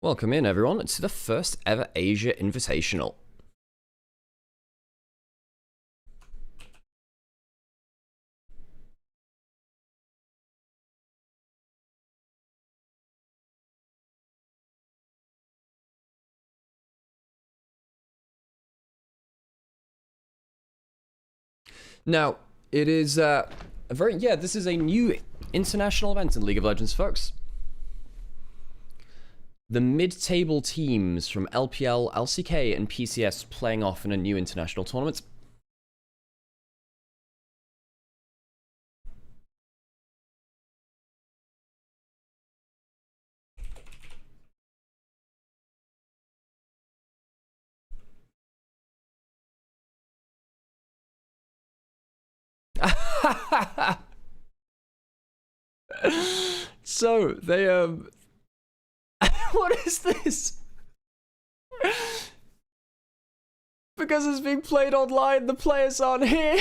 Welcome in, everyone, to the first ever Asia Invitational. Now, it is this is a new international event in League of Legends, folks. The mid-table teams from LPL, LCK, and PCS playing off in a new international tournament. So, they, what is this? Because it's being played online, the players aren't here.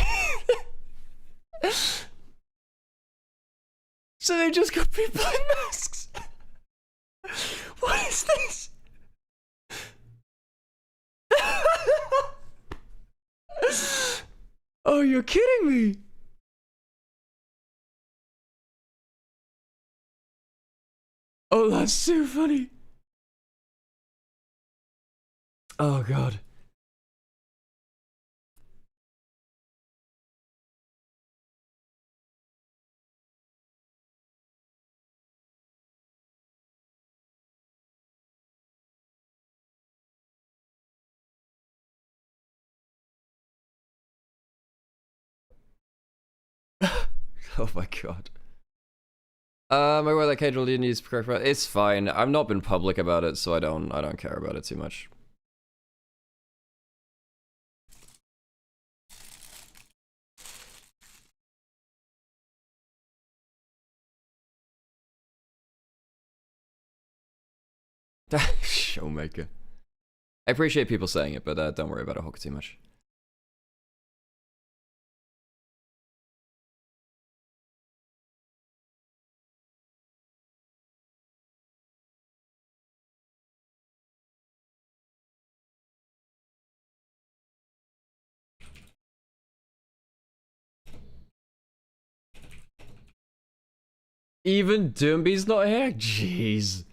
So they just got people in masks. What is this? Oh, you're kidding me. Oh, that's too funny. Oh, God. Oh my God. I wear that casual didn't use correct. It's fine. I've not been public about it, so I don't care about it too much. Showmaker. I appreciate people saying it, but don't worry about it too much. Even Doomby's not here? Jeez.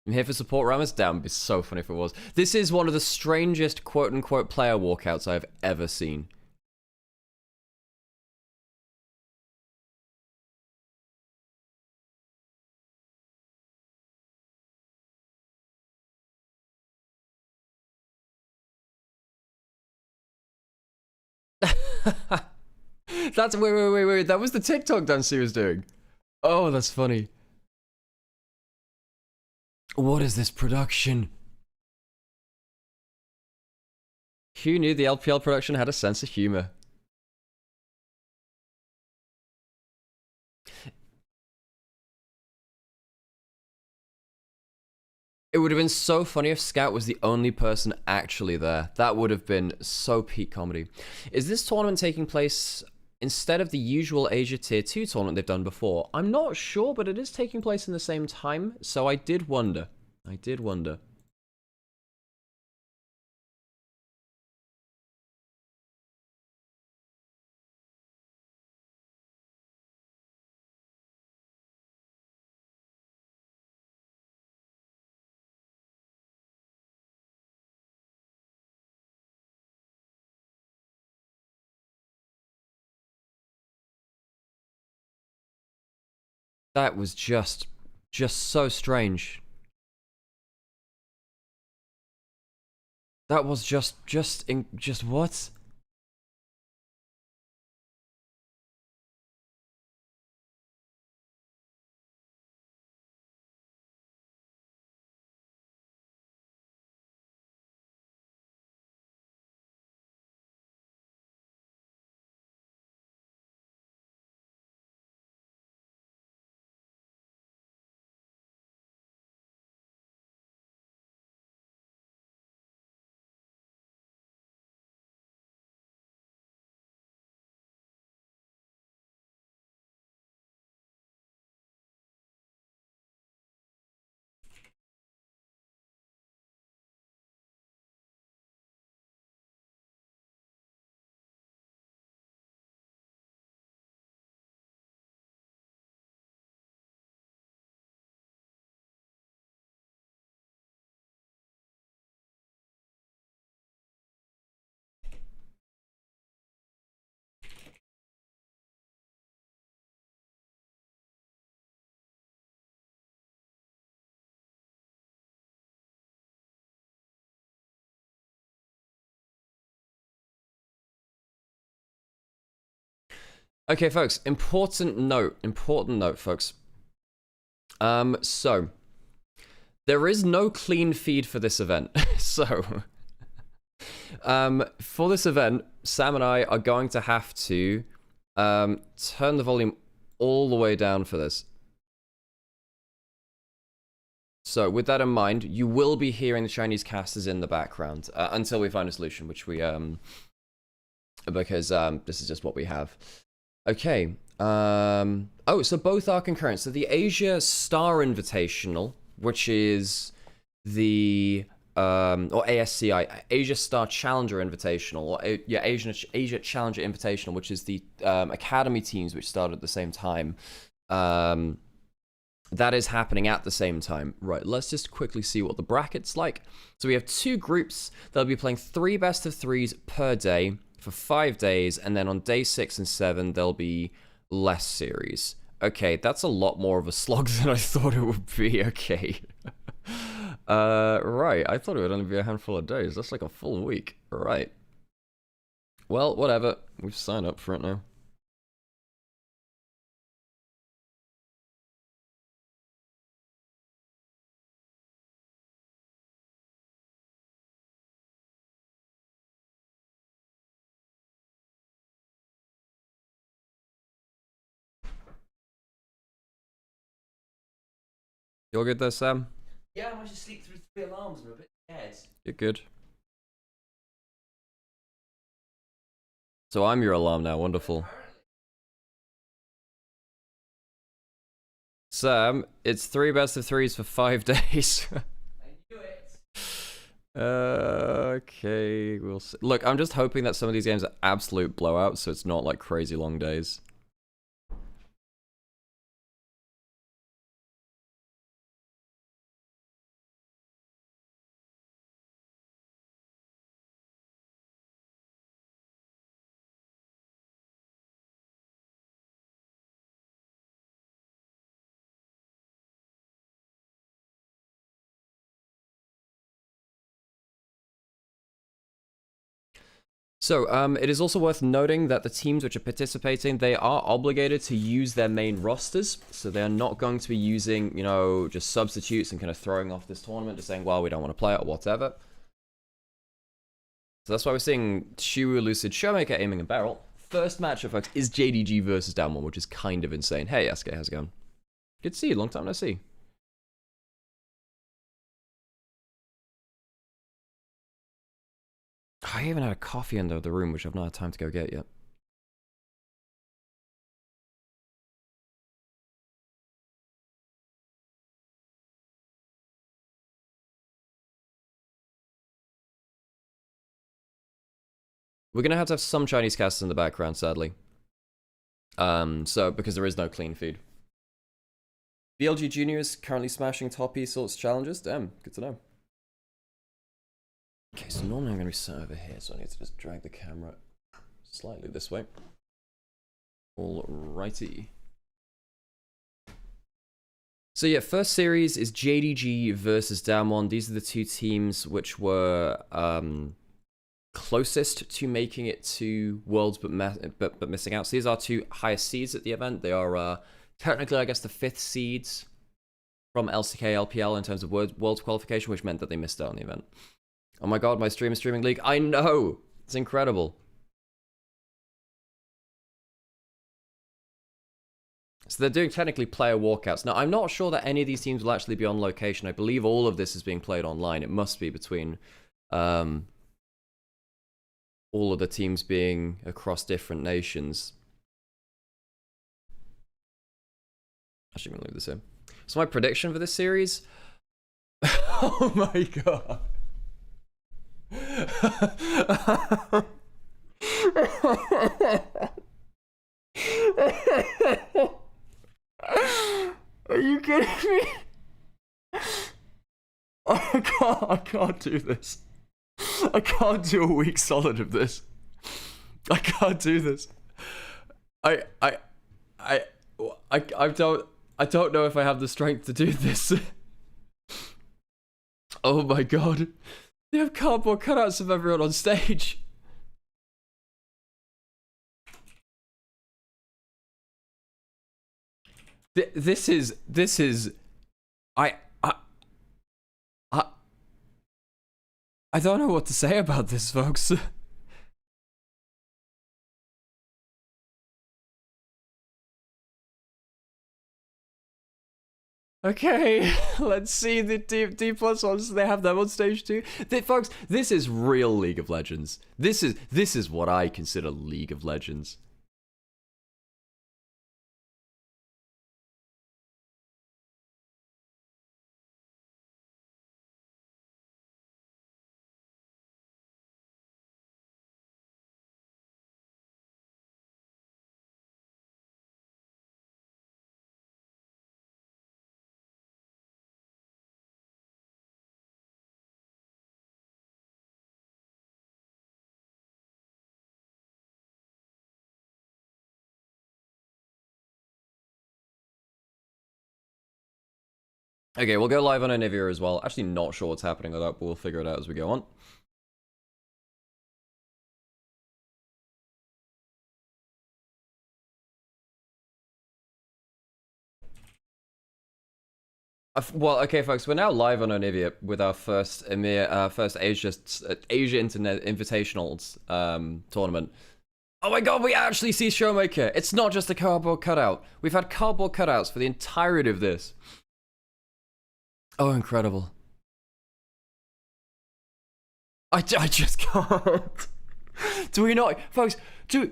I'm here for support Ramus. Damn, it'd be so funny if it was. This is one of the strangest quote-unquote player walkouts I've ever seen. That's wait. That was the TikTok dance he was doing. Oh, that's funny. What is this production? Who knew the LPL production had a sense of humor? It would have been so funny if Scout was the only person actually there. That would have been so peak comedy. Is this tournament taking place instead of the usual Asia Tier 2 tournament they've done before? I'm not sure, but it is taking place in the same time, so I did wonder. That was just so strange. That was just what? Okay, folks, important note, folks. So there is no clean feed for this event. So for this event, Sam and I are going to have to turn the volume all the way down for this. So with that in mind, you will be hearing the Chinese casters in the background until we find a solution, which we because this is just what we have. Okay. Oh, so both are concurrent. So the Asia Star Invitational, which is the or ASCI, Asia Star Challenger Invitational, or Asia Challenger Invitational, which is the academy teams which started at the same time. That is happening at the same time. Right, let's just quickly see what the bracket's like. So we have 2 groups that'll be playing 3 best-of-3s per day for 5 days, and then on day 6 and 7, there'll be less series. Okay, that's a lot more of a slog than I thought it would be. Okay. Right, I thought it would only be a handful of days. That's like a full week. Right. Well, whatever. We've signed up for it now. You're good there, Sam? Yeah, I managed to sleep through 3 alarms. I'm a bit scared. You're good. So I'm your alarm now. Wonderful. Sam, it's 3 best-of-3s for 5 days. I knew it. Okay, we'll see. Look, I'm just hoping that some of these games are absolute blowouts, so it's not like crazy long days. So, it is also worth noting that the teams which are participating, they are obligated to use their main rosters. So they are not going to be using, you know, just substitutes and kind of throwing off this tournament, just saying, well, we don't want to play it or whatever. So that's why we're seeing Shiwu, Lucid, Showmaker, Aiming, and Barrel. First matchup, folks, is JDG versus Damwon, which is kind of insane. Hey, Yasuke, how's it going? Good to see you. Long time no see. I even had a coffee in the room, which I've not had time to go get yet. We're going to have some Chinese casters in the background, sadly. So, because there is no clean feed. BLG Junior is currently smashing top esports challenges. Damn, good to know. Okay, so normally I'm going to be sat over here, so I need to just drag the camera slightly this way. Alrighty. So yeah, first series is JDG versus Damwon. These are the 2 teams which were closest to making it to Worlds but missing out. So these are 2 highest seeds at the event. They are technically, I guess, the 5th seeds from LCK LPL in terms of Worlds qualification, which meant that they missed out on the event. Oh my god, my stream is streaming league. I know! It's incredible. So they're doing technically player walkouts. Now, I'm not sure that any of these teams will actually be on location. I believe all of this is being played online. It must be between all of the teams being across different nations. Actually, I'm going to leave this in. So my prediction for this series... Oh my god. Are you kidding me? I can't do this. I can't do a week solid of this. I can't do this. I don't know if I have the strength to do this. Oh my god. They have cardboard cutouts of everyone on stage. This is I I I I don't know what to say about this, folks. Okay, let's see the D plus ones. They have them on stage 2. Folks, this is real League of Legends. This is what I consider League of Legends. Okay, we'll go live on Anivia as well. Actually, not sure what's happening with that, but we'll figure it out as we go on. Well, okay, folks, we're now live on Anivia with our first Asia Internet Invitationals tournament. Oh my god, we actually see Showmaker! It's not just a cardboard cutout. We've had cardboard cutouts for the entirety of this. Oh, incredible. I just can't. Do we not, folks, do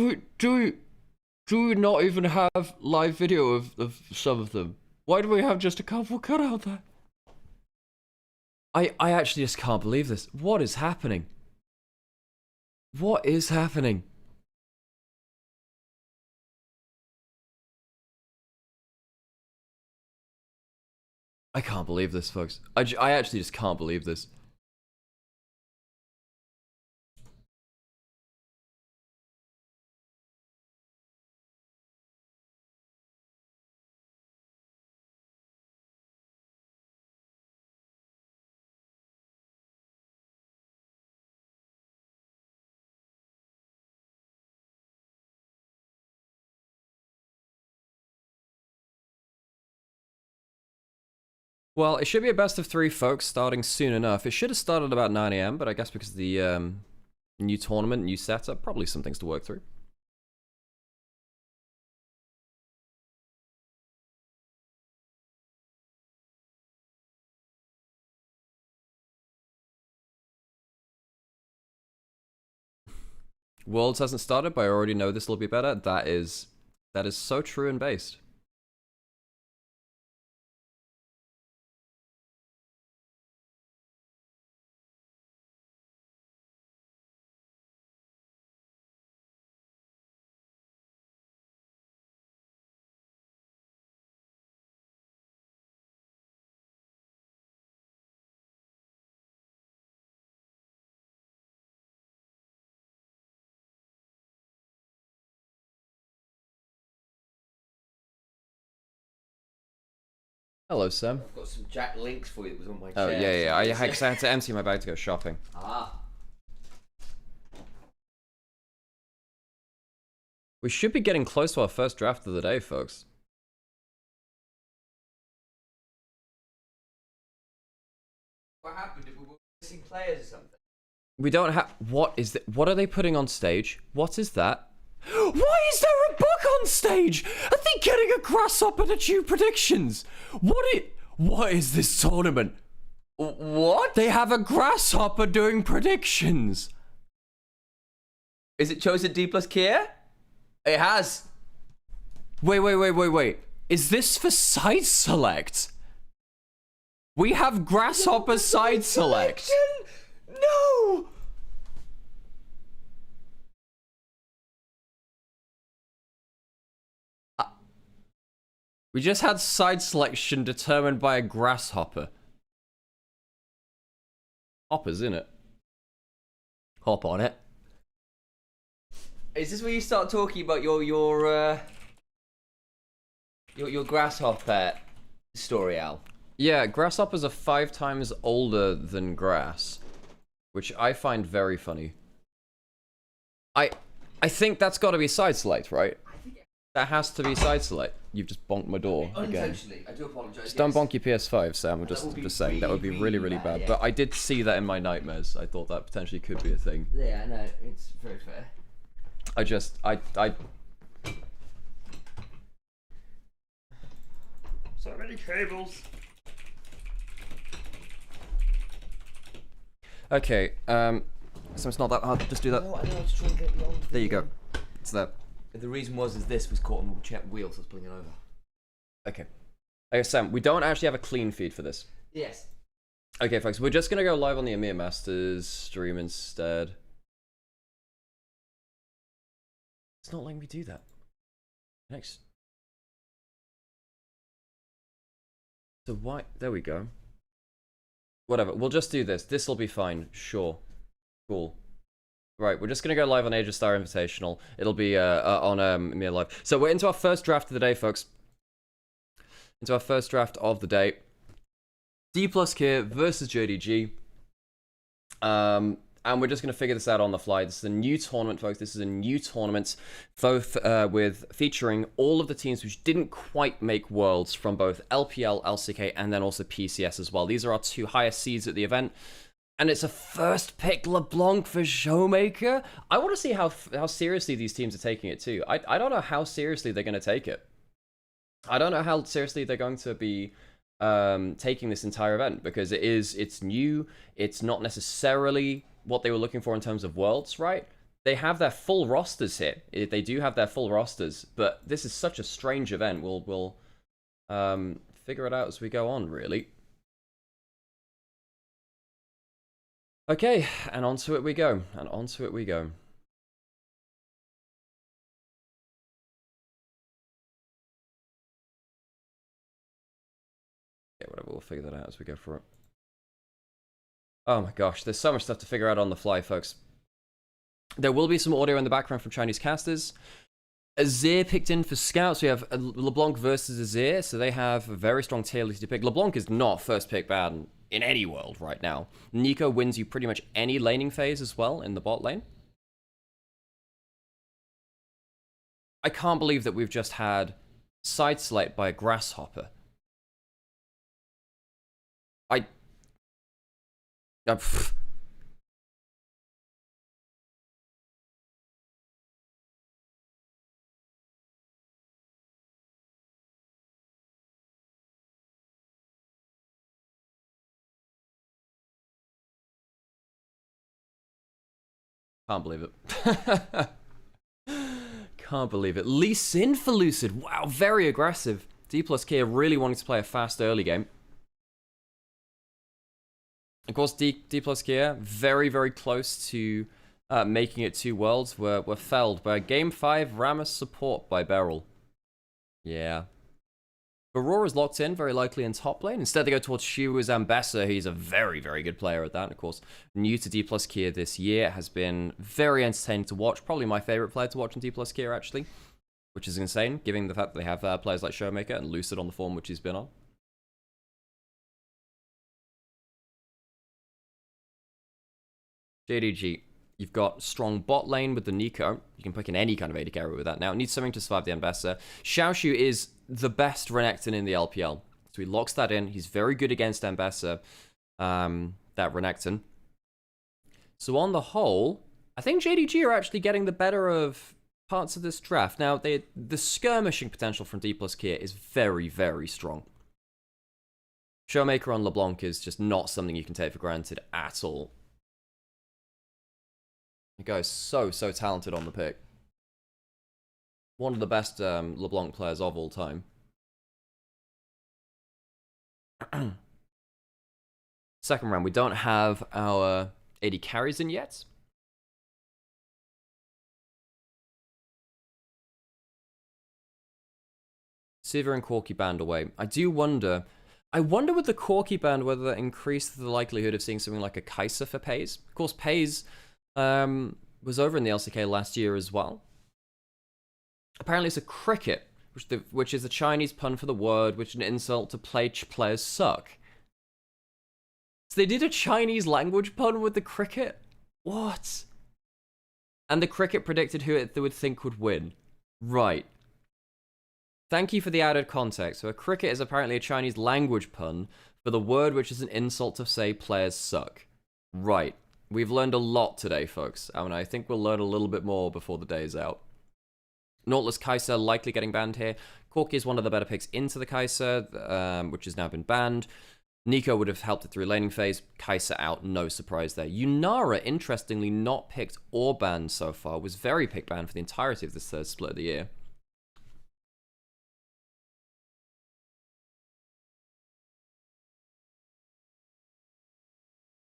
we not even have live video of some of them? Why do we have just a cardboard cutout there? I actually just can't believe this. What is happening? What is happening? I can't believe this, folks. I actually just can't believe this. Well, it should be a best of 3, folks, starting soon enough. It should have started about 9 AM, but I guess because of the new tournament, new setup, probably some things to work through. Worlds hasn't started, but I already know this will be better. That is so true and based. Hello, Sam. I've got some Jack Links for you. It was on my Oh, chair. yeah. I had to empty my bag to go shopping. Ah. We should be getting close to our first draft of the day, folks. What happened? Were we missing players or something? We don't have... What is that? What are they putting on stage? What is that? Why is there a bug on stage? Are they getting a grasshopper to do predictions? What is this tournament? What? They have a grasshopper doing predictions. Is it chosen D plus Kier? It has. Wait. Is this for side select? We have grasshopper side select. No! We just had side selection determined by a grasshopper. Hopper's in it. Hop on it. Is this where you start talking about your grasshopper story, Al? Yeah, grasshoppers are 5 times older than grass, which I find very funny. I think that's got to be side select, right? That has to be side select. You've just bonked my door again. Unintentionally, I do apologise. Just don't bonk your PS5, Sam. I'm just saying that would be really, really bad. Yeah. But I did see that in my nightmares. I thought that potentially could be a thing. Yeah, no, it's very fair. I So many cables. Okay, so it's not that hard. Just do that. No, I know, I was trying to get beyond. There you go. It's there. The reason was this was caught on the wheel, so I was pulling it over. Okay. Okay, Sam, we don't actually have a clean feed for this. Yes. Okay, folks, we're just gonna go live on the Amir Masters stream instead. It's not letting me do that. Next. So why? There we go. Whatever. We'll just do this. This will be fine. Sure. Cool. Right. We're just gonna go live on Age of Star Invitational. It'll be on Amir Live. So we're into our first draft of the day, folks. Into our first draft of the day. D+ Kier versus JDG. And we're just going to figure this out on the fly. This is a new tournament, folks. This is a new tournament, both featuring all of the teams which didn't quite make Worlds from both LPL, LCK, and then also PCS as well. These are our two highest seeds at the event. And it's a first pick LeBlanc for Showmaker. I want to see how seriously these teams are taking it too. I don't know how seriously they're going to take it. I don't know how seriously they're going to be taking this entire event, because it's new. It's not necessarily what they were looking for in terms of Worlds, right? They have their full rosters here. They do have their full rosters, but this is such a strange event. We'll figure it out as we go on, really. Okay, and onto it we go. And onto it we go. Okay, whatever, we'll figure that out as we go for it. Oh my gosh, there's so much stuff to figure out on the fly, folks. There will be some audio in the background from Chinese casters. Azir picked in for scouts. We have LeBlanc versus Azir, so they have a very strong tier list to pick. LeBlanc is not first pick bad in any world right now. Nico wins you pretty much any laning phase as well in the bot lane. I can't believe that we've just had side select by a grasshopper. Can't believe it. Can't believe it. Lee Sin for Lucid. Wow, very aggressive. D+ Kier really wanting to play a fast early game. Of course, D+ Kier, very, very close to making it 2 Worlds, were felled by Game 5 Rammus support by Beryl. Yeah. Aurora's locked in, very likely in top lane. Instead, they go towards Shu as Ambessa. He's a very, very good player at that. And of course, new to D+ Kier this year, has been very entertaining to watch. Probably my favorite player to watch in D+ Kier, actually. Which is insane, given the fact that they have players like Showmaker and Lucid on the form which he's been on. JDG, you've got strong bot lane with the Nico. You can pick in any kind of AD carry with that now. It needs something to survive the Ambessa. Xiaoshu is the best Renekton in the LPL. So he locks that in. He's very good against Ambessa, that Renekton. So on the whole, I think JDG are actually getting the better of parts of this draft. Now, the skirmishing potential from D+ Kier is very, very strong. Showmaker on LeBlanc is just not something you can take for granted at all. The guy is so talented on the pick. One of the best LeBlanc players of all time. Second round, we don't have our AD carries in yet. Sivir and Corki banned away. I wonder with the Corki ban whether that increased the likelihood of seeing something like a Kai'Sa for Pays. Of course, Pays was over in the LCK last year as well. Apparently it's a cricket, which is a Chinese pun for the word, which is an insult to players suck. So they did a Chinese language pun with the cricket? What? And the cricket predicted who they would think would win. Right. Thank you for the added context. So a cricket is apparently a Chinese language pun for the word which is an insult to say players suck. Right. We've learned a lot today, folks. And I think we'll learn a little bit more before the day's out. Nautilus Kaiser likely getting banned here. Corki is one of the better picks into the Kaiser, which has now been banned. Nico would have helped it through laning phase. Kaiser out, no surprise there. Nymaera, interestingly, not picked or banned so far. Was very pick banned for the entirety of this third split of the year.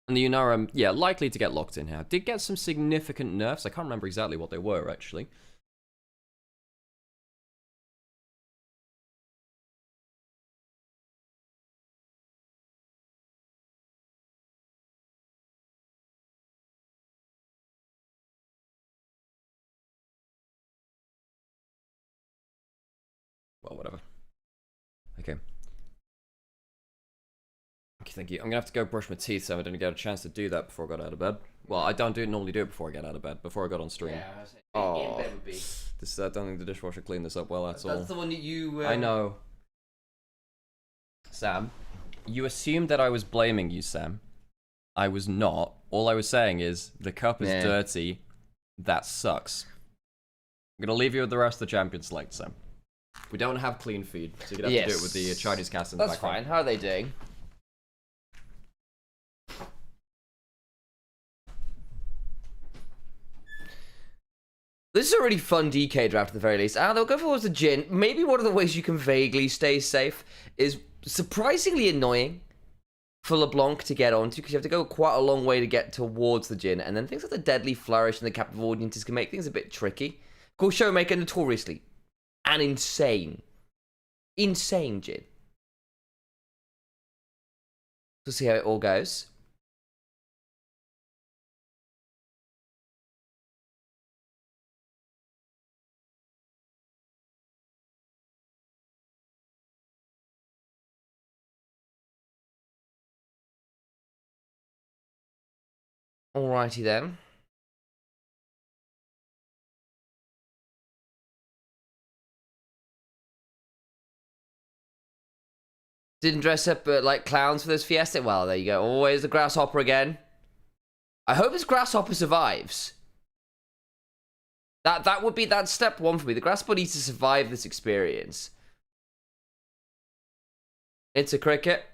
And the Nymaera, yeah, likely to get locked in here. Did get some significant nerfs. I can't remember exactly what they were, actually. Well, whatever. Okay. Thank you. I'm gonna have to go brush my teeth, so I didn't get a chance to do that before I got out of bed. Well, I don't normally do it before I get out of bed, before I got on stream. Yeah, in bed would be. I don't think the dishwasher cleaned this up well at all. That's the one that you... I know. Sam, you assumed that I was blaming you, Sam. I was not. All I was saying is, the cup is dirty. That sucks. I'm gonna leave you with the rest of the champion select, Sam. We don't have clean feed, so you're gonna have to do it with the Chinese cast in the background. That's fine. How are they doing? This is a really fun DK draft at the very least. They'll go for the Jhin. Maybe one of the ways you can vaguely stay safe is surprisingly annoying for LeBlanc to get onto, because you have to go quite a long way to get towards the Jhin, and then things like the Deadly Flourish and the Captive Audiences can make things a bit tricky. Of course, Showmaker notoriously an insane Jhin. We'll see how it all goes. Alrighty then. Didn't dress up like clowns for this fiesta? Well, there you go. Always the grasshopper again. I hope this grasshopper survives. That would be that's step one for me. The grasshopper needs to survive this experience. It's a cricket.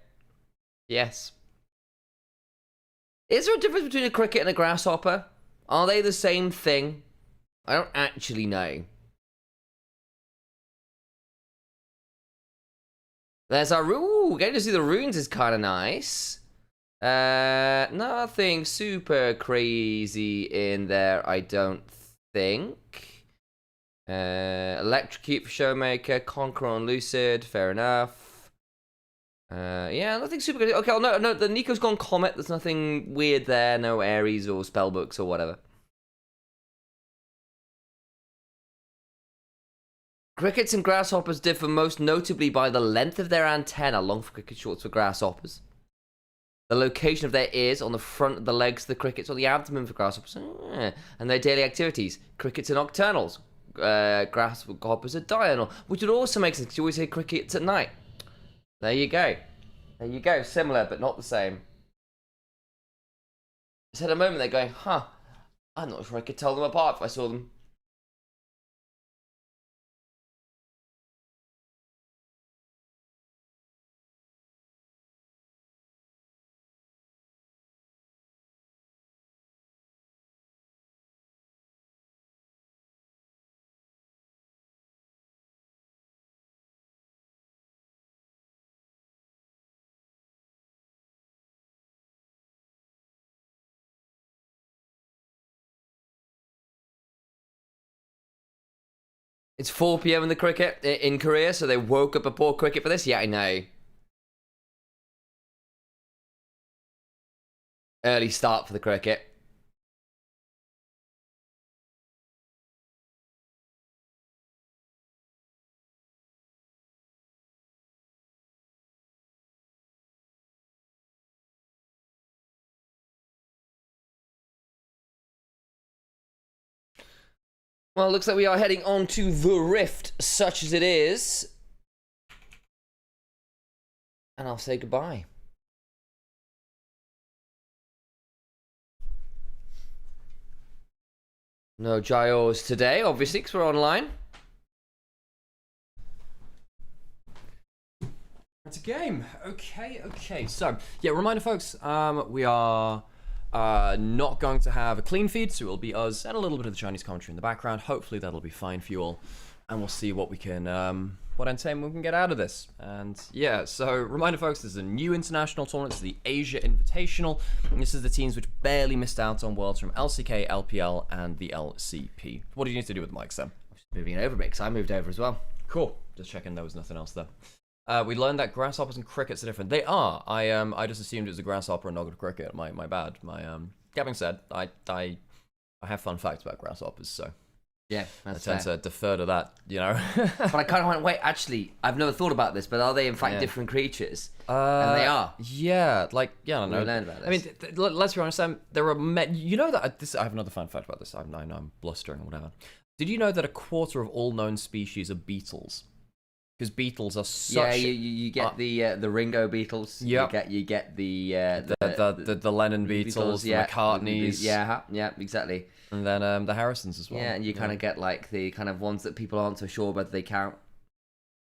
Yes. Is there a difference between a cricket and a grasshopper? Are they the same thing? I don't actually know. There's our... Ooh, getting to see the runes is kind of nice. Nothing super crazy in there, I don't think. Electrocute for Showmaker, Conqueror on Lucid, fair enough. Yeah, nothing super good. Okay, no, the Nico's gone Comet. There's nothing weird there. No Ares or Spellbooks or whatever. Crickets and grasshoppers differ most notably by the length of their antenna, long for crickets, short for grasshoppers. The location of their ears on the front of the legs of the crickets, or the abdomen for grasshoppers, and their daily activities. Crickets are nocturnals. Grasshoppers are diurnal, which would also make sense because you always say crickets at night. There you go. There you go. Similar, but not the same. Just had a moment they're going, huh, I'm not sure I could tell them apart if I saw them. It's 4 PM in the cricket in Korea, so they woke up a poor cricket for this? Yeah, I know. Early start for the cricket. Well, it looks like we are heading on to the Rift, such as it is. And I'll say goodbye. No gyos today, obviously, because we're online. It's a game. Okay. So, yeah, reminder, folks, we are not going to have a clean feed, so it will be us and a little bit of the Chinese commentary in the background. Hopefully that'll be fine for you all, and we'll see what we can, what entertainment we can get out of this. And yeah, so reminder, folks, there's a new international tournament, it's the Asia Invitational, and this is the teams which barely missed out on Worlds from LCK, LPL, and the LCP. What do you need to do with the mics, Sam? Moving it over, because I moved over as well. Cool. Just checking there was nothing else there. We learned that grasshoppers and crickets are different. They are. I just assumed it was a grasshopper and not a cricket. My bad. That being said, I have fun facts about grasshoppers, so yeah, that's I tend to defer to that, you know. But I kind of went, wait, actually, I've never thought about this, but are they in fact different creatures? And they are. Yeah, like, yeah, I don't know. We learned about this. I mean, let's be honest, Sam. There are you know that I have another fun fact about this. I know I'm blustering or whatever. Did you know that a quarter of all known species are beetles? Because beetles are such... Yeah, you get the Ringo beetles. Yep. You get the Lennon beetles, the McCartneys. Yeah, exactly. And then the Harrisons as well. Yeah, and you kind of get like the kind of ones that people aren't so sure whether they count.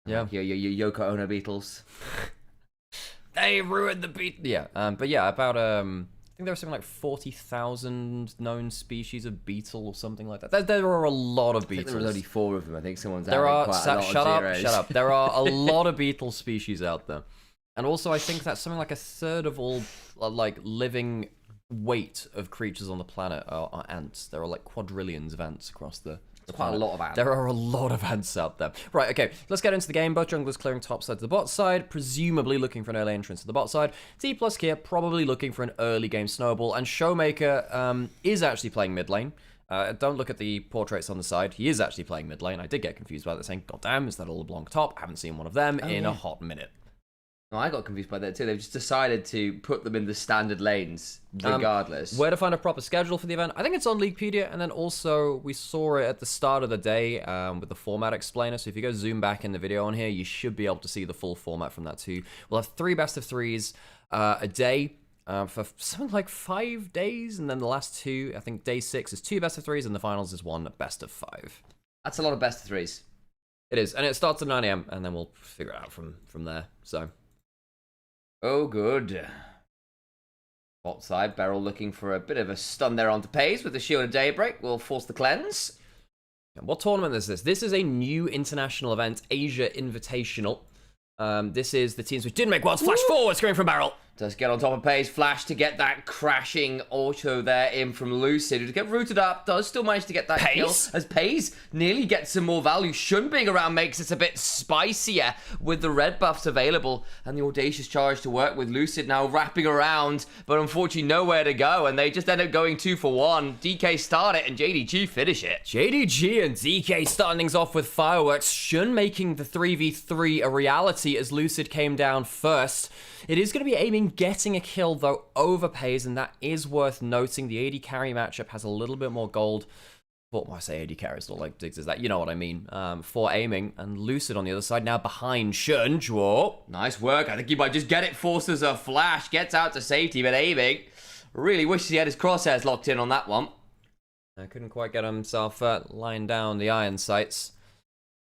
Yeah. Like your Yoko Ono beetles. They ruined the beat. Yeah, but yeah, about I think there are something like 40,000 known species of beetle or something like that. There are a lot of beetles. There was only 4 of them. I think someone's there adding are. quite a lot Shut of up! zeros. Shut up! There are a lot of beetle species out there, and also I think that's something like a third of all like living weight of creatures on the planet are ants. There are like quadrillions of ants across the Quite a lot of ants. There are a lot of ants out there. Right, okay, let's get into the game. Both junglers clearing top side to the bot side, presumably looking for an early entrance to the bot side. T plus Kia probably looking for an early game snowball, and Showmaker is actually playing mid lane. Don't look at the portraits on the side. He is actually playing mid lane. I did get confused by that, saying, God damn, is that a LeBlanc top? I haven't seen one of them in a hot minute. No, I got confused by that too. They've just decided to put them in the standard lanes, regardless. Where to find a proper schedule for the event? I think it's on Leaguepedia, and then also we saw it at the start of the day with the format explainer. So if you go zoom back in the video on here, you should be able to see the full format from that too. We'll have 3 best of 3s a day for something like 5 days, and then the last 2, I think day 6 is 2 best of 3s, and the finals is 1 best of 5. That's a lot of best of 3s. It is, and it starts at 9 AM, and then we'll figure it out from there. So. Oh, good. Bot side, Beryl looking for a bit of a stun there onto Pays with the shield of Daybreak. Will force the cleanse. What tournament is this? This is a new international event, Asia Invitational. This is the teams which did make Worlds. Flash forward, screen from Beryl. Does get on top of Pays. Flash to get that crashing auto there in from Lucid. To get rooted up, does still manage to get that kill. As Pays nearly gets some more value. Shun being around makes it a bit spicier with the red buffs available. And the Audacious charge to work with Lucid now wrapping around. But unfortunately nowhere to go. And they just end up going 2 for 1. DK start it and JDG finish it. JDG and DK starting things off with fireworks. Shun making the 3v3 a reality as Lucid came down first. It is going to be aiming getting a kill, though, over Pays, and that is worth noting. The AD carry matchup has a little bit more gold. Well, I say AD carry, it's not like Diggs is that. You know what I mean. For aiming, and Lucid on the other side, now behind Shun. Whoa. Nice work. I think he might just get it. Forces a flash. Gets out to safety, but aiming. Really wishes he had his crosshairs locked in on that one. I couldn't quite get himself lying down the iron sights.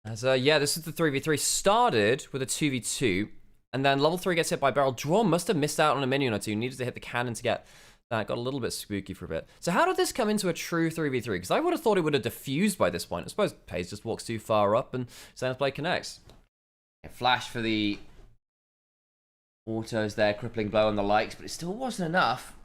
As, yeah, this is the 3v3. Started with a 2v2. And then level 3 gets hit by Beryl. Draw must have missed out on a minion or two. Needed to hit the cannon to get that. Got a little bit spooky for a bit. So how did this come into a true 3v3? Because I would have thought it would have diffused by this point. I suppose Pays just walks too far up and Play connects. Flash for the autos there. Crippling blow on the likes. But it still wasn't enough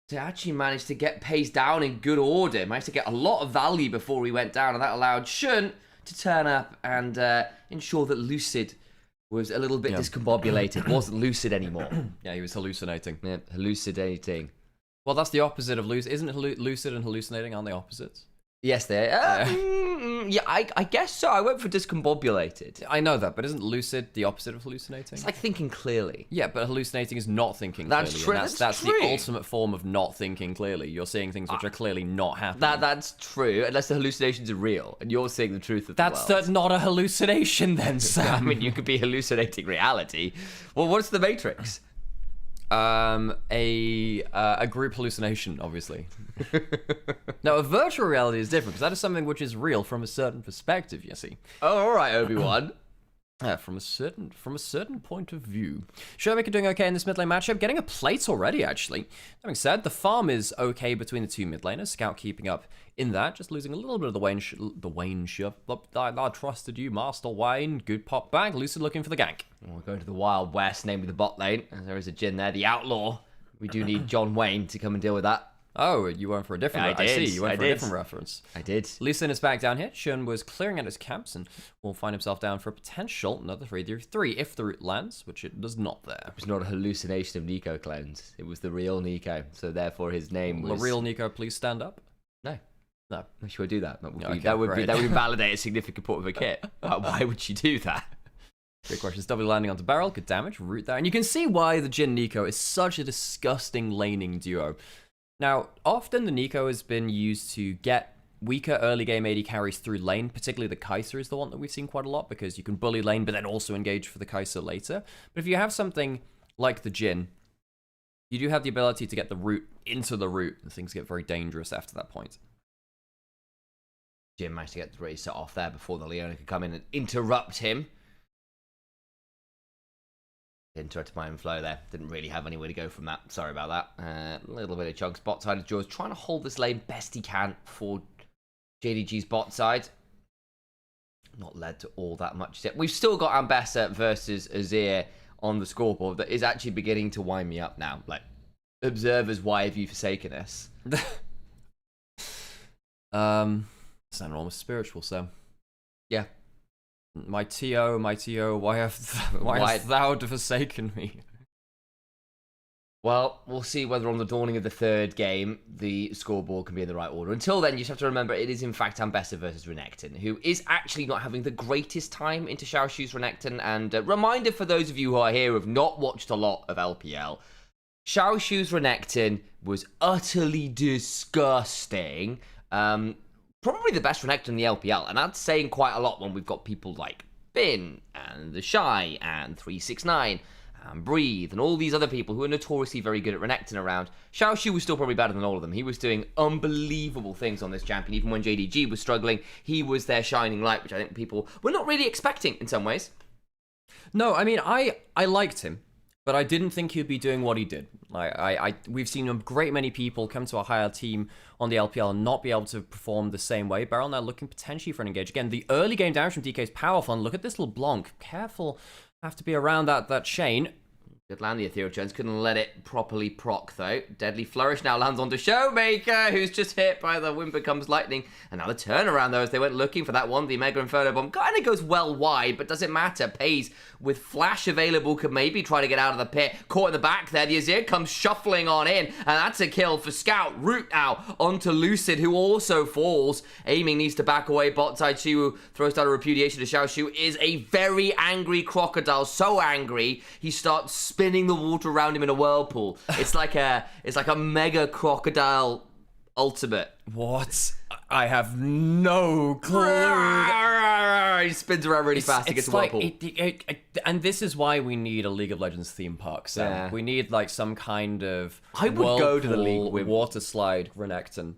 to actually manage to get Pays down in good order. Managed to get a lot of value before he went down. And that allowed Shun to turn up and ensure that Lucid was a little bit discombobulated. Wasn't lucid anymore. Yeah, he was hallucinating. Yeah, hallucinating. Well, that's the opposite of lucid. Isn't it lucid and hallucinating? Aren't they opposites? Yes, they are. Yeah, I guess so. I went for discombobulated. I know that, but isn't lucid the opposite of hallucinating? It's like thinking clearly. Yeah, but hallucinating is not thinking That's clearly. true. And that's True. the ultimate form of not thinking clearly. You're seeing things which are clearly not happening. That's true, unless the hallucinations are real, and you're seeing the truth of the world. That's not a hallucination then, Sam. I mean, you could be hallucinating reality. Well, what's the Matrix? A group hallucination, obviously. Now, a virtual reality is different, because that is something which is real from a certain perspective, you see. Oh, all right, Obi-Wan. From a certain point of view. Sherbak are doing okay in this mid lane matchup, getting a plate already, actually. Having said, the farm is okay between the two mid laners. Scout keeping up in that, just losing a little bit of the Wayne shove. I trusted you, Master Wayne. Good pop back. Lucid looking for the gank. We're going to the Wild West, namely the bot lane. There is a Jin there, the Outlaw. We do need John Wayne to come and deal with that. Oh, you went for a different I did. I see, you went for a different reference. I did. Lee Sin is back down here. Shun was clearing out his camps and will find himself down for a potential another 3-3 if the route lands, which it does not there. It was not a hallucination of Nico clones. It was the real Nico, so therefore his name was... The real Nico, please stand up. No. No. She would do that. That would invalidate a significant part of a kit. Why would she do that? Great questions. W landing onto barrel, good damage, root there. And you can see why the Jin Nico is such a disgusting laning duo. Now, often the Nico has been used to get weaker early game AD carries through lane, particularly the Kai'Sa is the one that we've seen quite a lot, because you can bully lane, but then also engage for the Kai'Sa later. But if you have something like the Jin, you do have the ability to get the root into the root, and things get very dangerous after that point. Jin managed to get the race set off there before the Leona could come in and interrupt him. Interrupted my own flow there. Didn't really have anywhere to go from that. Sorry about that. A little bit of chunks. Bot side of Jaws trying to hold this lane best he can for JDG's bot side. Not led to all that much yet. We've still got Ambessa versus Azir on the scoreboard that is actually beginning to wind me up now. Like, observers, why have you forsaken us? It's an almost spiritual, so. Yeah. My T.O., why hast thou forsaken me? Well, we'll see whether on the dawning of the third game, the scoreboard can be in the right order. Until then, you just have to remember it is in fact Ambessa versus Renekton, who is actually not having the greatest time into Xiaoshu's Renekton. And reminder for those of you who are here who have not watched a lot of LPL, Xiaoshu's Renekton was utterly disgusting. Probably the best Renekton in the LPL, and that's saying quite a lot when we've got people like Bin, and The Shy, and 369, and Breathe, and all these other people who are notoriously very good at Renekton around. Xiaoshu was still probably better than all of them. He was doing unbelievable things on this champion. Even when JDG was struggling, he was their shining light, which I think people were not really expecting in some ways. No, I mean, I liked him, but I didn't think he'd be doing what he did. We've seen a great many people come to a higher team on the LPL and not be able to perform the same way. Beryl now looking potentially for an engage. Again, the early game damage from DK is powerful. And look at this little Blanc. Careful. Have to be around that chain. Good land the Ethereal Chance. Couldn't let it properly proc, though. Deadly Flourish now lands onto Showmaker, who's just hit by the Wind Becomes Lightning. And now the turnaround, though, as they went looking for that one. The Mega Inferno Bomb kind of goes well wide, but doesn't matter. Pays with Flash available, could maybe try to get out of the pit. Caught in the back there. The Azir comes shuffling on in, and that's a kill for Scout. Root now onto Lucid, who also falls. Aiming needs to back away. Bot side, Shiwu throws down a repudiation to Xiaoshu. Is a very angry crocodile. So angry, he starts spinning the water around him in a whirlpool. It's like a mega crocodile ultimate. What? I have no clue. He spins around really fast. He gets a whirlpool. And this is why we need a League of Legends theme park. So Yeah. we need like some kind of I would go to the league with water slide Renekton.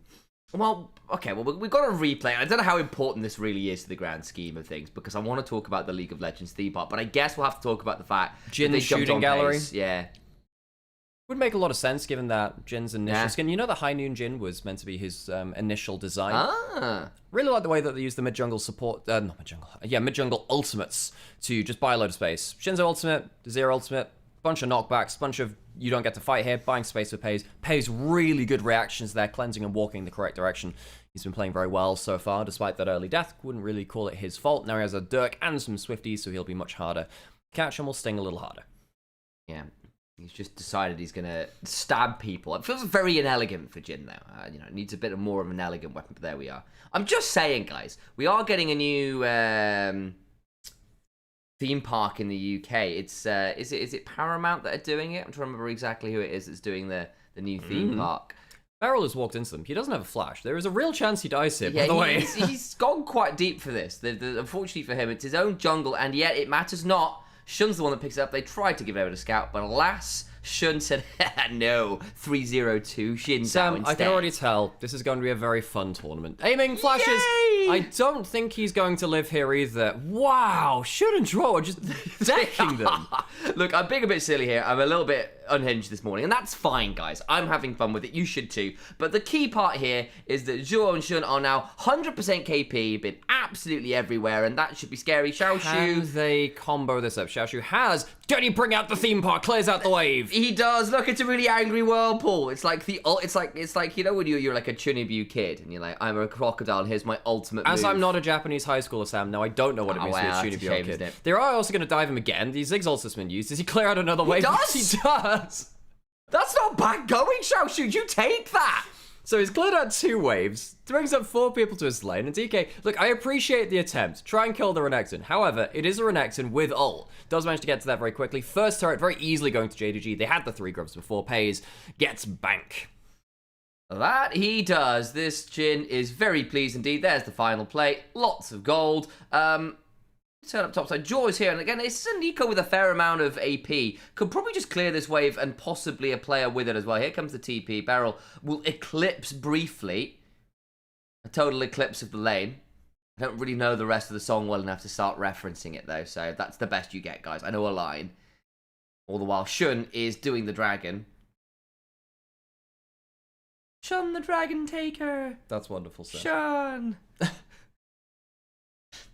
Well, okay, well, we've got to replay. I don't know how important this really is to the grand scheme of things, because I want to talk about the League of Legends theme park, but I guess we'll have to talk about the fact Jin that they jumped shooting on gallery. pace. Yeah. Would make a lot of sense given that Jin's initial Yeah. skin. You know, the High Noon Jin was meant to be his initial design. Ah. Really like the way that they use the mid-jungle support, not mid-jungle, yeah, mid-jungle ultimates to just buy a load of space. Shinzo ultimate, Zero ultimate, bunch of knockbacks, bunch of you don't get to fight here, buying space with Pays. Pays really good reactions there, cleansing and walking in the correct direction. He's been playing very well so far, despite that early death. Wouldn't really call it his fault. Now he has a Dirk and some Swifties, so he'll be much harder. Catch him will sting a little harder. Yeah. He's just decided he's going to stab people. It feels very inelegant for Jin, though. It needs a bit more of an elegant weapon, but there we are. I'm just saying, guys, we are getting a new theme park in the UK. It's is it Paramount that are doing it? I'm trying to remember exactly who it is that's doing the new theme park. Beryl has walked into them. He doesn't have a flash. There is a real chance he dies here, by the way. He's gone quite deep for this. Unfortunately for him, it's his own jungle, and yet it matters not. Shun's the one that picks it up. They tried to give it over to Scout, but alas, Shun said, no, 3-0-2, Shin's Sam, instead. I can already tell this is going to be a very fun tournament. Aiming flashes! Yay! I don't think he's going to live here either. Wow, Shun and Draw are just decking them. Look, I'm being a bit silly here. I'm a little bit unhinged this morning, and that's fine, guys. I'm having fun with it. You should too. But the key part here is that Zhuo and Shun are now 100% KP, been absolutely everywhere, and that should be scary. Xiaoshu... Can they combo this up? Xiaoshu has... Can he bring out the theme park? Clears out the wave. He does. Look, it's a really angry whirlpool. It's like it's like you know when you're like a Chunibu kid and you're like, I'm a crocodile and here's my ultimate As move. I'm not a Japanese high schooler, Sam, no, I don't know what it means wow, to be a that's a Chunibu shame, kid. isn't it? They are also going to dive him again. The Ziggs ulti's been used. Does he clear out another wave? does! Yes, he does. That's not bad going, Xiaoshu. You take that. So he's cleared out 2 waves, brings up 4 people to his lane, and DK, look, I appreciate the attempt. Try and kill the Renekton. However, it is a Renekton with ult. Does manage to get to that very quickly. First turret, very easily going to JDG. They had the 3 grubs before. Pays, gets bank. That he does. This Jin is very pleased indeed. There's the final play. Lots of gold. Turn up topside. Jaw is here, and again, it's a Nico with a fair amount of AP. Could probably just clear this wave and possibly a player with it as well. Here comes the TP. Beryl will eclipse briefly. A total eclipse of the lane. I don't really know the rest of the song well enough to start referencing it, though, so that's the best you get, guys. I know a line. All the while, Shun is doing the dragon. Shun the Dragon Taker. That's wonderful, sir. Shun.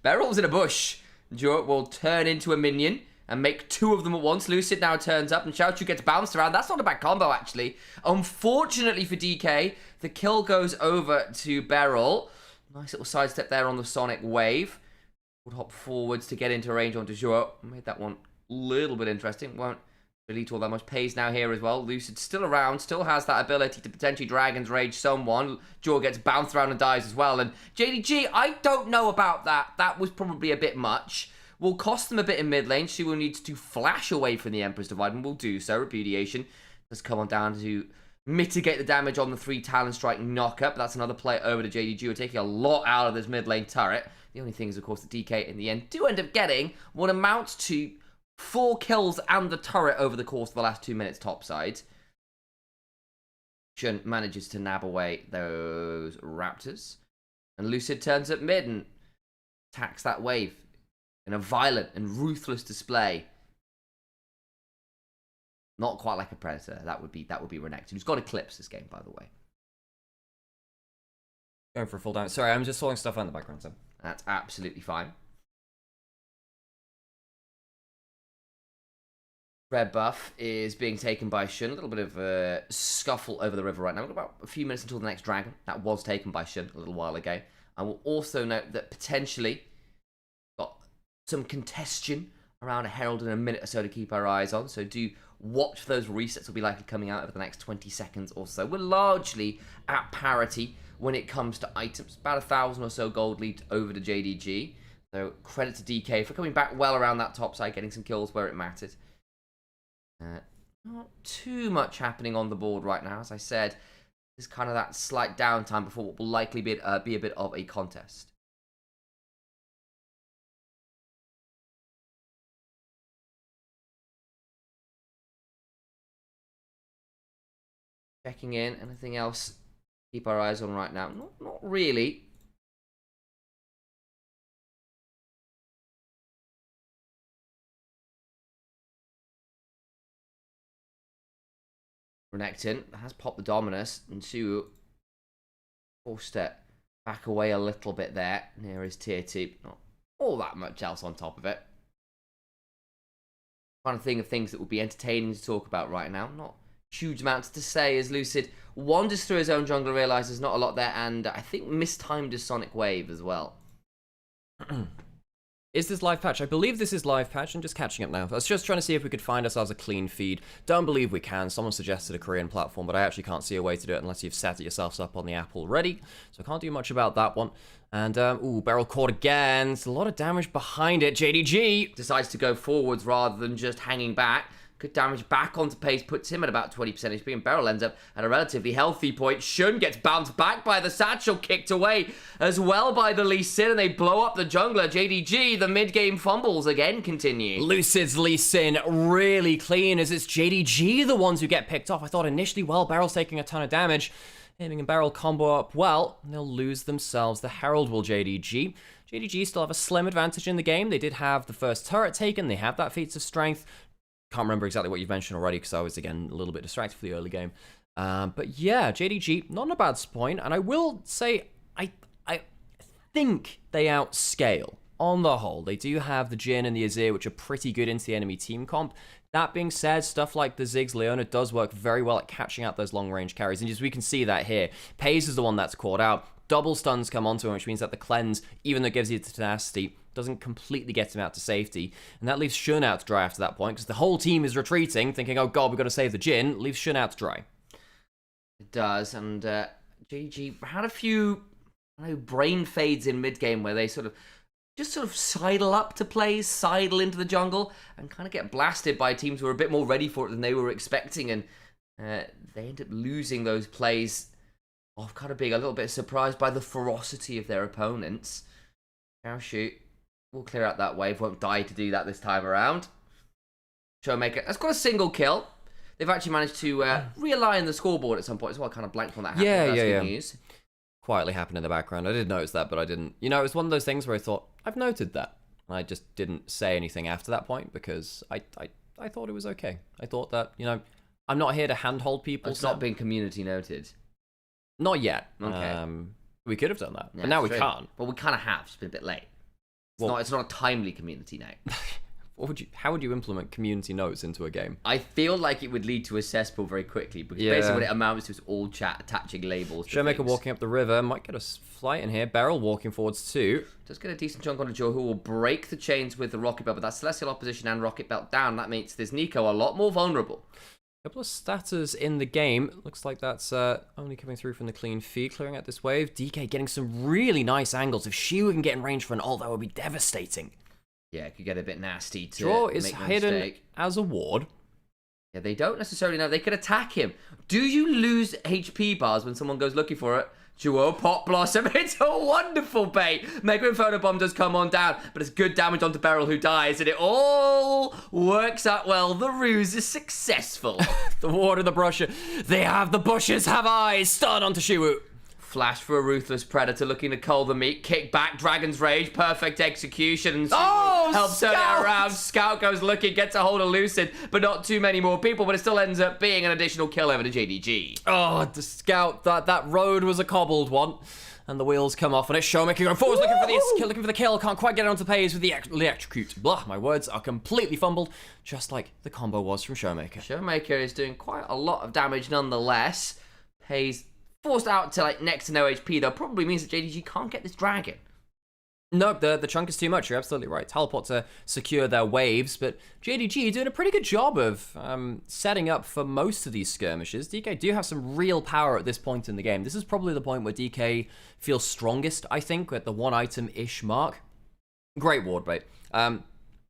Beryl's in a bush. Jort will turn into a minion and make 2 of them at once. Lucid now turns up and Xiaochu gets bounced around. That's not a bad combo, actually. Unfortunately for DK, the kill goes over to Beryl. Nice little sidestep there on the Sonic Wave. Would hop forwards to get into range onto Jort. Made that one a little bit interesting. Won't delete all that much. Pays now here as well. Lucid still around, still has that ability to potentially Dragon's Rage someone. Jaw gets bounced around and dies as well. And JDG, I don't know about that. That was probably a bit much. Will cost them a bit in mid lane. She will need to flash away from the Emperor's Divide and will do so. Repudiation does come on down to mitigate the damage on the 3 Talon Strike knockup. That's another play over to JDG. We're taking a lot out of this mid lane turret. The only thing is, of course, the DK in the end do end up getting what amounts to 4 kills and the turret over the course of the last 2 minutes topside. Shun manages to nab away those Raptors. And Lucid turns up mid and attacks that wave in a violent and ruthless display. Not quite like a Predator. That would be Renekton, who's got Eclipse this game, by the way. Going for a full down. Sorry, I'm just sorting stuff out in the background, Sam. That's absolutely fine. Red buff is being taken by Shun. A little bit of a scuffle over the river right now. We've got about a few minutes until the next dragon. That was taken by Shun a little while ago. I will also note that potentially got some congestion around a Herald in a minute or so to keep our eyes on. So do watch for those resets. Will be likely coming out over the next 20 seconds or so. We're largely at parity when it comes to items. About 1,000 or so gold lead over to JDG. So credit to DK for coming back well around that top side, getting some kills where it mattered. Not too much happening on the board right now. As I said, there's kind of that slight downtime before what will likely be a bit of a contest. Checking in. Anything else? Keep our eyes on right now. Not really. Renekton has popped the Dominus and Sue forced it back away a little bit there near his tier 2. Not all that much else on top of it. Trying to think of things that would be entertaining to talk about right now. Not huge amounts to say as Lucid wanders through his own jungle, realises not a lot there, and I think mistimed his Sonic Wave as well. Is this live patch? I believe this is live patch. I'm just catching up now. I was just trying to see if we could find ourselves a clean feed. Don't believe we can. Someone suggested a Korean platform, but I actually can't see a way to do it unless you've set it yourselves up on the app already. So I can't do much about that one. And, ooh, barrel caught again. It's a lot of damage behind it. JDG decides to go forwards rather than just hanging back. Good damage back onto pace, puts him at about 20% HP, and Beryl ends up at a relatively healthy point. Shun gets bounced back by the satchel, kicked away as well by the Lee Sin, and they blow up the jungler. JDG, the mid-game fumbles again continue. Lucid's Lee Sin really clean as it's JDG the ones who get picked off. I thought initially, well, Beryl's taking a ton of damage. Aiming and Beryl combo up well, and they'll lose themselves. The Herald will JDG. JDG still have a slim advantage in the game. They did have the first turret taken. They have that feats of strength. Can't remember exactly what you've mentioned already because I was, again, a little bit distracted for the early game. But yeah, JDG, not in a bad point. And I will say, I think they outscale on the whole. They do have the Jhin and the Azir, which are pretty good into the enemy team comp. That being said, stuff like the Ziggs Leona does work very well at catching out those long-range carries. And as we can see that here, Paze is the one that's caught out. Double stuns come onto him, which means that the cleanse, even though it gives you the tenacity, doesn't completely get him out to safety. And that leaves Shun out to dry after that point, because the whole team is retreating, thinking, oh god, we've got to save the Jhin. Leaves Shun out to dry. It does, and JG had a few brain fades in mid-game where they sort of sidle up to plays, sidle into the jungle, and kind of get blasted by teams who are a bit more ready for it than they were expecting, and they end up losing those plays off kind of being a little bit surprised by the ferocity of their opponents. Now shoot. We'll clear out that wave. Won't die to do that this time around. Showmaker has got a single kill. They've actually managed to realign the scoreboard at some point as well. I kind of blanked on that. That's good news. Quietly happened in the background. I did notice that, but I didn't. You know, it was one of those things where I thought, I've noted that. And I just didn't say anything after that point because I thought it was okay. I thought that, you know, I'm not here to handhold people. It's not been community noted. Not yet. Okay. We could have done that, Yeah, but now we can't. Well, we kind of have. It's been a bit late. It's not a timely community note. How would you implement community notes into a game? I feel like it would lead to a cesspool very quickly, because basically what it amounts to is all chat attaching labels. Showmaker walking up the river, might get a flight in here. Beryl walking forwards too. Just get a decent chunk on a Joe, who will break the chains with the Rocket Belt, but that Celestial Opposition and Rocket Belt down, that makes this Nico a lot more vulnerable. Couple of statters in the game. Looks like that's only coming through from the clean feed, clearing out this wave. DK getting some really nice angles. If she can get in range for an ult, that would be devastating. Yeah, it could get a bit nasty to Draw is make no hidden mistake. as a ward. Yeah, they don't necessarily know. They could attack him. Do you lose HP bars when someone goes looking for it? Duo Pot Blossom. It's a wonderful bait. Mega Inferno Bomb does come on down, but it's good damage onto Beryl, who dies, and it all works out well. The ruse is successful. The ward and the brusher. They have the bushes, have eyes. Stun onto Shiwu. Flash for a Ruthless Predator looking to cull the meat. Kick back, Dragon's Rage, perfect execution. Helps turn it around. Scout goes looking, gets a hold of Lucid, but not too many more people, but it still ends up being an additional kill over to JDG. Oh, the Scout, that road was a cobbled one. And the wheels come off, and it's Showmaker going forwards, looking for the kill. Can't quite get it onto Paze with the electrocute. Blah, my words are completely fumbled, just like the combo was from Showmaker. Showmaker is doing quite a lot of damage nonetheless. Paze forced out to like next to no HP, though, probably means that JDG can't get this dragon. No, the chunk is too much. You're absolutely right. Teleport to secure their waves, but JDG doing a pretty good job of setting up for most of these skirmishes. DK do have some real power at this point in the game. This is probably the point where DK feels strongest, I think, at the one item-ish mark. Great ward bait.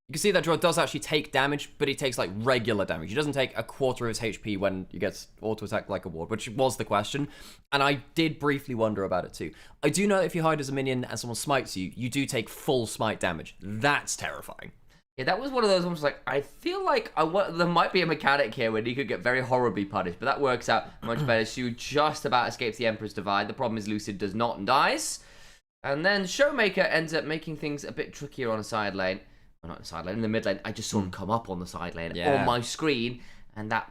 You can see that Draw does actually take damage, but he takes like regular damage. He doesn't take a quarter of his HP when he gets auto-attacked like a ward, which was the question. And I did briefly wonder about it too. I do know that if you hide as a minion and someone smites you, you do take full smite damage. That's terrifying. Yeah, that was one of those ones like, I feel like there might be a mechanic here where he could get very horribly punished, but that works out much better. She just about escapes the Emperor's Divide. The problem is Lucid does not and dies. And then Showmaker ends up making things a bit trickier on a side lane. Well, not in the side lane, in the mid lane. I just saw him come up on the side lane on my screen, and that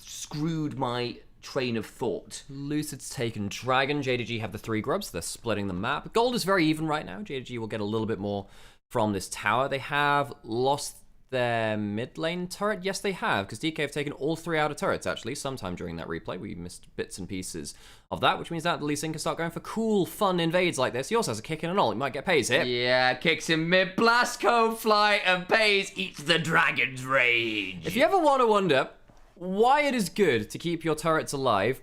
screwed my train of thought. Lucid's taken Dragon. JDG have the 3 grubs. They're splitting the map. Gold is very even right now. JDG will get a little bit more from this tower. They have lost their mid lane turret? Yes, they have, because DK have taken all 3 outer turrets, actually, sometime during that replay. We missed bits and pieces of that, which means that Lee Sin can start going for cool, fun invades like this. He also has a kick and an ult. He might get Pays here. Yeah, kicks him mid, blast code fly, and Pays eats the dragon's rage. If you ever want to wonder why it is good to keep your turrets alive,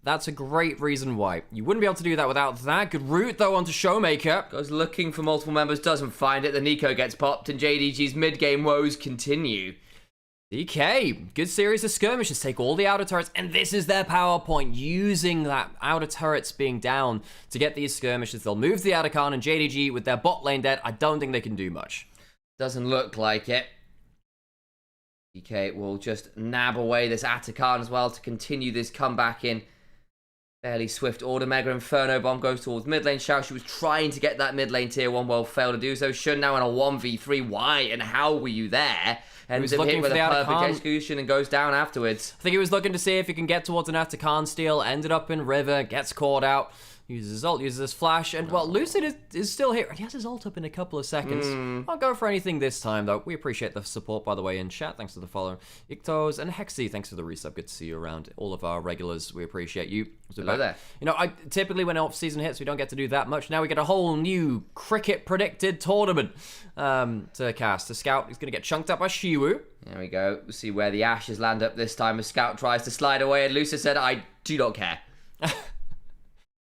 that's a great reason why. You wouldn't be able to do that without that. Good route, though, onto Showmaker. Goes looking for multiple members, doesn't find it. The Nico gets popped, and JDG's mid-game woes continue. DK, good series of skirmishes, take all the outer turrets, and this is their power point, using that outer turrets being down to get these skirmishes. They'll move the Atachan, and JDG, with their bot lane dead, I don't think they can do much. Doesn't look like it. DK will just nab away this Atachan as well to continue this comeback in fairly swift order. Mega Inferno Bomb goes towards mid lane. Xiaoxu was trying to get that mid lane tier 1, well, failed to do so. Shun now in a 1v3. Why and how were you there? And was looking hit with for a the perfect Atachan. execution and goes down afterwards. I think he was looking to see if he can get towards an Atachan steal, ended up in River, gets caught out, uses his ult, uses his flash, and, well, Lucid is still here. He has his ult up in a couple of seconds. I'll go for anything this time, though. We appreciate the support, by the way, in chat. Thanks to the follow. Ictos and Hexy, thanks for the resub. Good to see you around. All of our regulars, we appreciate you. Hello there. You know, typically when off-season hits, we don't get to do that much. Now we get a whole new cricket-predicted tournament to cast. The Scout is going to get chunked up by Shiwu. There we go. We'll see where the ashes land up this time as Scout tries to slide away, and Lucid said, I do not care.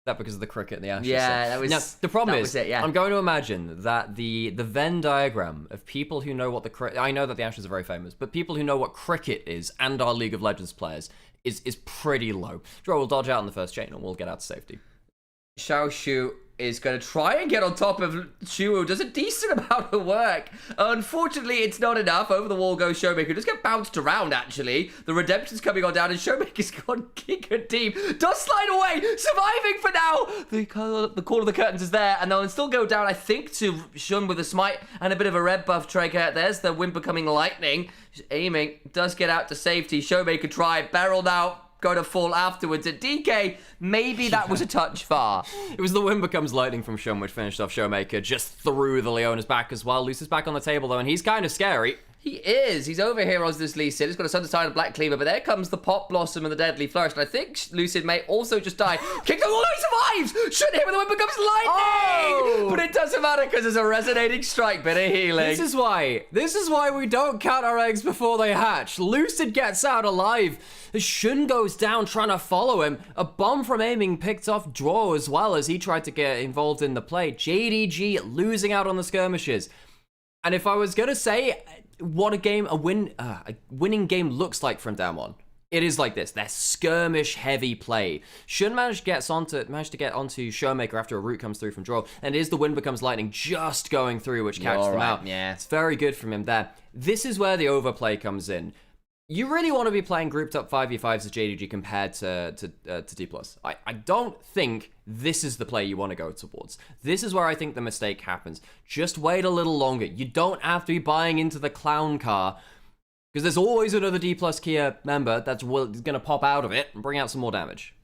That because of the cricket and the ashes. Yeah, that was. Now, the problem is, it, yeah. I'm going to imagine that the Venn diagram of people who know what the I know that the ashes are very famous, but people who know what cricket is and are League of Legends players is pretty low. Draw will dodge out in the first chain and we'll get out to safety. Xiaoxu is going to try and get on top of Shuwu. Does a decent amount of work. Unfortunately, it's not enough. Over the wall goes Showmaker. Does get bounced around, actually. The Redemption's coming on down, and Showmaker's gone giga deep. Does slide away. Surviving for now. The call of the curtains is there, and they'll still go down, I think, to Shun with a smite and a bit of a red buff trigger. There's the Wimp becoming lightning. Just aiming. Does get out to safety. Showmaker try. Barreled out. Going to fall afterwards at DK. Maybe that was a touch far. It was the Wind Becomes Lightning from Shun, which finished off Showmaker just through the Leona's back as well. Lucy's back on the table, though, and he's kind of scary. He is. He's over here on this Lee Sin. He's got a Sunderside and Black Cleaver, but there comes the Pop Blossom and the Deadly Flourish. And I think Lucid may also just die. Kick the wall, he survives! Shouldn't hit when the Wind Becomes Lightning! Oh! But it doesn't matter because there's a Resonating Strike, bit of healing. This is why we don't count our eggs before they hatch. Lucid gets out alive. Shun goes down trying to follow him. A bomb from aiming picked off Draw as well as he tried to get involved in the play. JDG losing out on the skirmishes. And if I was going to say what a winning game looks like from down one, it is like this. They're skirmish-heavy play. Shun managed to get onto Showmaker after a route comes through from Draw, and it is the Wind Becomes Lightning just going through, which catches them out. Yeah. It's very good from him there. This is where the overplay comes in. You really want to be playing grouped up 5v5s as JDG compared to D+. I don't think this is the play you want to go towards. This is where I think the mistake happens. Just wait a little longer. You don't have to be buying into the clown car, because there's always another D+ Kia member that's going to pop out of it and bring out some more damage.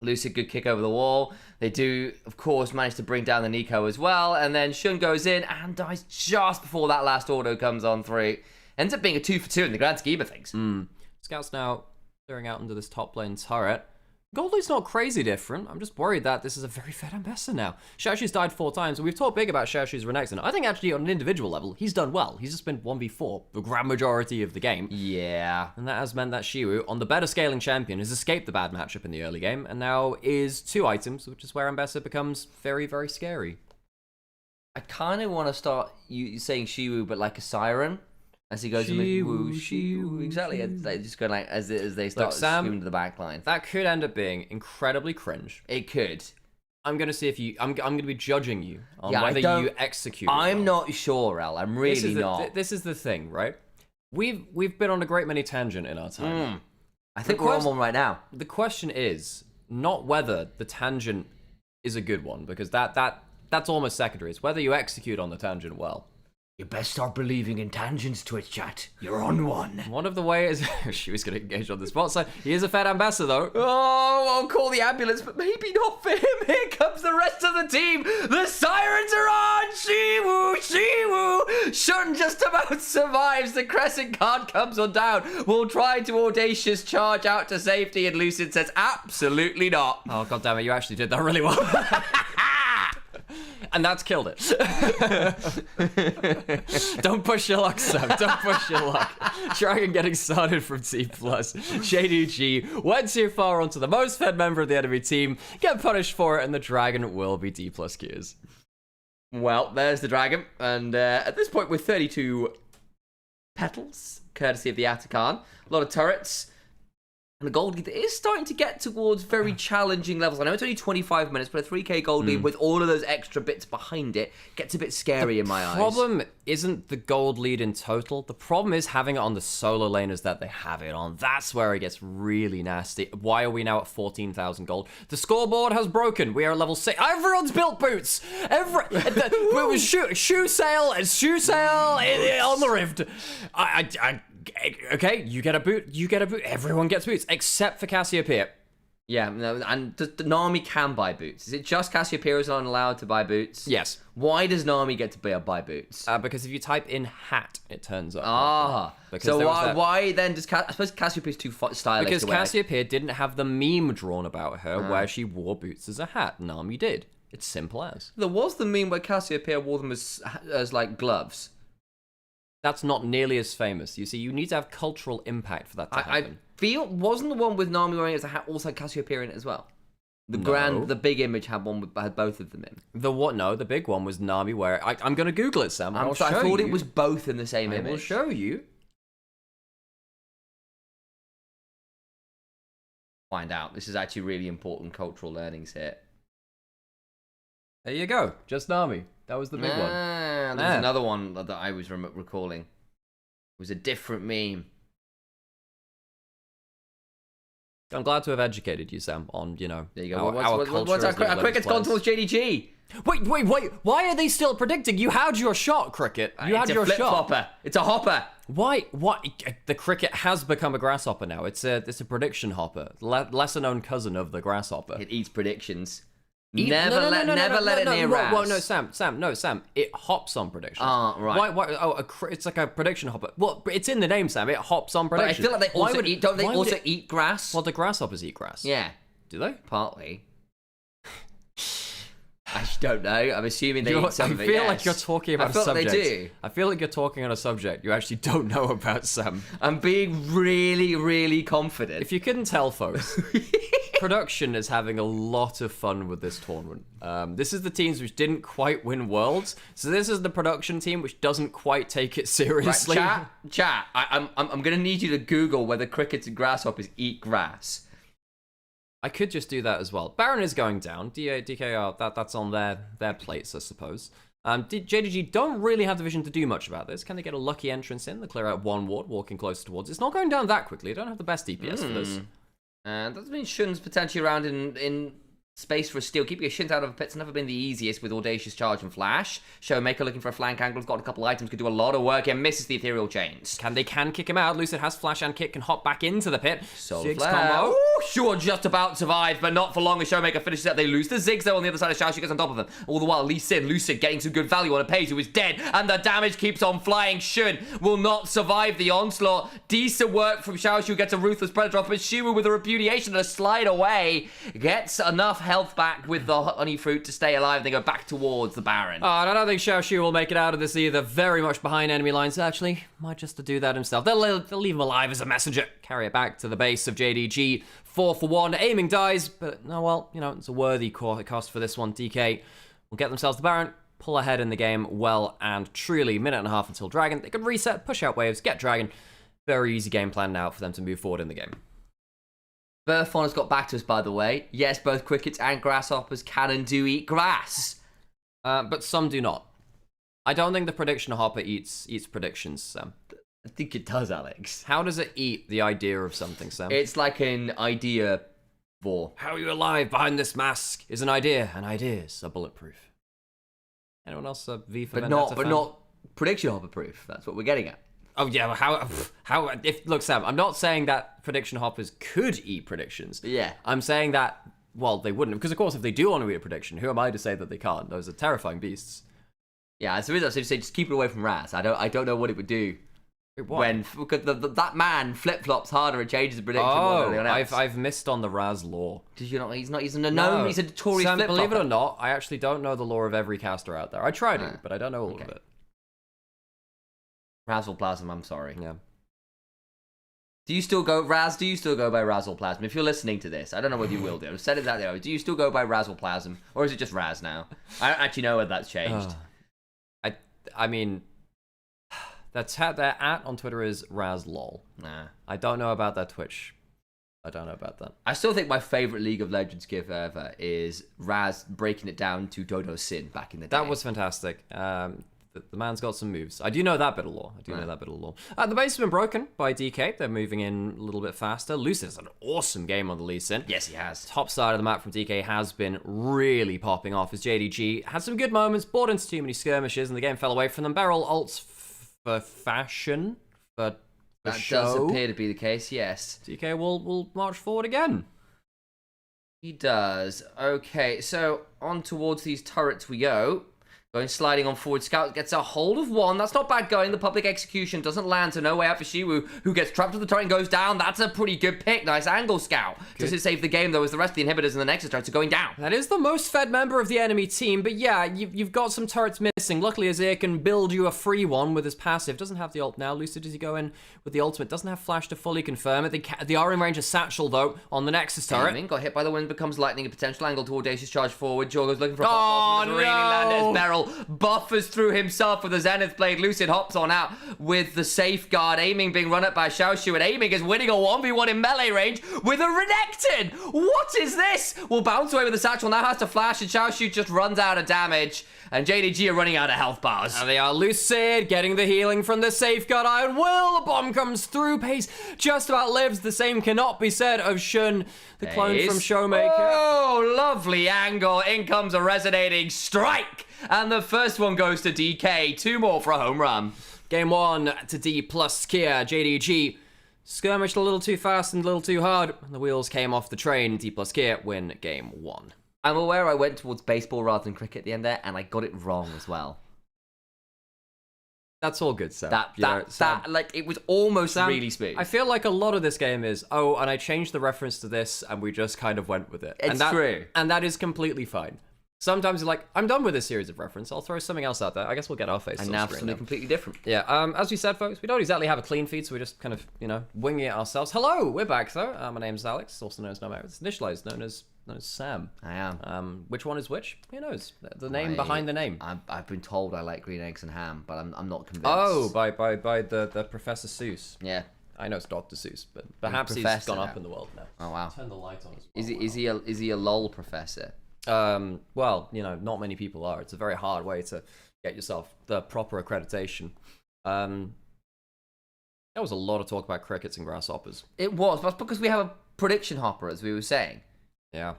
Lucid, good kick over the wall. They do, of course, manage to bring down the Nico as well, and then Shun goes in and dies just before that last auto comes on through. Ends up being a 2-for-2 in the grand scheme of things. Scouts now clearing out into this top lane turret. Goldie's not crazy different. I'm just worried that this is a very fed ambassador now. Xiaoxu's died 4 times, and we've talked big about Xiaoxu's Renekton. I think actually on an individual level, he's done well. He's just been 1v4 the grand majority of the game. Yeah. And that has meant that Shiwu, on the better scaling champion, has escaped the bad matchup in the early game, and now is 2 items, which is where ambassador becomes very, very scary. I kind of want to start saying Shiwu, but like a siren. As he goes, Shiwu, exactly. They just go like as they start screaming to the back line. That could end up being incredibly cringe. It could. I'm gonna see if you. I'm gonna be judging you on whether you execute. I'm not sure, El. I'm really not. This is the thing, right? We've been on a great many tangent in our time. I think we're on one right now. The question is not whether the tangent is a good one, because that's almost secondary. It's whether you execute on the tangent well. You best start believing in tangents, Twitch chat. You're on one. One of the ways she was going to engage on the spot, so he is a Fed ambassador though. Oh, I'll call the ambulance, but maybe not for him. Here comes the rest of the team. The sirens are on. Shiwoo, Shiwoo. Shun just about survives. The crescent guard comes on down. We'll try to audacious charge out to safety, and Lucid says absolutely not. Oh, god damn it, you actually did that really well. And that's killed it. Don't push your luck, Sam. Don't push your luck. Dragon getting started from T+. JDG went too far onto the most fed member of the enemy team, get punished for it, and the Dragon will be D+ queues. Well, there's the Dragon. And at this point, we're 32 petals, courtesy of the Atakan. A lot of turrets. And the gold lead is starting to get towards very challenging levels. I know it's only 25 minutes, but a 3k gold lead with all of those extra bits behind it gets a bit scary in my eyes. The problem isn't the gold lead in total. The problem is having it on the solo laners that they have it on. That's where it gets really nasty. Why are we now at 14,000 gold? The scoreboard has broken. We are at level 6. Everyone's built boots. Shoe sale on the Rift. Okay, you get a boot, everyone gets boots, except for Cassiopeia. Yeah, no, and Nami can buy boots. Is it just Cassiopeia is not allowed to buy boots? Yes. Why does Nami get to buy boots? Because if you type in hat, it turns up. So why then does I suppose Cassiopeia is too stylish? Because Cassiopeia didn't have the meme drawn about her where she wore boots as a hat. Nami did. It's simple as. There was the meme where Cassiopeia wore them as like gloves. That's not nearly as famous. You see, you need to have cultural impact for that to happen. I feel wasn't the one with Nami wearing it as a hat also had Cassiopeia in it as well. The big image had both of them in. The big one was Nami wearing. I'm going to Google it, Sam. I thought it was both in the same image. I will show you. Find out. This is actually really important cultural learnings here. There you go. Just Nami. That was the big one. There was another one that I was recalling. It was a different meme. I'm glad to have educated you, Sam, on, there you go. our culture. What's our Cricket's gone towards JDG? Wait. Why are they still predicting? You had your shot, Cricket. You had your shot. Hopper. It's a hopper. Why? The Cricket has become a grasshopper now. It's a prediction hopper. Lesser known cousin of the grasshopper. It eats predictions. Never let it near Raz. Well, no, Sam. It hops on predictions. Right. Why? It's like a prediction hopper. Well, it's in the name, Sam. It hops on predictions. But I feel like they also eat. Don't they also eat grass? Well, the grasshoppers eat grass. Yeah. Do they? Partly. I don't know. I'm assuming they eat some of it. I feel like you're talking about a subject. They do. I feel like you're talking on a subject you actually don't know about, Sam. I'm being really, really confident. If you couldn't tell, folks, production is having a lot of fun with this tournament. This is the teams which didn't quite win Worlds, so this is the production team which doesn't quite take it seriously. Right, chat. I'm gonna need you to Google whether crickets and grasshoppers eat grass. I could just do that as well. Baron is going down. DKR, that's on their plates, I suppose. JDG don't really have the vision to do much about this. Can they get a lucky entrance in? They clear out one ward, walking closer towards. It's not going down that quickly. They don't have the best DPS for this. And that means Shun's potentially around in space for a steal. Keeping your Shuns out of a pit's never been the easiest with Audacious Charge and Flash. Showmaker looking for a flank angle. He's got a couple items, could do a lot of work and misses the Ethereal Chains. They can kick him out. Lucid has Flash and Kick, can hop back into the pit. Ziggs combo. Ooh, sure, just about survived, but not for long as Showmaker finishes it. They lose the Ziggs though on the other side of Xiao. She gets on top of them. All the while, Lucid getting some good value on a page who is dead, and the damage keeps on flying. Shun will not survive the onslaught. Decent work from Xiao. She gets a Ruthless Predator off, but Shiwu with a Repudiation and a slide away gets enough health back with the honey fruit to stay alive. They go back towards the Baron. Oh, and I don't think Xiao Xu will make it out of this either. Very much behind enemy lines. Actually, might just to do that himself. They'll leave him alive as a messenger. Carry it back to the base of JDG. 4 for 1. Aiming dies, but no, well, it's a worthy cost for this one. DK will get themselves the Baron, pull ahead in the game well and truly. Minute and a half until Dragon. They could reset, push out waves, get Dragon. Very easy game plan now for them to move forward in the game. Burfon has got back to us, by the way. Yes, both crickets and grasshoppers can and do eat grass. But some do not. I don't think the prediction hopper eats predictions, Sam. I think it does, Alex. How does it eat the idea of something, Sam? It's like an idea vor. How are you alive behind this mask is an idea, and ideas are bulletproof. Anyone else V for Vendetta fan? But not prediction hopper proof. That's what we're getting at. Oh yeah, look, Sam, I'm not saying that prediction hoppers could eat predictions. Yeah. I'm saying that, well, they wouldn't, because of course if they do want to eat a prediction, who am I to say that they can't? Those are terrifying beasts. Yeah, so I say just keep it away from Raz. I don't know what it would do. When because that man flip flops harder and changes the prediction more than anyone else. I've missed on the Raz lore. Did you not? He's a no. He's a notorious Sam, flip flopper. believe it or not, I actually don't know the lore of every caster out there. I try to, but I don't know all of it. Razzleplasm, I'm sorry. Yeah. Do you still go Raz? Do you still go by Razzleplasm? If you're listening to this, I don't know whether you will do. I've said it out there. Do you still go by Razzleplasm, or is it just Raz now? I don't actually know whether that's changed. I mean, their at on Twitter is RazLol. Nah. I don't know about that Twitch. I don't know about that. I still think my favorite League of Legends gif ever is Raz breaking it down to Dodo Sin back in the day. That was fantastic. The man's got some moves. I do know that bit of lore. The base has been broken by DK. They're moving in a little bit faster. Lucid has an awesome game on the Lee Sin. Yes, he has. Top side of the map from DK has been really popping off as JDG had some good moments, bought into too many skirmishes, and the game fell away from them. Beryl ults for fashion, for that show. Does appear to be the case, yes. DK will march forward again. He does. Okay, so on towards these turrets we go. Going sliding on forward. Scout gets a hold of one. That's not bad going. The public execution doesn't land, so no way out for Shiwu, who gets trapped to the turret and goes down. That's a pretty good pick. Nice angle, Scout. Does it save the game, though, as the rest of the inhibitors and the Nexus turrets are going down? That is the most fed member of the enemy team, but yeah, you've got some turrets missing. Luckily, Azir can build you a free one with his passive. Doesn't have the ult now. Lucid, does he go in with the ultimate? Doesn't have flash to fully confirm it. The R in range is Satchel, though, on the Nexus turret. Aiming, got hit by the wind, becomes lightning. A potential angle to audacious charge forward. Jorgo's looking for a pop. Really landed as Beryl buffers through himself with a Zenith Blade. Lucid hops on out with the safeguard. Aiming being run up by Xiaoshu, and Aiming is winning a 1v1 in melee range with a Renekton. What is this? Will bounce away with the satchel, now has to flash, and Xiaoshu just runs out of damage. And JDG are running out of health bars. And they are. Lucid getting the healing from the safeguard Iron Will. The bomb comes through. Pace just about lives. The same cannot be said of Shun, the clone from Showmaker. Oh, lovely angle. In comes a resonating strike. And the first one goes to DK. 2 more for a home run. Game 1 to D plus Kia. JDG skirmished a little too fast and a little too hard. The wheels came off the train. D plus Kia win game 1. I'm aware I went towards baseball rather than cricket at the end there, and I got it wrong as well. That's all good, Sam. Like, it was almost Sam, really smooth. I feel like a lot of this game is, and I changed the reference to this, and we just kind of went with it. It's true. And that is completely fine. Sometimes you're like, I'm done with this series of reference. I'll throw something else out there. I guess we'll get our face on now screen something completely different. Yeah, as we said, folks, we don't exactly have a clean feed, so we just kind of, winging it ourselves. Hello, we're back, though. My name's Alex, also known as Nymaera Initialise, known as Sam. I am. Which one is which? Who knows? The name behind the name. I've been told I like green eggs and ham, but I'm not convinced. Oh, by the Professor Seuss. Yeah. I know it's Dr. Seuss, but perhaps he's gone up in the world now. Oh, wow. Turn the light on as well. Is he a lol professor? Well, not many people are. It's a very hard way to get yourself the proper accreditation. There was a lot of talk about crickets and grasshoppers. It was, but that's because we have a prediction hopper, as we were saying. Yeah.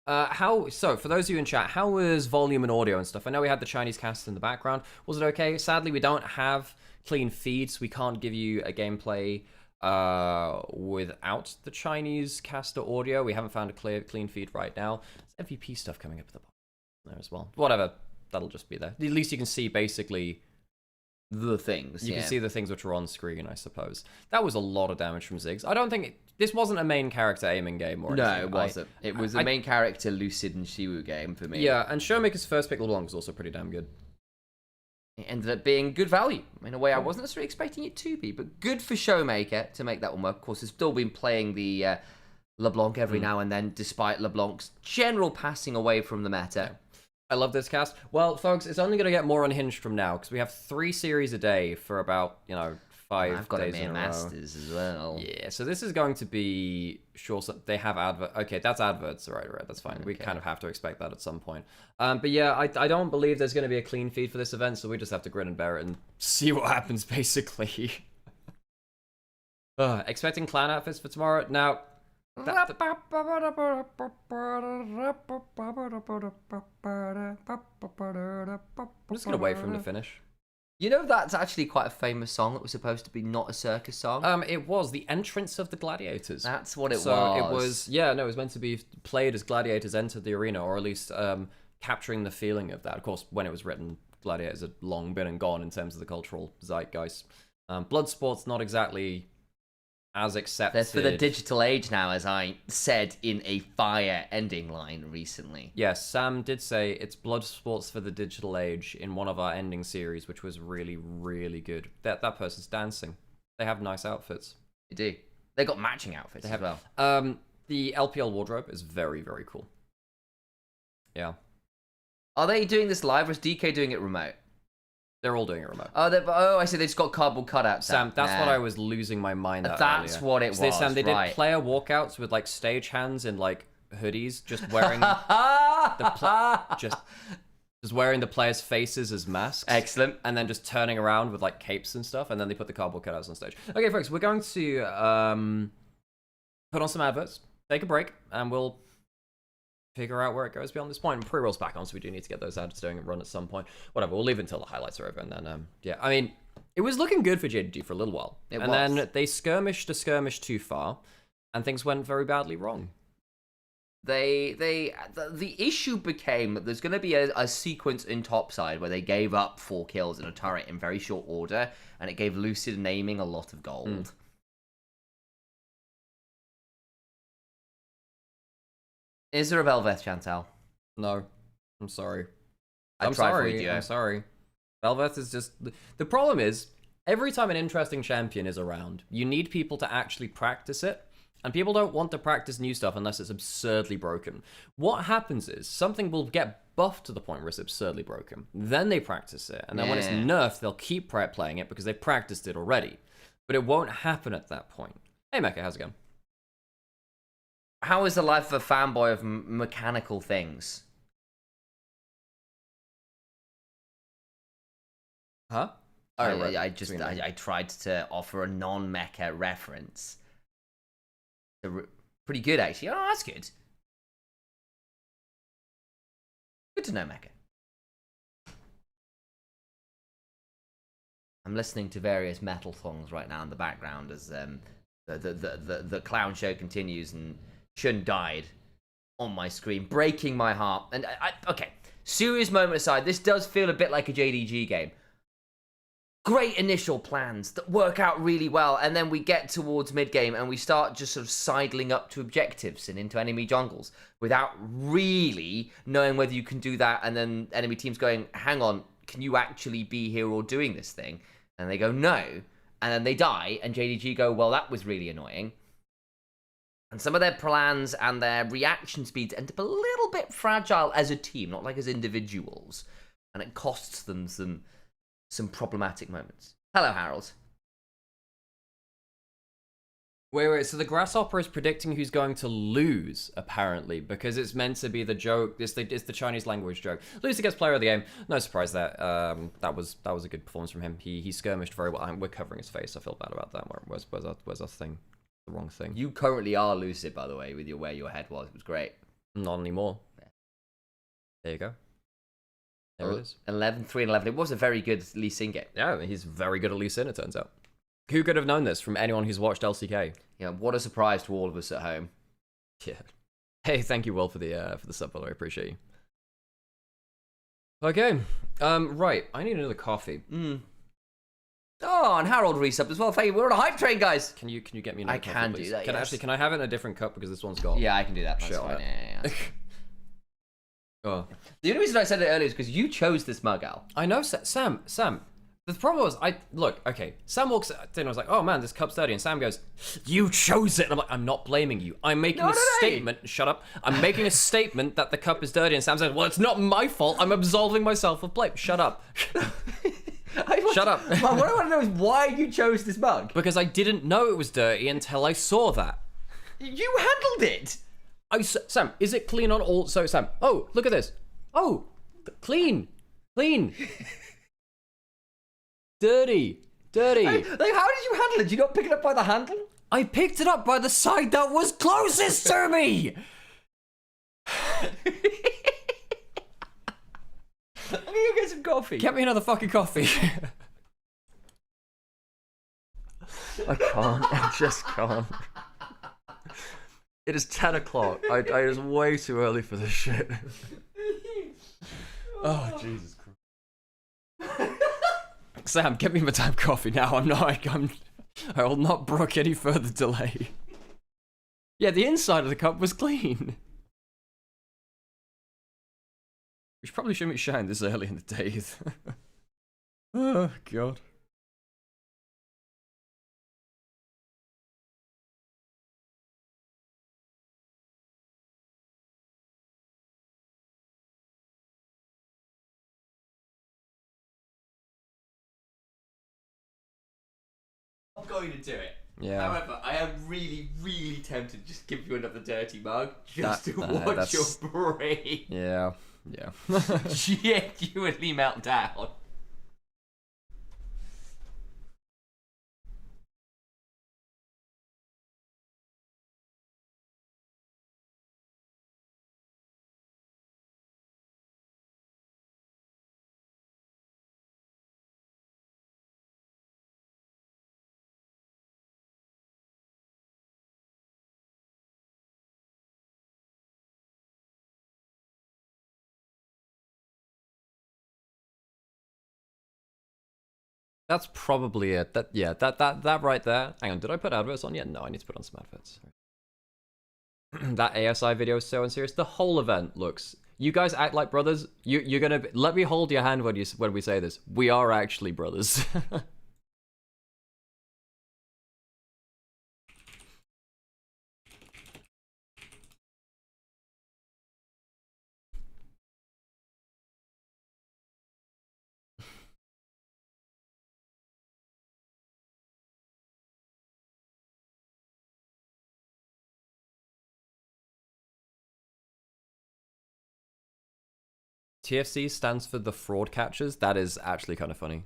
So for those of you in chat, how was volume and audio and stuff? I know we had the Chinese cast in the background. Was it okay? Sadly, we don't have clean feeds. We can't give you a gameplay without the Chinese caster audio. We haven't found a clean feed right now. There's MVP stuff coming up at the bottom there as well. Whatever, that'll just be there. At least you can see basically the things. You can see the things which are on screen, I suppose. That was a lot of damage from Ziggs. I don't think this wasn't a main character aiming game or anything. No, it wasn't. It was a main character Lucid and Shiwu game for me. Yeah, and Showmaker's first pick LeBlanc was also pretty damn good. It ended up being good value in a way I wasn't necessarily expecting it to be, but good for Showmaker to make that one work. Of course, he's still been playing the LeBlanc every now and then, despite LeBlanc's general passing away from the meta. Yeah. I love this cast. Well, folks, it's only going to get more unhinged from now because we have 3 series a day for about 5 I've got days a in a row. Masters as well. Yeah, so this is going to be they have advert. Okay, that's adverts, right? That's fine. Okay. We kind of have to expect that at some point. But yeah, I don't believe there's going to be a clean feed for this event, so we just have to grin and bear it and see what happens, basically. Expecting clan outfits for tomorrow now. I'm just gonna wait for him to finish. You know, that's actually quite a famous song that was supposed to be not a circus song. It was the entrance of the gladiators. That's what it was. So it was, it was meant to be played as gladiators entered the arena, or at least capturing the feeling of that. Of course, when it was written, gladiators had long been and gone in terms of the cultural zeitgeist. Blood sports, not exactly as accepted. That's for the digital age now, as I said in a fire ending line recently. Yes, Sam did say it's blood sports for the digital age in one of our ending series, which was really, really good. That person's dancing. They have nice outfits. They do. They got matching outfits as well. The LPL wardrobe is very, very cool. Yeah. Are they doing this live, or is DK doing it remote? They're all doing it remote. Oh, I see. They just got cardboard cutouts. Sam, that's what I was losing my mind at. That's earlier. what it was. Sam, they did player walkouts with like stage hands and like hoodies, just wearing just wearing the players' faces as masks. Excellent. And then just turning around with like capes and stuff, and then they put the cardboard cutouts on stage. Okay, folks, we're going to put on some adverts, take a break, and we'll figure out where it goes beyond this point. And pre-roll's back on, so we do need to get those ads doing and run at some point. Whatever, we'll leave it until the highlights are over, and then I mean, it was looking good for JDG for a little while, then they skirmished a skirmish too far, and things went very badly wrong. The issue became that there's going to be a sequence in topside where they gave up 4 kills in a turret in very short order, and it gave Lucid Naming a lot of gold. Is there a Velveth, Chantal? No. I'm sorry. I'm sorry. I'm sorry. Velveth is just... The problem is, every time an interesting champion is around, you need people to actually practice it, and people don't want to practice new stuff unless it's absurdly broken. What happens is, something will get buffed to the point where it's absurdly broken. Then they practice it, and then when it's nerfed, they'll keep playing it because they practiced it already. But it won't happen at that point. Hey, Mecha, how's it going? How is the life of a fanboy of mechanical things? Huh? I tried to offer a non-mecha reference. Pretty good, actually. Oh, that's good. Good to know, mecha. I'm listening to various metal songs right now in the background as the clown show continues, and Shun died on my screen, breaking my heart. And okay, serious moment aside, this does feel a bit like a JDG game. Great initial plans that work out really well, and then we get towards mid-game and we start just sort of sidling up to objectives and into enemy jungles without really knowing whether you can do that, and then enemy teams going, hang on, can you actually be here or doing this thing? And they go, no. And then they die, and JDG go, well, that was really annoying. And some of their plans and their reaction speeds end up a little bit fragile as a team, not like as individuals. And it costs them some problematic moments. Hello, Harold. Wait, so the Grasshopper is predicting who's going to lose, apparently, because it's meant to be the joke. It's the Chinese language joke. Loser gets player of the game. No surprise there. That was a good performance from him. He skirmished very well. We're covering his face. I feel bad about that. Where's our thing? The wrong thing. You currently are lucid, by the way, with where your head was. It was great. Not anymore. Yeah. There you go. There it is. 3 and 11. It was a very good Lee Sin game. Yeah, he's very good at Lee Sin, it turns out. Who could have known this from anyone who's watched LCK? Yeah, what a surprise to all of us at home. Yeah. Hey, thank you, Will, for the sub, by the way. I appreciate you. Okay. Right. I need another coffee. Oh, and Harold resubbed as well. Thank you. We're on a hype train, guys. Can you get me another coffee, can please? do that, Can I have it in a different cup because this one's got... Yeah, I can do that. That's shit fine. on it. Yeah. Oh. The only reason I said it earlier is because you chose this mug, Al. I know, Sam. The problem was, Sam walks in and I was like, oh man, this cup's dirty. And Sam goes, you chose it. And I'm like, I'm not blaming you. I'm making a statement. Shut up. I'm making a statement that the cup is dirty. And Sam says, well, it's not my fault. I'm absolving myself of blame. Shut up. Shut up. What I want to know is why you chose this mug. Because I didn't know it was dirty until I saw that. You handled it. Sam, is it clean on all? So, Sam, oh, look at this. Oh, clean. Dirty. Like, how did you handle it? Did you not pick it up by the handle? I picked it up by the side that was closest to me. Let me go get some coffee. Get me another fucking coffee. I can't. I just can't. It is 10 o'clock. It is way too early for this shit. Oh, Jesus Christ. Sam, get me my damn coffee now. I will not brook any further delay. Yeah, the inside of the cup was clean. We probably shouldn't be shouting this early in the day. Oh, God. I'm going to do it. Yeah. However, I am really, really tempted to just give you another dirty mug just to watch that's... your brain. Yeah. Genuinely melt down. That's probably it. That right there. Hang on, did I put adverts on yet? No, I need to put on some adverts. That ASI video is so unserious. The whole event looks. You guys act like brothers. You're gonna let me hold your hand when we say this. We are actually brothers. TFC stands for the fraud catchers. That is actually kind of funny.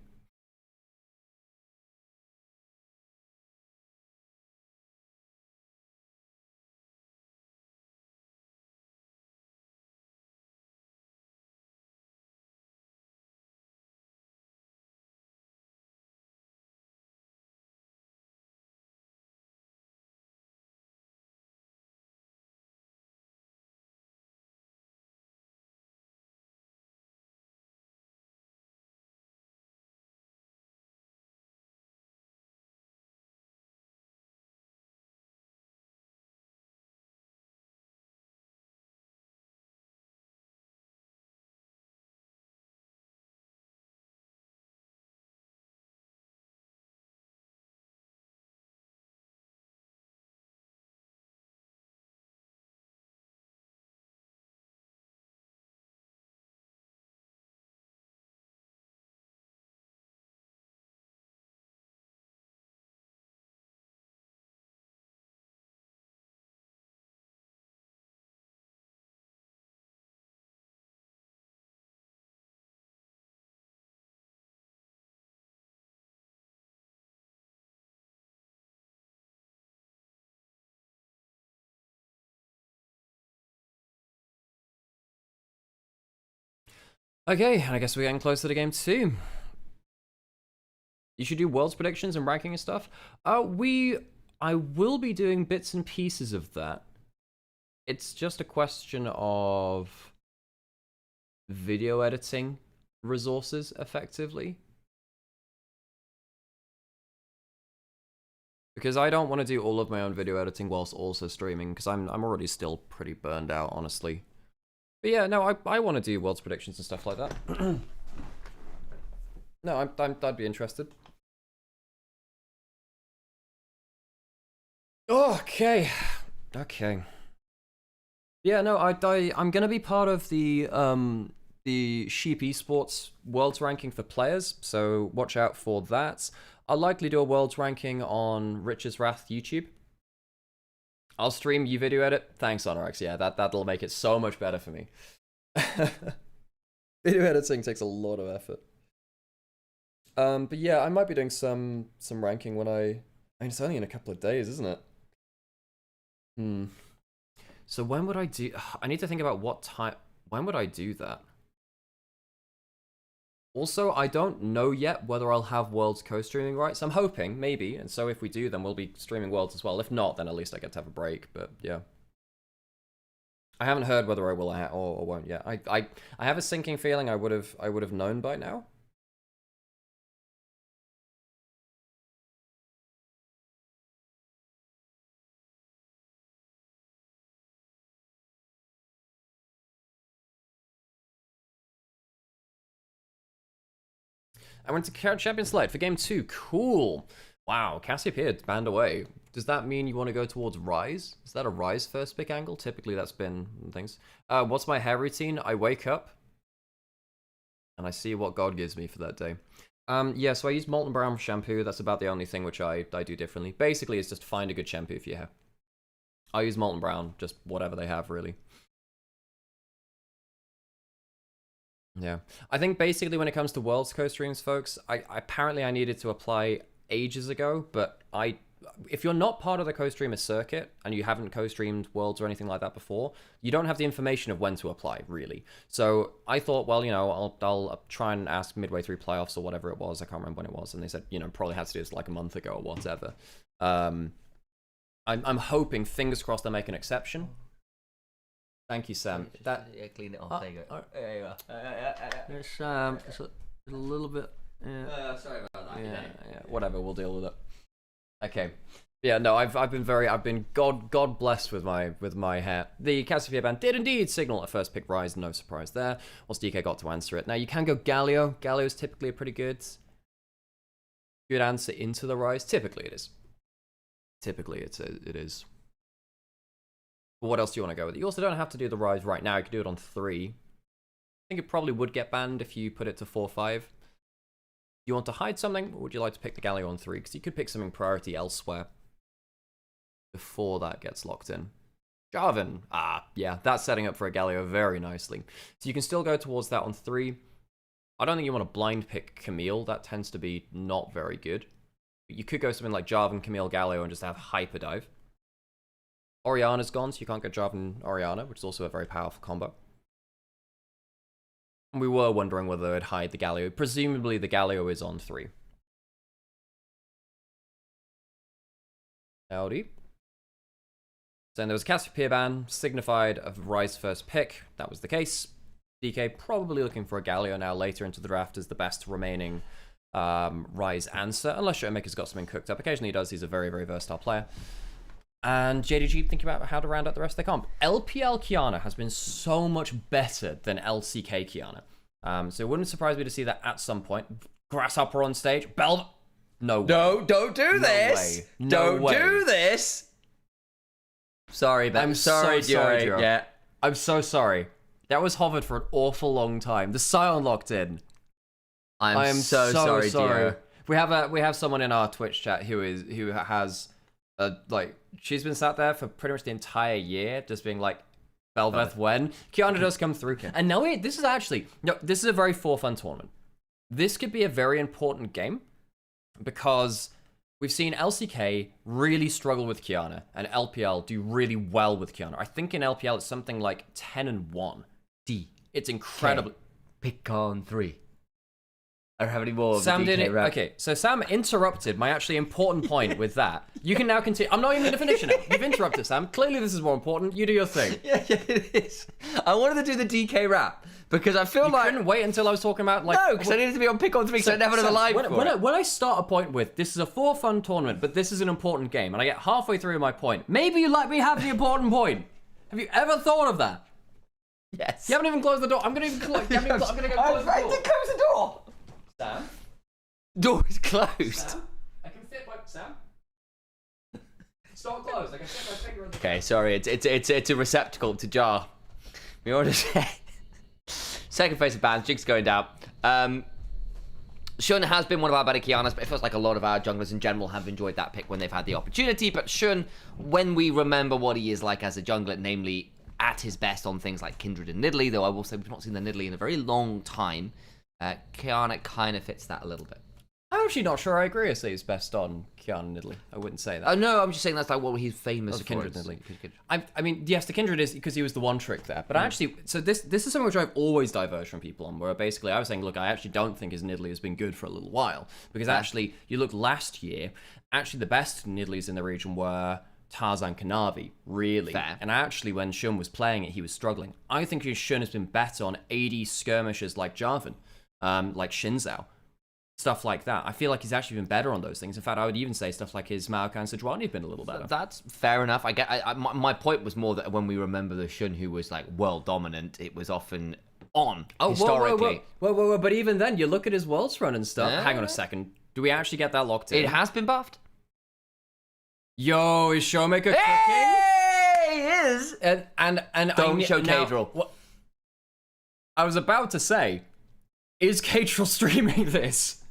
Okay, and I guess we're getting closer to game 2. You should do world's predictions and ranking and stuff. I will be doing bits and pieces of that. It's just a question of video editing resources effectively. Because I don't want to do all of my own video editing whilst also streaming, because I'm already still pretty burned out, honestly. But yeah, no, I want to do world's predictions and stuff like that. No, I'd be interested. Okay. Yeah, no, I'm gonna be part of the Sheep Esports Worlds ranking for players, so watch out for that. I'll likely do a Worlds ranking on Rich's Wrath YouTube. I'll stream, you video edit. Thanks, Honorex. Yeah, that'll make it so much better for me. Video editing takes a lot of effort. But yeah, I might be doing some ranking when I mean, it's only in a couple of days, isn't it? So when would I do... I need to think about what time... When would I do that? Also, I don't know yet whether I'll have Worlds co-streaming rights. I'm hoping, maybe, and so if we do, then we'll be streaming Worlds as well. If not, then at least I get to have a break, but yeah. I haven't heard whether I will or won't yet. I have a sinking feeling I would have known by now. I went to Champion Select for Game 2. Cool. Wow, Cassiopeia banned away. Does that mean you want to go towards Rise? Is that a Rise first pick angle? Typically that's been things. What's my hair routine? I wake up and I see what God gives me for that day. Yeah, so I use Molten Brown shampoo. That's about the only thing which I do differently. Basically, it's just find a good shampoo for your hair. I use Molten Brown, just whatever they have, really. Yeah, I think basically when it comes to Worlds co-streams, folks, apparently I needed to apply ages ago, but if you're not part of the co-streamer circuit and you haven't co-streamed Worlds or anything like that before, you don't have the information of when to apply, really. So I thought, well, you know, I'll try and ask midway through playoffs or whatever it was. I can't remember when it was, and they said, you know, probably had to do this like a month ago or whatever. I'm hoping, fingers crossed, they'll make an exception. Thank you, Sam. Yeah, clean it off. There you go. There you go. It's a little bit. Sorry about that. Yeah. Whatever. We'll deal with it. Okay. Yeah. No. I've been God blessed with my hair. The Cassiopeia ban did indeed signal a first pick Rise. No surprise there. Once DK got to answer it. Now you can go Galio. Galio is typically a pretty good answer into the Rise. Typically it is. It is. But what else do you want to go with? You also don't have to do the Rise right now. You can do it on 3. I think it probably would get banned if you put it to 4-5. You want to hide something, or would you like to pick the Galio on 3? Because you could pick something priority elsewhere before that gets locked in. Jarvan. Yeah, that's setting up for a Galio very nicely. So you can still go towards that on 3. I don't think you want to blind pick Camille. That tends to be not very good. But you could go something like Jarvan, Camille, Galio, and just have Hyperdive. Oriana's gone, so you can't go Jarvan Oriana, which is also a very powerful combo. And we were wondering whether they'd hide the Galio. Presumably the Galio is on 3. Howdy. So there was a Cassiopeia ban, signified a Rise first pick. That was the case. DK probably looking for a Galio now later into the draft as the best remaining Rise answer, unless Showmaker's got something cooked up. Occasionally he does. He's a very, very versatile player. And JDG thinking about how to round out the rest of their comp. LPL Kiana has been so much better than LCK Kiana. So it wouldn't surprise me to see that at some point. Grasshopper on stage. No way. No, don't do this. No way. Do this. Sorry, Ben. I'm sorry, Jory. Duro. Yeah. I'm so sorry. That was hovered for an awful long time. The silent locked in. I am so sorry, Duro. We have someone in our Twitch chat who has like, she's been sat there for pretty much the entire year, just being like, Belveth, when? Kiana does come through. And now this is a very fun tournament. This could be a very important game because we've seen LCK really struggle with Kiana and LPL do really well with Kiana. I think in LPL it's something like 10-1. It's incredible. Pick on 3. I don't have any more. Sam didn't. Okay, so Sam interrupted my actually important point with that. You can now continue. I'm not even going to finish it now. You've interrupted, Sam. Clearly, this is more important. You do your thing. Yeah, it is. I wanted to do the DK rap because I feel like. You couldn't wait until I was talking about like. No, because I needed to be on pick on 3 because I never had a live. When I start a point with this is a fun tournament, but this is an important game, and I get halfway through my point, maybe you let me have the important point. Have you ever thought of that? Yes. You haven't even closed the door. I'm going to go close the door. I did close the door. Sam? Door is closed. Sam? I can fit my... Sam? It's not closed. I can fit my finger on the... Okay, sorry. It's a receptacle to jar. We already said. Second phase of bans. Jig's going down. Shun has been one of our better Kianas, but it feels like a lot of our junglers in general have enjoyed that pick when they've had the opportunity. But Shun, when we remember what he is like as a jungler, namely at his best on things like Kindred and Nidalee, though I will say we've not seen the Nidalee in a very long time, Kiana kind of fits that a little bit. I'm actually not sure I agree. I say he's best on Kian Niddley. I wouldn't say that. Oh no, I'm just saying that's like what he's famous The for. Kindred Niddley. I mean, yes, the Kindred is because he was the one trick there. But actually, so this is something which I've always diverged from people on, where basically I was saying, look, I actually don't think his Niddley has been good for a little while. Because actually, you look last year, actually the best Niddleys in the region were Tarzan Kanavi, really. Fair. And actually, when Shun was playing it, he was struggling. I think his Shun has been better on AD skirmishers like Jarvan, like Shinzao. Stuff like that. I feel like he's actually been better on those things. In fact, I would even say stuff like his Maokai and Sejuani have been a little better. That's fair enough. My point was more that when we remember the Shun who was like world dominant, it was often on historically. Whoa. But even then, you look at his Worlds run and stuff. Hang on a second. Do we actually get that locked in? It has been buffed. Yo, is Showmaker cooking? Hey, he is. And Don't show Cadril. I was about to say, is Cadril streaming this?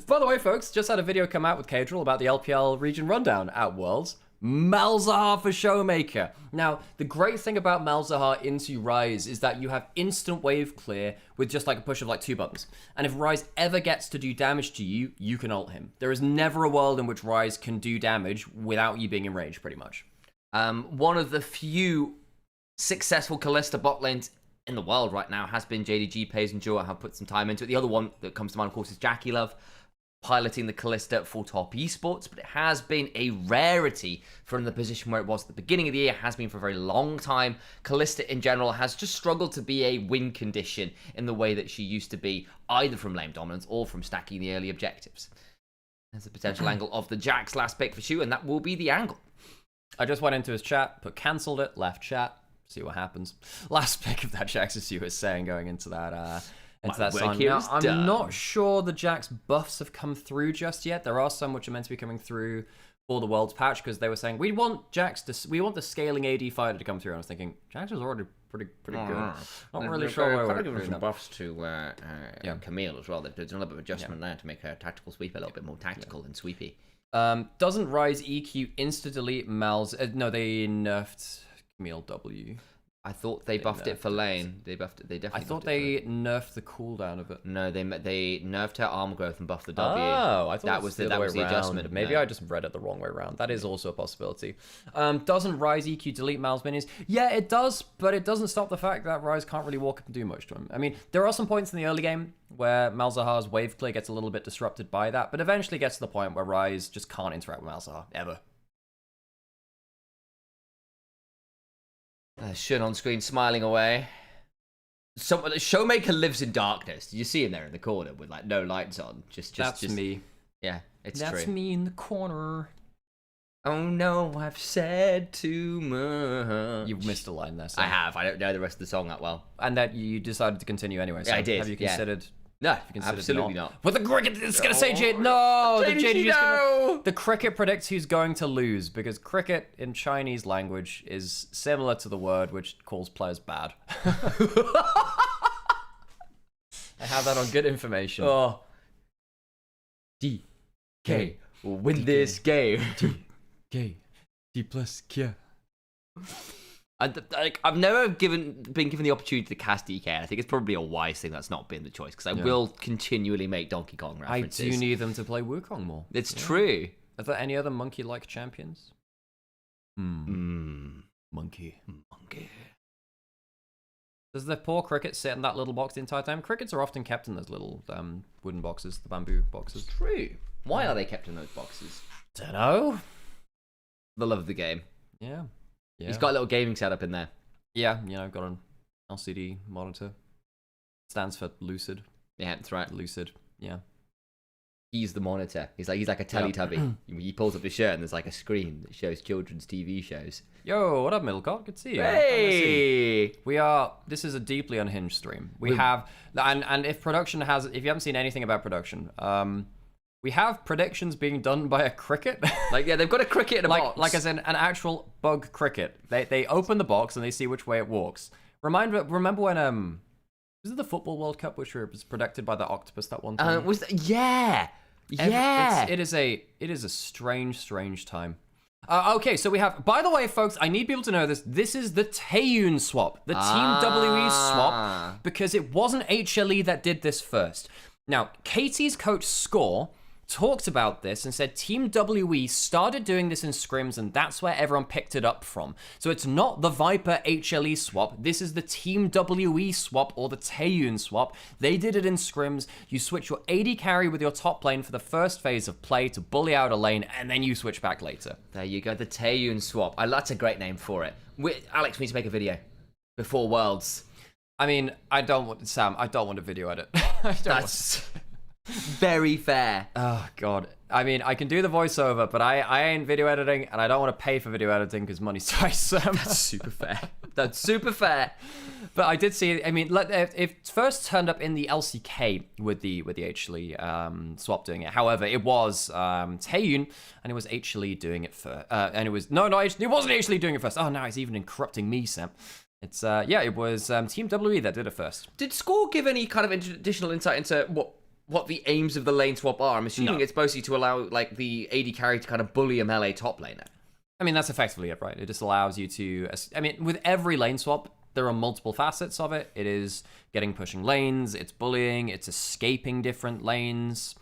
By the way, folks, just had a video come out with Cadril about the LPL region rundown at Worlds. Malzahar for Showmaker. Now, the great thing about Malzahar into Rise is that you have instant wave clear with just like a push of like 2 buttons. And if Rise ever gets to do damage to you, you can ult him. There is never a world in which Rise can do damage without you being in range, pretty much. One of the few successful Kalista bot lanes in the world right now has been JDG. Pays and Jua have put some time into it. The other one that comes to mind, of course, is Jackie Love, piloting the Kalista for Top Esports, but it has been a rarity from the position where it was at the beginning of the year. It has been for a very long time. Kalista in general has just struggled to be a win condition in the way that she used to be, either from lane dominance or from stacking the early objectives. There's a potential angle of the Jack's last pick for Shu, and that will be the angle. I just went into his chat, put cancelled it, left chat, see what happens. Last pick of that Jax, as you were saying, going into that song. Now, I'm not sure the Jax buffs have come through just yet. There are some which are meant to be coming through for the Worlds patch, because they were saying, we want the scaling AD fighter to come through. And I was thinking, Jax is already pretty good. Not really sure where we're giving some buffs to Camille as well. They've done a little bit of adjustment there to make her tactical sweep a little bit more tactical and sweepy. Doesn't Rise EQ insta-delete Mal's... no, they nerfed Camille W. I thought they buffed it for lane. They buffed it. They definitely. I thought they nerfed the cooldown of it. No, they nerfed her arm growth and buffed the W. Oh, I thought that was the adjustment. Maybe I just read it the wrong way around. That is also a possibility. Doesn't Rise EQ delete Mal's minions? Yeah, it does, but it doesn't stop the fact that Rise can't really walk up and do much to him. I mean, there are some points in the early game where Malzahar's wave clear gets a little bit disrupted by that, but eventually gets to the point where Rise just can't interact with Malzahar ever. Shun on screen smiling away. Showmaker lives in darkness. Did you see him there in the corner with like no lights on? That's me. Yeah, it's true. That's me in the corner. Oh no, I've said too much. You've missed a line there. So. I have. I don't know the rest of the song that well. And that you decided to continue anyway. So yeah, I did. Have you considered? No, absolutely not. But the cricket is going to say JDG. No, JDG, the JDG no. The cricket predicts who's going to lose, because cricket in Chinese language is similar to the word which calls players bad. I have that on good information. Oh. DK will win this game. DK. D plus K. I've never been given the opportunity to cast DK. I think it's probably a wise thing that's not been the choice, because I will continually make Donkey Kong references. I do need them to play Wukong more. It's true. Are there any other monkey-like champions? Monkey. Does the poor cricket sit in that little box the entire time? Crickets are often kept in those little wooden boxes, the bamboo boxes. It's true. Why are they kept in those boxes? Dunno. The love of the game. Yeah. He's got a little gaming setup in there. Yeah, I've got an LCD monitor. Stands for Lucid. Yeah, that's right. Lucid, yeah. He's the monitor. He's like a Teletubby. He pulls up his shirt and there's like a screen that shows children's TV shows. Yo, what up, Middlecott? Good to see you. Hey! This is a deeply unhinged stream. We have, and if you haven't seen anything about production, we have predictions being done by a cricket. They've got a cricket in a box. Like as in an actual bug cricket. They open the box and they see which way it walks. Remember when was it the Football World Cup which was predicted by the octopus that one time? Yeah. It is a strange time. Okay, so we have, by the way, folks, I need people to know this. This is the Taeyun swap, the Team WE swap, because it wasn't HLE that did this first. Now, KT's coach Score talked about this and said Team WE started doing this in scrims, and that's where everyone picked it up from. So it's not the Viper HLE swap, this is the Team WE swap or the Taeyun swap. They did it in scrims. You switch your AD carry with your top lane for the first phase of play to bully out a lane, and then you switch back later. There you go, the Taeyun swap. That's a great name for it. Alex, we need to make a video before Worlds. I mean, Sam, I don't want a video edit. That's very fair. Oh, God. I mean, I can do the voiceover, but I ain't video editing, and I don't want to pay for video editing because money's tight. That's super fair. That's super fair. But I did see, I mean, it first turned up in the LCK with the HLE swap doing it. However, it was Taeyun, and it was HLE doing it first. And it was, it wasn't HLE doing it first. Oh, now it's even interrupting me, Sam. It's, it was Team WE that did it first. Did Score give any kind of additional insight into what the aims of the lane swap are? I'm assuming it's mostly to allow, like, the AD carry to kind of bully a melee top laner. I mean, that's effectively it, right? It just allows you to, I mean, with every lane swap, there are multiple facets of it. It is pushing lanes, it's bullying, it's escaping different lanes.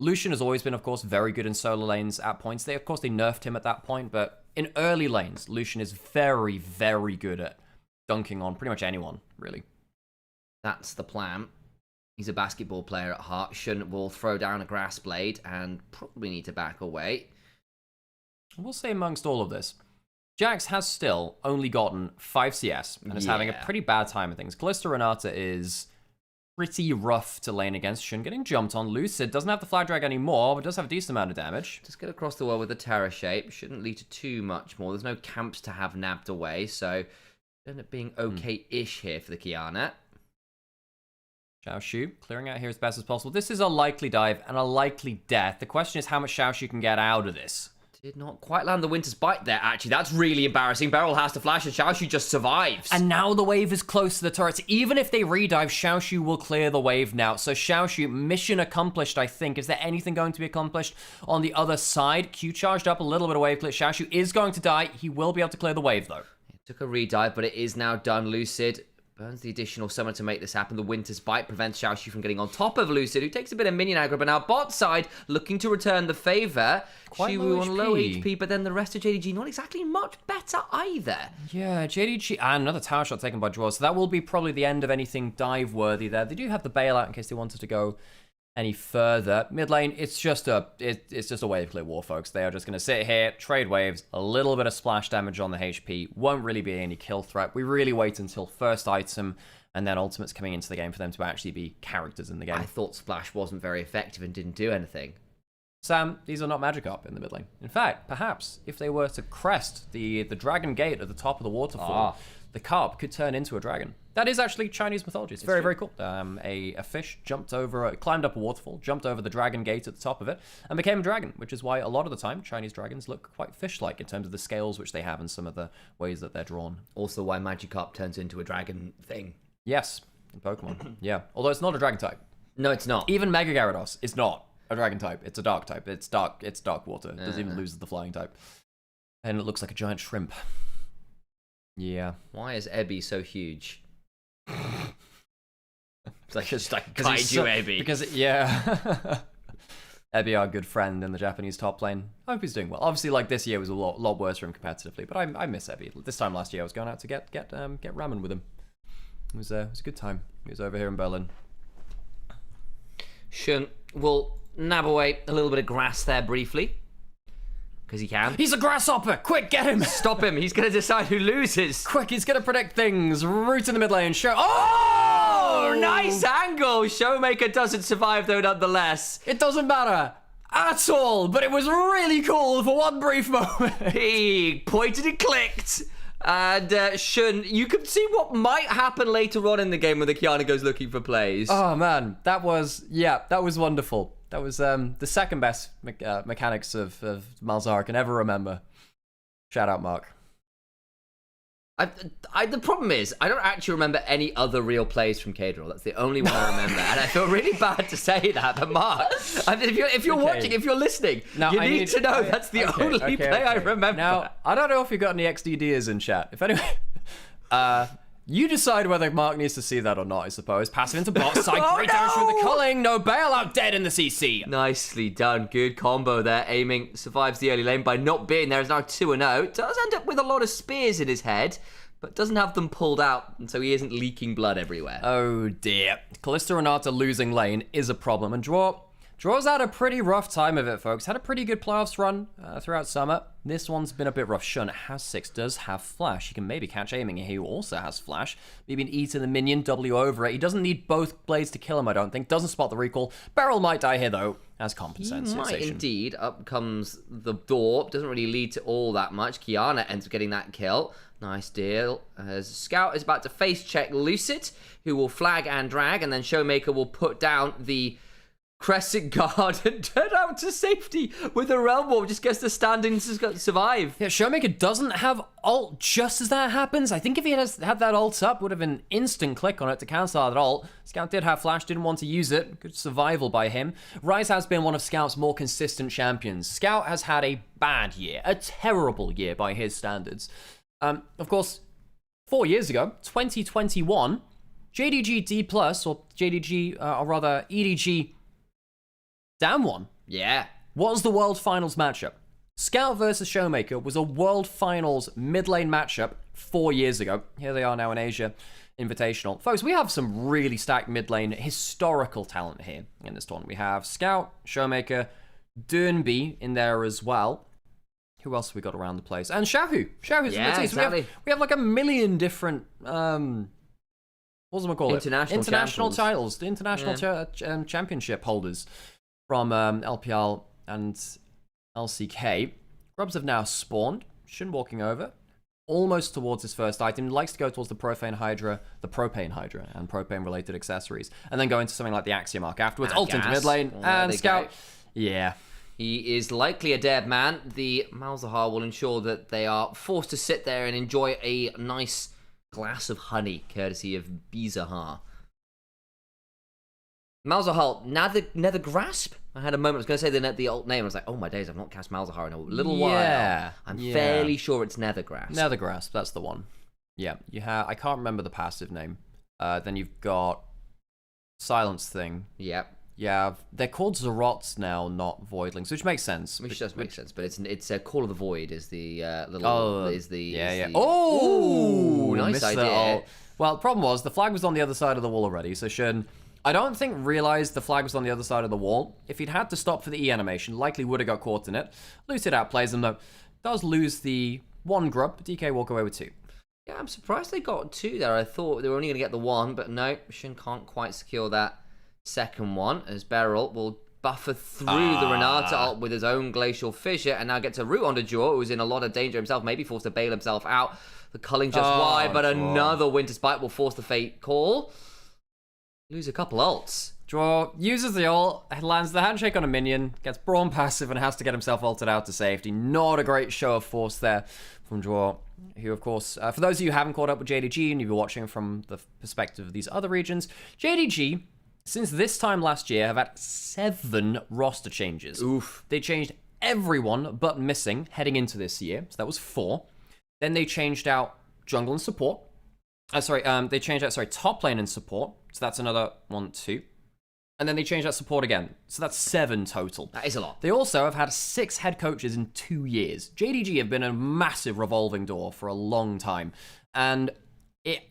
Lucian has always been, of course, very good in solo lanes at points. Of course, they nerfed him at that point, but in early lanes, Lucian is very, very good at dunking on pretty much anyone, really. That's the plan. He's a basketball player at heart. Shun will throw down a grass blade and probably need to back away. We'll say amongst all of this, Jax has still only gotten 5 CS and is having a pretty bad time of things. Kalista Renata is pretty rough to lane against. Shun getting jumped on. Lucid doesn't have the flag drag anymore, but does have a decent amount of damage. Just get across the wall with the Terror shape. Shouldn't lead to too much more. There's no camps to have nabbed away, so end up being okay-ish here for the Kiana. Xiaoshu clearing out here as best as possible. This is a likely dive and a likely death. The question is how much Xiaoshu can get out of this. Did not quite land the Winter's Bite there, actually. That's really embarrassing. Beryl has to flash and Xiaoshu just survives. And now the wave is close to the turrets. Even if they redive, Xiaoshu will clear the wave now. So Xiaoshu, mission accomplished, I think. Is there anything going to be accomplished on the other side? Q charged up a little bit of wave clear. Xiaoshu is going to die. He will be able to clear the wave, though. It took a redive, but it is now done. Lucid burns the additional summon to make this happen. The Winter's Bite prevents Xiaoshu from getting on top of Lucid, who takes a bit of minion aggro, but now bot side looking to return the favor. Xiwu on low HP, but then the rest of JDG not exactly much better either. Yeah, JDG, and another tower shot taken by Draw, so that will be probably the end of anything dive-worthy there. They do have the bailout in case they wanted to go any further. Mid lane, it's just a wave clear war, folks. They are just going to sit here, trade waves, a little bit of splash damage on the HP. Won't really be any kill threat. We really wait until first item and then ultimates coming into the game for them to actually be characters in the game. I thought splash wasn't very effective and didn't do anything. Sam, these are not Magikarp in the mid lane. In fact, perhaps if they were to crest the dragon gate at the top of the waterfall, the carp could turn into a dragon. That is actually Chinese mythology. It's very, very cool. A fish jumped over, climbed up a waterfall, jumped over the dragon gate at the top of it, and became a dragon, which is why a lot of the time Chinese dragons look quite fish-like in terms of the scales which they have and some of the ways that they're drawn. Also why Magikarp turns into a dragon thing. Yes, in Pokemon. Yeah, although it's not a dragon type. No, it's not. Even Mega Gyarados is not a dragon type. It's a dark type. It's dark water. It doesn't even lose the flying type. And it looks like a giant shrimp. Yeah. Why is Ebby so huge? It's like just like Kaiju Ebby. Because, Ebby, our good friend in the Japanese top lane. I hope he's doing well. Obviously, like, this year was a lot worse for him competitively, but I miss Ebby. This time last year, I was going out to get ramen with him. It was a good time. He was over here in Berlin. Shun will nab away a little bit of grass there briefly. Because he can. He's a grasshopper! Quick, get him! Stop him. He's going to decide who loses. Quick, he's going to predict things. Root in the mid lane. Show. Oh! Nice angle. Showmaker doesn't survive, though, nonetheless. It doesn't matter at all, but it was really cool for one brief moment. He pointed and clicked. And Shun, you can see what might happen later on in the game when the Kiana goes looking for plays. Oh, man. That was wonderful. That was the second best mechanics of Malzahar I can ever remember. Shout out, Mark. The problem is, I don't actually remember any other real plays from K-Draw. That's the only one I remember. And I feel really bad to say that, but Mark, if you're watching, if you're listening, you need to know that's the only play I remember. Now, I don't know if you've got any XDDers in chat. If anyway... You decide whether Mark needs to see that or not, I suppose. Passive into bot side, Oh, great damage from the no! culling, no bailout, dead in the CC. Nicely done. Good combo there. Aiming survives the early lane by not being there. Is now 2-0. Does end up with a lot of spears in his head, but doesn't have them pulled out, and so he isn't leaking blood everywhere. Oh dear. Kalista Renata losing lane is a problem, and Draw's had a pretty rough time of it, folks. Had a pretty good playoffs run throughout summer. This one's been a bit rough. Shun has 6, does have flash. He can maybe catch aiming. He also has flash. Maybe an E to the minion, W over it. He doesn't need both blades to kill him, I don't think. Doesn't spot the recall. Beryl might die here, though, as compensation. Might indeed. Up comes the door. Doesn't really lead to all that much. Kiana ends up getting that kill. Nice deal. As Scout is about to face check Lucid, who will flag and drag, and then Showmaker will put down the Crescent Guard and turn out to safety with a Realm Warp. Just gets the standing to survive. Yeah, Showmaker doesn't have ult just as that happens. I think if he had that ult up, would have been instant click on it to cancel that ult. Scout did have flash, didn't want to use it. Good survival by him. Ryze has been one of Scout's more consistent champions. Scout has had a bad year, a terrible year by his standards. Of course, 4 years ago, 2021, JDG D+, or JDG, or rather EDG Damn one. Yeah. What was the World Finals matchup? Scout versus Showmaker was a World Finals mid lane matchup 4 years ago. Here they are now in Asia Invitational. Folks, we have some really stacked mid lane historical talent here in this tournament. We have Scout, Showmaker, Durnby in there as well. Who else have we got around the place? And Shahu. Shahu's in the team. Exactly. So we have like a million different what's it called? International titles. The international championship holders from LPL and LCK. Grubs have now spawned. Shin walking over. Almost towards his first item. Likes to go towards the Propane Hydra, and propane-related accessories. And then go into something like the Axiom Arc afterwards. Ult into mid lane. And Scout. Yeah. He is likely a dead man. The Malzahar will ensure that they are forced to sit there and enjoy a nice glass of honey, courtesy of Bizahar. Malzahar, Nether Grasp? I had a moment, I was going to say the alt name, I was like, oh my days, I've not cast Malzahar in a little while. I'm fairly sure it's Nether Grasp. Nether Grasp, that's the one. Yeah, you have, I can't remember the passive name. Then you've got Silence Thing. Yep. Yeah, they're called Zerots now, not Voidlings, which makes sense. Which does make sense, but it's Call of the Void is the little Oh, nice idea. Well, the problem was the flag was on the other side of the wall already, so Shin, I don't think realized the flag was on the other side of the wall. If he'd had to stop for the E animation, likely would have got caught in it. Lucid outplays him though. Does lose the one grub. DK walk away with 2. Yeah, I'm surprised they got 2 there. I thought they were only going to get the 1, but no, Shin can't quite secure that second one, as Beryl will buffer through the Renata ult with his own Glacial Fissure, and now gets a root onto Jaw, who's in a lot of danger himself, maybe forced to bail himself out. The culling just wide, but another Winter Spite will force the Fate Call. Lose a couple ults. Draw uses the ult, lands the handshake on a minion, gets Brawn passive and has to get himself ulted out to safety. Not a great show of force there from Draw, who of course, for those of you who haven't caught up with JDG and you've been watching from the perspective of these other regions, JDG, since this time last year, have had 7 roster changes. Oof. They changed everyone but Missing heading into this year, so that was 4. Then they changed out jungle and support. They changed out, top lane and support. So that's another 1, 2. And then they changed out support again. So that's 7 total. That is a lot. They also have had 6 head coaches in 2 years. JDG have been a massive revolving door for a long time. And it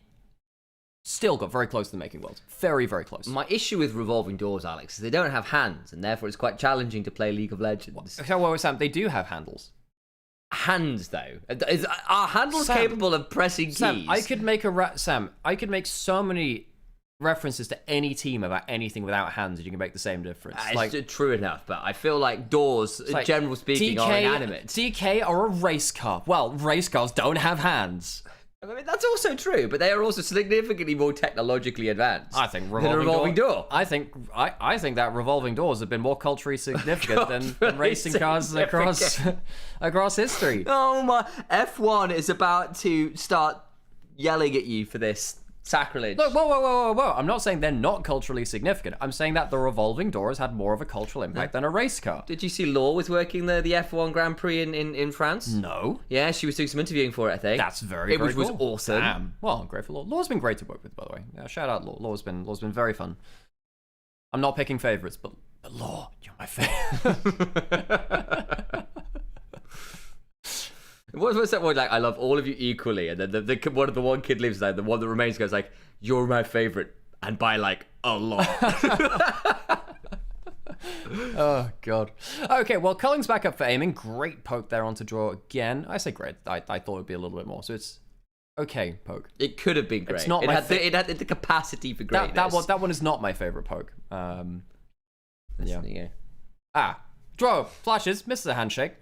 still got very close to the making world. Very, very close. My issue with revolving doors, Alex, is they don't have hands, and therefore it's quite challenging to play League of Legends. Well, Sam, they do have handles. Hands, though. Are handles capable of pressing keys? Sam, I could make so many references to any team about anything without hands, and you can make the same difference. It's true enough, but I feel like doors, general speaking, are inanimate. DK are a race car. Well, race cars don't have hands. I mean, that's also true, but they are also significantly more technically advanced. I think than a revolving door. I think that revolving doors have been more culturally significant than racing cars across history. Oh my! F1 is about to start yelling at you for this Sacrilege. Look, whoa. I'm not saying they're not culturally significant. I'm saying that the revolving doors had more of a cultural impact than a race car. Did you see Law was working the F1 Grand Prix in France? No. Yeah, she was doing some interviewing for it, I think. That's very cool. Which was awesome. Damn. Well, great for Law. Law's been great to work with, by the way. Shout out Law. Law's been very fun. I'm not picking favorites, but Law, you're my favorite. What's that one like? I love all of you equally, and then the one kid leaves, like the one that remains goes like, "You're my favorite," and by like a lot. Oh god. Okay, well, Culling's back up for aiming. Great poke there onto draw again. I say great. I thought it'd be a little bit more. So it's okay poke. It could have been great. It's not it had the capacity for greatness. That one is not my favorite poke. Yeah. Draw flashes, misses a handshake.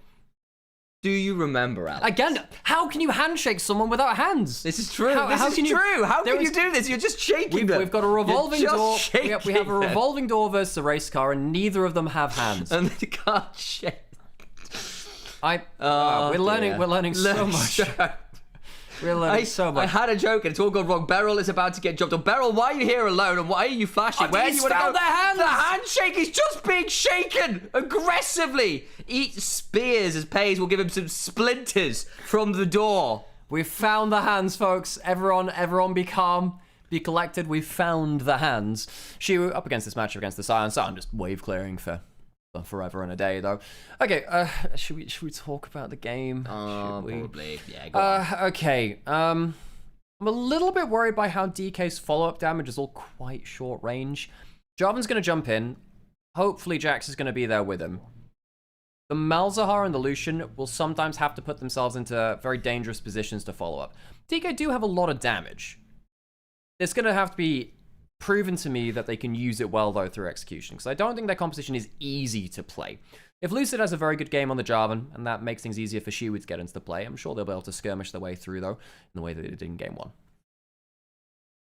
Do you remember, Alex? Again, how can you handshake someone without hands? This is true. How can you do this? You're just shaking them. We've got a revolving door. We have a them. revolving door versus a race car, and neither of them have hands. And they can't shake. We're learning so much. We're learning so much. I had a joke and it's all gone wrong. Beryl is about to get jumped on. Beryl, why are you here alone and why are you flashing? Where do you want to go? Their hands. The handshake is just being shaken aggressively. Eat spears as Pays will give him some splinters from the door. We've found the hands, folks. Everyone be calm. Be collected. We've found the hands. Shiwu up against this matchup against the Scion. I'm just wave clearing for forever and a day, though. Okay, should we talk about the game? Probably. Yeah, go on. Okay, I'm a little bit worried by how DK's follow-up damage is all quite short range. Jarvan's going to jump in. Hopefully Jax is going to be there with him. The Malzahar and the Lucian will sometimes have to put themselves into very dangerous positions to follow up. DK do have a lot of damage. It's going to have to be proven to me that they can use it well, though, through execution, because I don't think their composition is easy to play. If Lucid has a very good game on the Jarvan, and that makes things easier for Shiwu to get into the play, I'm sure they'll be able to skirmish their way through, though, in the way that they did in Game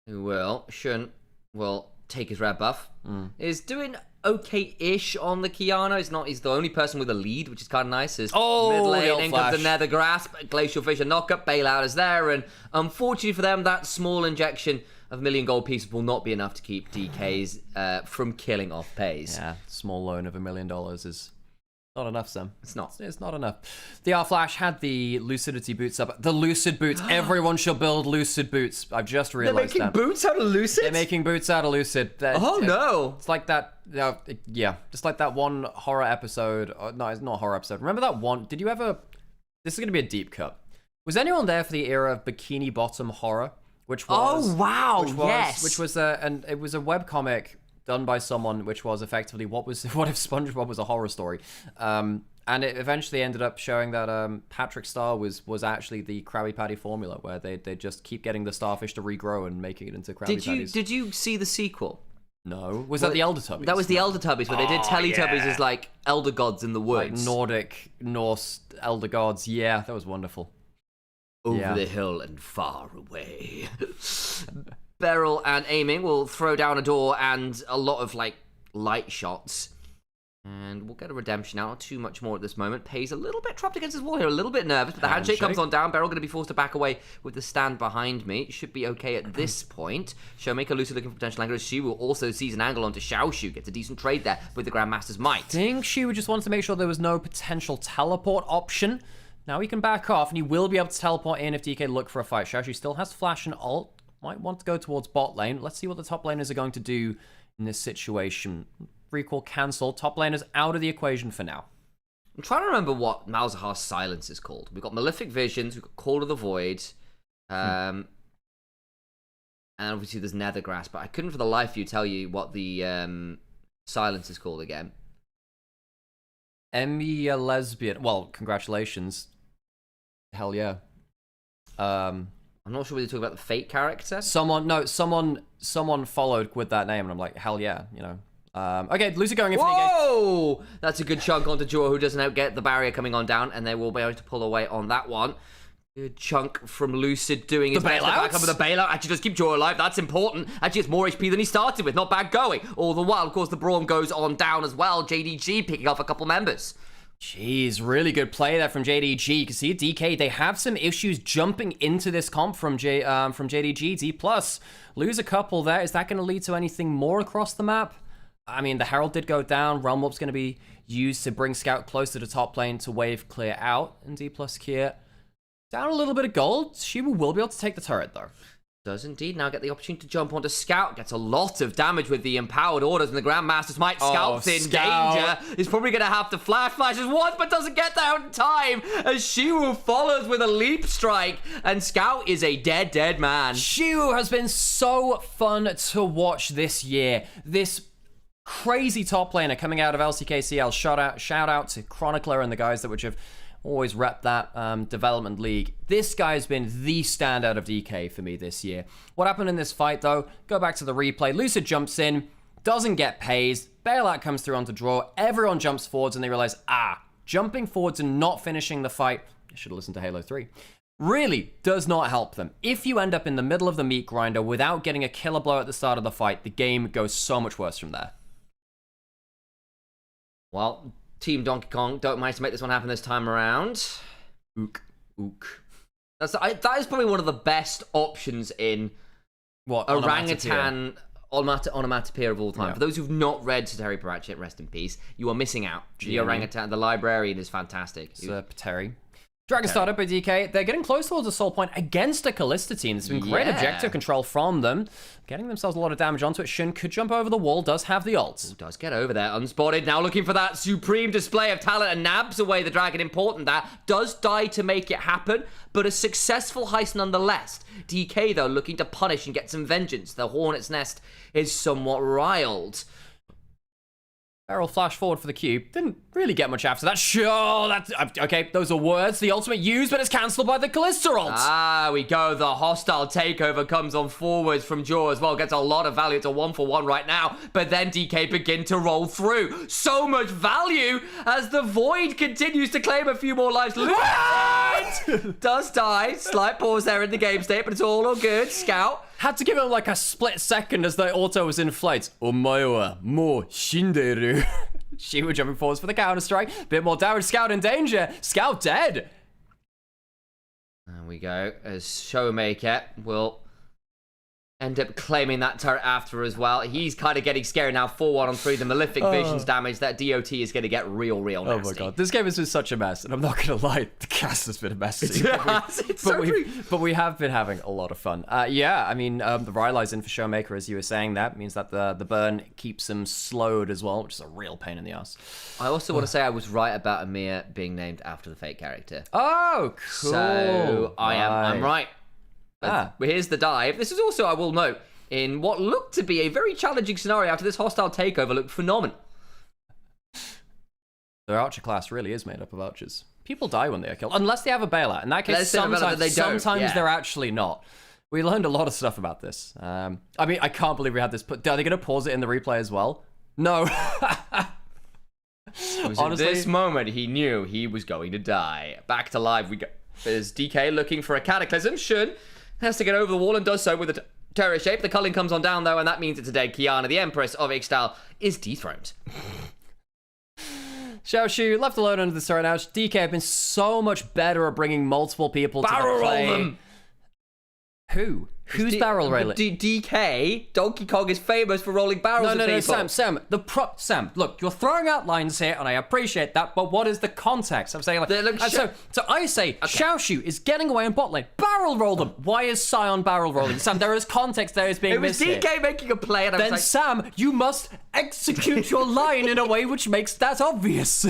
1. Well, Shun will take his red buff. Is doing okay-ish on the Kiana. He's the only person with a lead, which is kind of nice. Mid lane, in comes the Nether Grasp, Glacial Fissure knockup, bailout is there, and unfortunately for them, that small injection of $1 million gold pieces will not be enough to keep DK's from killing off Pays. Yeah, small loan of $1 million is not enough, Sam. It's not. It's not enough. The R-Flash had the Lucidity boots up. The Lucid boots. Everyone should build Lucid boots. I've just realized They're making boots out of Lucid? They're making boots out of Lucid. No. It's like that, yeah, just like that one horror episode. No, it's not a horror episode. Remember that one? Did you ever, this is going to be a deep cut. Was anyone there for the era of Bikini Bottom horror? Which was, it was a webcomic done by someone, which was effectively what if SpongeBob was a horror story, and it eventually ended up showing that Patrick Star was actually the Krabby Patty formula, where they just keep getting the starfish to regrow and making it into Krabby Patties. Did you see the sequel? No, that the Elder Tubbies? That was the Elder Tubbies, where they did Teletubbies as like elder gods in the woods, like Nordic Norse elder gods. Yeah, that was wonderful. Over the hill and far away. Beryl and Aiming will throw down a door and a lot of like light shots. And we'll get a redemption out. Not too much more at this moment. Pays a little bit trapped against his wall here, a little bit nervous, but the handshake comes on down. Beryl going to be forced to back away with the stand behind me. Should be okay at this point. Showmaker Lucy looking for potential angle. She will also seize an angle onto Xiaoshu. Gets a decent trade there with the Grandmaster's might. I think she just wanted to make sure there was no potential teleport option. Now he can back off, and he will be able to teleport in if DK look for a fight. Xiaoshu still has flash and ult. Might want to go towards bot lane. Let's see what the top laners are going to do in this situation. Recall cancel. Top laner's out of the equation for now. I'm trying to remember what Malzahar's silence is called. We've got Malefic Visions, we've got Call of the Void, and obviously there's Nethergrass, but I couldn't for the life of you tell you what the silence is called again. Emmy a lesbian. Well, congratulations. Hell yeah. I'm not sure whether you're talking about the Fate character. Someone followed with that name, and I'm like, hell yeah, you know. Okay, Lucy going in for the engage. Whoa! That's a good chunk onto Jor, who doesn't get the barrier coming on down, and they will be able to pull away on that one. Good chunk from Lucid doing his best to back up with the bailout. Actually, just keep Jor alive. That's important. Actually, it's more HP than he started with. Not bad going. All the while, of course, the Braum goes on down as well. JDG picking off a couple members. Jeez, really good play there from JDG. You can see DK, they have some issues jumping into this comp from JDG. D+, lose a couple there. Is that going to lead to anything more across the map? I mean, the Herald did go down. Realm Warp's going to be used to bring Scout close to the top lane to wave clear out. And D+ Kier down a little bit of gold. Shibu will be able to take the turret, though. Does indeed now get the opportunity to jump onto Scout. Gets a lot of damage with the empowered orders, and the Grandmaster Smite. Scout's in danger. He's probably going to have to flashes once, but doesn't get there in time, as Shiwu follows with a leap strike, and Scout is a dead man. Shiwu has been so fun to watch this year. This crazy top laner coming out of LCKCL. Shout out to Chronicler and the guys that would have always rep that development league. This guy's been the standout of DK for me this year. What happened in this fight, though? Go back to the replay. Lucid jumps in, doesn't get pazed. Bailout comes through onto draw. Everyone jumps forwards, and they realize, jumping forwards and not finishing the fight, I should have listened to Halo 3, really does not help them. If you end up in the middle of the meat grinder without getting a killer blow at the start of the fight, the game goes so much worse from there. Well, Team Donkey Kong don't manage to make this one happen this time around. Ook. That is probably one of the best options in orangutan onomatopoeia of all time. Yeah. For those who've not read Terry Pratchett, rest in peace, you are missing out. The orangutan, the librarian is fantastic. Terry. Dragon startup by DK. They're getting close towards a soul point against a Kalista team. There's been great objective control from them. Getting themselves a lot of damage onto it. Shin could jump over the wall, does have the ult. Does get over there, unspotted. Now looking for that supreme display of talent and nabs away the dragon. Important that. Does die to make it happen, but a successful heist nonetheless. DK, though, looking to punish and get some vengeance. The Hornet's Nest is somewhat riled. Barrel flash forward for the cube. Didn't really get much after that. Sure, that's... Okay, those are words. The ultimate used, but it's cancelled by the Kalista ult. We go. The hostile takeover comes on forwards from Jaw as well. Gets a lot of value. It's a 1-for-1 right now. But then DK begin to roll through. So much value as the Void continues to claim a few more lives. Does die. Slight pause there in the game state, but it's all good. Scout. Had to give him like a split second as the auto was in flight. Omae wa mou shinderu. She was jumping forwards for the counter strike. Bit more damage. Scout in danger. Scout dead. There we go. As Showmaker will end up claiming that turret after as well. He's kind of getting scared now. 4-1 on 3. The Malefic Visions damage. That DOT is going to get real nasty. Oh my god. This game has been such a mess. And I'm not going to lie. The cast has been a mess too. But we have been having a lot of fun. Yeah, I mean, the Rylai's in for Showmaker, as you were saying. That means that the burn keeps him slowed as well, which is a real pain in the ass. I also want to say I was right about Amir being named after the fake character. Oh, cool. So I'm right. Here's the dive. This is also, I will note, in what looked to be a very challenging scenario after this hostile takeover looked phenomenal. Their archer class really is made up of archers. People die when they are killed, unless they have a bailout. In that case, sometimes they're actually not. We learned a lot of stuff about this. I mean, I can't believe we had this. Are they going to pause it in the replay as well? No. Honestly, at this moment, he knew he was going to die. Back to live we go. There's DK looking for a cataclysm. Shun has to get over the wall and does so with a terror shape. The culling comes on down, though, and that means it's a dead Kiana. The Empress of Ixtal is dethroned. Xiaoshu left alone under the turret now. DK have been so much better at bringing multiple people to the play. Roll them. Who? Who's barrel rolling? DK, Donkey Kong is famous for rolling barrels at people. Sam, Sam, look, you're throwing out lines here, and I appreciate that, but what is the context? I'm saying, like, so I say, Xiaoshu is getting away in bot lane. Barrel roll them. Why is Sion barrel rolling? Sam, there is context there is being missed. It was DK making a play, and I was like... Sam, you must execute your line in a way which makes that obvious.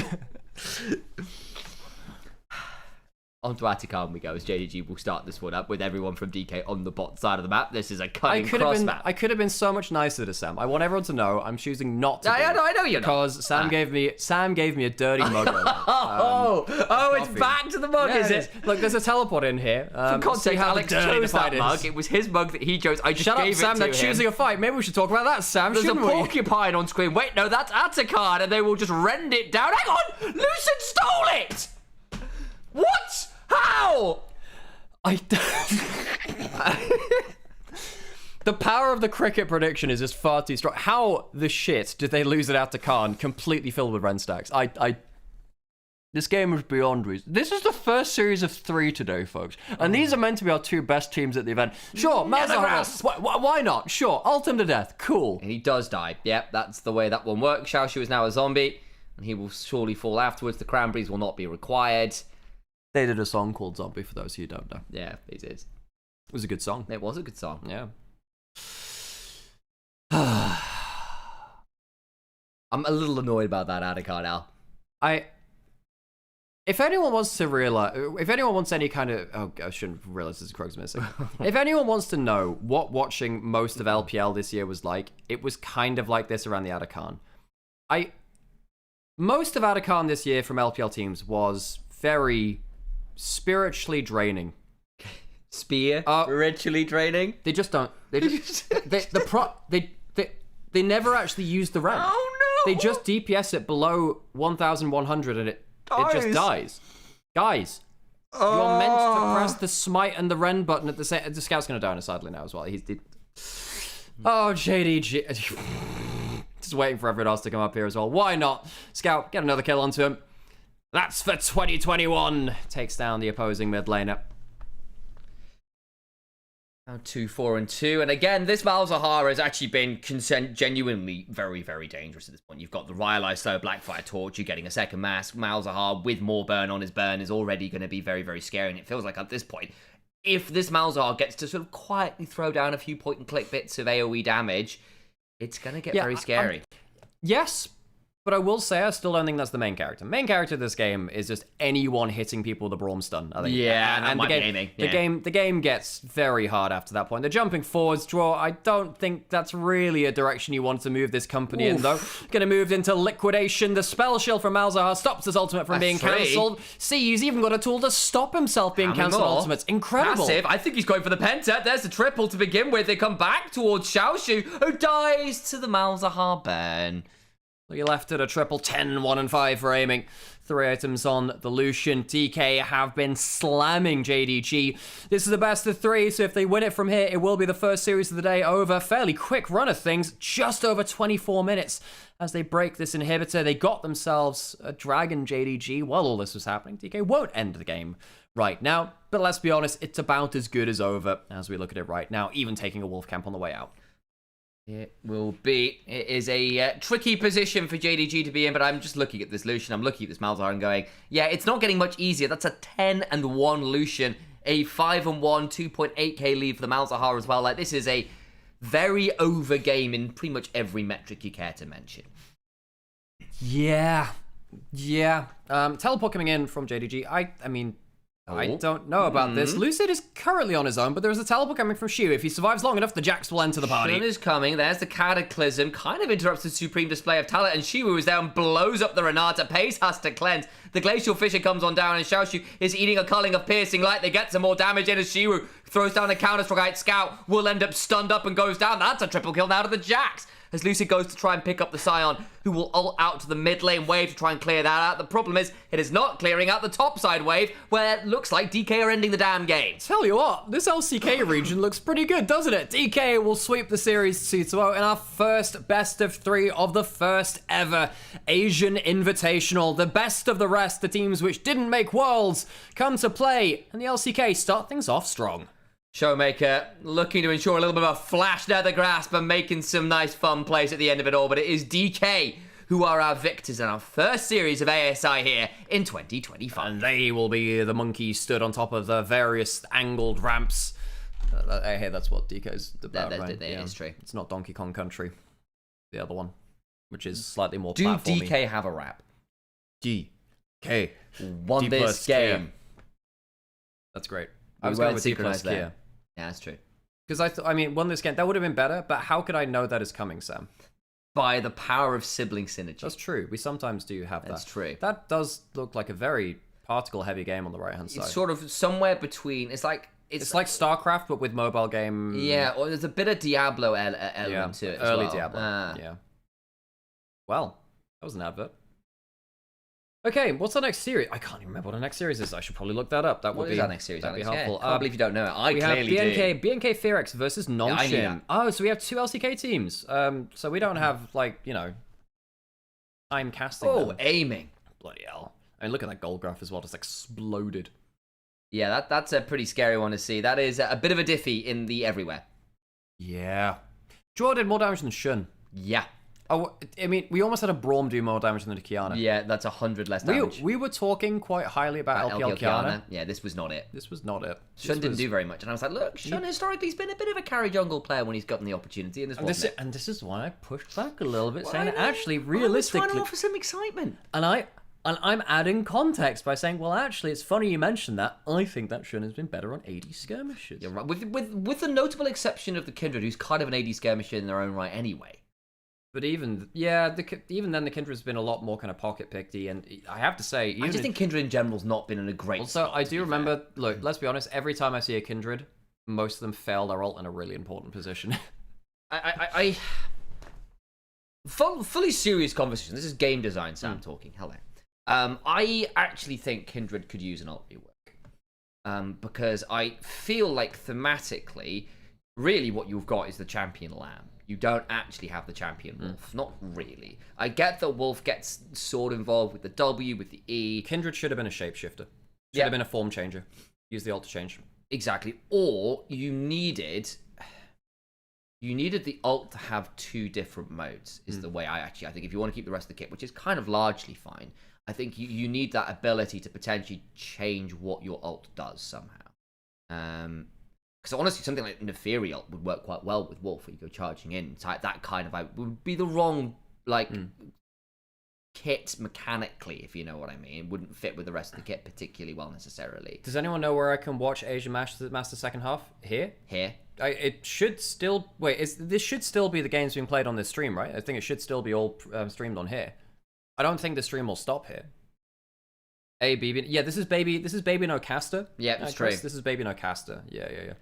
Onto Atacama we go, as JDG will start this one up with everyone from DK on the bot side of the map. This is a cutting cross map. I could have been so much nicer to Sam. I want everyone to know I'm choosing not to. I know you're not. Because Sam gave me a dirty mug. It's back to the mug, is it? Look, there's a teleport in here. For context, Alex chose that mug. It was his mug that he chose. I just gave it to him. Shut up, Sam. They're choosing a fight. Maybe we should talk about that, Sam. There's a porcupine on screen. Wait, no, that's Atacard, and they will just rend it down. Hang on! Lucid stole it! What? How? The power of the cricket prediction is just far too strong. How the shit did they lose it out to Khan completely filled with Ren stacks? This game is beyond reason. This is the first series of 3 today, folks. And these are meant to be our 2 best teams at the event. Sure, Malzahar. Why not? Sure, ult him to death. Cool. And he does die. Yep, that's the way that one works. Xiaoshu is now a zombie, and he will surely fall afterwards. The cranberries will not be required. They did a song called Zombie, for those of you who don't know. Yeah, it did. It was a good song. It was a good song. Yeah. I'm a little annoyed about that Adhikar now. If anyone wants to realize, if anyone wants any kind of, oh, I shouldn't realize this Krog's missing. If anyone wants to know what watching most of LPL this year was like, it was kind of like this around the Adhikar. Most of Adhikar this year from LPL teams was very spiritually draining. Spiritually draining? They just don't. They just they never actually use the ramp. Oh no! They just DPS it below 1,100 and it just dies. Guys, you're meant to press the smite and the Ren button at the same. The scout's gonna die on a sadly now as well. Oh, JDG. Just waiting for everyone else to come up here as well. Why not? Scout, get another kill onto him. That's for 2021. Takes down the opposing mid laner. Now 2-4-2, and again, this Malzahar has actually been genuinely very, very dangerous at this point. You've got the Rylai Slow Blackfire Torch, you're getting a second mask. Malzahar with more burn on his burn is already going to be very, very scary, and it feels like at this point, if this Malzahar gets to sort of quietly throw down a few point-and-click bits of AoE damage, it's going to get very scary. Yes, but I will say I still don't think that's the main character. Main character of this game is just anyone hitting people with a Braum stun. I think. Yeah, and the game gets very hard after that point. The jumping forwards draw, I don't think that's really a direction you want to move this company in, though. Gonna move into liquidation. The spell shield from Malzahar stops his ultimate from being cancelled. See, he's even got a tool to stop himself being cancelled ultimates. Incredible. Massive. I think he's going for the penta. There's the triple to begin with. They come back towards Xiaoshu, who dies to the Malzahar burn. You left at a triple 10, 1 and 5 for aiming. 3 items on the Lucian. DK have been slamming JDG. This is the best of 3, so if they win it from here, it will be the first series of the day over. Fairly quick run of things, just over 24 minutes as they break this inhibitor. They got themselves a Dragon JDG while all this was happening. DK won't end the game right now, but let's be honest, it's about as good as over as we look at it right now, even taking a Wolf Camp on the way out. It will be. It is a tricky position for JDG to be in, but I'm just looking at this Lucian. I'm looking at this Malzahar and going, yeah, it's not getting much easier. That's a 10-1 Lucian, a 5-1, 2.8k lead for the Malzahar as well. Like, this is a very over game in pretty much every metric you care to mention. Yeah. Teleport coming in from JDG. I mean, I don't know about this. Lucid is currently on his own, but there's a teleport coming from Shu. If he survives long enough, the Jax will enter the party. Shun is coming. There's the Cataclysm. Kind of interrupts the supreme display of talent, and Shiwu is there and blows up the Renata. Pace has to cleanse. The Glacial Fissure comes on down, and Xiaoshu is eating a culling of Piercing Light. They get some more damage in as Shiwu throws down a Counter-Strike. Scout will end up stunned up and goes down. That's a triple kill now to the Jax. As Lucy goes to try and pick up the Scion, who will ult out to the mid lane wave to try and clear that out. The problem is, it is not clearing out the top side wave, where it looks like DK are ending the damn game. Tell you what, this LCK region looks pretty good, doesn't it? DK will sweep the series 2-0 in our first best of 3 of the first ever Asian Invitational. The best of the rest, the teams which didn't make Worlds, come to play, and the LCK start things off strong. Showmaker looking to ensure a little bit of a flash nether grasp and making some nice fun plays at the end of it all, but it is DK who are our victors in our first series of ASI here in 2025. And they will be the monkeys stood on top of the various angled ramps. I hear that's what DK's about, right? Yeah, it's true. It's not Donkey Kong Country, the other one, which is slightly more Do platformy. DK have a rap? DK won this game. Kia. That's great. I was going with D plus Kia. Yeah, that's true. Because I mean, won this game, that would have been better, but how could I know that is coming, Sam? By the power of sibling synergy. That's true. We sometimes do have that. That's true. That does look like a very particle-heavy game on the right-hand side. It's sort of somewhere between. It's like StarCraft, but with mobile game. Yeah, or there's a bit of Diablo element to it. Early as well. Diablo. Yeah. Well, that was an advert. Okay, what's our next series? I can't even remember what our next series is. I should probably look that up. That would be our next series. That'd be Alex? helpful. Yeah, I can't believe you don't know it. I we clearly have do. BNK Fearex versus Nongshim. Yeah, Oh, so we have 2 LCK teams. So we don't have time casting. Oh, them. aiming. Bloody hell. I mean, look at that gold graph as well, just exploded. Yeah, that's a pretty scary one to see. That is a bit of a diffie in the everywhere. Yeah. Draw did more damage than Shun. Yeah. Oh, I mean, we almost had a Braum do more damage than the Kiana. Yeah, that's 100 less damage. We were talking quite highly about LPL Kiana. Yeah, this was not it. This was not it. Shun didn't do very much. And I was like, look, Shun historically has been a bit of a carry jungle player when he's gotten the opportunity. And this is why I pushed back a little bit, saying actually, realistically... I'm trying to offer some excitement. And I'm adding context by saying, well, actually, it's funny you mentioned that. I think that Shun has been better on AD skirmishes. You're right. With the notable exception of the Kindred, who's kind of an AD skirmisher in their own right anyway. But even then, the Kindred's been a lot more kind of pocket picky, and I have to say, I just think Kindred in general's not been in a great. Also, I do remember. Look, let's be honest. Every time I see a Kindred, most of them fail their ult in a really important position. Fully serious conversation. This is game design, Sam talking. Hello. I actually think Kindred could use an ult rework, because I feel like thematically, really, what you've got is the champion lamb. You don't actually have the champion wolf. Not really. I get that wolf gets sword involved with the W, with the E. Kindred should have been a shapeshifter. Should have been a form changer. Use the ult to change. Exactly. Or you needed the ult to have two different modes, is the way I think if you want to keep the rest of the kit, which is kind of largely fine, I think you need that ability to potentially change what your ult does somehow. Because honestly, something like Neferi ult would work quite well with Wolf, where you go charging in. That kind of would be the wrong kit mechanically, if you know what I mean. It wouldn't fit with the rest of the kit particularly well necessarily. Does anyone know where I can watch Asia Master second half? Here. It should still this should still be the games being played on this stream, right? I think it should still be all streamed on here. I don't think the stream will stop here. Baby. Yeah, this is Baby No Caster. Yeah, that's true. This is Baby No Caster. Yeah.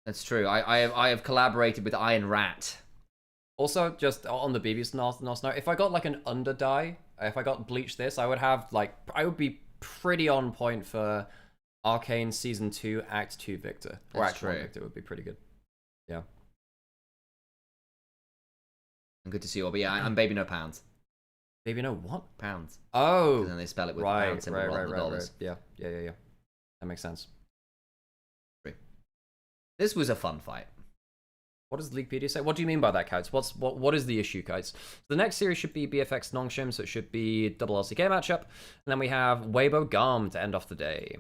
That's true. I have collaborated with Iron Rat. Also, just on the BB's note, if I got like an under die, if I got Bleach this, I would be pretty on point for Arcane Season 2 Act 2 Victor. Or Act 1 Victor would be pretty good. Yeah. I'm good to see you all, but yeah, I'm Baby No Pounds. Baby No what? Pounds. Oh. And then they spell it with pounds and dollars. Right. Yeah. That makes sense. This was a fun fight. What does Leaguepedia say? What do you mean by that, Kites? What is the issue, Kites? The next series should be BFX Nongshim, so it should be double LCK matchup. And then we have Weibo GAM to end off the day.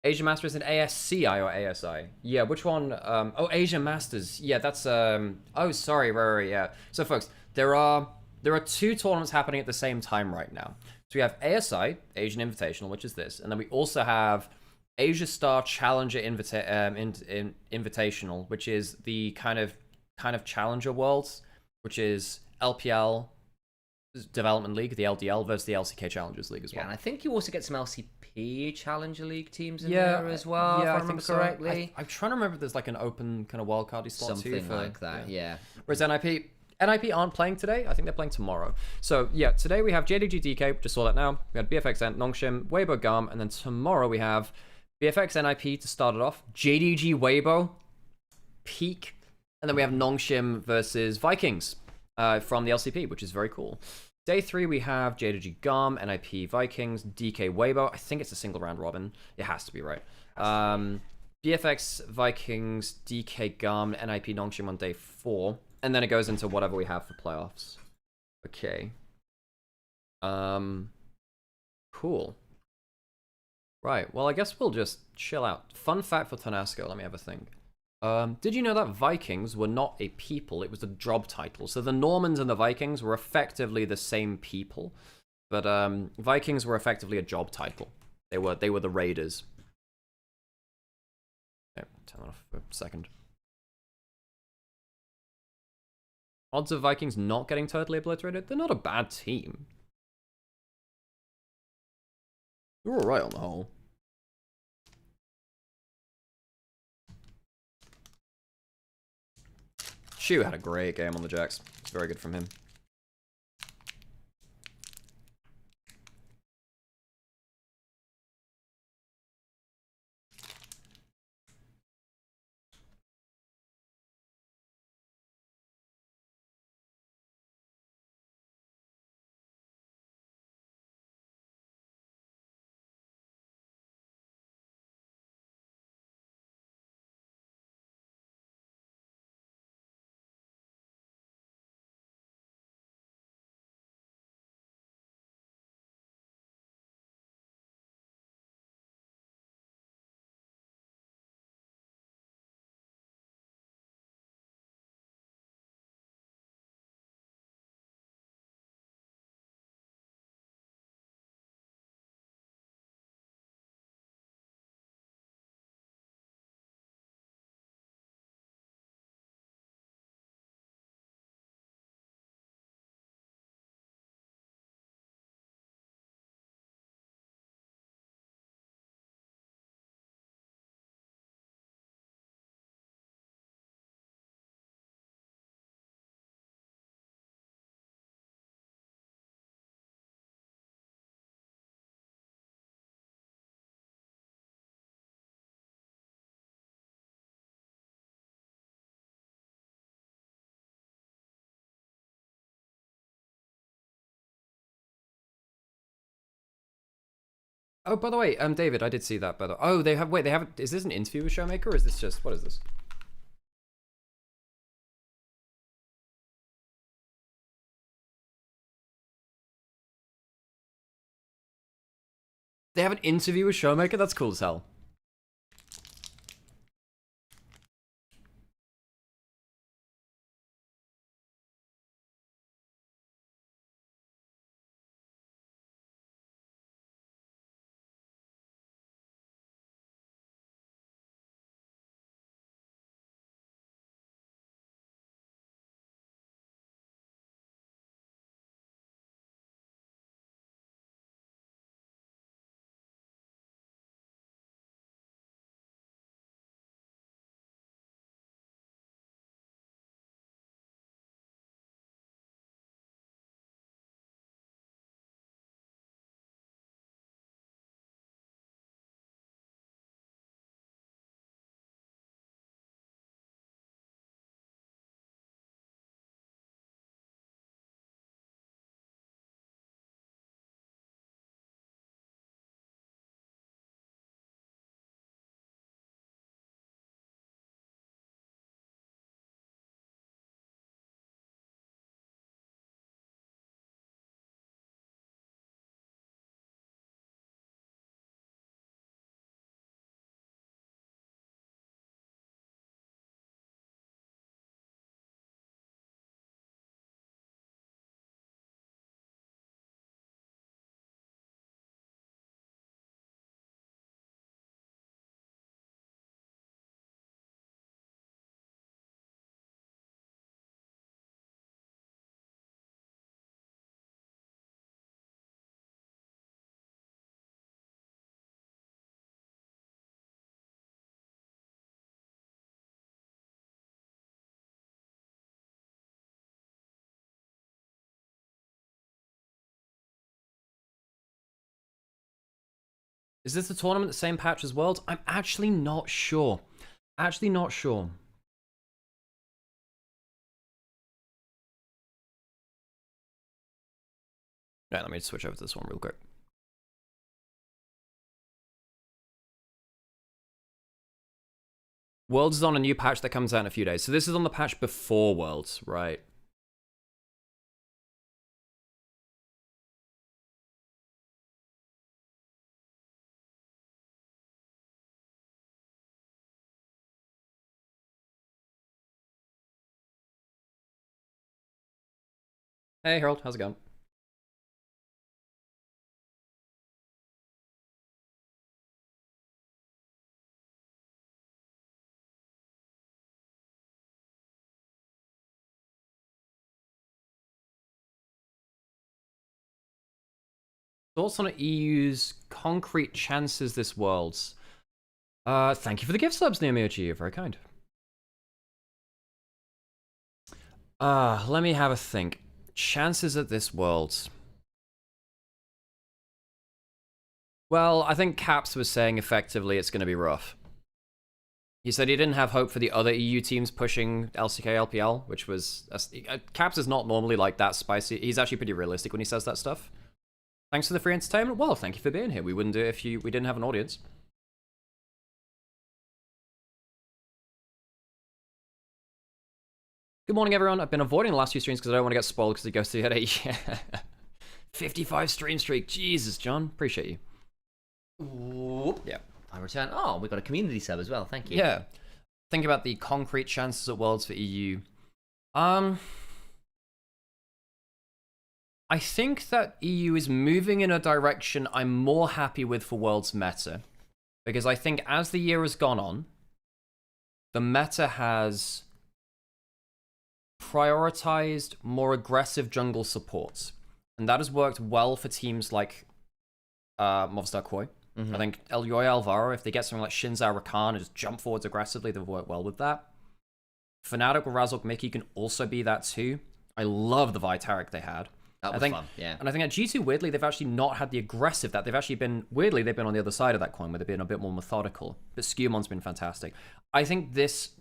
Asia Masters in ASCI or ASI? Yeah, which one? Asia Masters. Yeah, that's oh, sorry, right, yeah. So, folks, there are two tournaments happening at the same time right now. So we have ASI, Asian Invitational, which is this, and then we also have Asia Star Challenger Invitational, which is the kind of Challenger Worlds, which is LPL Development League, the LDL versus the LCK Challengers League as well. Yeah, and I think you also get some LCP Challenger League teams in there as well, if I remember correctly. I'm trying to remember if there's like an open kind of wildcardy slot too. Something like that, yeah. Whereas NIP aren't playing today. I think they're playing tomorrow. So yeah, today we have JDG DK, just saw that now. We had BFX Nongshim, Weibo GAM, and then tomorrow we have BFX NIP to start it off. JDG Weibo, peak. And then we have Nongshim versus Vikings from the LCP, which is very cool. Day 3, we have JDG GAM, NIP Vikings, DK Weibo. I think it's a single round robin. It has to be, right? BFX Vikings, DK GAM, NIP Nongshim on day 4. And then it goes into whatever we have for playoffs. Okay. Cool. Right, well, I guess we'll just chill out. Fun fact for Tonasco, let me have a think. Did you know that Vikings were not a people, it was a job title? So the Normans and the Vikings were effectively the same people, but Vikings were effectively a job title. They were the Raiders. Okay, turn that off for a second. Odds of Vikings not getting totally obliterated? They're not a bad team. They're alright on the whole. Shu had a great game on the Jacks. It's very good from him. Oh, by the way, David, I did see that. By the oh, they have. Wait, they have. Is this an interview with Showmaker, or is this just what is this? They have an interview with Showmaker. That's cool as hell. Is this the tournament, the same patch as Worlds? I'm actually not sure. Actually not sure. Right, let me switch over to this one real quick. Worlds is on a new patch that comes out in a few days. So this is on the patch before Worlds, right? Hey Harold, how's it going? Thoughts on EU's concrete chances this Worlds? Thank you for the gift subs, Nymaera. You're very kind. Let me have a think. Chances at this Worlds. Well, I think Caps was saying effectively it's going to be rough. He said he didn't have hope for the other EU teams pushing LCK LPL, which was... Caps is not normally like that spicy. He's actually pretty realistic when he says that stuff. Thanks for the free entertainment. Well, thank you for being here. We wouldn't do it if we didn't have an audience. Good morning, everyone. I've been avoiding the last few streams because I don't want to get spoiled because it goes to at 8. 55 stream streak. Jesus, John. Appreciate you. Ooh. Yeah. I return. Oh, we got a community sub as well. Thank you. Yeah. Think about the concrete chances at Worlds for EU. I think that EU is moving in a direction I'm more happy with for Worlds meta. Because I think as the year has gone on, the meta has prioritized more aggressive jungle supports. And that has worked well for teams like Movistar Koi. I think Elyoy Alvaro, if they get something like Shinzao Rakan and just jump forwards aggressively, they'll work well with that. Fnatic with Razork Mickey can also be that too. I love the Vitaric they had. That was fun, yeah. And I think at G2, weirdly, they've actually not had the aggressive that. They've actually been, weirdly, they've been on the other side of that coin where they've been a bit more methodical. But Scumon's been fantastic. I think this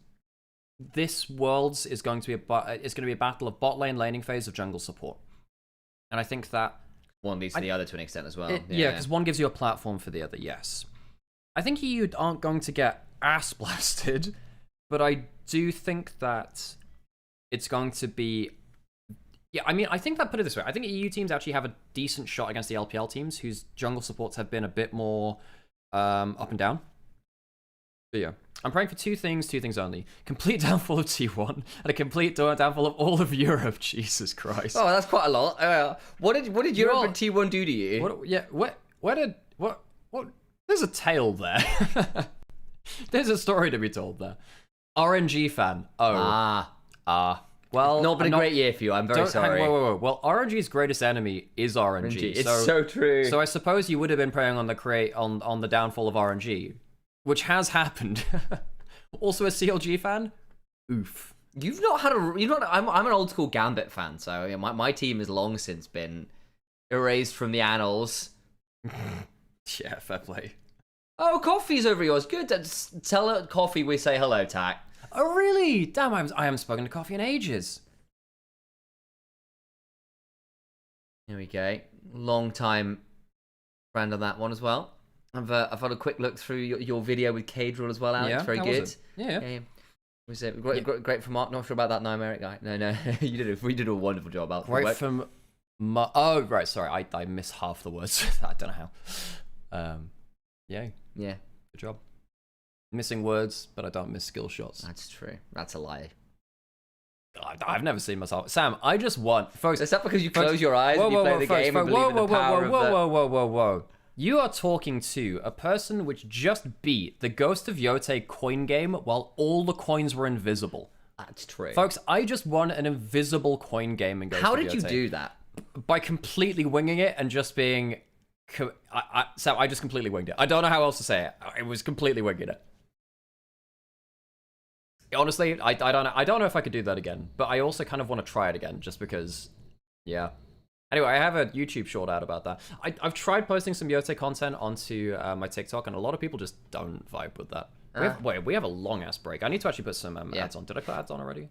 Worlds is going to be a battle of bot lane laning phase of jungle support. And I think that one leads to the other to an extent as well. Yeah, because one gives you a platform for the other, yes. I think EU aren't going to get ass blasted, but I do think that it's going to be... Yeah, I mean, I think that, put it this way, I think EU teams actually have a decent shot against the LPL teams, whose jungle supports have been a bit more up and down. But yeah, I'm praying for two things only. Complete downfall of T1, and a complete downfall of all of Europe. Jesus Christ. Oh, that's quite a lot. What did Europe and T1 do to you? What? There's a tale there. There's a story to be told there. RNG fan. Well, not been a great year for you. I'm very sorry. Whoa. Well, RNG's greatest enemy is RNG. It's so true. So I suppose you would have been preying on the downfall of RNG, which has happened. Also a CLG fan? Oof. You've not had I'm an old school Gambit fan, so yeah, my team has long since been erased from the annals. Yeah, fair play. Oh, Coffee's over yours. Good. Tell Coffee we say hello, Tack. Oh, really? Damn, I haven't spoken to Coffee in ages. Here we go. Long time friend on that one as well. I've had a quick look through your video with Cadril as well, Alex. Yeah, very good. Yeah. Was it great from Mark? Not sure about that Nymaera guy. No, we did a wonderful job out. Right from oh, right. Sorry, I missed half the words. I don't know how. Yeah. Good job. Missing words, but I don't miss skill shots. That's true. That's a lie. I've never seen myself. Sam, I just want, folks. Is that because you close your eyes and you play the game and believe in the power of the... Whoa. You are talking to a person which just beat the Ghost of Yote coin game while all the coins were invisible. That's true. Folks, I just won an invisible coin game in Ghost of Yote. How did you do that? By completely winging it and just being... Sam, I just completely winged it. I don't know how else to say it. I was completely winging it. Honestly, I don't know if I could do that again, but I also kind of want to try it again just because, yeah. Anyway, I have a YouTube short out about that. I've tried posting some Yote content onto my TikTok, and a lot of people just don't vibe with that. We have a long ass break. I need to actually put some ads on. Did I put ads on already?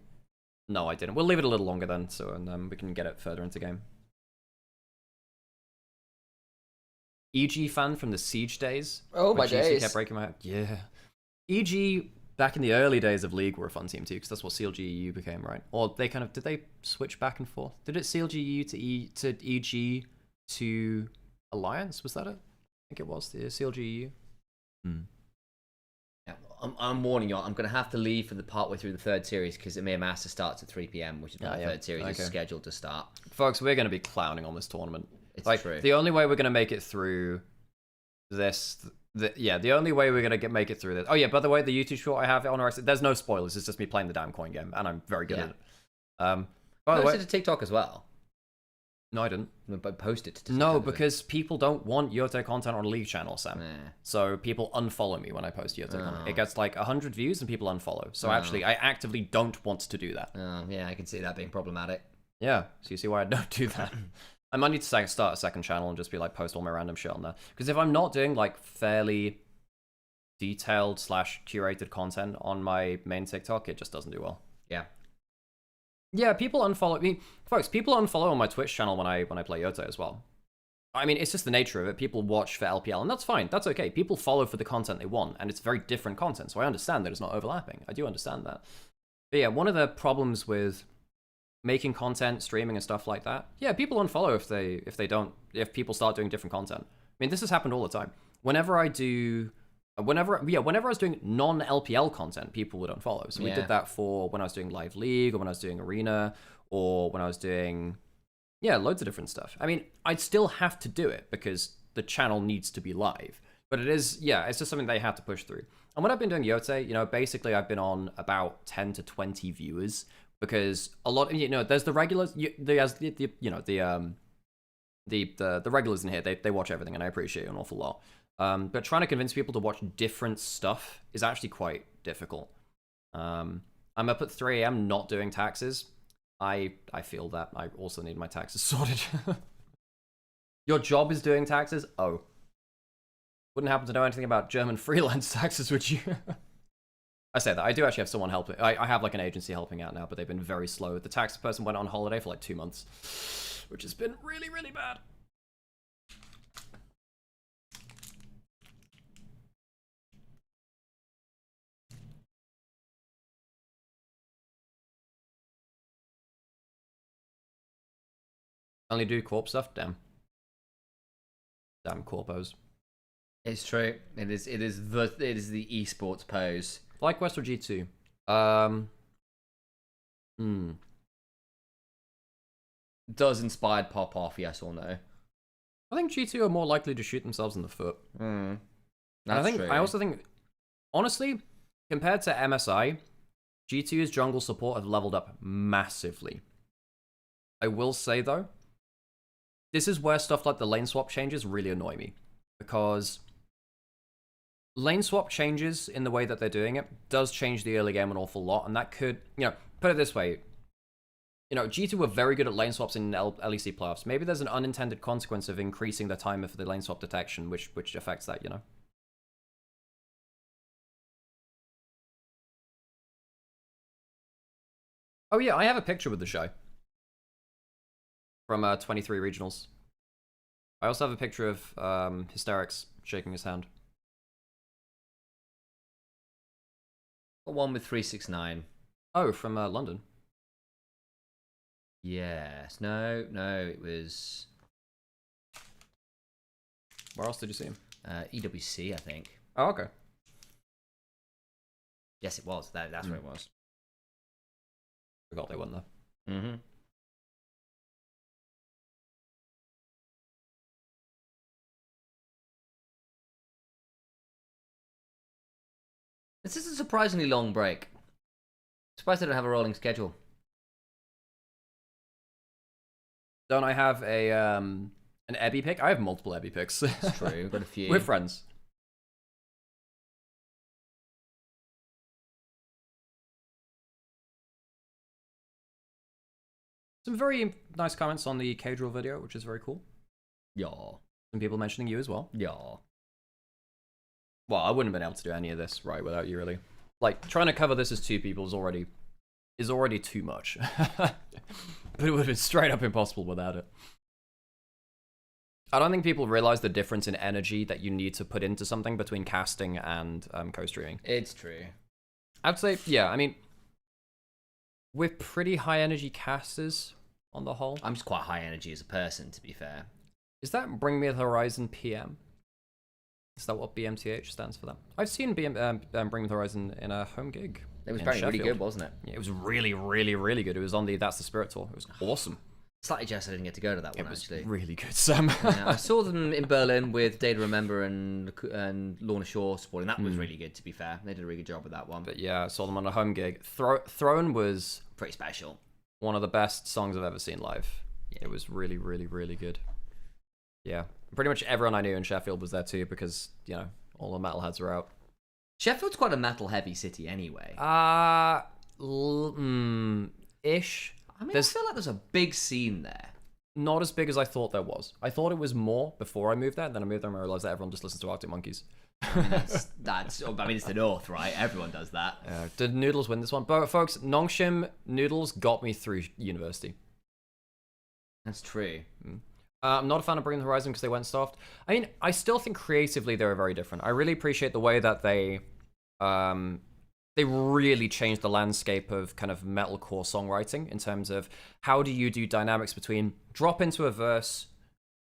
No, I didn't. We'll leave it a little longer then, so and we can get it further into game. EG fan from the Siege days. Oh my days! Kept breaking my head. Yeah. EG back in the early days of League were a fun team too, because that's what CLG EU became, right? Or they kind of did they switch back and forth? Did it CLG EU to EG to Alliance? Was that it? I think it was the CLG EU. Yeah, I'm warning you. I'm going to have to leave for the partway through the third series because Emir Master starts at 3 p.m, which is when the third series is scheduled to start. Folks, we're going to be clowning on this tournament. It's like, true. The only way we're going to make it through this... the only way we're going to make it through this... Oh yeah, by the way, the YouTube short I have on our... There's no spoilers, it's just me playing the damn coin game, and I'm very good at it. By the way... Posted to TikTok as well. No, I didn't. But post it to TikTok. No, because people don't want Yote content on a League channel, Sam. Nah. So people unfollow me when I post Yote content. It gets like 100 views and people unfollow. So actually, I actively don't want to do that. Yeah, I can see that being problematic. Yeah, so you see why I don't do that. I might need to start a second channel and just be like post all my random shit on there. Because if I'm not doing like fairly detailed / curated content on my main TikTok, it just doesn't do well. Yeah, people unfollow me. Folks, people unfollow on my Twitch channel when I play Yote as well. I mean, it's just the nature of it. People watch for LPL, and that's fine. That's okay. People follow for the content they want, and it's very different content, so I understand that it's not overlapping. I do understand that. But yeah, one of the problems with making content, streaming, and stuff like that, yeah, people unfollow if people start doing different content. I mean, this has happened all the time. Whenever I was doing non-LPL content, people would unfollow. So we did that for when I was doing Live League, or when I was doing Arena, or when I was doing, loads of different stuff. I mean, I'd still have to do it because the channel needs to be live. But it is, it's just something they have to push through. And when I've been doing Yote, basically I've been on about 10 to 20 viewers because a lot, there's the regulars, the regulars in here, they watch everything, and I appreciate it an awful lot. But trying to convince people to watch different stuff is actually quite difficult. I'm up at 3 a.m. not doing taxes. I feel that. I also need my taxes sorted. Your job is doing taxes? Oh. Wouldn't happen to know anything about German freelance taxes, would you? I say that. I do actually have someone helping. I have like an agency helping out now, but they've been very slow. The tax person went on holiday for like 2 months, which has been really, really bad. Only do corp stuff? Damn. Damn corpos. It's true. It is the esports pose. FlyQuest or G2? Does Inspired pop off, yes or no? I think G2 are more likely to shoot themselves in the foot. That's true. I also think, honestly, compared to MSI, G2's jungle support have leveled up massively. I will say, though, this is where stuff like the lane swap changes really annoy me. Because lane swap changes in the way that they're doing it does change the early game an awful lot. And that could, put it this way. G2 were very good at lane swaps in LEC playoffs. Maybe there's an unintended consequence of increasing the timer for the lane swap detection, which affects that, Oh yeah, I have a picture with the show. From 23 regionals. I also have a picture of Hysterics shaking his hand. The one with 369. Oh, from London. Yes. No, it was... Where else did you see him? EWC, I think. Oh, okay. Yes, it was. That's where it was. Forgot they won there. Mm-hmm. This is a surprisingly long break. Surprised they don't have a rolling schedule. Don't I have an Ebby pick? I have multiple Ebby picks. It's true. We've got a few. We're friends. Some very nice comments on the K-Drill video, which is very cool. Yeah. Some people mentioning you as well. Yeah. Well, I wouldn't have been able to do any of this right without you, really. Like, trying to cover this as two people is already too much. But it would have been straight up impossible without it. I don't think people realize the difference in energy that you need to put into something between casting and co-streaming. It's true. I'd say, yeah, I mean, we're pretty high energy casters on the whole. I'm just quite high energy as a person, to be fair. Is that Bring Me the Horizon PM? Is that what BMTH stands for? That I've seen Bring Me the Horizon in a home gig. It was apparently really good, wasn't it? Yeah, it was really, really, really good. It was on the That's the Spirit tour. It was awesome. Slightly jealous I didn't get to go to that one, It was actually. really good, Sam. Yeah, I saw them in Berlin with Data Remember and Lorna Shaw supporting. That was really good, to be fair. They did a really good job with that one. But yeah, I saw them on a home gig. Throne was Pretty special. one of the best songs I've ever seen live. Yeah. It was really, really, really good. Yeah. Pretty much everyone I knew in Sheffield was there too because, all the metalheads were out. Sheffield's quite a metal-heavy city anyway. Ish. I mean, I feel like there's a big scene there. Not as big as I thought there was. I thought it was more before I moved there. Then I moved there and I realized that everyone just listens to Arctic Monkeys. I mean, it's the North, right? Everyone does that. Did Noodles win this one? But folks, Nongshim Noodles got me through university. That's true. I'm not a fan of Bring the Horizon because they went soft. I mean, I still think creatively they were very different. I really appreciate the way that they really changed the landscape of kind of metalcore songwriting in terms of how do you do dynamics between drop into a verse,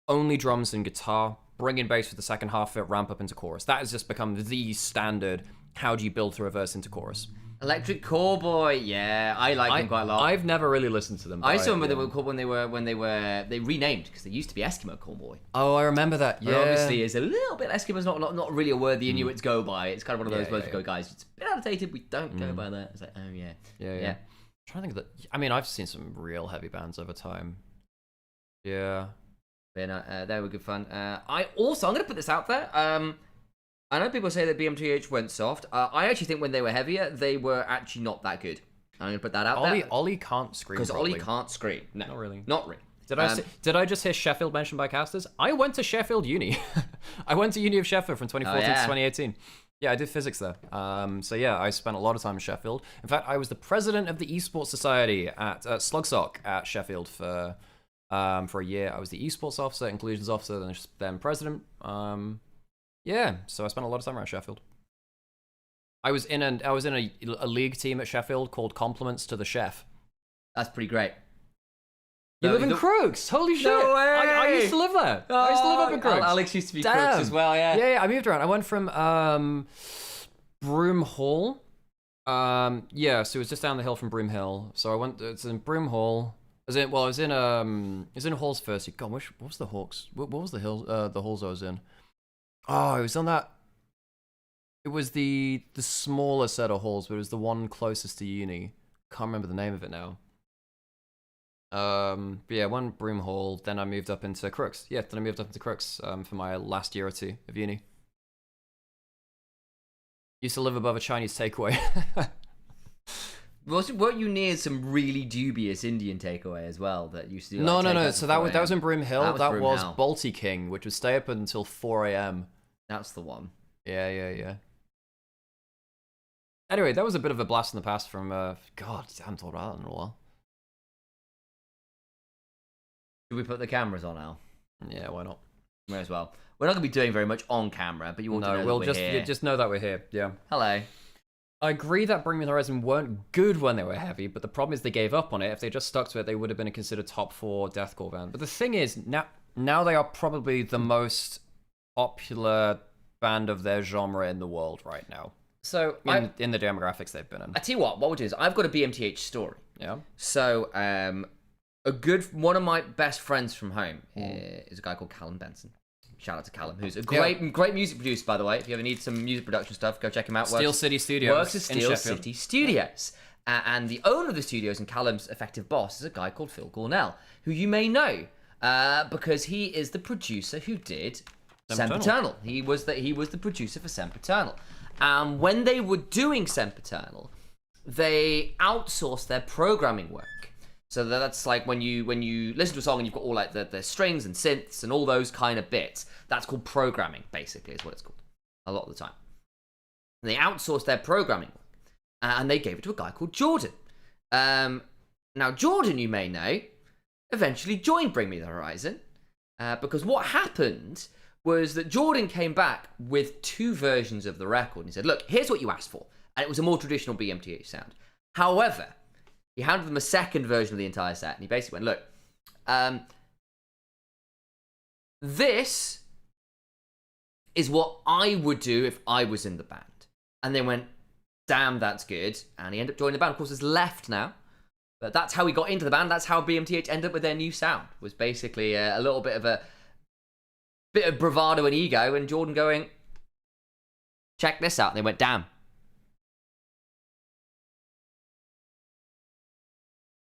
only drums and guitar, bring in bass for the second half of it, ramp up into chorus. That has just become the standard. How do you build through a verse into chorus? Electric Callboy, yeah, I like them quite a lot. I've never really listened to them. I saw them when they renamed because they used to be Eskimo Callboy. Oh, I remember that. Yeah, obviously, it's a little bit Eskimo's not really a word the Inuits go by. It's kind of one of those words we go, guys. It's a bit outdated. We don't go by that. It's like, oh yeah. I'm trying to think of that. I mean, I've seen some real heavy bands over time. Yeah. They were good fun. I'm going to put this out there. I know people say that BMTH went soft. I actually think when they were heavier, they were actually not that good. I'm going to put that out there. Ollie can't scream. Because Ollie can't scream. No, not really. Not really. Did I just hear Sheffield mentioned by casters? I went to Sheffield Uni. I went to Uni of Sheffield from 2014 to 2018. Yeah, I did physics there. So yeah, I spent a lot of time in Sheffield. In fact, I was the president of the Esports Society at Slugsock at Sheffield for a year. I was the Esports officer, inclusions officer, then president. Yeah, so I spent a lot of time around Sheffield. I was in a league team at Sheffield called Compliments to the Chef. That's pretty great. You live in Crooks. Holy shit. No way. I used to live there. I used to live up in Crooks. Alex used to be Damn. Crooks as well, yeah. Yeah, I moved around. I went from Broome Hall. Yeah, so it was just down the hill from Broome Hill. So I went. It's in Broome Hall. I was in halls first. God, what was the Hawks? What was the hill? The halls I was in. Oh, it was on that. It was the smaller set of halls, but it was the one closest to uni. Can't remember the name of it now. But yeah, one Broome Hall. Then I moved up into Crooks. Yeah, then I moved up into Crooks for my last year or two of uni. Used to live above a Chinese takeaway. Weren't you near some really dubious Indian takeaway as well that used to do? No. Like, So that was in Broome Hill. That was Hill. Balti King, which would stay up until 4 a.m. That's the one. Yeah. Anyway, that was a bit of a blast in the past from, God, I haven't thought about that in a while. Should we put the cameras on, Al? Yeah, why not? May as well. We're not going to be doing very much on camera, but you want to know we'll that we're here. just know that we're here, yeah. Hello. I agree that Bring Me the Horizon weren't good when they were heavy, but the problem is they gave up on it. If they just stuck to it, they would have been a considered top 4 deathcore band. But the thing is, now they are probably the most popular band of their genre in the world right now. So in the demographics they've been in. I tell you what we'll do is I've got a BMTH story. Yeah. So one of my best friends from home is a guy called Callum Benson. Shout out to Callum, who's a great music producer, by the way. If you ever need some music production stuff, go check him out. Steel City Studios. Works at Steel City Studios. And the owner of the studios and Callum's effective boss is a guy called Phil Gornell, who you may know because he is the producer who did Sempiternal. He was the producer for Sempiternal. When they were doing Sempiternal, they outsourced their programming work. So that's like when you listen to a song and you've got all like the strings and synths and all those kind of bits. That's called programming, basically, is what it's called a lot of the time. And they outsourced their programming work, and they gave it to a guy called Jordan. Now Jordan, you may know, eventually joined Bring Me the Horizon because what happened was that Jordan came back with 2 versions of the record and he said, "Look, here's what you asked for," and it was a more traditional BMTH sound. However, he handed them a second version of the entire set, and he basically went, "Look, this is what I would do if I was in the band." And they went, "Damn, that's good." And he ended up joining the band. Of course, he's left now. But that's how he got into the band. That's how BMTH ended up with their new sound. Was basically a little bit of bravado and ego, and Jordan going, "Check this out." And they went, "Damn."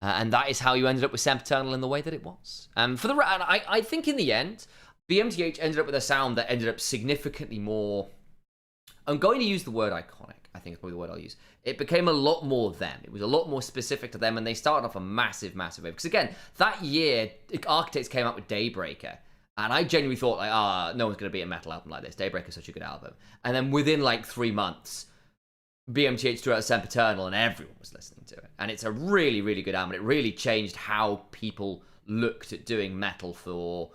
And that is how you ended up with Sempiternal in the way that it was. I think in the end, BMTH ended up with a sound that ended up significantly more. I'm going to use the word iconic. I think is probably the word I'll use. It became a lot more them. It was a lot more specific to them, and they started off a massive wave. Because again, that year, Architects came out with Daybreaker. And I genuinely thought, like, no one's going to beat a metal album like this. Daybreaker is such a good album. And then within like 3 months, BMTH threw out Sempiternal and everyone was listening to it. And it's a really, really good album. It really changed how people looked at doing metal for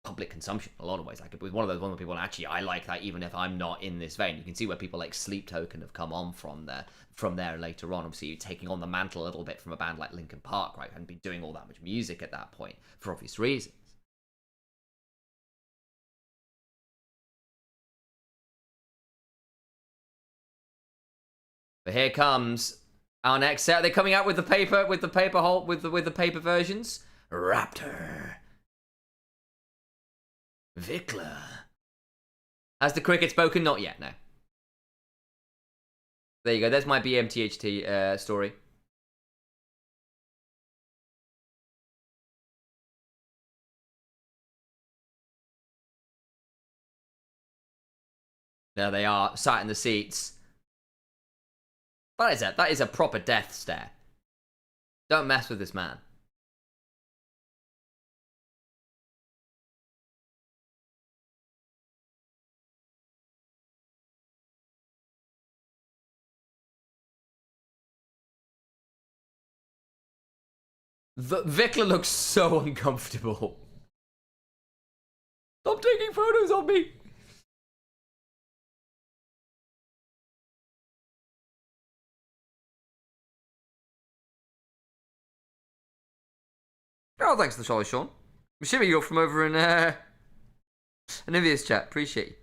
public consumption in a lot of ways. Like, it was one of those people, actually, I like that even if I'm not in this vein. You can see where people like Sleep Token have come on from there later on. Obviously, taking on the mantle a little bit from a band like Linkin Park, right? Hadn't been doing all that much music at that point for obvious reasons. But here comes our next set. They're coming out with the paper versions. Raptor. Vikla. Has the cricket spoken? Not yet, no. There you go. There's my BMTHT story. There they are, sat in the seats. That is a proper death stare. Don't mess with this man. Vikla looks so uncomfortable. Stop taking photos of me. Oh, thanks for the follow, Sean. I'm assuming you're from over in Nivea's chat. Appreciate you.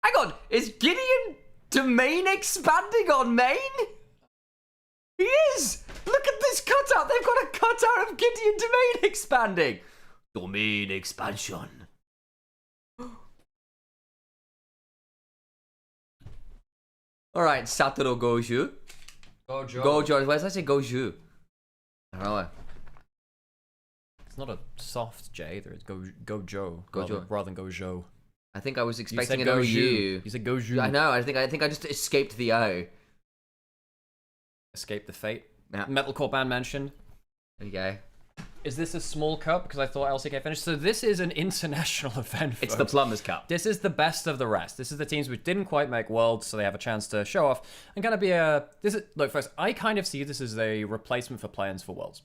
Hang on, is Gideon domain expanding on main? He is! Look at this cutout! They've got a cutout of Gideon domain expanding! Domain expansion. Alright, Satoru Goju. Gojo. Gojo. Why did I say Goju? I don't know. It's not a soft J either. It's Gojo. Gojo. Rather than Gojo. I think I was expecting an Goju. OU. You said Goju. I know. I think I just escaped the O. Escape the fate. Yeah. Metalcore band mentioned. There you go. Is this a small cup? Because I thought LCK finished. So this is an international event, folks. It's the Plumbers Cup. This is the best of the rest. This is the teams which didn't quite make Worlds, so they have a chance to show off and kind of be a... Look, first, I kind of see this as a replacement for play-ins for Worlds.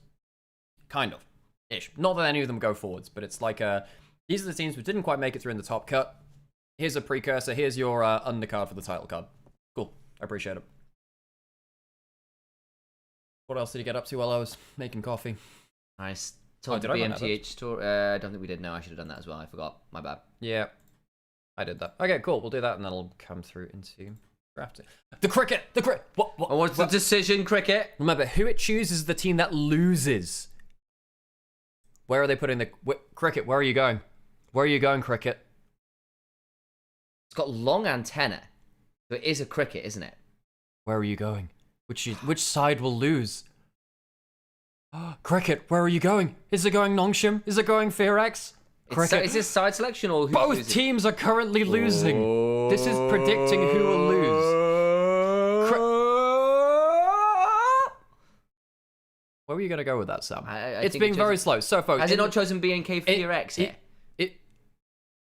Kind of. Ish. Not that any of them go forwards, but it's like a... These are the teams which didn't quite make it through in the top cut. Here's a precursor. Here's your undercard for the title card. Cool. I appreciate it. What else did you get up to while I was making coffee? Nice. Told the did I run out of BMTH tour. I don't think we did. No, I should have done that as well. I forgot. My bad. Yeah. I did that. Okay, cool. We'll do that and then it'll come through into drafting. The cricket! The cricket! What? And what's the decision, cricket? Remember, who it chooses is the team that loses. Where are they putting the... Cricket, where are you going? Where are you going, cricket? It's got long antenna. So it is a cricket, isn't it? Where are you going? Which side will lose? Cricket, where are you going? Is it going Nongshim? Is it going Fearex? Cricket. Is this side selection or who's Both losing? teams are currently losing. This is predicting who will lose. Where were you going to go with that, Sam? It's think being it very chose- slow. So, folks, Has it not chosen BNK Fearex here?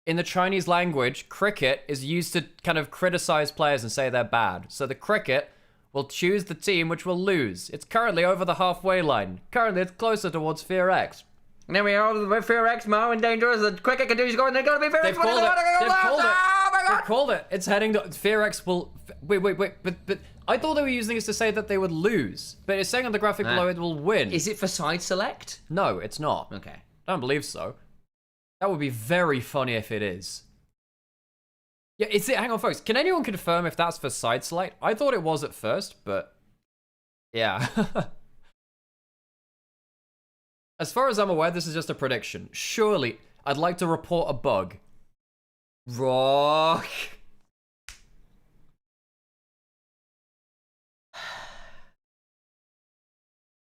in the Chinese language, cricket is used to kind of criticize players and say they're bad. So the cricket will choose the team which will lose. It's currently over the halfway line. Currently, it's closer towards Fearex. Now we are with Fearex more in danger as the cricket continues going. They're going to be Fearex. They've called it. They've called it. Oh my They've god! called it. It's heading to Fearex will... Wait. But I thought they were using this to say that they would lose. But it's saying on the graphic below it will win. Is it for side select? No, it's not. Okay. I don't believe so. That would be very funny if it is. Yeah, is it? Hang on, folks. Can anyone confirm if that's for side select? I thought it was at first, but... Yeah. As far as I'm aware, this is just a prediction. Surely, I'd like to report a bug. Rock.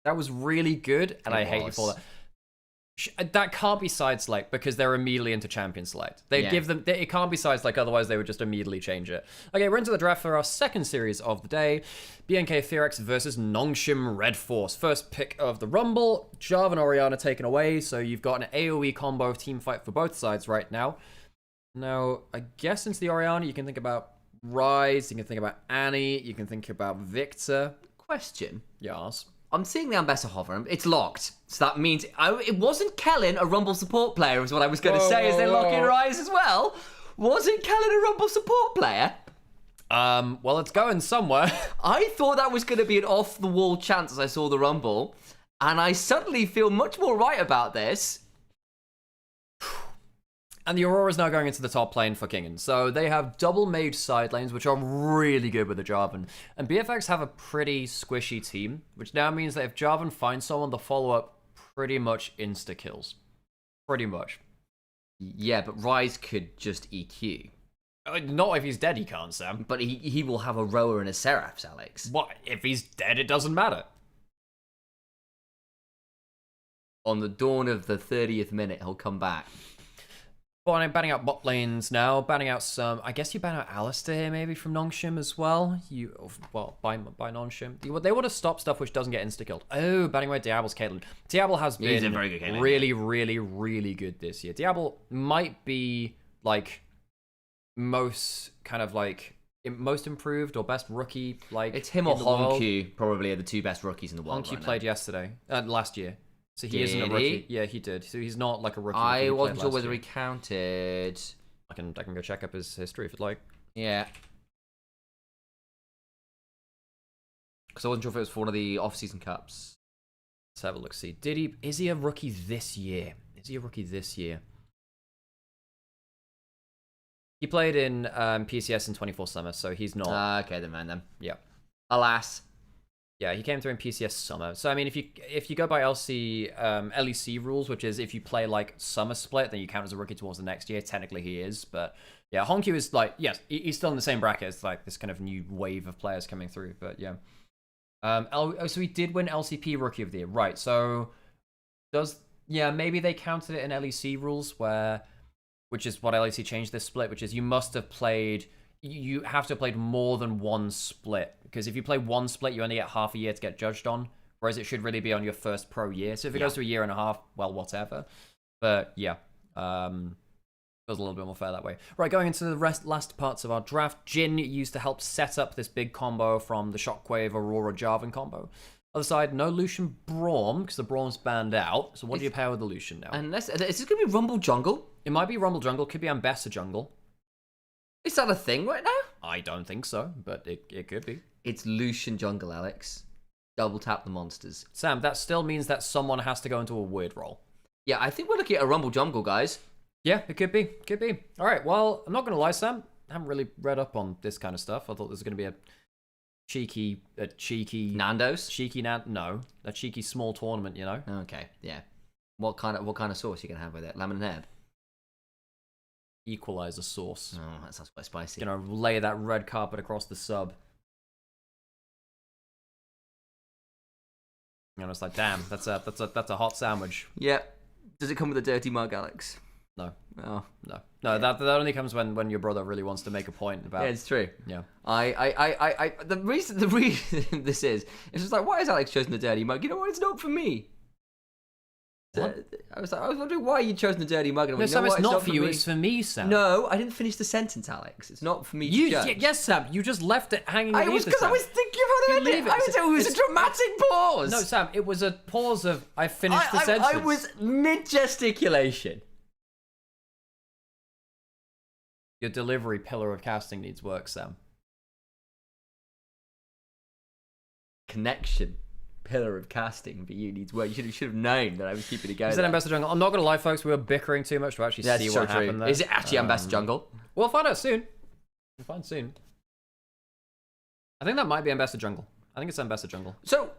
That was really good, and I hate you for that. That can't be side select because they're immediately into champion select. They'd give them... It can't be side select, otherwise they would just immediately change it. Okay, we're into the draft for our second series of the day. BNK Fearex versus Nongshim Red Force. First pick of the Rumble. Jarvan Orianna taken away, so you've got an AoE combo of team fight for both sides right now. Now, I guess into the Orianna, you can think about Ryze, you can think about Annie, you can think about Victor. Question. Yes. I'm seeing the Ambessa hover. It's locked. So that means... it wasn't Kellen a Rumble support player, is what I was going to say. Is they lock in Ryze as well? Wasn't Kellen a Rumble support player? Well, it's going somewhere. I thought that was going to be an off-the-wall chance as I saw the Rumble. And I suddenly feel much more right about this. And the Aurora's now going into the top lane for Kingen. So they have double mage side lanes, which are really good with the Jarvan. And BFX have a pretty squishy team, which now means that if Jarvan finds someone, the follow-up pretty much insta-kills. Pretty much. Yeah, but Ryze could just EQ. Not if he's dead, he can't, Sam. But he will have a Rower and a Seraph, Alex. What? If he's dead, it doesn't matter. On the dawn of the 30th minute, he'll come back. Well, I'm banning out bot lanes now. Banning out some. I guess you ban out Alistair here, maybe from Nongshim as well. By Nongshim. They want to stop stuff which doesn't get insta killed. Oh, banning away Diablo's Caitlyn. Diablo has been a very good Caitlyn, really, really, really good this year. Diablo might be like most improved or best rookie. Like it's him or Honkyu probably are the two best rookies in the world. Honkyu played last year. So he isn't a rookie. Yeah, he did. So he's not like a rookie. I wasn't sure whether he counted. I can go check up his history if you'd like. Yeah. Because I wasn't sure if it was for one of the off-season cups. Let's have a look. See, is he a rookie this year? He played in PCS in 24 Summer, so he's not. Okay, then. Yeah. Alas. Yeah, he came through in PCS Summer. So I mean, if you go by LEC rules, which is if you play like Summer Split, then you count as a rookie towards the next year. Technically, he is, but yeah, Honkyu is like, yes, he's still in the same bracket as like this kind of new wave of players coming through. But yeah, so he did win LCP Rookie of the Year, right? So maybe they counted it in LEC rules which is what LEC changed this split, which is you have to have played more than one split. Because if you play one split, you only get half a year to get judged on. Whereas it should really be on your first pro year. So if it goes to a year and a half, well, whatever. But yeah, feels a little bit more fair that way. Right, going into the last parts of our draft. Jhin used to help set up this big combo from the Shockwave Aurora Jarvan combo. Other side, no Lucian Braum, because the Braum's banned out. So what do you pair with the Lucian now? Is this going to be Rumble Jungle? It might be Rumble Jungle, could be Ambessa Jungle. Is that a thing right now? I don't think so, but it could be. It's Lucian Jungle, Alex. Double tap the monsters. Sam, that still means that someone has to go into a weird role. Yeah, I think we're looking at a Rumble Jungle, guys. Yeah, it could be. All right, well, I'm not going to lie, Sam. I haven't really read up on this kind of stuff. I thought this was going to be a cheeky... Nando's? No, a cheeky small tournament, you know? Okay, yeah. What kind of sauce you can have with it? Lemon and herb? Equalizer sauce. Oh, that sounds quite spicy. You know, lay that red carpet across the sub. And it's like, damn, that's a hot sandwich. Yeah. Does it come with a dirty mug, Alex? No. Oh. No. That only comes when your brother really wants to make a point about. Yeah, it's true. Yeah. The reason this is, it's just like, why has Alex chosen the dirty mug? You know what? It's not for me. What? I was wondering why you chosen the dirty mug. And no, Sam, it's not for you. It's for me, Sam. No, I didn't finish the sentence, Alex. It's not for me to judge. Yes, Sam. You just left it hanging. I was because I was thinking about it. It was a dramatic pause. No, Sam. It was a pause of I finished the sentence. I was mid gesticulation. Your delivery pillar of casting needs work, Sam. Connection. Pillar of casting for you needs work. You should have known that I was keeping it going. Is it Ambassador Jungle? I'm not going to lie, folks. We were bickering too much to actually see what happened there. Is it actually Ambassador Jungle? We'll find out soon. We'll find soon. I think that might be Ambassador Jungle. I think it's Ambassador Jungle. So,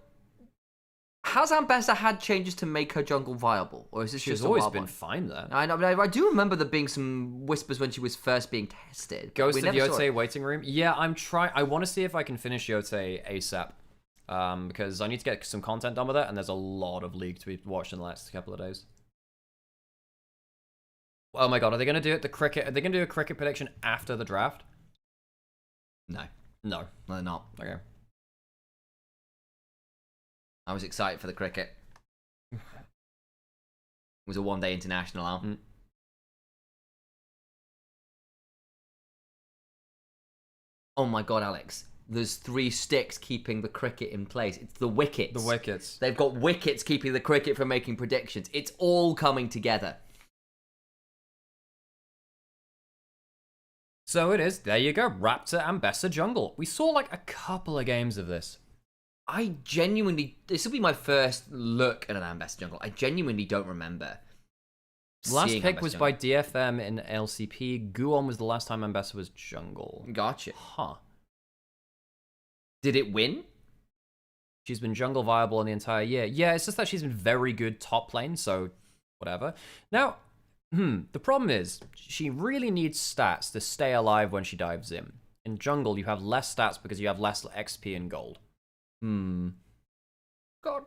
has Ambessa had changes to make her jungle viable, or is this just always been fine there? I know, but I do remember there being some whispers when she was first being tested. Ghost of Yote waiting room. Yeah, I'm trying. I want to see if I can finish Yote ASAP. Because I need to get some content done with it, and there's a lot of League to be watched in the next couple of days. Oh my god, are they going to do it? Are they going to do a cricket prediction after the draft? No, they're not. Okay. I was excited for the cricket. It was a one-day international, Al. Oh my god, Alex. There's 3 sticks keeping the cricket in place. It's the wickets. The wickets. They've got wickets keeping the cricket from making predictions. It's all coming together. So it is. There you go. Raptor Ambessa Jungle. We saw like a couple of games of this. This will be my first look at an Ambessa Jungle. I genuinely don't remember. Last pick was by DFM in LCP. Guon was the last time Ambessa was jungle. Gotcha. Huh. Did it win? She's been jungle viable in the entire year. Yeah, it's just that she's been very good top lane, so whatever. Now, the problem is, she really needs stats to stay alive when she dives in. In jungle, you have less stats because you have less XP and gold. God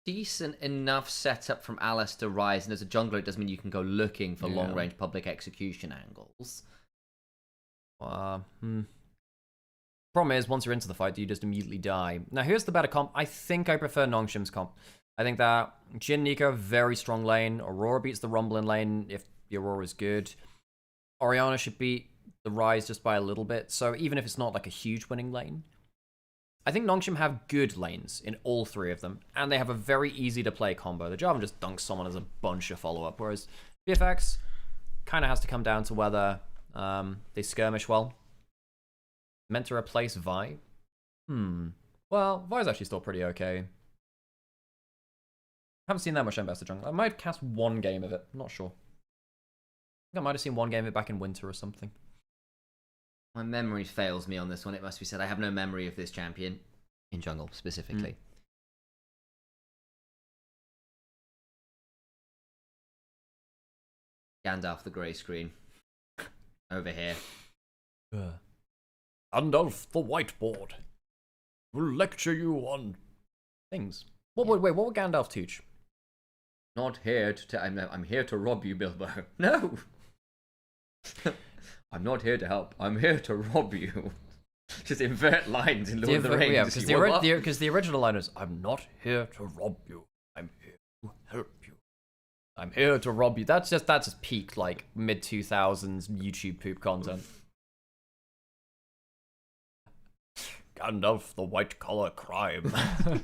decent enough setup from Alistair Rise, and as a jungler, it doesn't mean you can go looking for long-range public execution angles. Problem is, once you're into the fight, you just immediately die. Now, here's the better comp. I think I prefer Nongshim's comp. I think that Jhin, Nico, very strong lane. Aurora beats the Rumble in lane if the Aurora is good. Orianna should beat the Rise just by a little bit. So even if it's not like a huge winning lane, I think Nongshim have good lanes in all three of them. And they have a very easy to play combo. The Jarvan just dunks someone as a bunch of follow-up. Whereas BFX kind of has to come down to whether they skirmish well. Meant to replace Vi? Well, Vi's actually still pretty okay. Haven't seen that much Ambassador Jungle. I might have cast one game of it. I'm not sure. I think I might have seen one game of it back in winter or something. My memory fails me on this one, it must be said. I have no memory of this champion. In jungle, specifically. Gandalf the grey screen. Over here. Gandalf the whiteboard will lecture you on things. Wait, what would Gandalf teach? Not here to I'm here to rob you, Bilbo. No! I'm not here to help. I'm here to rob you. Just invert lines in Lord of the Rings. Yeah, because the original line is, I'm not here to rob you. I'm here to help you. I'm here to rob you. That's just peak, like, mid-2000s YouTube poop content. Gandalf, the white-collar crime.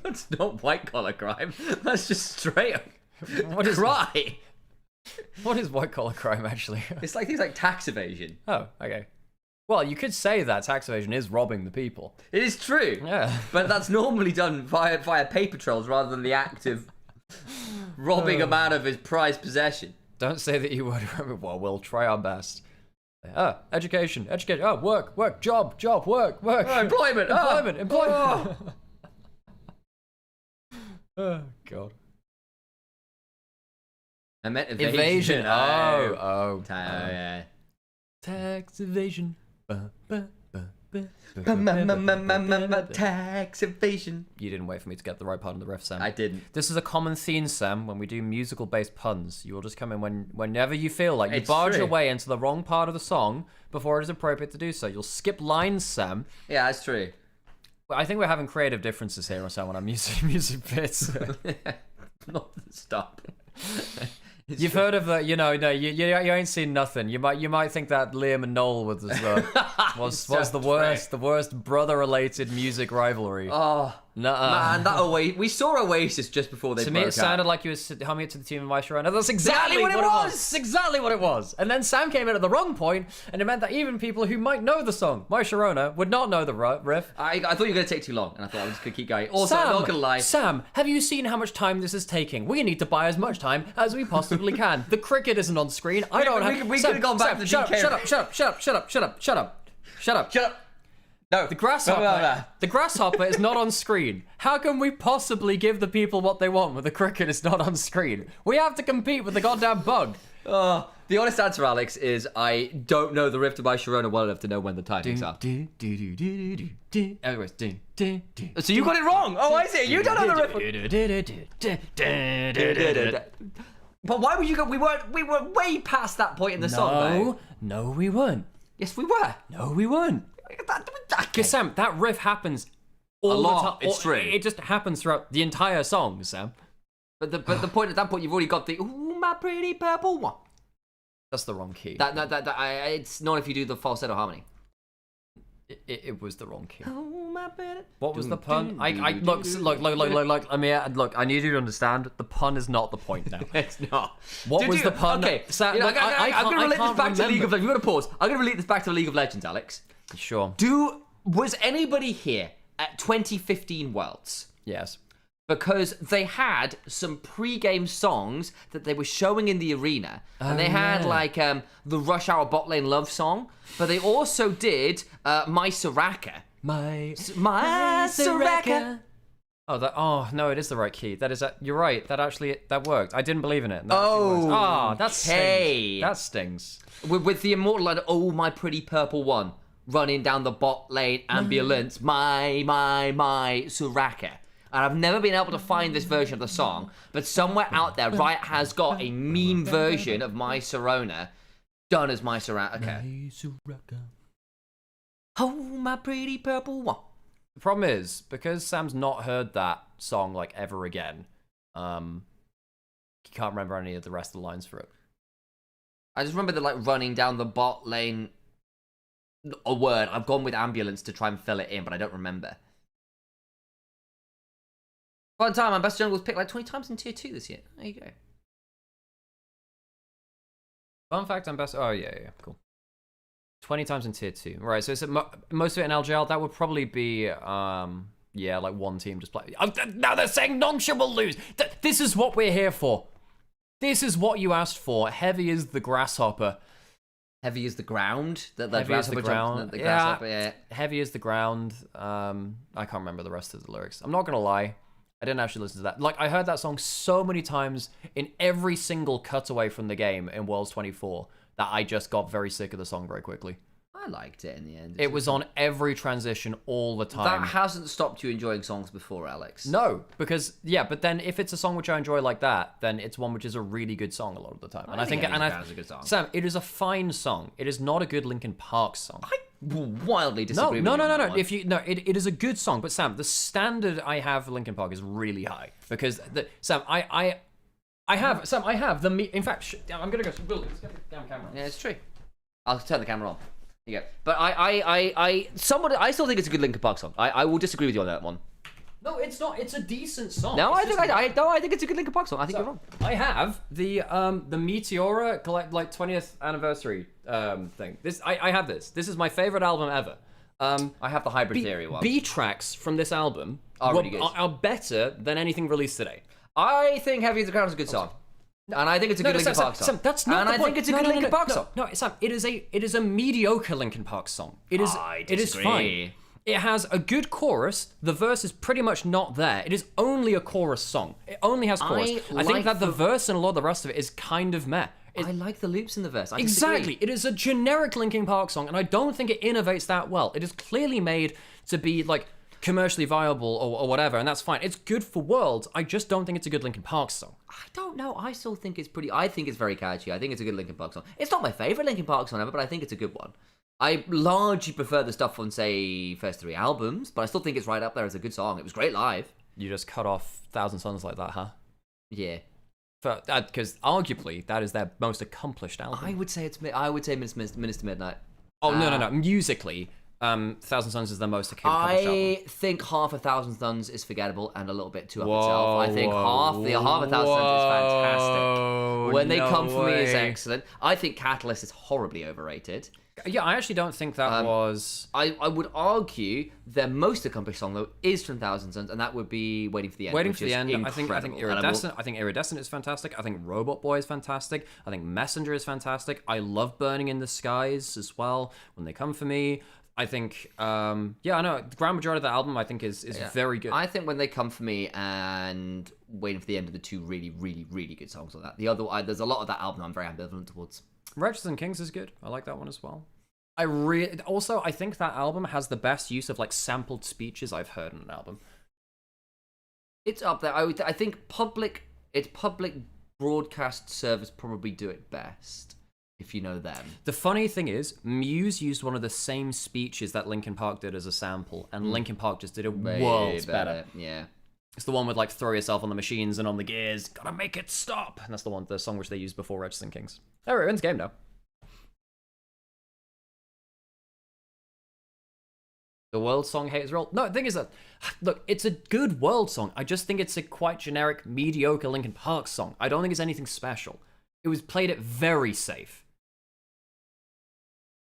That's not white-collar crime. That's just straight up What is cry. What is white-collar crime, actually? It's like things like tax evasion. Oh, okay. Well, you could say that tax evasion is robbing the people. It is true. Yeah. But that's normally done via paper trails rather than the act of robbing a man of his prized possession. Don't say that you would. Well, we'll try our best. Education. Oh, work, job, work. Oh, employment. Employment. Oh, God. I meant evasion. Oh, yeah. Tax evasion. Tax evasion. You didn't wait for me to get the right part of the riff, Sam. I didn't. This is a common theme, Sam, when we do musical-based puns. You will just come in whenever you feel like you It's barge true. your way into the wrong part of the song before it is appropriate to do so. You'll skip lines, Sam. Yeah, that's true. I think we're having creative differences here, Sam, when I'm using music bits. Not stop. You've heard of the, you ain't seen nothing. You might think that Liam and Noel was the worst brother-related music rivalry. Oh, man, we saw Oasis just before they To broke me, it up. sounded like you were humming it to the tune of My Sharona. That's exactly what it was. Exactly what it was. And then Sam came in at the wrong point, and it meant that even people who might know the song My Sharona would not know the riff. I thought you were going to take too long, and I thought I was just going to keep going. Also, I'm not going to lie. Sam, have you seen how much time this is taking? We need to buy as much time as we possibly can. The cricket isn't on screen. We could have gone back to the DK. Shut up. No, The grasshopper is not on screen. How can we possibly give the people what they want when the cricket is not on screen? We have to compete with the goddamn bug. The honest answer, Alex, is I don't know the riff to My Sharona well enough to know when the timings are. Anyways, So you got it wrong. Oh, I see. You don't know the riff. But why would you go? We were way past that point in the song. No, we weren't. Yes, we were. No, we weren't. Because Sam, that riff happens all the time. It's true. It just happens throughout the entire song, Sam. But the point at that point, you've already got the "Ooh, my pretty purple one." That's the wrong key. It's not if you do the falsetto harmony. It was the wrong key. Oh, my pretty. What was the pun? Look. I need you to understand. The pun is not the point now. It's not. What was the pun? Okay, Sam, I'm going to relate this back to League of Legends. We've got to pause. I'm going to relate this back to League of Legends, Alex. Sure. Was anybody here at 2015 Worlds? Yes. Because they had some pre-game songs that they were showing in the arena. And they had like the Rush Hour bot lane love song. But they also did My Soraka. My Soraka. Oh no, it is the right key. You're right. That worked. I didn't believe in it. That stings. That stings. With the immortal line, "Oh, my pretty purple one," running down the bot lane ambulance. My Soraka. and I've never been able to find this version of the song, but somewhere out there, Riot has got a meme version of My Sharona done as My Sharona. Okay. Oh, my pretty purple one. The problem is, because Sam's not heard that song, like, ever again, he can't remember any of the rest of the lines for it. I just remember the, like, running down the bot lane a word. I've gone with ambulance to try and fill it in, but I don't remember. One time, my best jungle was picked like 20 times in tier 2 this year. There you go. Fun fact, I'm best... Oh, yeah, cool. 20 times in tier 2. Right, so is it most of it in LGL? That would probably be, yeah, like one team just play. Now they're saying Nongsha will lose. This is what we're here for. This is what you asked for. Heavy is the grasshopper. Heavy is the ground. Heavy is the ground. The grasshopper, yeah. Heavy is the ground. I can't remember the rest of the lyrics. I'm not gonna lie. I didn't actually listen to that. Like, I heard that song so many times in every single cutaway from the game in Worlds 24 that I just got very sick of the song very quickly. I liked it in the end. It was on every transition all the time. That hasn't stopped you enjoying songs before, Alex. No, because, yeah, but then if it's a song which I enjoy like that, then it's one which is a really good song a lot of the time. And I think it's a good song. Sam, it is a fine song. It is not a good Linkin Park song. I wildly disagree with no. you on that one. It is a good song, but Sam, the standard I have for Linkin Park is really high. Because, I have the... In fact, I'm going to go... Will, let's get the damn camera. Yeah, it's true. I'll turn the camera on. Yeah, but I still think it's a good Linkin Park song. I will disagree with you on that one. No, it's not. It's a decent song. No, I think it's a good Linkin Park song. I think you're wrong. I have the Meteora like 20th anniversary thing. I have this. This is my favorite album ever. I have the Hybrid Theory one. B tracks from this album really good. are better than anything released today. I think Heavy is the Ground is a good song. And I think it's a good Linkin Park song. Sam, that's not and the I point. think it's a good Linkin Park song. No, Sam, it is a mediocre Linkin Park song. It is fine. It has a good chorus. The verse is pretty much not there. It is only a chorus song. It only has chorus. I think that the verse and a lot of the rest of it is kind of meh. I like the loops in the verse. Exactly. It is a generic Linkin Park song, and I don't think it innovates that well. It is clearly made to be like commercially viable or whatever, and that's fine. It's good for Worlds. I just don't think it's a good Linkin Park song. I don't know. I still think it's pretty... I think it's very catchy. I think it's a good Linkin Park song. It's not my favourite Linkin Park song ever, but I think it's a good one. I largely prefer the stuff on, say, first 3 albums, but I still think it's right up there as a good song. It was great live. You just cut off Thousand Suns like that, huh? Yeah. Because arguably, that is their most accomplished album. I would say Minister Midnight. Oh, no. Musically... Thousand Suns is the most accomplished album. I think half a Thousand Suns is forgettable and a little bit too up itself. I think half a Thousand Suns is fantastic. When They Come For Me is excellent. I think Catalyst is horribly overrated. Yeah, I actually don't think that was... I would argue their most accomplished song, though, is from Thousand Suns, and that would be Waiting for the End. Waiting for the End. Incredible. I think Iridescent is fantastic. I think Robot Boy is fantastic. I think Messenger is fantastic. I love Burning in the Skies as well. When They Come For Me... I think, I know, the grand majority of the album, I think, is very good. I think When They Come For Me and Waiting For the End are the 2 really, really, really good songs on that. The other, there's a lot of that album I'm very ambivalent towards. Wretches and Kings is good. I like that one as well. I think that album has the best use of, like, sampled speeches I've heard in an album. It's up there. I think public broadcast service probably do it best. If you know them. The funny thing is, Muse used one of the same speeches that Linkin Park did as a sample, and Linkin Park just did it worlds better. Yeah. It's the one with, like, throw yourself on the machines and on the gears, gotta make it stop. And that's the song which they used before Wretches and Kings. Oh, it wins game now. The World song haters roll. No, the thing is that, look, it's a good World song. I just think it's a quite generic, mediocre Linkin Park song. I don't think it's anything special. It was played it very safe.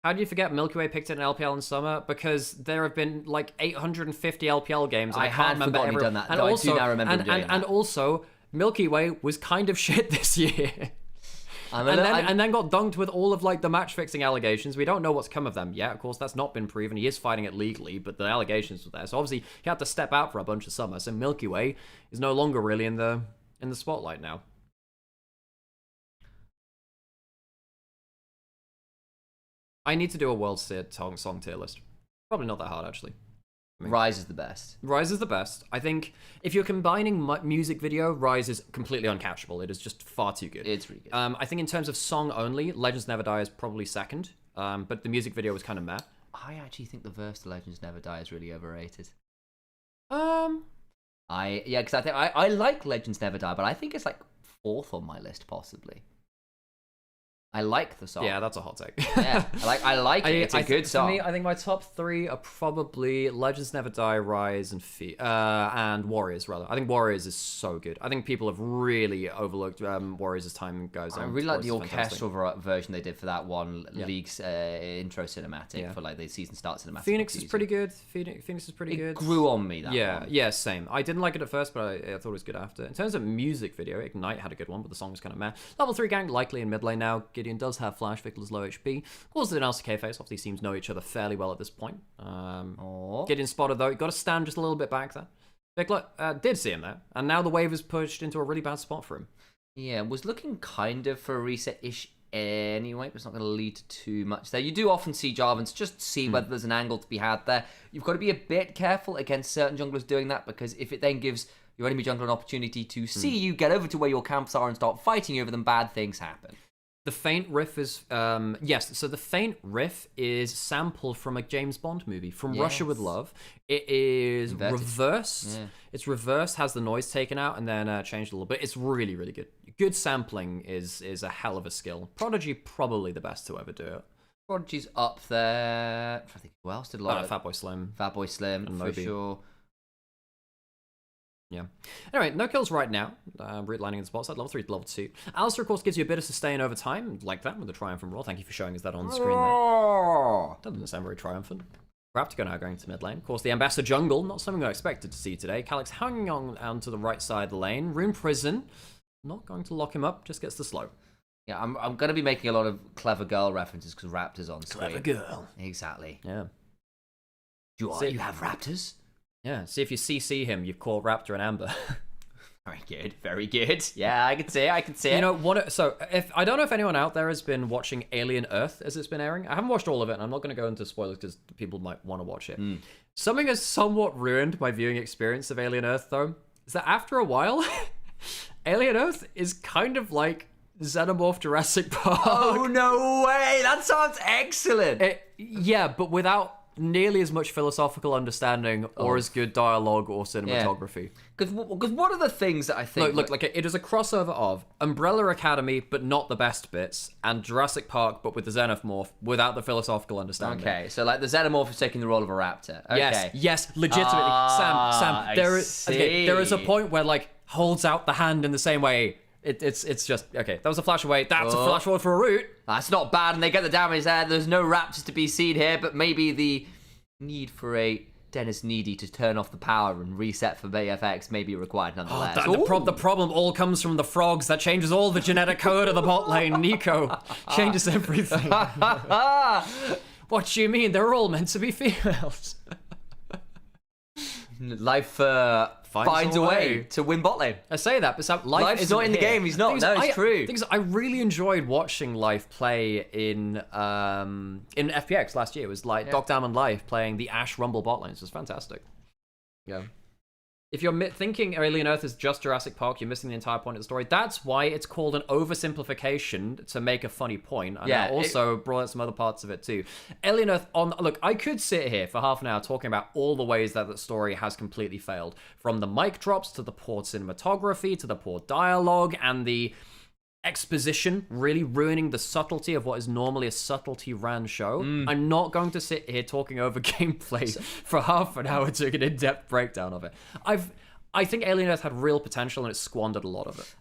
How do you forget Milky Way picked it in LPL in summer? Because there have been like 850 LPL games. And I can't remember forgotten he'd done that. I do now remember doing that. And also, Milky Way was kind of shit this year. and then got dunked with all of like the match fixing allegations. We don't know what's come of them yet. Of course, that's not been proven. He is fighting it legally, but the allegations were there. So obviously, he had to step out for a bunch of summer. So Milky Way is no longer really in the spotlight now. I need to do a World song tier list. Probably not that hard, actually. Rise is the best. Rise is the best. I think if you're combining music video, Rise is completely uncatchable. It is just far too good. It's really good. I think in terms of song only, Legends Never Die is probably second. But the music video was kind of meh. I actually think the verse to Legends Never Die is really overrated. Um, because I think I like Legends Never Die, but I think it's like 4th on my list possibly. I like the song. Yeah, that's a hot take. Yeah, I like it. It's a good song. For me, I think my top 3 are probably Legends Never Die, Rise, and Warriors, rather. I think Warriors is so good. I think people have really overlooked Warriors as time goes on. I really like the orchestral version they did for that one League's intro cinematic for like the season start cinematic. Phoenix is pretty good. Phoenix is pretty good. It grew on me, that one. Yeah, same. I didn't like it at first, but I thought it was good after. In terms of music video, Ignite had a good one, but the song was kind of meh. Level 3 gank, likely in mid lane now. Gideon does have Flash, Victor's low HP. Calls it an LCK face. Obviously seems to know each other fairly well at this point. Gideon spotted though. Got to stand just a little bit back there. Victor did see him there, and now the wave is pushed into a really bad spot for him. Yeah, was looking kind of for a reset-ish anyway, but it's not going to lead to too much there. You do often see Jarvans just see whether there's an angle to be had there. You've got to be a bit careful against certain junglers doing that, because if it then gives your enemy jungler an opportunity to see you, get over to where your camps are and start fighting over them, bad things happen. The Faint riff is, yes, so the Faint riff is sampled from a James Bond movie, from Russia with Love. It is reversed. Yeah. It's reversed, has the noise taken out, and then changed a little bit. It's really, really good. Good sampling is a hell of a skill. Prodigy, probably the best to ever do it. Prodigy's up there. I think who else did a lot of Fatboy Slim. Fatboy Slim, and for Moby. sure. Yeah. Anyway, no kills right now. Root landing in the spot side, level 3 to level 2. Alistair, of course, gives you a bit of sustain over time, like that with the Triumphant Roar. Thank you for showing us that on the screen there. Doesn't sound very triumphant. Raptor now going to mid lane. Of course, the Ambassador Jungle, not something I expected to see today. Calyx hanging on to the right side of the lane. Rune Prison, not going to lock him up, just gets the slow. Yeah, I'm going to be making a lot of clever girl references because Raptor's on screen. Clever girl. Exactly. Yeah. You have Raptors? Yeah, see if you CC him, you've caught Raptor and Amber. Very good, very good. Yeah, I can see it. You know what? So, if I don't know if anyone out there has been watching Alien Earth as it's been airing. I haven't watched all of it, and I'm not going to go into spoilers because people might want to watch it. Something has somewhat ruined my viewing experience of Alien Earth, though, is that after a while, Alien Earth is kind of like Xenomorph Jurassic Park. Oh no way! That sounds excellent. Yeah, but without nearly as much philosophical understanding or as good dialogue or cinematography. Because one of the things that I think... Look, it is a crossover of Umbrella Academy, but not the best bits, and Jurassic Park, but with the Xenomorph, without the philosophical understanding. Okay, so like the Xenomorph is taking the role of a raptor. Okay. Yes, legitimately. Sam, there is a point where, like, holds out the hand in the same way. It's just, okay, that was a flash away. That's a flash forward for a root. That's not bad, and they get the damage there. There's no raptors to be seen here, but maybe the need for a Dennis Needy to turn off the power and reset for BFX may be required nonetheless. The problem all comes from the frogs. That changes all the genetic code of the bot lane. Nico changes everything. What do you mean? They're all meant to be females. Life finds a way to win bot lane. I say that, but Life's not in the game. He's not. No, it's true. I really enjoyed watching Life play in FPX last year. It was like Doc Dam and Life playing the Ashe Rumble bot lanes. It was fantastic. Yeah. If you're thinking Alien Earth is just Jurassic Park, you're missing the entire point of the story. That's why it's called an oversimplification to make a funny point. And I also brought out some other parts of it too. Alien Earth, look, I could sit here for half an hour talking about all the ways that the story has completely failed. From the mic drops to the poor cinematography to the poor dialogue and the exposition really ruining the subtlety of what is normally a subtlety-ran show. I'm not going to sit here talking over gameplay for half an hour to get an in-depth breakdown of it. I think Alien Earth had real potential and it squandered a lot of it.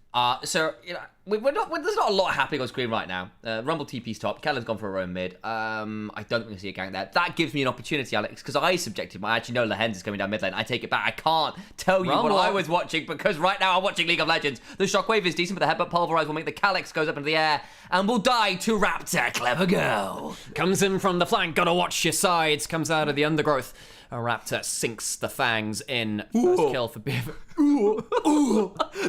So you know, there's not a lot happening on screen right now. Rumble TP's top. Kellen's gone for a roam mid. I don't think I see a gank there. That gives me an opportunity, Alex, because I subjected I actually know Lehens is coming down mid lane. I take it back. I can't tell you what I was watching because right now I'm watching League of Legends. The shockwave is decent, but the headbutt pulverize will make the Calyx goes up into the air and will die to Raptor. Clever girl. Comes in from the flank. Gotta watch your sides. Comes out of the undergrowth. A Raptor sinks the fangs in. First kill for BFX.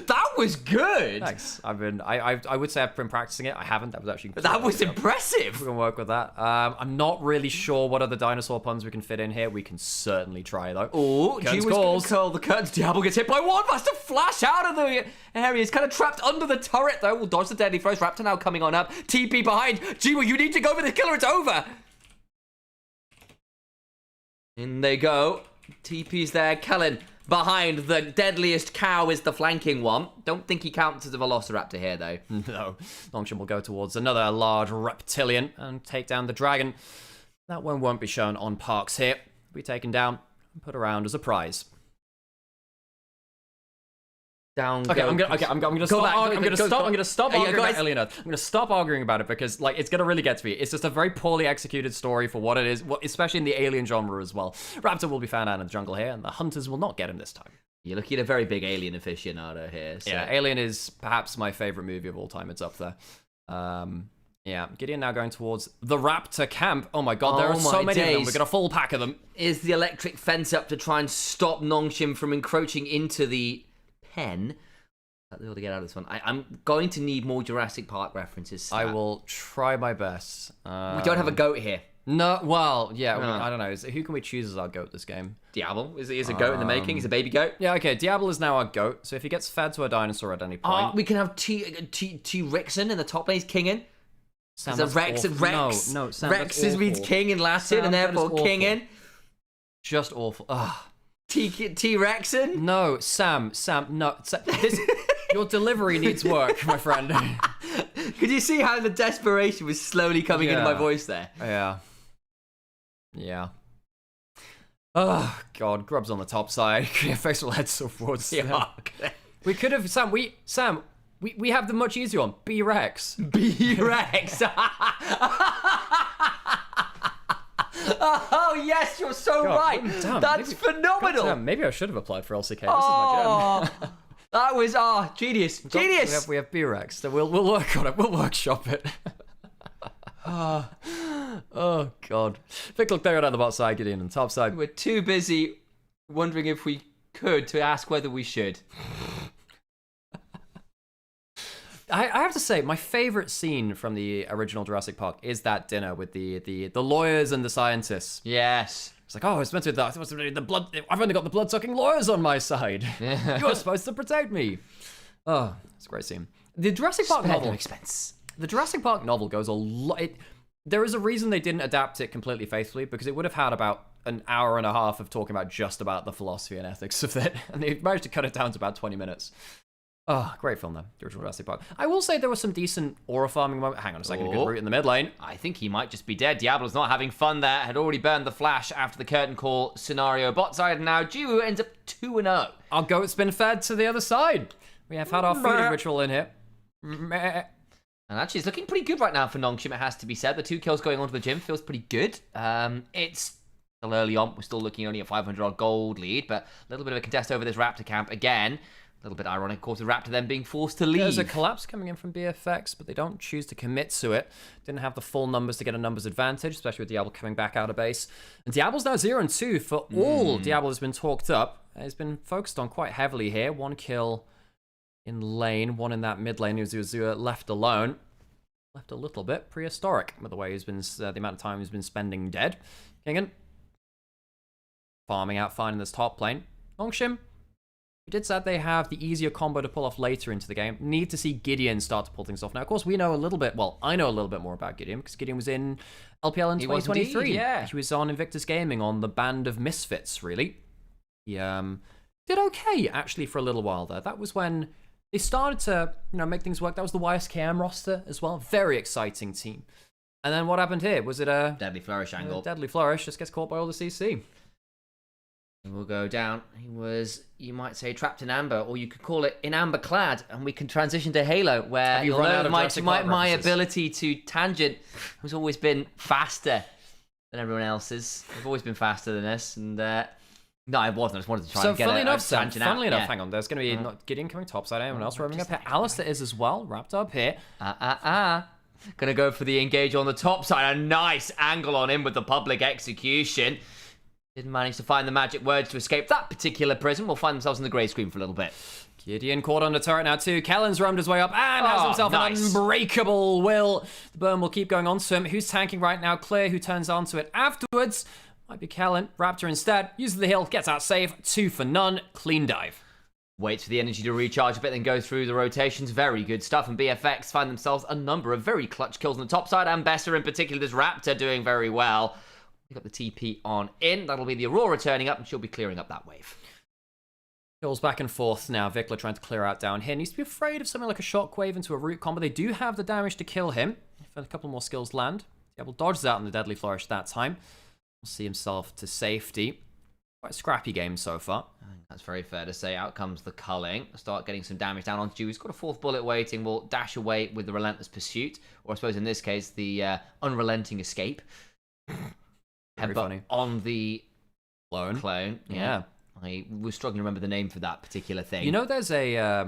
That was good. Thanks. I've been I would say I've been practicing it. I haven't. That was actually That was impressive. We can work with that. I'm not really sure what other dinosaur puns we can fit in here. We can certainly try though. Oh, Curtains G was going calls. to curl the curtains. Diablo gets hit by one. Has to flash out of the area. He's kind of trapped under the turret though. Will dodge the deadly throws. Raptor now coming on up. TP behind. G, you need to go for the killer. It's over. In they go. TP's there. Kellen behind. The deadliest cow is the flanking one. Don't think he counts as a Velociraptor here, though. No. Longchamp will go towards another large reptilian and take down the dragon. That one won't be shown on Parks here. Be taken down and put around as a prize. Down. Okay, I'm gonna stop. I'm gonna stop arguing about guys. Alien Earth. I'm gonna stop arguing about it because like it's gonna really get to me. It's just a very poorly executed story for what it is, especially in the alien genre as well. Raptor will be found out in the jungle here, and the hunters will not get him this time. You're looking at a very big alien aficionado here. So. Yeah, Alien is perhaps my favorite movie of all time. It's up there. Yeah, Gideon now going towards the Raptor camp. Oh my god, there are so many of them. We've got a full pack of them. Is the electric fence up to try and stop Nongshim from encroaching into the pen? I'll be able to get out of this one. I'm going to need more Jurassic Park references. Sam. I will try my best. We don't have a goat here. No, well, yeah, I don't know. Who can we choose as our goat this game? Diablo is a goat in the making. He's a baby goat. Yeah, okay. Diablo is now our goat. So if he gets fed to a dinosaur at any point, we can have T Rexon in the top lane. He's kinging. Sam, There's a Rex. Rex. No, Sam, Rex means king in Latin, Sam, and therefore kinging. Just awful. Ugh. T Rexon. No, Sam, no. This, your delivery needs work, my friend. Could you see how the desperation was slowly coming into my voice there? Yeah. Oh god, Grub's on the top side. BFX will head towards. Yeah. We could have Sam. We have the much easier one. B-Rex. B-Rex. Oh yes, you're so right. Damn, That's phenomenal. Damn, maybe I should have applied for LCK. Oh, this is my jam. that was genius. Genius. We have B-Rex, so we'll work on it. We'll workshop it. Oh god. Pick look there on the bottom side, Gideon, and top side. We're too busy wondering if we could to ask whether we should. I have to say, my favorite scene from the original Jurassic Park is that dinner with the lawyers and the scientists. Yes. It's like, oh, it's meant to be the blood. I've only got the blood-sucking lawyers on my side. You're supposed to protect me. Oh, it's a great scene. The Jurassic Park novel. Expense. The Jurassic Park novel goes a lot. There is a reason they didn't adapt it completely faithfully, because it would have had about an hour and a half of talking about just about the philosophy and ethics of it, and they managed to cut it down to about 20 minutes. Oh, great film, though, the original Jurassic Park. I will say there was some decent aura farming moments. Hang on a second, good route in the mid lane. I think he might just be dead. Diablo's not having fun there. Had already burned the flash after the curtain call scenario. Bot side now, Jiwoo ends up 2-0. Our goat's been fed to the other side. We have had our feeding ritual in here. And actually, it's looking pretty good right now for Nongshim, it has to be said. The 2 kills going onto the gym feels pretty good. It's still early on. We're still looking only at 500 gold lead, but a little bit of a contest over this Raptor camp again. A little bit ironic, of course, the Raptor then being forced to leave. There's a collapse coming in from BFX, but they don't choose to commit to it. Didn't have the full numbers to get a numbers advantage, especially with Diablo coming back out of base. And Diablo's now 0-2 for all. Diablo has been talked up. He's been focused on quite heavily here. 1 kill in lane, 1 in that mid lane. Uzua left alone. Left a little bit prehistoric with the way he's been, the amount of time he's been spending dead. Kingen farming out fine in this top lane. Nongshim. We did say they have the easier combo to pull off later into the game. Need to see Gideon start to pull things off. Now, of course, we know a little bit, well, I know a little bit more about Gideon because Gideon was in LPL in 2023. Yeah. He was on Invictus Gaming on the Band of Misfits, really. He did okay, actually, for a little while there. That was when they started to, make things work. That was the YSKM roster as well. Very exciting team. And then what happened here? Was it a Deadly Flourish angle? Deadly Flourish just gets caught by all the CC. We'll go down. He was, you might say, trapped in amber, or you could call it in amber clad, and we can transition to Halo, where you'll learn my ability to tangent has always been faster than everyone else's. I've always been faster than this, and no, I wasn't. I just wanted to try and get tangent out. Funnily enough, hang on, there's going to be not Gideon coming topside, anyone else roaming up here. Alistair is as well, wrapped up here. Gonna go for the engage on the top side. A nice angle on him with the public execution. Didn't manage to find the magic words to escape that particular prison. We'll find themselves in the grey screen for a little bit. Gideon caught on the turret now too. Kellen's roamed his way up and has himself nice. an unbreakable will. The burn will keep going on to him. Who's tanking right now? Clear, who turns onto it afterwards. Might be Kellen. Raptor instead. Uses the heal, gets out safe. 2 for none. Clean dive. Waits for the energy to recharge a bit, then goes through the rotations. Very good stuff. And BFX find themselves a number of very clutch kills on the top side. And Besser in particular, this Raptor doing very well. Pick up the TP on in. That'll be the Aurora turning up, and she'll be clearing up that wave. Kills back and forth now. Vikla trying to clear out down here. Needs to be afraid of something like a shockwave into a root combo. They do have the damage to kill him. If a couple more skills land, Diablo dodges out in the Deadly Flourish that time. Will see himself to safety. Quite a scrappy game so far. I think that's very fair to say. Out comes the culling. Start getting some damage down onto Jew. He's got a 4th bullet waiting. Will dash away with the relentless pursuit, or I suppose in this case the unrelenting escape. Very funny. On the Clone. Yeah. I was struggling to remember the name for that particular thing. You know, there's a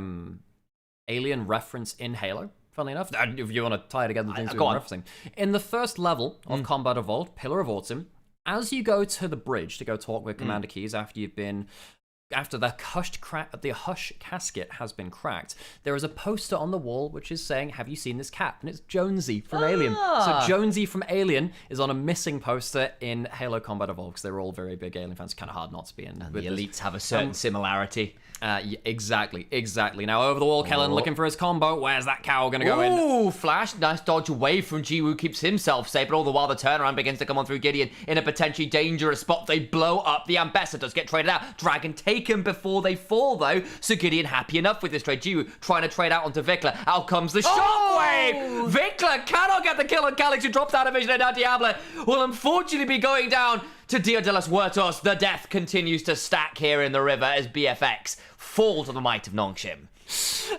alien reference in Halo. Funnily enough, if you want to tie together the things we've been referencing, in the first level of Combat Evolved, Pillar of Autumn, as you go to the bridge to go talk with Commander Keys after the hush casket has been cracked, there is a poster on the wall which is saying, "Have you seen this cat?" And it's Jonesy from Alien. So Jonesy from Alien is on a missing poster in Halo Combat Evolved, because they're all very big Alien fans. It's kind of hard not to be in. And the elites have a certain similarity. Yeah, exactly. Now over the wall, Kellen looking for his combo. Where's that cow gonna go in? Ooh, Flash, nice dodge away from Jiwoo, keeps himself safe, but all the while the turnaround begins to come on through Gideon in a potentially dangerous spot. They blow up, the ambassadors get traded out. Dragon taken before they fall though, so Gideon happy enough with this trade. Jiwoo trying to trade out onto Vikla. Out comes the shockwave! Vikla cannot get the kill on Calix, who drops out of vision, and now Diablo will unfortunately be going down to Dia de los Muertos. The death continues to stack here in the river as BFX fall to the might of Nongshim.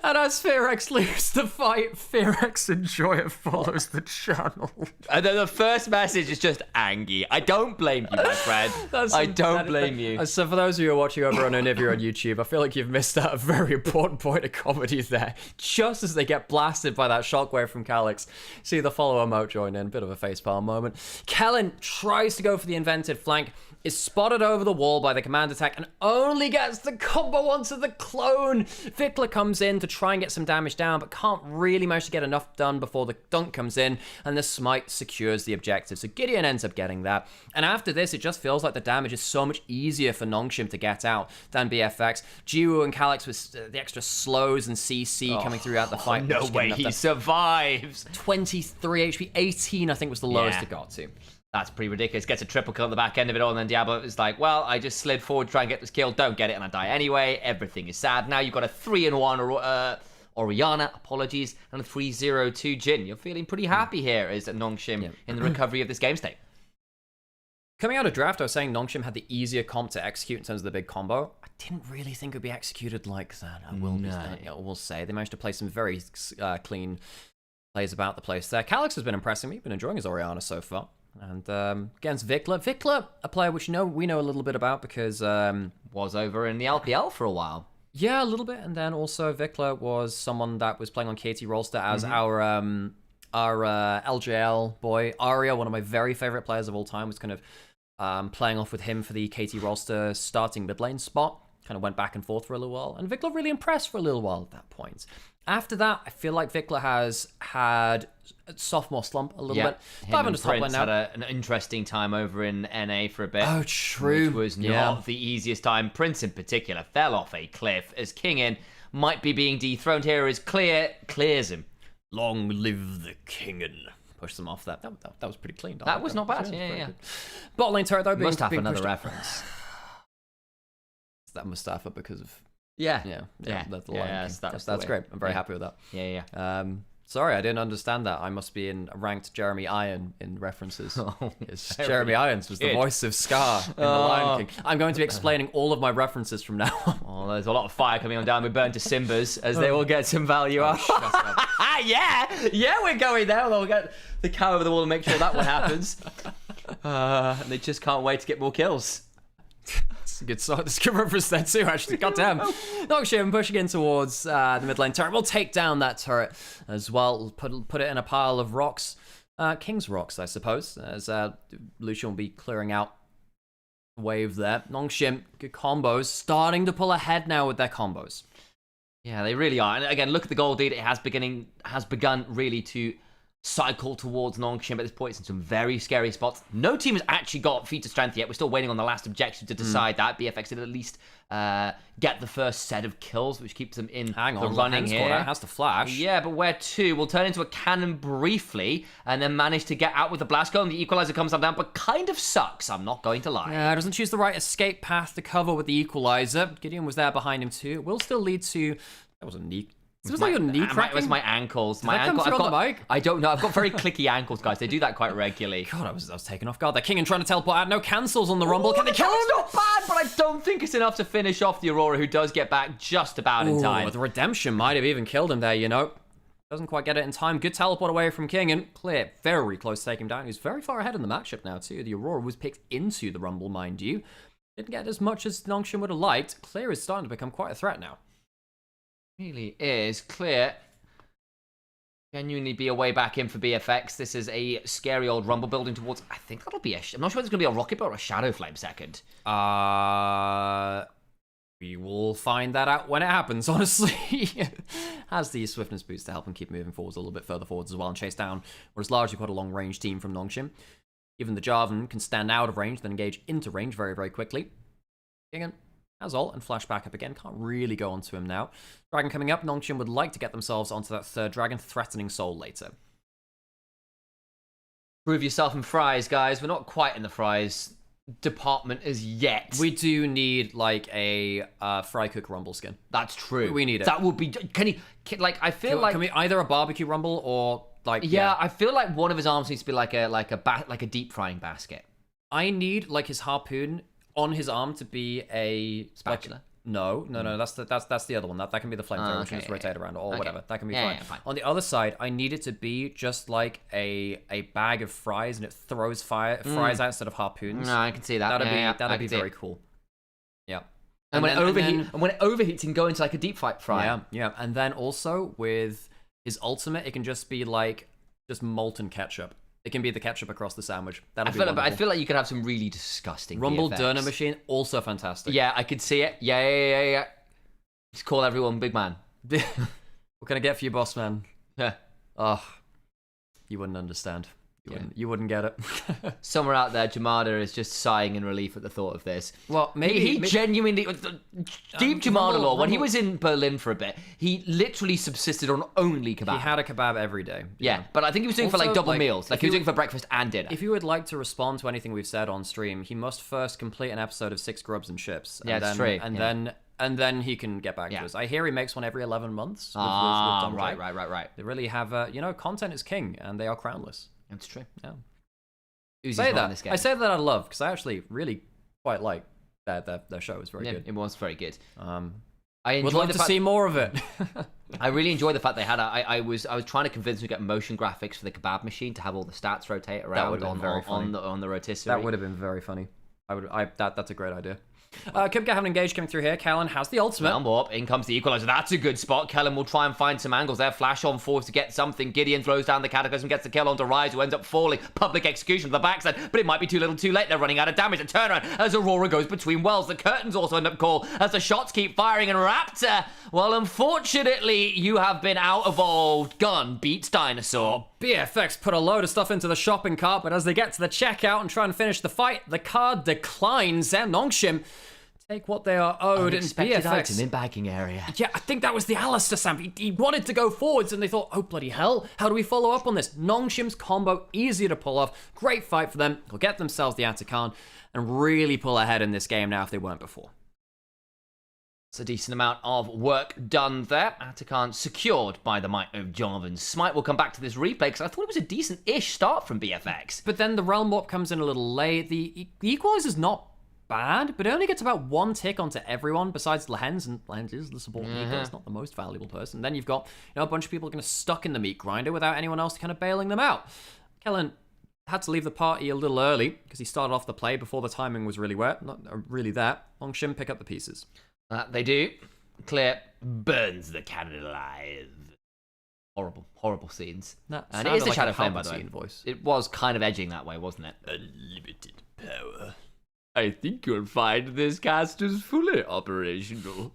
And as Fearex leaves the fight, Fearex Enjoyer follows the channel. And then the first message is just Angie. I don't blame you, my friend. I don't blame you. So for those of you who are watching over on Onivia on YouTube, I feel like you've missed out a very important point of comedy there. Just as they get blasted by that shockwave from Calix, see the follow emote join in. Bit of a facepalm moment. Kellen tries to go for the invented flank, is spotted over the wall by the command attack, and only gets the combo onto the clone. Vikla comes in to try and get some damage down, but can't really manage to get enough done before the dunk comes in, and the smite secures the objective. So Gideon ends up getting that. And after this, it just feels like the damage is so much easier for Nongshim to get out than BFX. Jiwoo and Calix with the extra slows and CC coming throughout the fight. No way he survives. 23 HP, 18 I think was the lowest it got to. That's pretty ridiculous. Gets a triple kill at the back end of it all, and then Diablo is like, well, I just slid forward to try and get this kill, don't get it, and I die anyway. Everything is sad. Now you've got a 3-1 Oriana, apologies, and a 3-0-2 Jin. You're feeling pretty happy here as Nongshim in the recovery of this game state. Coming out of draft, I was saying Nongshim had the easier comp to execute in terms of the big combo. I didn't really think it would be executed like that. I will say. They managed to play some very clean plays about the place there. Calix has been impressing me. Been enjoying his Oriana so far. And against Vikla. Vikla, a player which we know a little bit about because... was over in the LPL for a while. Yeah, a little bit. And then also Vikla was someone that was playing on KT Rolster as our LJL boy. Arya, one of my very favorite players of all time, was kind of playing off with him for the KT Rolster starting mid lane spot. Kind of went back and forth for a little while. And Vikla really impressed for a little while at that point. After that, I feel like Vikla has had a sophomore slump a little bit. Him and Prince had an interesting time over in NA for a bit. Oh, true. Which was not the easiest time. Prince in particular fell off a cliff as Kingin might be being dethroned here as clears him. Long live the Kingin. Push them off that. That was pretty clean. That was not bad. Yeah. Bot lane turret though. Must have another reference. Is that Mustafa because of... Yeah. That's great. I'm very happy with that. Yeah. Sorry, I didn't understand that. I must be in ranked Jeremy Iron in references. Jeremy Irons was the voice of Scar in The Lion King. I'm going to be explaining all of my references from now on. Oh, there's a lot of fire coming on down. We burn to Simbas as they will get some value out. Yeah, we're going there. Although we'll get the cow over the wall and make sure that one happens. And they just can't wait to get more kills. It's a good reference there too, actually. Goddamn. Nongshim pushing in towards the mid lane turret. We'll take down that turret as well. Put it in a pile of rocks. King's rocks, I suppose, as Lucian will be clearing out the wave there. Nongshim, good combos. Starting to pull ahead now with their combos. Yeah, they really are. And again, look at the gold lead. It has begun really to cycle towards Nongshim at this point. It's in some very scary spots. No team has actually got feat of strength yet. We're still waiting on the last objective to decide that. BFX did at least get the first set of kills, which keeps them in the running here. That has to flash. Yeah, but where to? Will turn into a cannon briefly, and then manage to get out with the blast gun. The equalizer comes down, but kind of sucks. I'm not going to lie. Yeah, doesn't choose the right escape path to cover with the equalizer. Gideon was there behind him too. It will still lead to... That was a knee... Was that your knee cracking? It was my ankles. Did that come through on the mic? I don't know. I've got very clicky ankles, guys. They do that quite regularly. God, I was taken off guard. They're King and trying to teleport out. No cancels on the Rumble. Can they kill him? It's not bad, but I don't think it's enough to finish off the Aurora, who does get back just about in time. The Redemption might have even killed him there, you know. Doesn't quite get it in time. Good teleport away from King, and Clear very close to take him down. He's very far ahead in the matchup now, too. The Aurora was picked into the Rumble, mind you. Didn't get as much as Nongshim would have liked. Clear is starting to become quite a threat now. Really is. Clear genuinely be a way back in for BFX. This is a scary old Rumble building towards... I think that'll be a... I'm not sure whether it's going to be a Rocket Boat or a Shadow Flame second. We will find that out when it happens, honestly. Has the swiftness boost to help him keep moving forwards a little bit further forwards as well and chase down what is largely quite a long-range team from Nongshim. Even the Jarvan can stand out of range, then engage into range very, very quickly. Again, has ult and flash back up again. Can't really go onto him now. Dragon coming up. Nongshim would like to get themselves onto that third dragon, threatening Soul later. Prove yourself in fries, guys. We're not quite in the fries department as yet. We do need like a fry cook rumble skin. That's true. We need it. That would be... I feel like... Can we either a barbecue rumble or like... Yeah, I feel like one of his arms needs to be like a deep frying basket. I need like his harpoon on his arm to be a spatula. No. That's the other one. That can be the flamethrower, which can just rotate around or whatever. That can be fine. Yeah, fine. On the other side, I need it to be just like a bag of fries, and it throws fries out instead of harpoons. No, I can see that. That'd be very cool. Yeah. And when it overheats, it can go into like a deep fry. Yeah. And then also with his ultimate, it can just be like just molten ketchup. It can be the ketchup across the sandwich. I feel like you could have some really disgusting Rumble BFX. Durner machine, also fantastic. Yeah, I could see it. Yeah. Just call everyone big man. What can I get for you, boss man? Yeah. Oh, you wouldn't understand. You wouldn't get it. Somewhere out there, Jamada is just sighing in relief at the thought of this. Well, maybe he genuinely... Deep Jamada lore, when he was in Berlin for a bit, he literally subsisted on only kebab. He had a kebab every day. Yeah, but I think he was doing also, for like double meals. Like he was doing for breakfast and dinner. If you would like to respond to anything we've said on stream, he must first complete an episode of 6 Grubs and Chips. That's true. And then he can get back to us. I hear he makes one every 11 months. With Right. They really have, content is king, and they are crownless. That's true. Yeah. I say that I love, because I actually really quite like their show. It was very good. It was very good. I would love to see more of it. I really enjoy the fact they had. I was trying to convince them to get motion graphics for the kebab machine to have all the stats rotate around on the rotisserie. That would have been very funny. That's a great idea. Kipka having engaged coming through here. Kellen has the ultimate. Up. In comes the equalizer. That's a good spot. Kellen will try and find some angles there. Flash on force to get something. Gideon throws down the cataclysm, gets the kill onto Rise, who ends up falling. Public execution to the backside, but it might be too little too late. They're running out of damage. A turnaround as Aurora goes between wells. The curtains also end up called as the shots keep firing. And Raptor, well, unfortunately, you have been out-evolved. Gun beats Dinosaur. BFX put a load of stuff into the shopping cart, but as they get to the checkout and try and finish the fight, the card declines, and Nongshim take what they are owed. Unexpected BFX item in bagging area. Yeah, I think that was the Alistair Samp. He wanted to go forwards, and they thought, oh, bloody hell, how do we follow up on this? Nongshim's combo, easier to pull off. Great fight for them. They'll get themselves the Atakan and really pull ahead in this game now if they weren't before. It's a decent amount of work done there. Atakan secured by the might of Jarvan. Smite will come back to this replay because I thought it was a decent-ish start from BFX. But then the Realm Warp comes in a little late. The Equalizer's not bad, but it only gets about one tick onto everyone besides Lehens, and Lehens is the support leader. It's not the most valuable person. Then you've got a bunch of people kind of stuck in the meat grinder without anyone else kind of bailing them out. Kellen had to leave the party a little early because he started off the play before the timing was really not really that. Nongshim pick up the pieces. They do. Clear burns the cannon alive. Horrible scenes. And it is the Shadow Flame, by the way. Voice. It was kind of edging that way, wasn't it? Unlimited power. I think you'll find this cast is fully operational.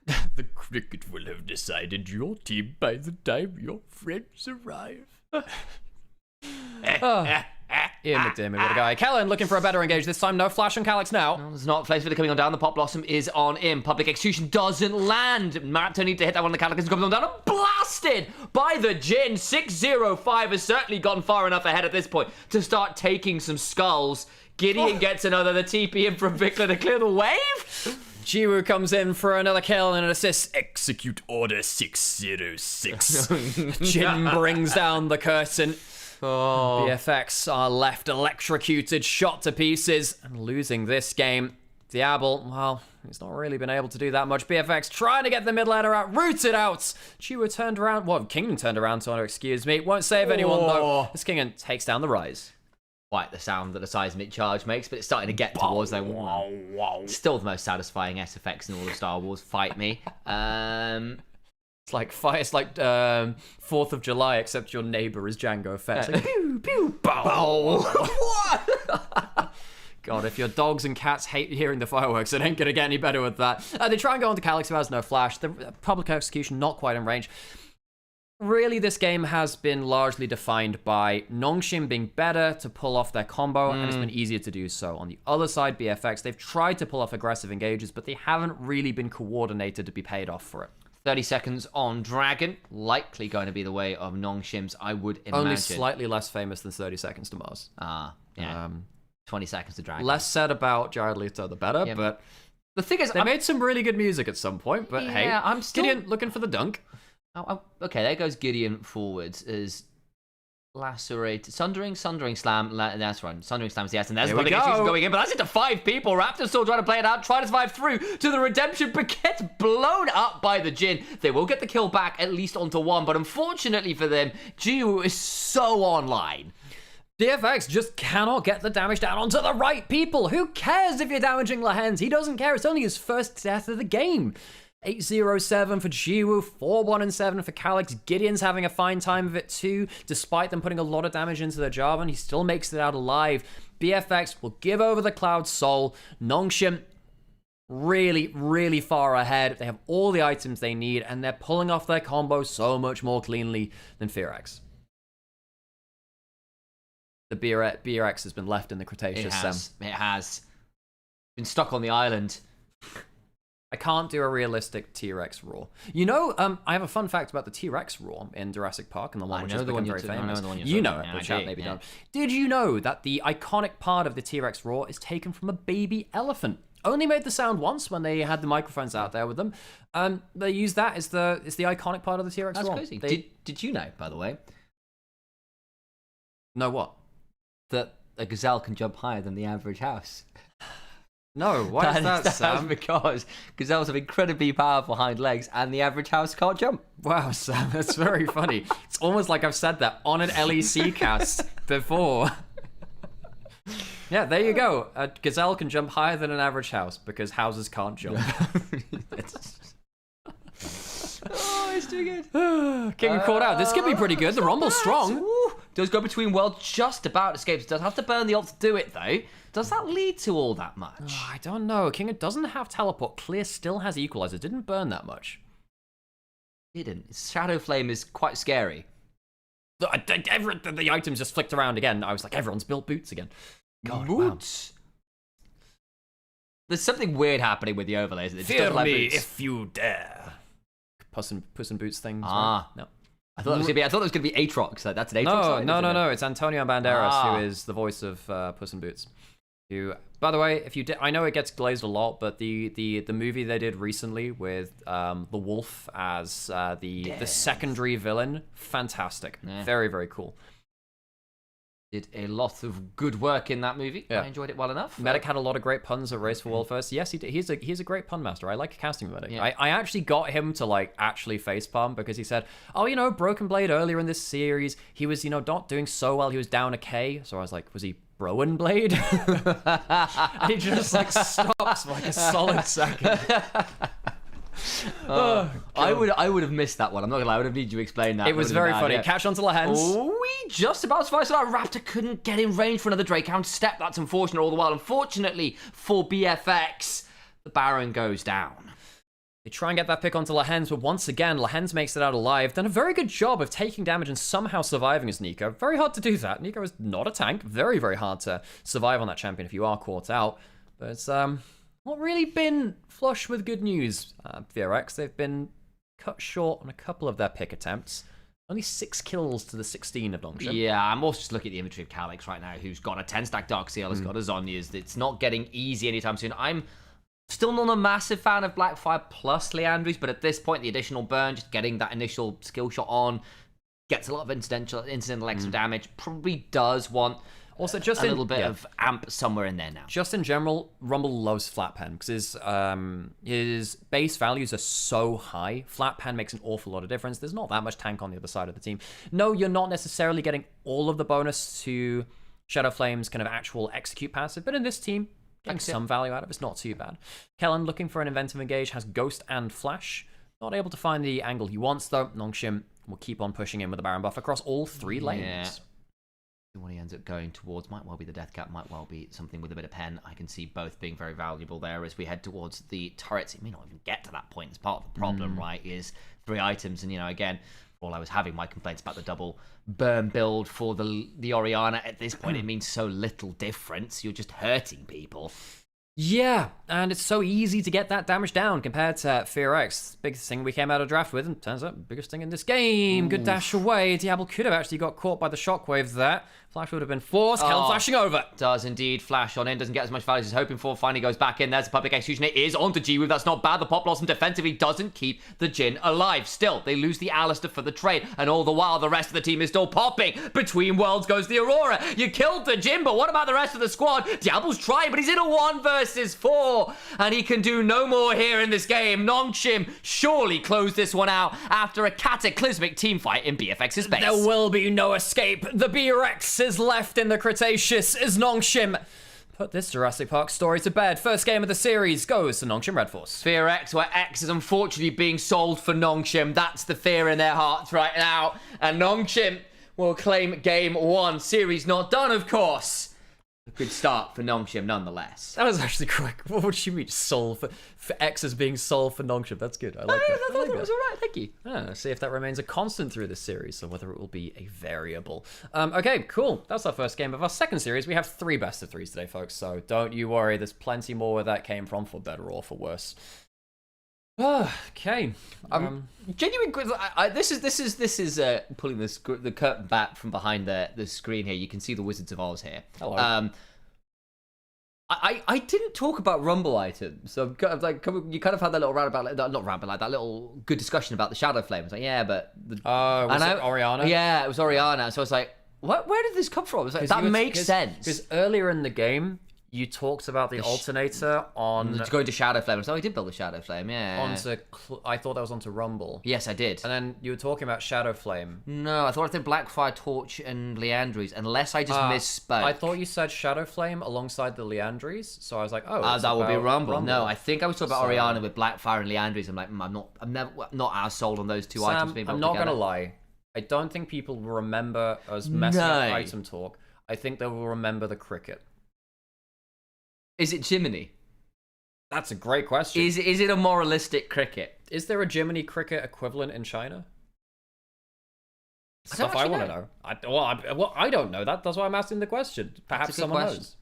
The cricket will have decided your team by the time your friends arrive. Ian McDermott, what a guy. Kellen looking for a better engage this time. No flash on Calyx now. Well, there's not a place for the coming on down. The Pop Blossom is on in. Public Execution doesn't land. Matt don't need to hit that one. The Calyx comes on down and blasted by the Jin. 605 has certainly gone far enough ahead at this point to start taking some skulls. Gideon gets another. The TP in from Vikla to clear the wave. Jiwoo comes in for another kill and an assist. Execute Order 606. Jin brings down the curtain. Oh. BFX are left electrocuted, shot to pieces, and losing this game. Diablo, well, he's not really been able to do that much. BFX trying to get the mid ladder out, rooted out. Jiwoo turned around, well, Kingdom turned around to honor, excuse me. Won't save anyone though. This Kingdom takes down the Rise. Quite the sound that a seismic charge makes, but it's starting to get towards them. Still the most satisfying SFX in all of Star Wars. Fight me. It's like 4th of July, except your neighbor is Django Fett. Like, pew, pew, bow. What? God, if your dogs and cats hate hearing the fireworks, it ain't gonna get any better with that. They try and go onto Calyx, who has no flash. The public execution not quite in range. Really, this game has been largely defined by Nongshim being better to pull off their combo, and it's been easier to do so. On the other side, BFX, they've tried to pull off aggressive engages, but they haven't really been coordinated to be paid off for it. 30 seconds on Dragon. Likely going to be the way of Nongshim's, I would imagine. Only slightly less famous than 30 seconds to Mars. Yeah. 20 seconds to Dragon. Less said about Jared Leto, the better, Yeah. but The thing is, they made some really good music at some point, but hey, I'm still... Gideon looking for the dunk. Okay, there goes Gideon forwards as lacerated. Sundering Slam. That's right. Sundering Slam's yes, and there's Here we public go. execution going in, but that's into 5 people. Raptors still trying to play it out, trying to survive through to the redemption, but gets blown up by the Jin. They will get the kill back, at least onto 1, but unfortunately for them, Jiwoo is so online. DFX just cannot get the damage down onto the right people. Who cares if you're damaging Lahens? He doesn't care. It's only his first death of the game. 8-0-7 for Jiwoo, 4-1-7 for Calyx. Gideon's having a fine time of it too. Despite them putting a lot of damage into their Jarvan, he still makes it out alive. BFX will give over the Cloud Soul. Nongshim really, really far ahead. They have all the items they need, and they're pulling off their combo so much more cleanly than Fearax. The BRX has been left in the Cretaceous. It has. Been stuck on the island. I can't do a realistic T-Rex roar. You know, I have a fun fact about the T-Rex roar in Jurassic Park, and the one which has become very famous. You know it, but chat maybe don't. Did you know that the iconic part of the T-Rex roar is taken from a baby elephant? Only made the sound once when they had the microphones out there with them. They use that as the iconic part of the T-Rex roar. That's crazy. Did you know, by the way? Know what? That a gazelle can jump higher than the average house. No, why is that, Sam? Because gazelles have incredibly powerful hind legs, and the average house can't jump. Wow, Sam, that's very funny. It's almost like I've said that on an LEC cast before. Yeah, there you go. A gazelle can jump higher than an average house because houses can't jump. Oh, it's too good. King caught out. This could be pretty good. The Rumble's strong. Ooh, does go between world, just about escapes. Does have to burn the ult to do it, though. Does that lead to all that much? I don't know. King doesn't have teleport. Clear still has equalizer. Didn't burn that much. Didn't. Shadow Flame is quite scary. The items just flicked around again. I was like, everyone's built boots again. God, boots. Wow. There's something weird happening with the overlays. It just Fear like me boots. if you dare. Puss in Boots thing. Ah, right? No. I thought it was gonna be Aatrox. Like, that's an Aatrox. No. It's Antonio Banderas who is the voice of Puss in Boots. Who, by the way, if you did, I know it gets glazed a lot, but the movie they did recently with the Wolf as the secondary villain, fantastic, very, very cool. Did a lot of good work in that movie. Yeah. I enjoyed it well enough. Medic had a lot of great puns at Race for World First. Yes, he did. He's a great pun master. I like casting Medic. Yeah. I actually got him to like actually facepalm because he said, oh, Broken Blade earlier in this series, he was, not doing so well. He was down a K. So I was like, was he Broken Blade? And he just like stops for like a solid second. I would have missed that one. I'm not gonna lie. I would have needed you to explain that. It was very funny. Yeah. Catch onto Lahens. We just about survived. So that Raptor couldn't get in range for another Drakehound step. That's unfortunate all the while. Unfortunately for BFX, the Baron goes down. They try and get that pick onto Lahens, but once again, Lahens makes it out alive. Done a very good job of taking damage and somehow surviving as Nico. Very hard to do that. Nico is not a tank. Very, very hard to survive on that champion if you are caught out. But it's not really been flush with good news. VRX, they've been cut short on a couple of their pick attempts. Only 6 kills to the 16 of Nongshim. Yeah, I'm also just looking at the inventory of Calyx right now, who's got a 10-stack Dark Seal, has got a Zhonya's. It's not getting easy anytime soon. I'm still not a massive fan of Blackfire plus Leandries, but at this point, the additional burn, just getting that initial skill shot on, gets a lot of incidental extra damage, probably does want also just a little bit of amp somewhere in there now. Just in general, Rumble loves Flat Pen because his base values are so high. Flat Pen makes an awful lot of difference. There's not that much tank on the other side of the team. No, you're not necessarily getting all of the bonus to Shadow Flame's kind of actual execute passive, but in this team, getting some value out of it. It's not too bad. Kellen looking for an inventive engage, has Ghost and Flash. Not able to find the angle he wants though. Nongshim will keep on pushing in with the Baron buff across all 3 lanes. Yeah. What he ends up going towards might well be the Death Cap, might well be something with a bit of pen. I can see both being very valuable there as we head towards the turrets. It may not even get to that point. It's part of the problem, right? Is 3 items, and again, all I was having my complaints about the double burn build for the Orianna. At this point, it means so little difference. You're just hurting people. Yeah, and it's so easy to get that damage down compared to Fear X. Biggest thing we came out of draft with, and turns out biggest thing in this game. Good dash away. Diablo could have actually got caught by the shockwave there. Flash would have been forced. Kellen flashing over. Does indeed flash on in. Doesn't get as much value as he's hoping for. Finally goes back in. There's a public execution. It is onto G-Wave. That's not bad. The Pop Blossom defensively doesn't keep the Jhin alive. Still, they lose the Alistair for the trade. And all the while, the rest of the team is still popping. Between worlds goes the Aurora. You killed the Jhin, but what about the rest of the squad? Diablo's trying, but he's in a 1 versus 4. And he can do no more here in this game. Nongshim surely closed this one out after a cataclysmic team fight in BFX's base. There will be no escape. The B-Rex is left in the Cretaceous as Nongshim put this Jurassic Park story to bed. First game of the series goes to Nongshim Red Force. Fear X, where X is unfortunately being sold for Nongshim. That's the fear in their hearts right now. And Nongshim will claim game 1. Series not done, of course. A good start for Nongshim nonetheless. That was actually quick. What would you mean, sold for X as being sold for Nongshim? That's good. I like that. I thought it was alright, thank you. See if that remains a constant through this series, or whether it will be a variable. Okay, cool. That's our first game of our second series. We have 3 best of 3s today, folks, so don't you worry. There's plenty more where that came from, for better or for worse. Okay. Genuine. This is pulling the curtain back from behind the screen here. You can see the Wizards of Oz here. Hello. I didn't talk about Rumble items, so you kind of had that little that little good discussion about the Shadow Flames. Like, yeah, but was it Orianna? Yeah, it was Orianna. So I was like, where did this come from? It's like, that makes sense. Because earlier in the game, you talked about the alternator on going to Shadow Flame. So I did build a Shadow Flame, yeah. I thought that was onto Rumble. Yes, I did. And then you were talking about Shadow Flame. No, I thought I did Blackfire, Torch, and Leandries, unless I just misspoke. I thought you said Shadow Flame alongside the Leandries, so I was like, that would be Rumble. No, I think I was talking about Orianna with Blackfire and Leandries. I'm like, I'm not as sold on those 2 items being built I'm not together. gonna lie. I don't think people will remember us messing up item talk. I think they will remember the cricket. Is it Jiminy? That's a great question. Is it a moralistic cricket? Is there a Jiminy cricket equivalent in China? Stuff I want to know. I don't know that. That's why I'm asking the question. Perhaps someone knows.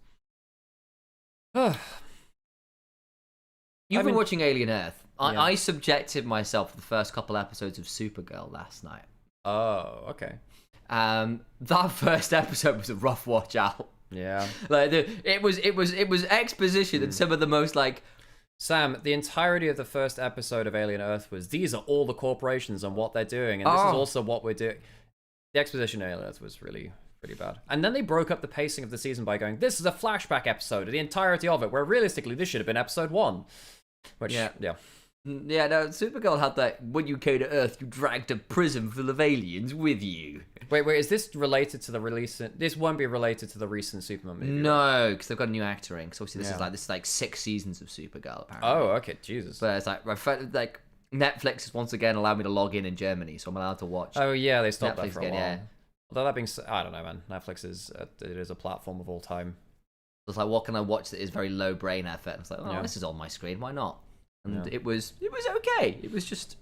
You've been watching Alien Earth. I subjected myself to the first couple episodes of Supergirl last night. Oh, okay. That first episode was a rough watch out. Yeah. Like it was exposition and some of the most like Sam, the entirety of the first episode of Alien Earth was these are all the corporations and what they're doing, and this is also what we're doing. The exposition of Alien Earth was really pretty bad. And then they broke up the pacing of the season by going, this is a flashback episode of the entirety of it, where realistically this should have been episode 1. Which Yeah, no, Supergirl had that, when you came to Earth, you dragged a prison full of aliens with you. Wait, is this related to the release? This won't be related to the recent Superman movie. No, because they've got a new actor in. Because obviously this is like 6 seasons of Supergirl, apparently. Oh, okay, Jesus. But it's like Netflix has once again allowed me to log in Germany, so I'm allowed to watch. Oh yeah, they stopped Netflix that for a again, while. yeah. Although that being said, I don't know, man. Netflix is a platform of all time. It's like, what can I watch that is very low brain effort? And it's like, this is on my screen. Why not? And it was okay. It was just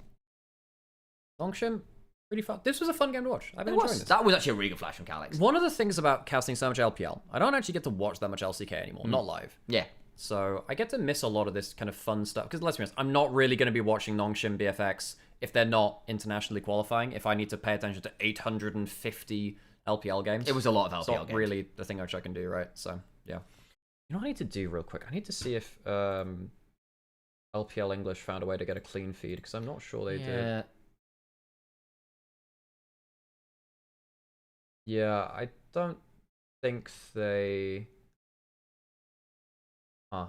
Longshim, pretty fun. This was a fun game to watch. I've been enjoying this. that was actually a really good flash from Calix. One of the things about casting so much LPL, I don't actually get to watch that much LCK anymore, not live. Yeah. So I get to miss a lot of this kind of fun stuff. Because let's be honest, I'm not really going to be watching Nongshim BFX if they're not internationally qualifying. If I need to pay attention to 850 LPL games. It was a lot of LPL it's not games. really the thing which I can do, right? So, yeah. You know what I need to do real quick? I need to see if LPL English found a way to get a clean feed, because I'm not sure they did. Yeah, I don't think they... Huh.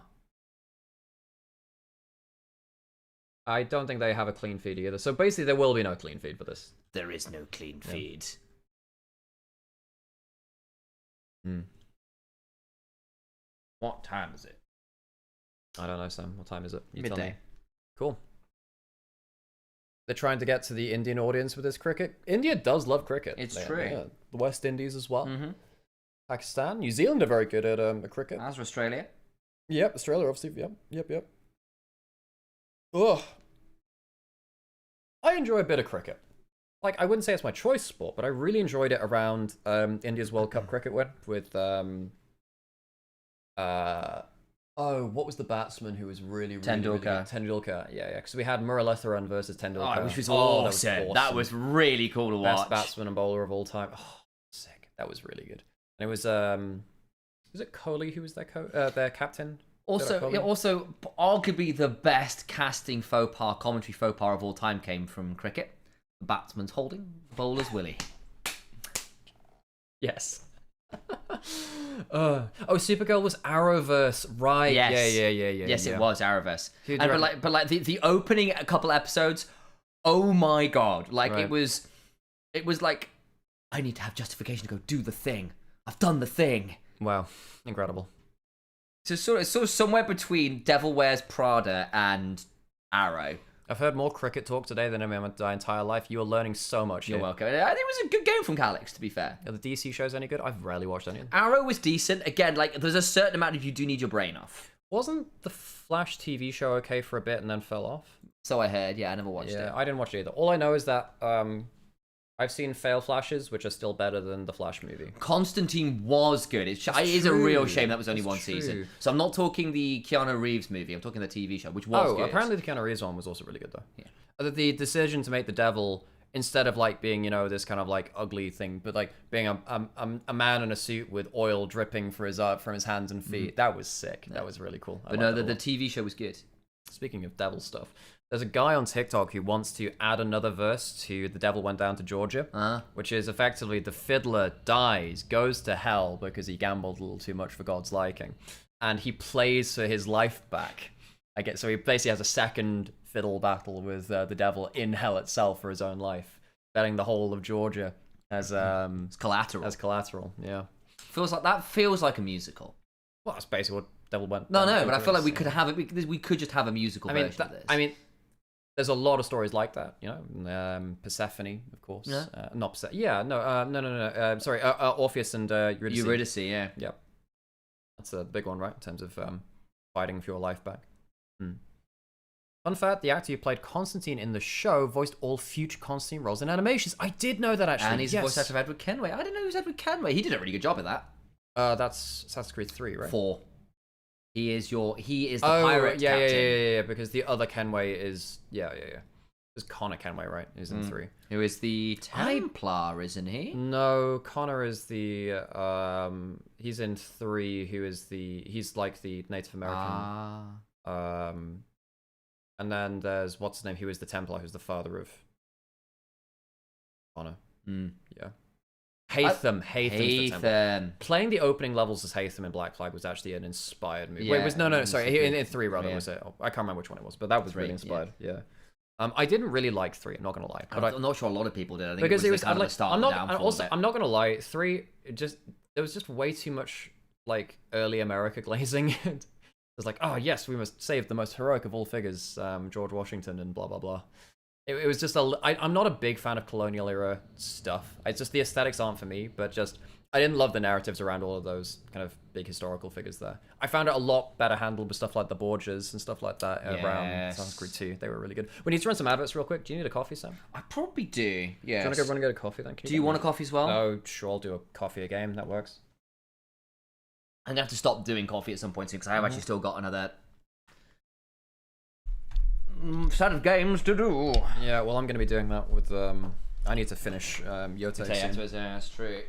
I don't think they have a clean feed either. So basically, there will be no clean feed for this. There is no clean feed. What time is it? I don't know, Sam. What time is it? You tell Midday. me. Cool. They're trying to get to the Indian audience with this cricket. India does love cricket. It's true. Yeah. The West Indies as well. Mm-hmm. Pakistan. New Zealand are very good at cricket. As for Australia. Yep, Australia, obviously. Yep. Ugh. I enjoy a bit of cricket. Like, I wouldn't say it's my choice sport, but I really enjoyed it around India's World Cup cricket win with what was the batsman who was really Tendulkar. Really Tendulkar, yeah, because we had Muralitharan versus Tendulkar. Which was awesome. That was really cool to watch. Best batsman and bowler of all time. Oh, sick. That was really good. And it was it Kohli who was their captain? Also, arguably the best casting faux pas, commentary faux pas of all time came from cricket. The batsman's holding, bowler's Willie. Yes. Supergirl was Arrowverse, right? Yes. Yeah. Yes, it was Arrowverse. Who do you reckon? But the opening a couple episodes, oh my god! Like Right. it was like, I need to have justification to go do the thing. I've done the thing. Wow, incredible. So sort of somewhere between Devil Wears Prada and Arrow. I've heard more cricket talk today than in my entire life. You are learning so much You're here. welcome. I think it was a good game from Calix, to be fair. Are the DC shows any good? I've rarely watched any of them. Arrow was decent. Again, like there's a certain amount of you do need your brain off. Wasn't the Flash TV show okay for a bit and then fell off? So I heard. Yeah, I never watched Yeah, it. I didn't watch it either. All I know is that I've seen fail Flashes, which are still better than the Flash movie. Constantine was good. It is a real shame that was only It's one true. season. So I'm not talking the Keanu Reeves movie. I'm talking the TV show, which was good. Apparently the Keanu Reeves one was also really good though. Yeah. The decision to make the devil, instead of like being, this kind of like ugly thing, but like being a man in a suit with oil dripping from his hands and feet, that was sick. That was really cool. I But liked no, that a the lot. TV show was good. Speaking of devil stuff, there's a guy on TikTok who wants to add another verse to The Devil Went Down to Georgia, which is effectively the fiddler dies, goes to hell because he gambled a little too much for God's liking, and he plays for his life back. So he basically has a second fiddle battle with the devil in hell itself for his own life, betting the whole of Georgia as collateral. As collateral, yeah. Feels like a musical. Well, that's basically what Devil Went No, Down to but I Georgia feel like is, we could have it. We could just have a musical version of this. There's a lot of stories like that, Persephone, of course. Yeah. Not Persephone. Yeah, no. Sorry, Orpheus and Eurydice. Eurydice, yeah. Yep. That's a big one, right? In terms of fighting for your life back. Fun fact, the actor who played Constantine in the show voiced all future Constantine roles in animations. I did know that, actually. And he's the voice actor of Edward Kenway. I didn't know he was Edward Kenway. He did a really good job of that. That's Assassin's Creed 3, right? 4. He is the pirate captain. Yeah, because the other Kenway is... Yeah. There's Connor Kenway, right? He's in 3. Who is the Templar, isn't he? No, Connor is the... he's in 3, he's like the Native American... And then there's, what's his name? He was the Templar, who's the father of Connor. Yeah. Hatham's the Templar. Playing the opening levels as Hatham in Black Flag was actually an inspired movie. Yeah, Sorry, in 3 rather yeah. was it? I can't remember which one it was, but that was 3, really inspired. Yeah. I didn't really like 3. I'm not gonna lie, but I'm not sure a lot of people did. I think because it was kind of the start and downfall. I'm not gonna lie. 3, there was just way too much like early America glazing. It's like, oh yes, we must save the most heroic of all figures, George Washington, and blah blah blah. It was just I'm not a big fan of colonial era stuff. It's just the aesthetics aren't for me, but just I didn't love the narratives around all of those kind of big historical figures there. I found it a lot better handled with stuff like the Borgias and stuff like that around Assassin's Creed 2. They were really good. We need to run some adverts real quick. Do you need a coffee, Sam? I probably do. Yeah. Do you want to go run and get a coffee then? Do you want a coffee as well? Oh, sure. I'll do a coffee a game. That works. I'm gonna have to stop doing coffee at some point soon because I have actually still got another set of games to do. Yeah, well, I'm going to be doing that with I need to finish Yote soon. Yeah, that's true.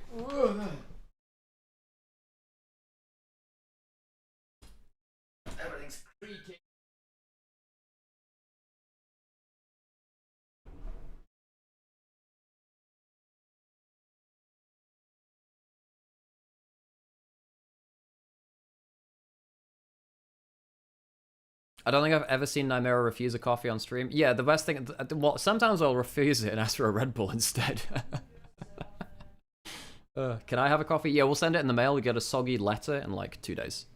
Everything's creaking. I don't think I've ever seen Nymaera refuse a coffee on stream. Yeah, the best thing... Well, sometimes I'll refuse it and ask for a Red Bull instead. Can I have a coffee? Yeah, we'll send it in the mail. We get a soggy letter in like 2 days.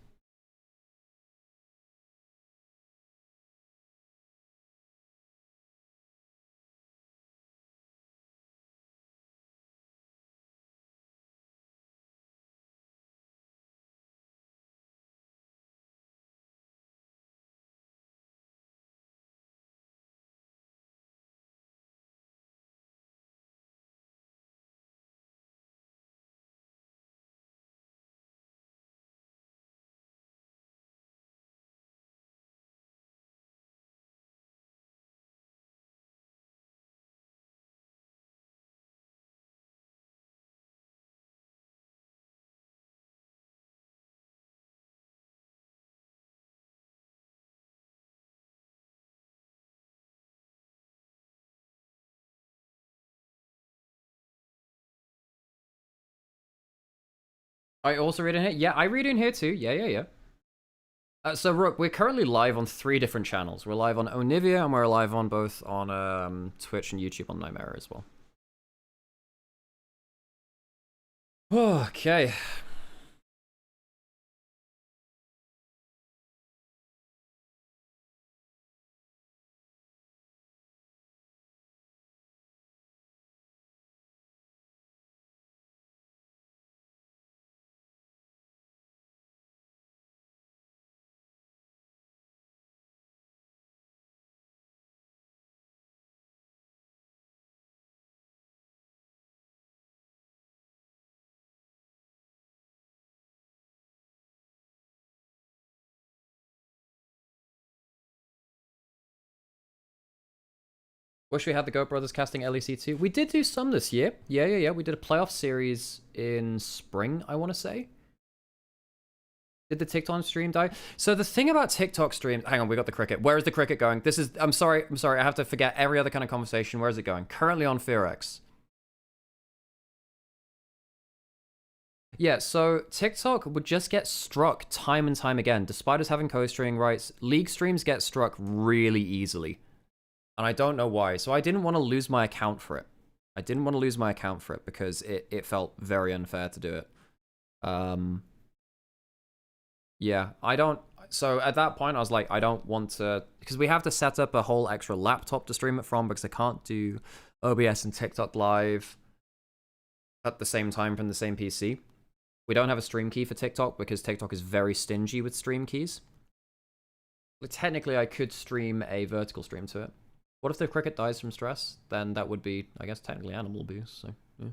I also read in here? Yeah, I read in here too. Yeah. So, Rook, we're currently live on 3 different channels. We're live on Onivia, and we're live on both on Twitch and YouTube on Nymaera as well. Okay. Wish we had the Goat Brothers casting LEC2. We did do some this year. Yeah. We did a playoff series in spring, I want to say. Did the TikTok stream die? So the thing about TikTok streams... Hang on, we got the cricket. Where is the cricket going? This is... I'm sorry. I have to forget every other kind of conversation. Where is it going? Currently on FearX. Yeah, so TikTok would just get struck time and time again. Despite us having co-streaming rights, League streams get struck really easily. And I don't know why. So I didn't want to lose my account for it. Because it felt very unfair to do it. Yeah, I don't... So at that point, I was like, I don't want to... Because we have to set up a whole extra laptop to stream it from, because I can't do OBS and TikTok live at the same time from the same PC. We don't have a stream key for TikTok, because TikTok is very stingy with stream keys. But technically, I could stream a vertical stream to it. What if the cricket dies from stress? Then that would be, I guess, technically animal abuse, so... Yeah.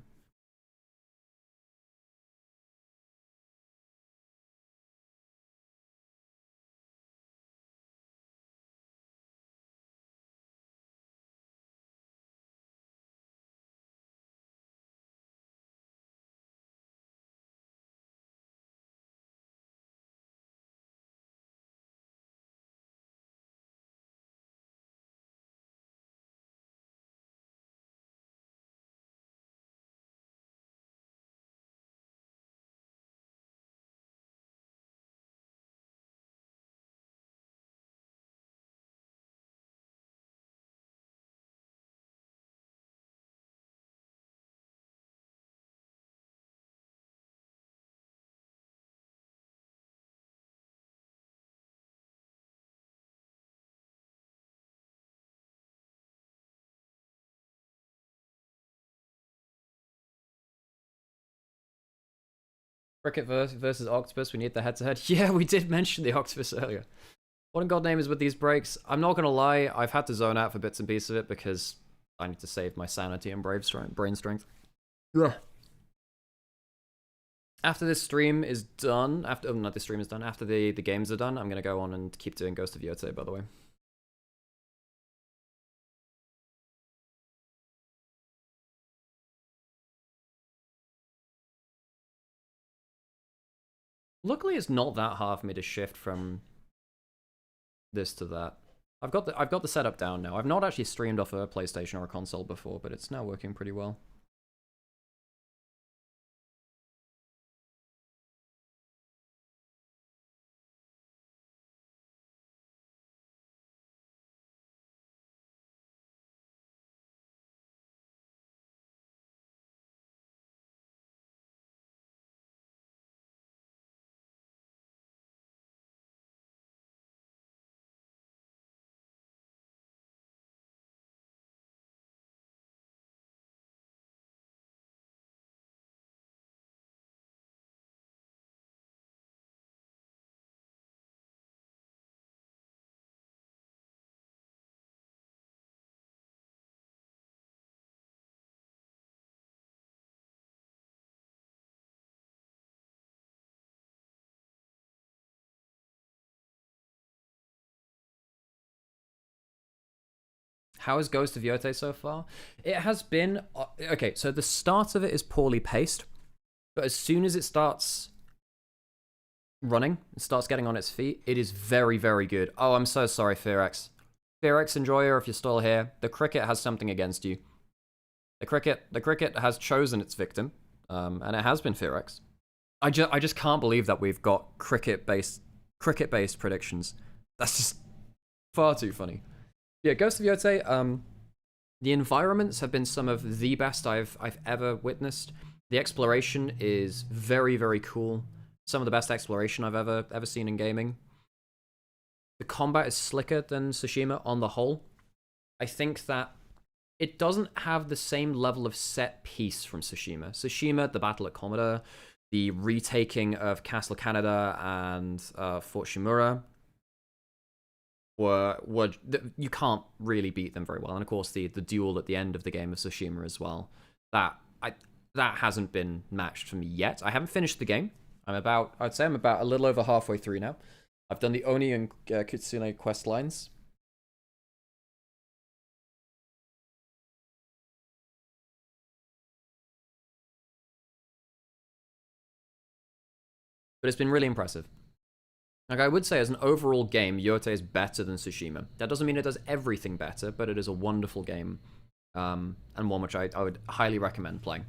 Cricket versus Octopus, we need the head-to-head. Yeah, we did mention the Octopus earlier. What in God name is with these breaks? I'm not gonna lie, I've had to zone out for bits and pieces of it because I need to save my sanity and brain strength. Yeah. After this stream is done, not this stream is done, after the games are done, I'm gonna go on and keep doing Ghost of Yotei, by the way. Luckily, it's not that hard for me to shift from this to that. I've got the setup down now. I've not actually streamed off a PlayStation or a console before, but it's now working pretty well. How is Ghost of Yotei so far? It has been... Okay, so the start of it is poorly paced, but as soon as it starts running, it starts getting on its feet, it is very, very good. Oh, I'm so sorry, Fearex. Fearex Enjoyer, if you're still here, the cricket has something against you. The cricket has chosen its victim, and it has been Fearex. I just can't believe that we've got cricket-based predictions. That's just far too funny. Yeah, Ghost of Yotei, the environments have been some of the best I've ever witnessed. The exploration is very, very cool. Some of the best exploration I've ever seen in gaming. The combat is slicker than Tsushima on the whole. I think that it doesn't have the same level of set piece from Tsushima. Tsushima, the battle at Komoda, the retaking of Castle Canada and Fort Shimura, were you can't really beat them very well. And of course the duel at the end of the game of Tsushima as well. That hasn't been matched for me yet. I haven't finished the game. I'd say I'm about a little over halfway through now. I've done the Oni and Kitsune quest lines. But it's been really impressive. Like, I would say, as an overall game, Yotei is better than Tsushima. That doesn't mean it does everything better, but it is a wonderful game, and one which I would highly recommend playing.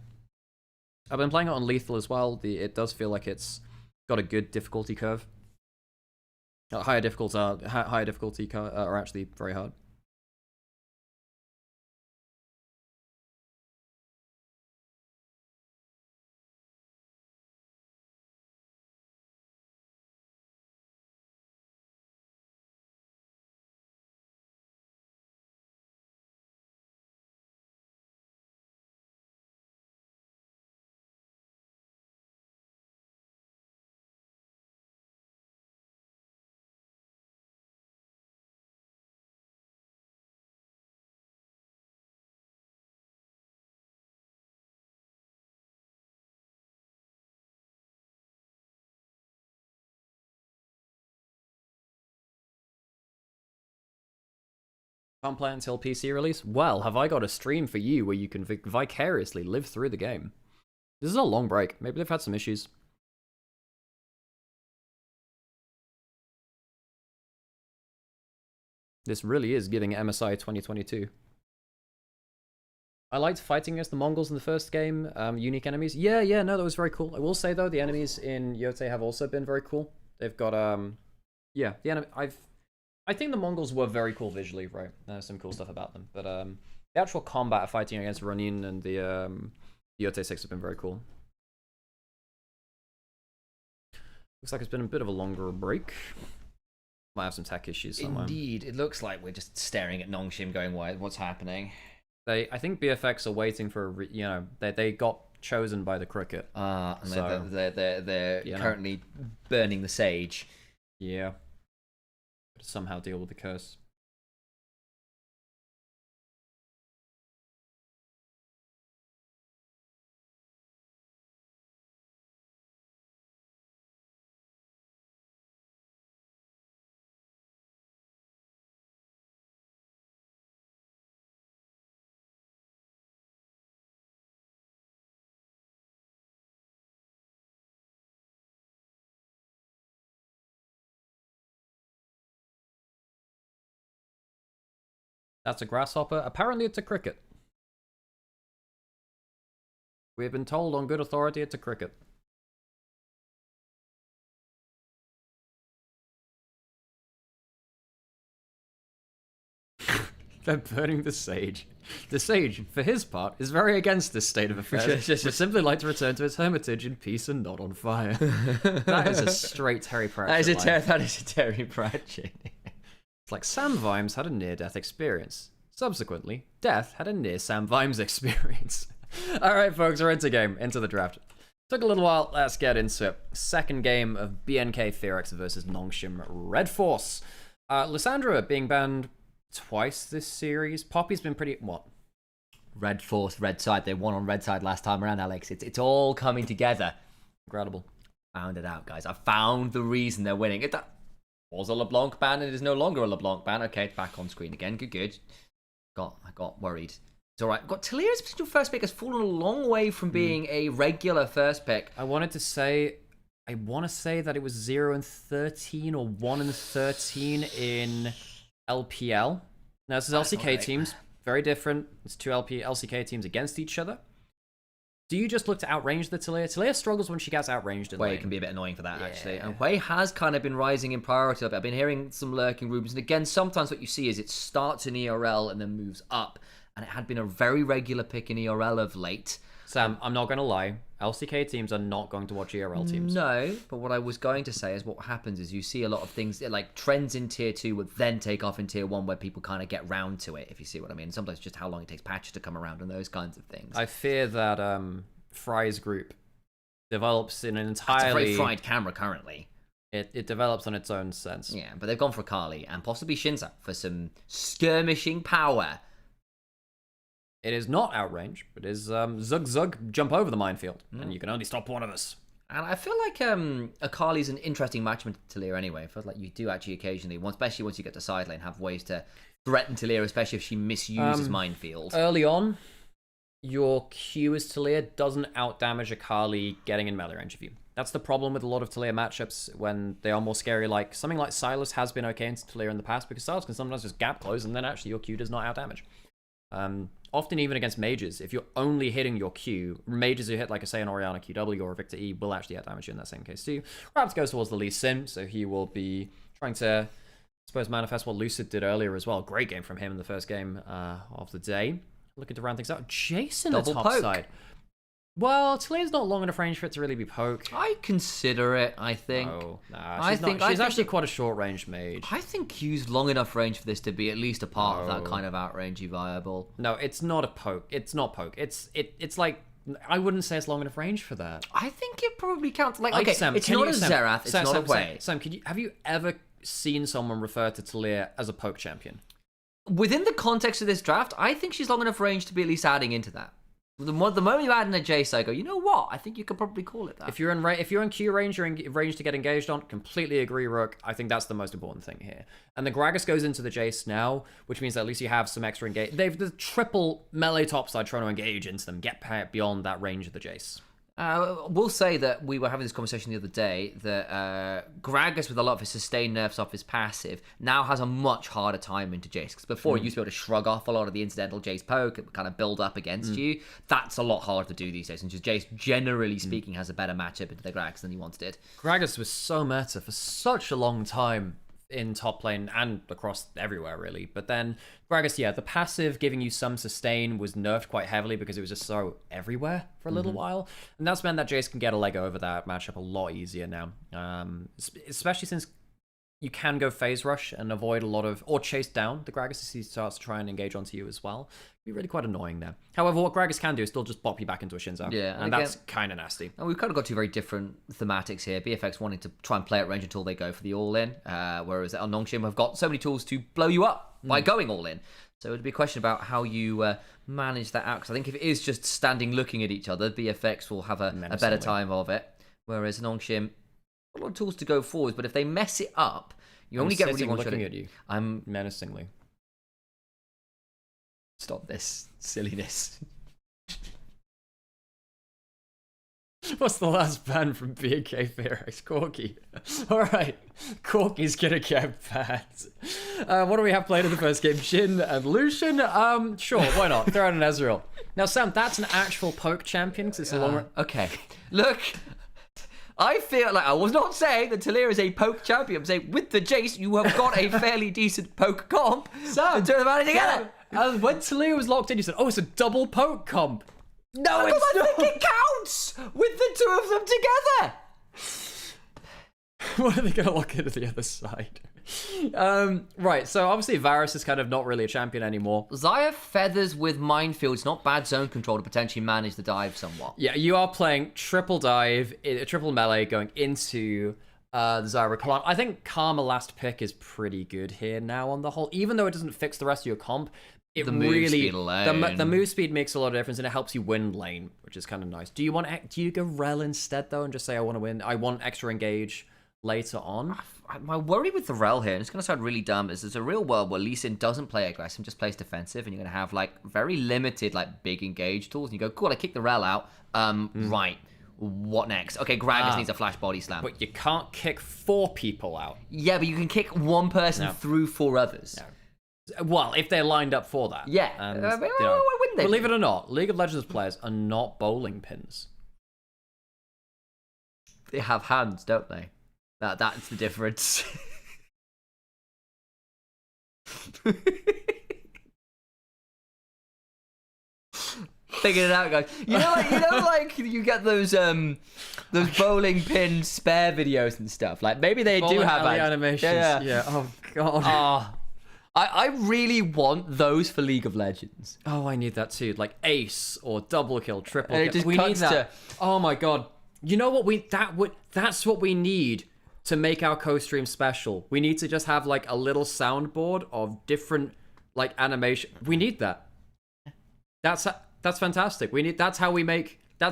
I've been playing it on Lethal as well. It does feel like it's got a good difficulty curve. Higher difficulty are actually very hard. Can't play it until PC release? Well, have I got a stream for you where you can vicariously live through the game? This is a long break. Maybe they've had some issues. This really is giving MSI 2022. I liked fighting against the Mongols in the first game. Unique enemies. Yeah, no, that was very cool. I will say, though, the enemies in Yotei have also been very cool. They've got, yeah, the enemy... I think the Mongols were very cool visually, right? There's some cool stuff about them. But the actual combat of fighting against Ronin and the Yotei 6 have been very cool. Looks like it's been a bit of a longer break. Might have some tech issues somewhere. Indeed, it looks like we're just staring at Nongshim going, what's happening? I think BFX are waiting for, they got chosen by the cricket. And So, they're you know. currently burning the sage. Yeah. Gotta somehow deal with the curse. That's a grasshopper. Apparently it's a cricket. We've been told on good authority it's a cricket. They're burning the sage. The sage, for his part, is very against this state of affairs. Would simply like to return to his hermitage in peace and not on fire. That is a straight Terry Pratchett line. That is a Terry Pratchett. It's like Sam Vimes had a near-death experience. Subsequently, Death had a near Sam Vimes experience. Alright folks, we're into game, into the draft. Took a little while, let's get into it. Second game of BNK Fearex versus Nongshim Red Force. Lysandra being banned twice this series. Poppy's been pretty... what? Red Force, Red Side. They won on Red Side last time around, Alex. It's all coming together. Incredible. Found it out, guys. I found the reason they're winning. It was a LeBlanc ban, and it is no longer a LeBlanc ban. Okay, it's back on screen again. Good. I got worried. It's alright. Got Taliyah's potential first pick has fallen a long way from being a regular first pick. I want to say that it was 0-13 or 1-13 in LPL. Now, this is LCK teams. Very different. It's two LCK teams against each other. Do you just look to outrange the Taliyah? Taliyah struggles when she gets outranged in Wei lane. can be a bit annoying for that, actually. Yeah. And Wei has kind of been rising in priority. I've been hearing some lurking rumors. And again, sometimes what you see is it starts in ERL and then moves up. And it had been a very regular pick in ERL of late. Sam, I'm not going to lie. LCK teams are not going to watch ERL teams. No, but what I was going to say is what happens is you see a lot of things, like trends in Tier 2 would then take off in Tier 1 where people kind of get round to it, if you see what I mean. Sometimes just how long it takes patches to come around and those kinds of things. I fear that Fry's group develops in an It's a entirely... very fried camera currently. It develops on its own sense. Yeah, but they've gone for Kali and possibly Shinza for some skirmishing power. It is not outrange, but is zug jump over the minefield, and you can only stop one of us. And I feel like Akali's an interesting matchman to Taliyah anyway. I feel like you do actually occasionally, especially once you get to side lane, have ways to threaten Taliyah, especially if she misuses minefield. Early on, your Q as Taliyah doesn't outdamage Akali getting in melee range of you. That's the problem with a lot of Taliyah matchups when they are more scary. Like something like Sylas has been okay into Taliyah in the past because Sylas can sometimes just gap close and then actually your Q does not outdamage. Often even against mages, if you're only hitting your Q, mages who hit, like I say, an Orianna QW or a Victor E will actually outdamage you in that same case too. Raps goes towards the Lee Sin, so he will be trying to, I suppose, manifest what Lucid did earlier as well. Great game from him in the first game of the day. Looking to round things out. Jason, the top side. Well, Taliyah's not long enough range for it to really be poke. I consider it, I think. Oh, nah, she's actually quite a short range mage. I think Q's long enough range for this to be at least a part of that kind of outrangey viable. No, it's not a poke. It's not poke. It's like, I wouldn't say it's long enough range for that. I think it probably counts. Like, okay, Sam, it's not a Xerath, it's not a Wei. Sam, have you ever seen someone refer to Taliyah as a poke champion? Within the context of this draft, I think she's long enough range to be at least adding into that. The moment you add in a Jace, I go, you know what? I think you could probably call it that. If you're in Q range, you're in range to get engaged on. Completely agree, Rook. I think that's the most important thing here. And the Gragas goes into the Jace now, which means that at least you have some extra engage. They've the triple melee topside trying to engage into them, get beyond that range of the Jace. We'll say that we were having this conversation the other day that Gragas, with a lot of his sustained nerfs off his passive, now has a much harder time into Jace. Because before, he used to be able to shrug off a lot of the incidental Jace poke and kind of build up against you. That's a lot harder to do these days. And just Jace, generally speaking, has a better matchup into the Gragas than he once did. Gragas was so meta for such a long time in top lane and across everywhere, really. But then Gragas, yeah, the passive giving you some sustain was nerfed quite heavily because it was just so everywhere for a little while. And that's meant that Jace can get a leg over that matchup a lot easier now. Especially since you can go phase rush and avoid a lot of, or chase down the Gragas as he starts to try and engage onto you as well. It'd be really quite annoying there. However, what Gragas can do is still just bop you back into a Shinzo. Yeah, and that's kind of nasty. And we've kind of got two very different thematics here. BFX wanting to try and play at range until they go for the all-in, whereas Nongshim have got so many tools to blow you up by going all-in. So it'd be a question about how you manage that out. Because I think if it is just standing looking at each other, BFX will have a better time of it. Whereas Nongshim, a lot of tools to go forwards, but if they mess it up, you only get really one shot. Looking at you. I'm menacingly. Stop this silliness. What's the last ban from BK Fearx? Corky. Alright, Corky's gonna get banned. What do we have played in the first game? Jhin and Lucian? Sure, why not? Throw out an Ezreal. Now, Sam, that's an actual poke champion, because it's a long... Okay, look... I feel like I was not saying that Talir is a poke champion. I'm saying with the Jace, you have got a fairly decent poke comp Sam, to turn them out together. When Talir was locked in, you said, "Oh, it's a double poke comp." No, it's not. I think it counts with the two of them together. What are they going to lock into the other side? Right, so obviously Varus is kind of not really a champion anymore. Xayah feathers with minefields, not bad zone control to potentially manage the dive somewhat. Yeah, you are playing triple dive, triple melee going into the Zyra Kalan. I think Karma last pick is pretty good here now on the whole, even though it doesn't fix the rest of your comp. It the move really speed alone. the move speed makes a lot of difference, and it helps you win lane, which is kind of nice. Do you go Rel instead though, and just say I want to win? I want extra engage later on. My worry with the Rel here, and it's going to sound really dumb, is there's a real world where Lee Sin doesn't play aggressive, just plays defensive, and you're going to have like very limited like big engage tools, and you go, cool, I kick the Rel out. Right. What next? Okay, Gragas needs a flash body slam. But you can't kick 4 people out. Yeah, but you can kick one person through 4 others. No. Well, if they're lined up for that. Yeah. And, why wouldn't they? Believe it or not, League of Legends players are not bowling pins. They have hands, don't they? That's the difference. Figured it out, guys. You know, like you get those bowling pin spare videos and stuff. Like maybe they do have animations. Yeah. Oh god. I really want those for League of Legends. Oh, I need that too. Like ace or double kill, triple And it kill. just We need cuts that. Oh my god. You know what that's what we need to make our co-stream special. We need to just have like a little soundboard of different like animation. We need that. That's fantastic. That's how we make our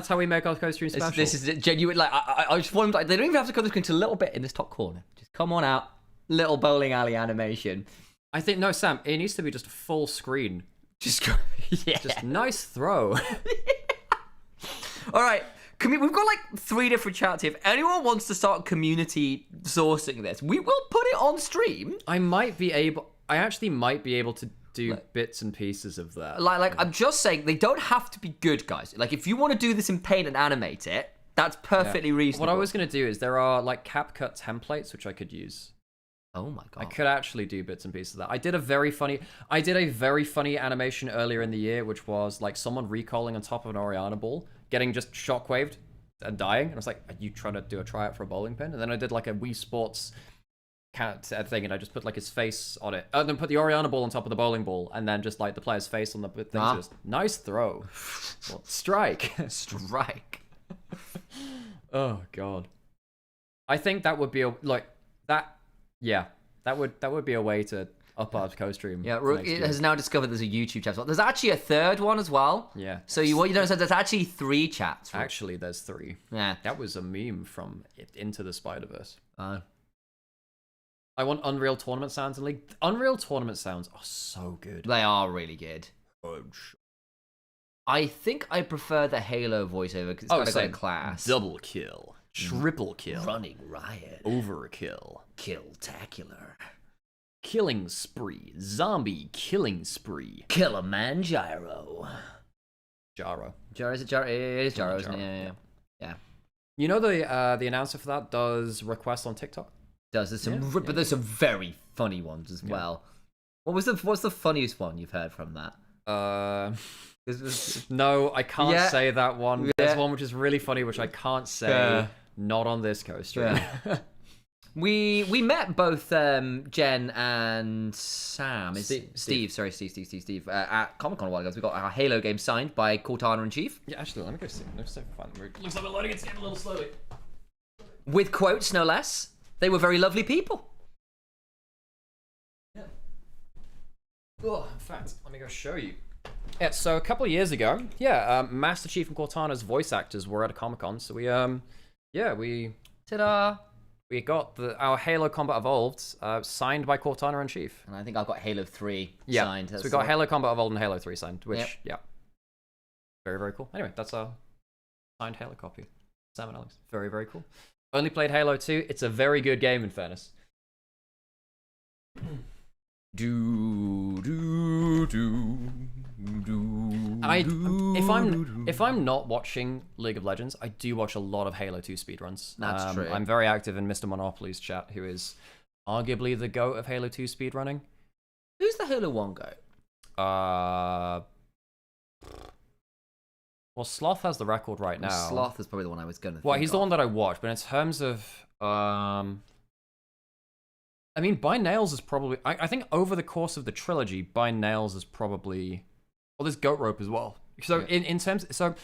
co-stream special. This is genuine. Like I just want them. They don't even have to go to a little bit in this top corner. Just come on out, little bowling alley animation. I think no, Sam. It needs to be just a full screen. Just go. Yeah. Just nice throw. All right. We've got like 3 different chats here. If anyone wants to start community sourcing this, we will put it on stream. I actually might be able to do bits and pieces of that. Like I'm just saying, they don't have to be good, guys. Like if you want to do this in Paint and animate it, that's perfectly reasonable. What I was going to do is there are like CapCut templates which I could use. Oh my god! I could actually do bits and pieces of that. I did a very funny animation earlier in the year, which was like someone recalling on top of an Orianna ball, getting just shockwaved and dying. And I was like, "Are you trying to do a tryout for a bowling pin?" And then I did like a Wii Sports cat thing, and I just put like his face on it. And then put the Orianna ball on top of the bowling ball, and then just like the player's face on the thing. So just nice throw, well, strike, strike. Oh god, I think that would be that. Yeah, that would be a way to up our co-stream. Yeah, it has now discovered there's a YouTube chat as well. There's actually a third one as well. Yeah. So so there's actually 3 chats. Actually, there's 3. Yeah. That was a meme from Into the Spider-Verse. Oh. I want Unreal Tournament sounds in League. Unreal Tournament sounds are so good. They are really good. I think I prefer the Halo voiceover because it's got a class. Double kill. Triple kill. Running riot. Overkill. Kill-tacular. Killing spree. Zombie killing spree. Kilimanjaro. Jaro. Is it Jaro? It is Jaro, isn't it? Yeah. You know the announcer for that does requests on TikTok? There's some, but there's some very funny ones as well. What's the funniest one you've heard from that? No, I can't say that one. There's one which is really funny, which I can't say. Not on this coaster. We met both Jen and Sam. Steve. Steve. At Comic-Con a while ago. We got our Halo game signed by Cortana in Chief. Yeah, actually, let me go see. Let's see if I find them. Looks like we're loading it a little slowly. With quotes, no less. They were very lovely people. Yeah. Oh, in fact, let me go show you. Yeah, so a couple of years ago, Master Chief and Cortana's voice actors were at a Comic-Con, so we Ta-da! we got our Halo Combat Evolved signed by Cortana and Chief. And I think I got Halo 3 Yeah, signed. so we got Halo Combat Evolved and Halo 3 signed, which, Yep. very, very cool. Anyway, that's our signed Halo copy. Sam and Alex. Very, very cool. Only played Halo 2. It's a very good game, in fairness. If I'm not watching League of Legends, I do watch a lot of Halo 2 speedruns. That's true. I'm very active in Mr. Monopoly's chat, who is arguably the GOAT of Halo 2 speedrunning. Who's the Halo 1 goat? Well, Sloth has the record right now. Sloth is probably the one I was going to think Well, he's the of. one that I watched, but in terms of I mean, By Nails is probably... I think over the course of the trilogy, By Nails is probably... Well, there's Goat Rope as well. So in terms... So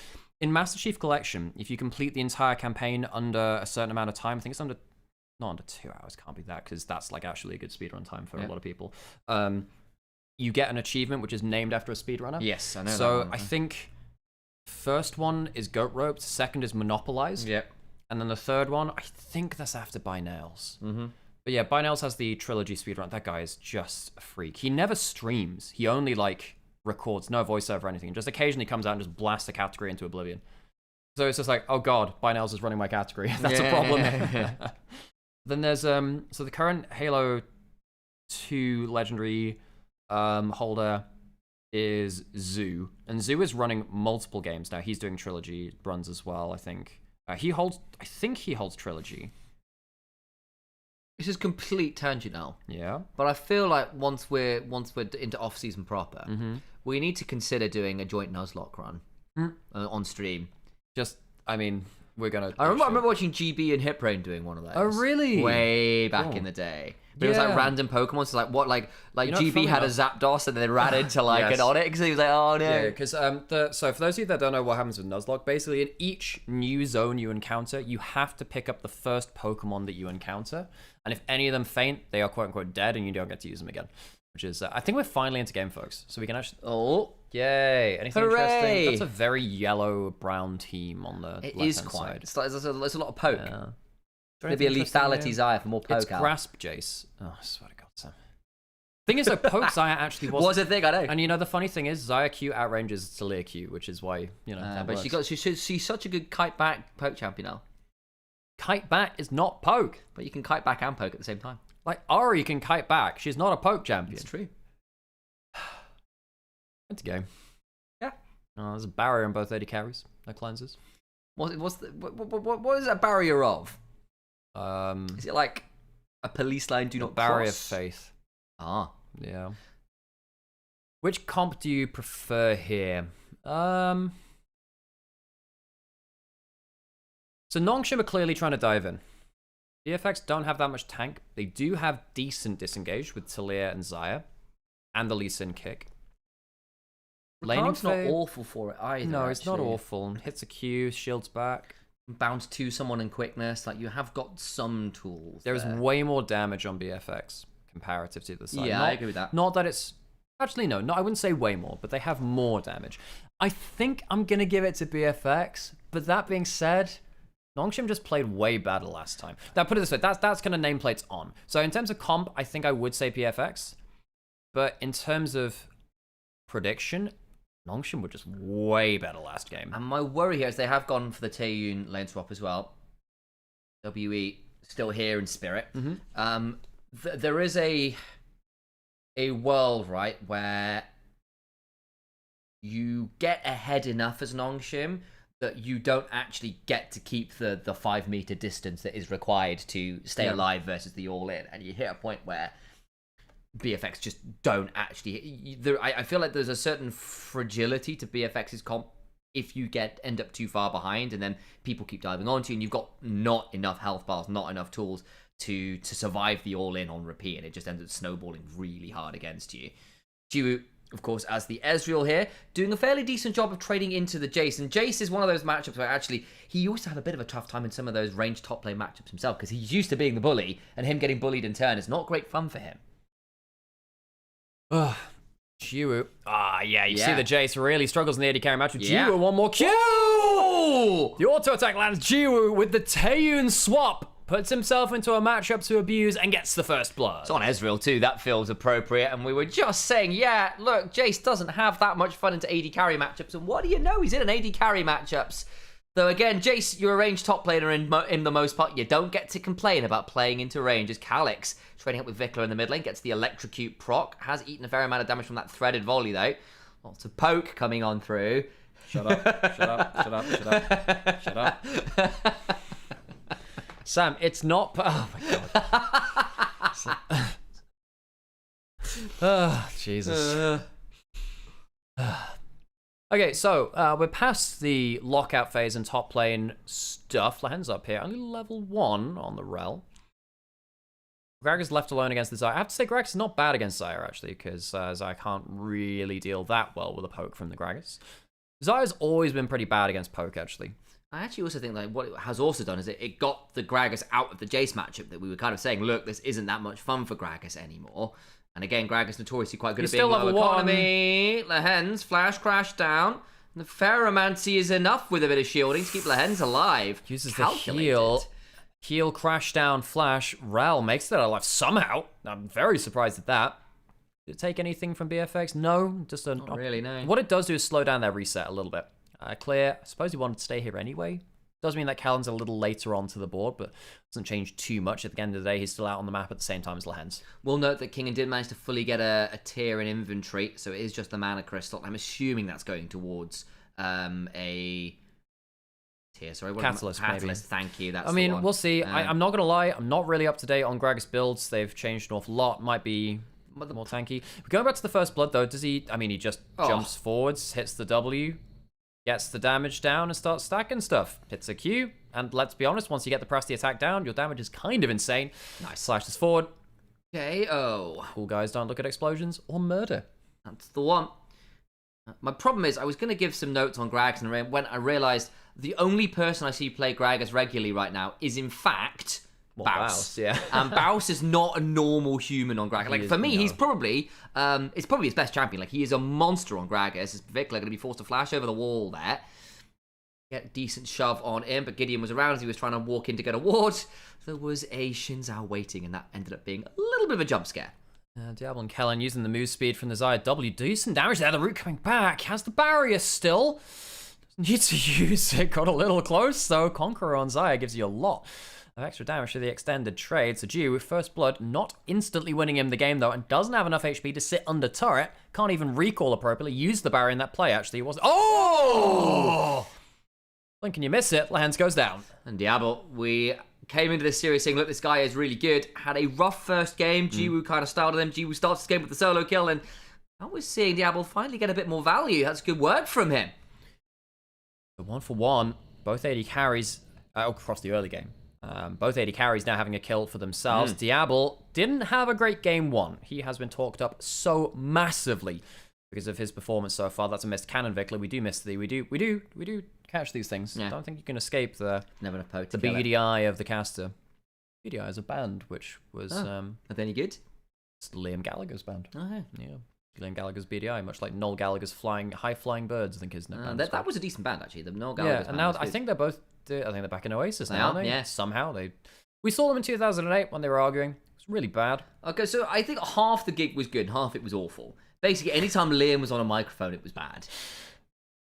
in Master Chief Collection, if you complete the entire campaign under a certain amount of time, I think it's under... Not under 2 hours, can't be that, because that's like actually a good speedrun time for a lot of people. You get an achievement which is named after a speedrunner. Yes, I know So that one. I think first one is Goat Roped, second is Monopolized. Yep. And then the third one, I think that's after By Nails. Mm-hmm. But yeah, By Nails has the trilogy speedrun. That guy is just a freak. He never streams. He only like records, no voiceover or anything. Just occasionally comes out and just blasts a category into oblivion. So it's just like, oh god, By Nails is running my category. That's a problem. Then there's so the current Halo 2 legendary holder is Zoo, and Zoo is running multiple games now. He's doing trilogy runs as well, I think. I think he holds trilogy. This is complete tangent now. Yeah. But I feel like once we're into off season proper, we need to consider doing a joint Nuzlocke run on stream. Just, I mean, we're gonna. I remember watching GB and Hiprain doing one of those. Oh, really? Way back in the day. But it was like random Pokemon. So like GB had a Zapdos and then they ran into like an Onix. And he was like, oh no. Yeah, because so for those of you that don't know what happens with Nuzlocke, basically in each new zone you encounter, you have to pick up the first Pokemon that you encounter, and if any of them faint, they are quote unquote dead, and you don't get to use them again. Which is, I think we're finally into game, folks, so we can actually. Oh, yay! Anything hooray! interesting? That's a very yellow-brown team on the it left-hand is quite. side. It's like there's a lot of poke. Yeah. Maybe a lethality Zaya for more poke It's out. Grasp Jace. Oh, I swear to God, Sam. Thing is, though, poke Zaya actually wasn't. Was a thing, I know. And you know, the funny thing is, Zaya Q outranges Talia Q, which is why, you know, that but works. she's such a good kite back poke champion now. Kite back is not poke. But you can kite back and poke at the same time. Like, Ari can kite back. She's not a poke champion. It's true. It's a game. Yeah. There's a barrier on both 80 carries. No cleansers. What is that barrier of? Is it like a police line do not barrier cross? of faith. Ah. Yeah. Which comp do you prefer here? So Nongshim are clearly trying to dive in. BFX don't have that much tank. They do have decent disengage with Talia and Zaya. And the Lee Sin kick. Lane's not awful for it either. No, it's not actually. awful. Hits a Q, shields back. Bounce to someone in quickness. Like, you have got some tools. There is way more damage on BFX comparative to the side. Yeah, I agree with that. Not that it's... Actually, no, I wouldn't say way more, but they have more damage. I think I'm going to give it to BFX, but that being said, Nongshim just played way better last time. Now, put it this way, that's kind of nameplates on. So in terms of comp, I think I would say BFX, but in terms of prediction, Nongshim were just way better last game. And my worry here is they have gone for the Taeyun lane swap as well. WE still here in spirit. There is a world, right, where you get ahead enough as Nongshim that you don't actually get to keep the 5 meter distance that is required to stay alive versus the all-in. And you hit a point where BFX just don't actually... I feel like there's a certain fragility to BFX's comp if you end up too far behind and then people keep diving onto you and you've got not enough health bars, not enough tools to survive the all-in on repeat, and it just ends up snowballing really hard against you. Jiwoo, of course, as the Ezreal here, doing a fairly decent job of trading into the Jace. And Jace is one of those matchups where actually he used to have a bit of a tough time in some of those ranged top lane matchups himself, because he's used to being the bully, and him getting bullied in turn is not great fun for him. Jiwoo. You see the Jace really struggles in the AD carry match with Yeah. Jiwoo. One more Q! The auto attack lands Jiwoo with the Taeyun swap. Puts himself into a matchup to abuse and gets the first blood. It's on Ezreal too, that feels appropriate, and we were just saying, yeah, look, Jace doesn't have that much fun into AD carry matchups, and what do you know, he's in an AD carry matchups. Though again, Jace, you're a ranged top laner in the most part, you don't get to complain about playing into range, as Calyx, trading up with Vikla in the mid lane, gets the Electrocute proc, has eaten a fair amount of damage from that threaded volley though. Lots of poke coming on through. Shut up. Sam, it's not... Oh, my God. Oh, Jesus. Okay, so we're past the lockout phase and top lane stuff. Lahen's up here. Only level 1 on the Rel. Gragas left alone against the Xayah. I have to say, Gragas is not bad against Xayah, actually, because Xayah can't really deal that well with a poke from the Gragas. Xayah's always been pretty bad against poke, actually. I actually also think like what it has also done is it got the Gragas out of the Jace matchup that we were kind of saying, look, this isn't that much fun for Gragas anymore. And again, Gragas notoriously quite good at being still low level 1. economy. Lahen's flash crash down. The Ferromancy is enough with a bit of shielding to keep Lahen's alive. Uses Calculated. the heal, crash down, flash. Rel makes it alive somehow. I'm very surprised at that. Did it take anything from BFX? No, just Not really, no. What it does do is slow down their reset a little bit. Clear, I suppose he wanted to stay here anyway. Does mean that Callan's a little later onto the board, but doesn't change too much. At the end of the day, he's still out on the map at the same time as Lahen's. We'll note that Kingen did manage to fully get a tier in inventory, so it is just the mana crystal. I'm assuming that's going towards a tier. Sorry, what Catalyst, maybe. Thank you. That's I mean, the one. we'll see. I'm not going to lie. I'm not really up to date on Gragas builds. They've changed an awful lot. Might be more tanky. Going back to the first blood, though, does he... I mean, he just jumps forwards, hits the W, gets the damage down, and starts stacking stuff. Hits a Q, and let's be honest, once you get the press the attack down, your damage is kind of insane. Nice. Slashes forward. KO. Cool guys don't look at explosions or murder. That's the one. My problem is, I was going to give some notes on Gragas, and when I realised the only person I see play Gragas regularly right now is, in fact... Baus. Yeah. And Baus is not a normal human on Gragas. Like, for me, he's probably, it's probably his best champion. Like, he is a monster on Gragas. Is Vikla going to be forced to flash over the wall there? Get a decent shove on him, but Gideon was around as he was trying to walk in to get a ward. There was a Shinzao waiting, and that ended up being a little bit of a jump scare. Diablo and Kellen using the move speed from the Xayah W. Decent damage there. The root coming back. Has the barrier still. Doesn't need to use it. Got a little close, though. Conqueror on Xayah gives you a lot of extra damage to the extended trade. So Jiwoo with first blood, not instantly winning him the game though, and doesn't have enough HP to sit under turret. Can't even recall appropriately. Use the barrier in that play, actually. It wasn't... Oh! When can you miss it? Lahen's goes down. And Diablo, we came into this series saying, look, this guy is really good. Had a rough first game. Jiwoo kind of started him. Jiwoo starts this game with the solo kill, and I was seeing Diablo finally get a bit more value. That's good work from him. The 1-for-1, both AD carries across the early game. Both AD carries now having a kill for themselves. Diablo didn't have a great game 1. He has been talked up so massively because of his performance so far. That's a missed cannon, Vikla. We do miss the... We do catch these things. Yeah. I don't think you can escape the Never enough poke to the kill it. BDI of the caster. BDI is a band, which was Are they any good? it's Liam Gallagher's band. Oh, Yeah. Liam Gallagher's BDI, much like Noel Gallagher's high-flying birds, I think his band. that was a decent band, actually. The Noel Yeah, Gallagher's and band now was I good. think they're both... I think they're back in Oasis They now, are, aren't they? yeah. Somehow they... We saw them in 2008 when they were arguing. It's really bad. Okay, so I think half the gig was good, half it was awful. Basically, anytime Liam was on a microphone, it was bad.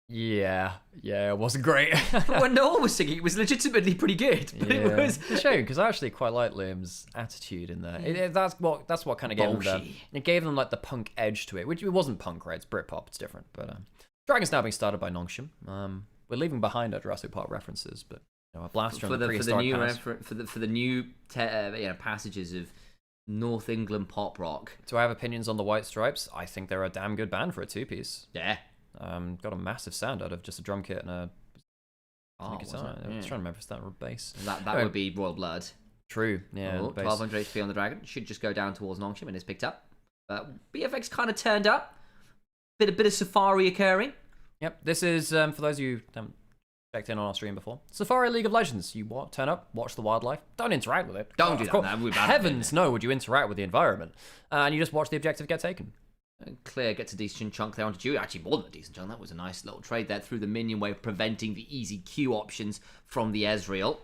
Yeah, it wasn't great. But when Noel was singing, it was legitimately pretty good. But it was... It's a shame because I actually quite like Liam's attitude in there. That's what kind of gave them Bolshy. it gave them like the punk edge to it, which it wasn't punk, right? It's Britpop, it's different. But Dragon's now being started by Nongshim. We're leaving behind our Jurassic Park references, but you know, a blaster for on the the prehistoric new past. for the new passages of North England pop rock. Do I have opinions on the White Stripes? I think they're a damn good band for a two-piece. Yeah. Got a massive sound out of just a drum kit and a Oh, guitar. was it? I was Yeah. trying to remember if that were bass. That Anyway, would be Royal Blood. True. Yeah. Oh, 1200 HP on the dragon. Should just go down towards Nongshim and is picked up. BFX kind of turned up. Bit of safari occurring. Yep. This is for those of you who haven't checked in on our stream before. Safari League of Legends. You turn up, watch the wildlife, don't interact with it. Don't do that. Course, That would be bad. heavens, no! Would you interact with the environment? And you just watch the objective get taken. Clear gets a decent chunk there onto Jew. Actually, more than a decent chunk. That was a nice little trade there through the minion wave, preventing the easy Q options from the Ezreal.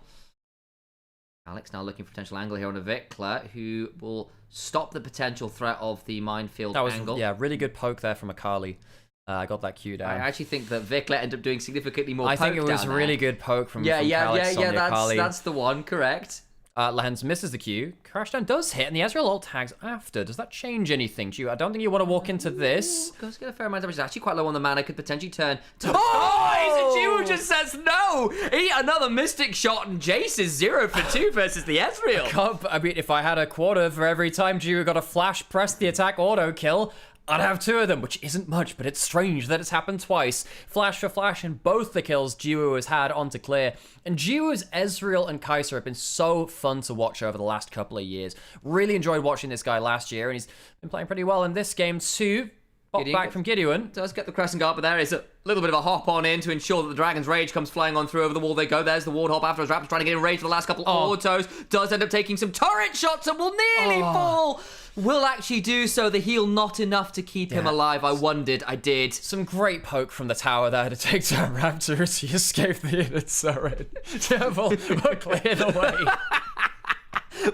Alex now looking for potential angle here on a Vikla, who will stop the potential threat of the minefield angle. Yeah, really good poke there from Akali. I got that Q down. I actually think that Vikla ended up doing significantly more. I think it poke was down a really there. good poke from Calix on the Akali. That's the one, correct. Lehens misses the Q. Crashdown does hit, and the Ezreal ult tags after. Does that change anything to you? I don't think you want to walk into this. Goes get a fair amount of damage. It's actually quite low on the mana. Could potentially turn to... Oh! Izuchiwu just says no! Eat another Mystic Shot, and Jace is 0 for 2 versus the Ezreal. I mean, if I had a quarter for every time Jiwoo got a flash, press the attack auto kill, I'd have 2 of them, which isn't much, but it's strange that it's happened twice. Flash for flash in both the kills Jiwoo has had onto Clear. And Jiwoo's Ezreal and Kai'Sa have been so fun to watch over the last couple of years. Really enjoyed watching this guy last year, and he's been playing pretty well in this game too. Pop back from Gideon. Does get the Crescent Guard, but there is a little bit of a hop on in to ensure that the Dragon's Rage comes flying on through over the wall. They go. There's the ward hop after his Raptors trying to get in range for the last couple autos. Does end up taking some turret shots and will nearly fall. Will actually do so. The heal not enough to keep him alive. I wondered. I did. Some great poke from the tower there to take down Raptor as he escaped the unit turret. Devil cleared away.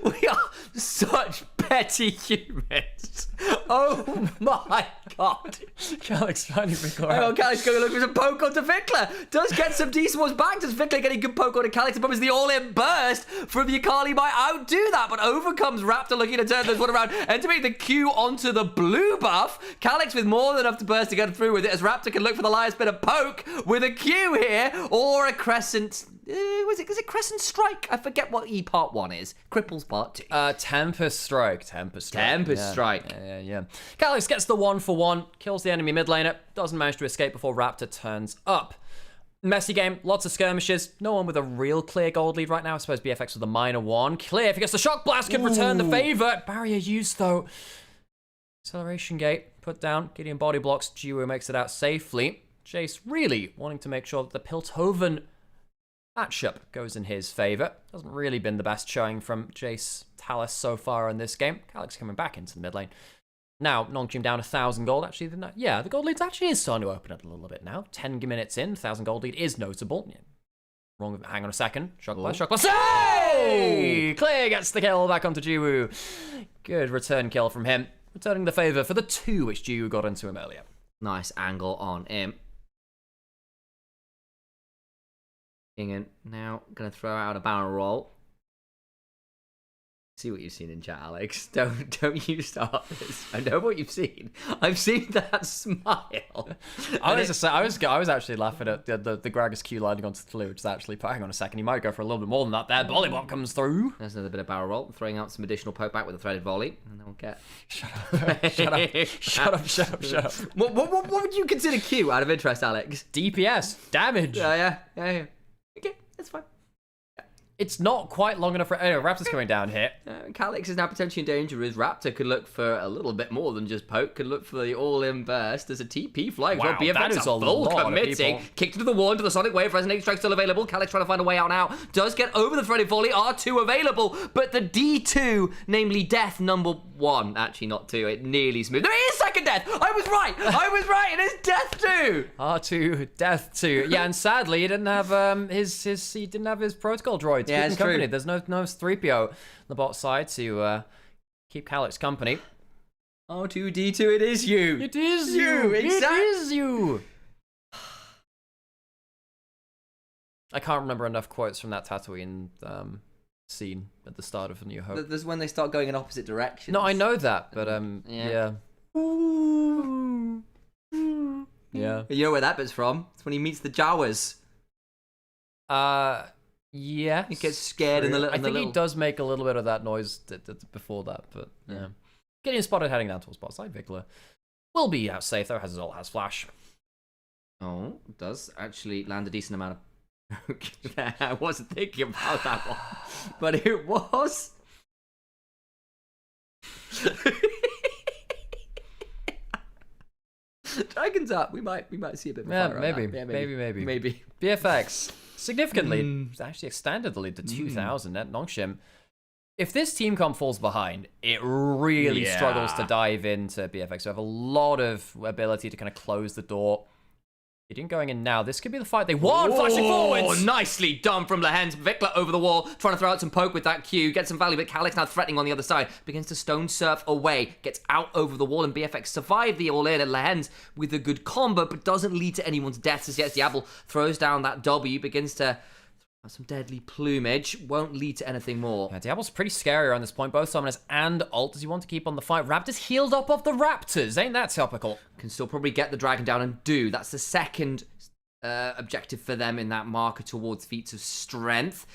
We are such petty humans. Oh my god. Calix finally recovered. Hang on, Calix going to look for some poke onto Vikla. Does get some decent ones back. Does Vikla getting good poke onto Calix? The problem is the all-in burst from Akali might outdo that, but overcomes Raptor looking to turn this one around. Entering the Q onto the blue buff. Calix with more than enough to burst to get through with it, as Raptor can look for the last bit of poke with a Q here, or a Crescent... is it Crescent Strike? I forget what part 1 is. Cripples part 2. Tempest Strike. Tempest Strike. Yeah. Calix gets the 1-for-1, kills the enemy mid laner, doesn't manage to escape before Raptor turns up. Messy game, lots of skirmishes, no one with a real clear gold lead right now. I suppose BFX with a minor one. Clear, if he gets the Shock Blast, can return the favor. Barrier used though. Acceleration gate, put down, Gideon body blocks, Jiwoo makes it out safely. Jace really wanting to make sure that the Piltover matchup goes in his favor. Hasn't really been the best showing from Jace Talus so far in this game. Calix coming back into the mid lane. Now, Nongshim down 1,000 gold. Actually, the gold lead actually is starting to open up a little bit now. 10 minutes in, 1,000 gold lead is notable. Yeah. Wrong. Hang on a second. Shock blast. Hey! Clear gets the kill back onto Jiwoo. Good return kill from him. Returning the favor for the 2 which Jiwoo got into him earlier. Nice angle on him. Ingen now going to throw out a barrel roll. See what you've seen in chat, Alex. Don't you start this. I know what you've seen. I've seen that smile. I was actually laughing at the Gragas Q landing onto the clue, which is actually, hang on a second, he might go for a little bit more than that there. Volleyball comes through. There's another bit of barrel roll, throwing out some additional poke back with a threaded volley, and then we'll get... Shut up. What would you consider Q out of interest, Alex? DPS, damage. Yeah. Okay, that's fine. It's not quite long enough for... Anyway, Raptor's coming down here. Calix is now potentially in danger as Raptor could look for a little bit more than just poke, could look for the all-in burst. There's a TP flying. Wow, BFX that is a full lot of committing. people. Kicked into the wall, into the Sonic Wave. Resonating Strike still available. Calix trying to find a way out now. Does get over the threaded volley. R2 available, but the D2, namely death number 1. Actually, not 2. It nearly smooth. There is second death. I was right. It is death 2. R2, death 2. Yeah, and sadly, he didn't have his protocol droid to keep him company. There's no 3PO on the bot side to keep Calix company. R2, D2, it is you. It is you. Exactly. It is you. I can't remember enough quotes from that Tatooine scene at the start of A New Hope. There's when they start going in opposite directions. No, I know that, but yeah. Yeah. You know where that bit's from? It's when he meets the Jawas. Yeah. He gets scared in the little... I think he does make a little bit of that noise before that, but yeah. Getting spotted heading down towards bot side. Vikla will be out safe though, has his ult, has flash. Oh, does actually land a decent amount of I wasn't thinking about that one, but it was. Dragons up. We might see a bit of Yeah, fire. maybe. BFX significantly actually extended the lead to 2,000 at Nongshim. If this team comp falls behind, it really struggles to dive into BFX. So have a lot of ability to kind of close the door. Gideon going in now. This could be the fight they want. Flashing forwards. Nicely done from Lehens. Vikla over the wall, trying to throw out some poke with that Q. Get some value, but Calix now threatening on the other side. Begins to stone surf away. Gets out over the wall, and BFX survive the all-in. And Lehens with a good combo, but doesn't lead to anyone's deaths as yet. Diablo throws down that W. Begins to some deadly plumage. Won't lead to anything more. Yeah, Diablo's pretty scary around this point. Both Summoners and Ult. Does he want to keep on the fight? Raptors healed up off the Raptors. Ain't that topical? Can still probably get the dragon down and do. That's the second objective for them in that marker towards feats of strength.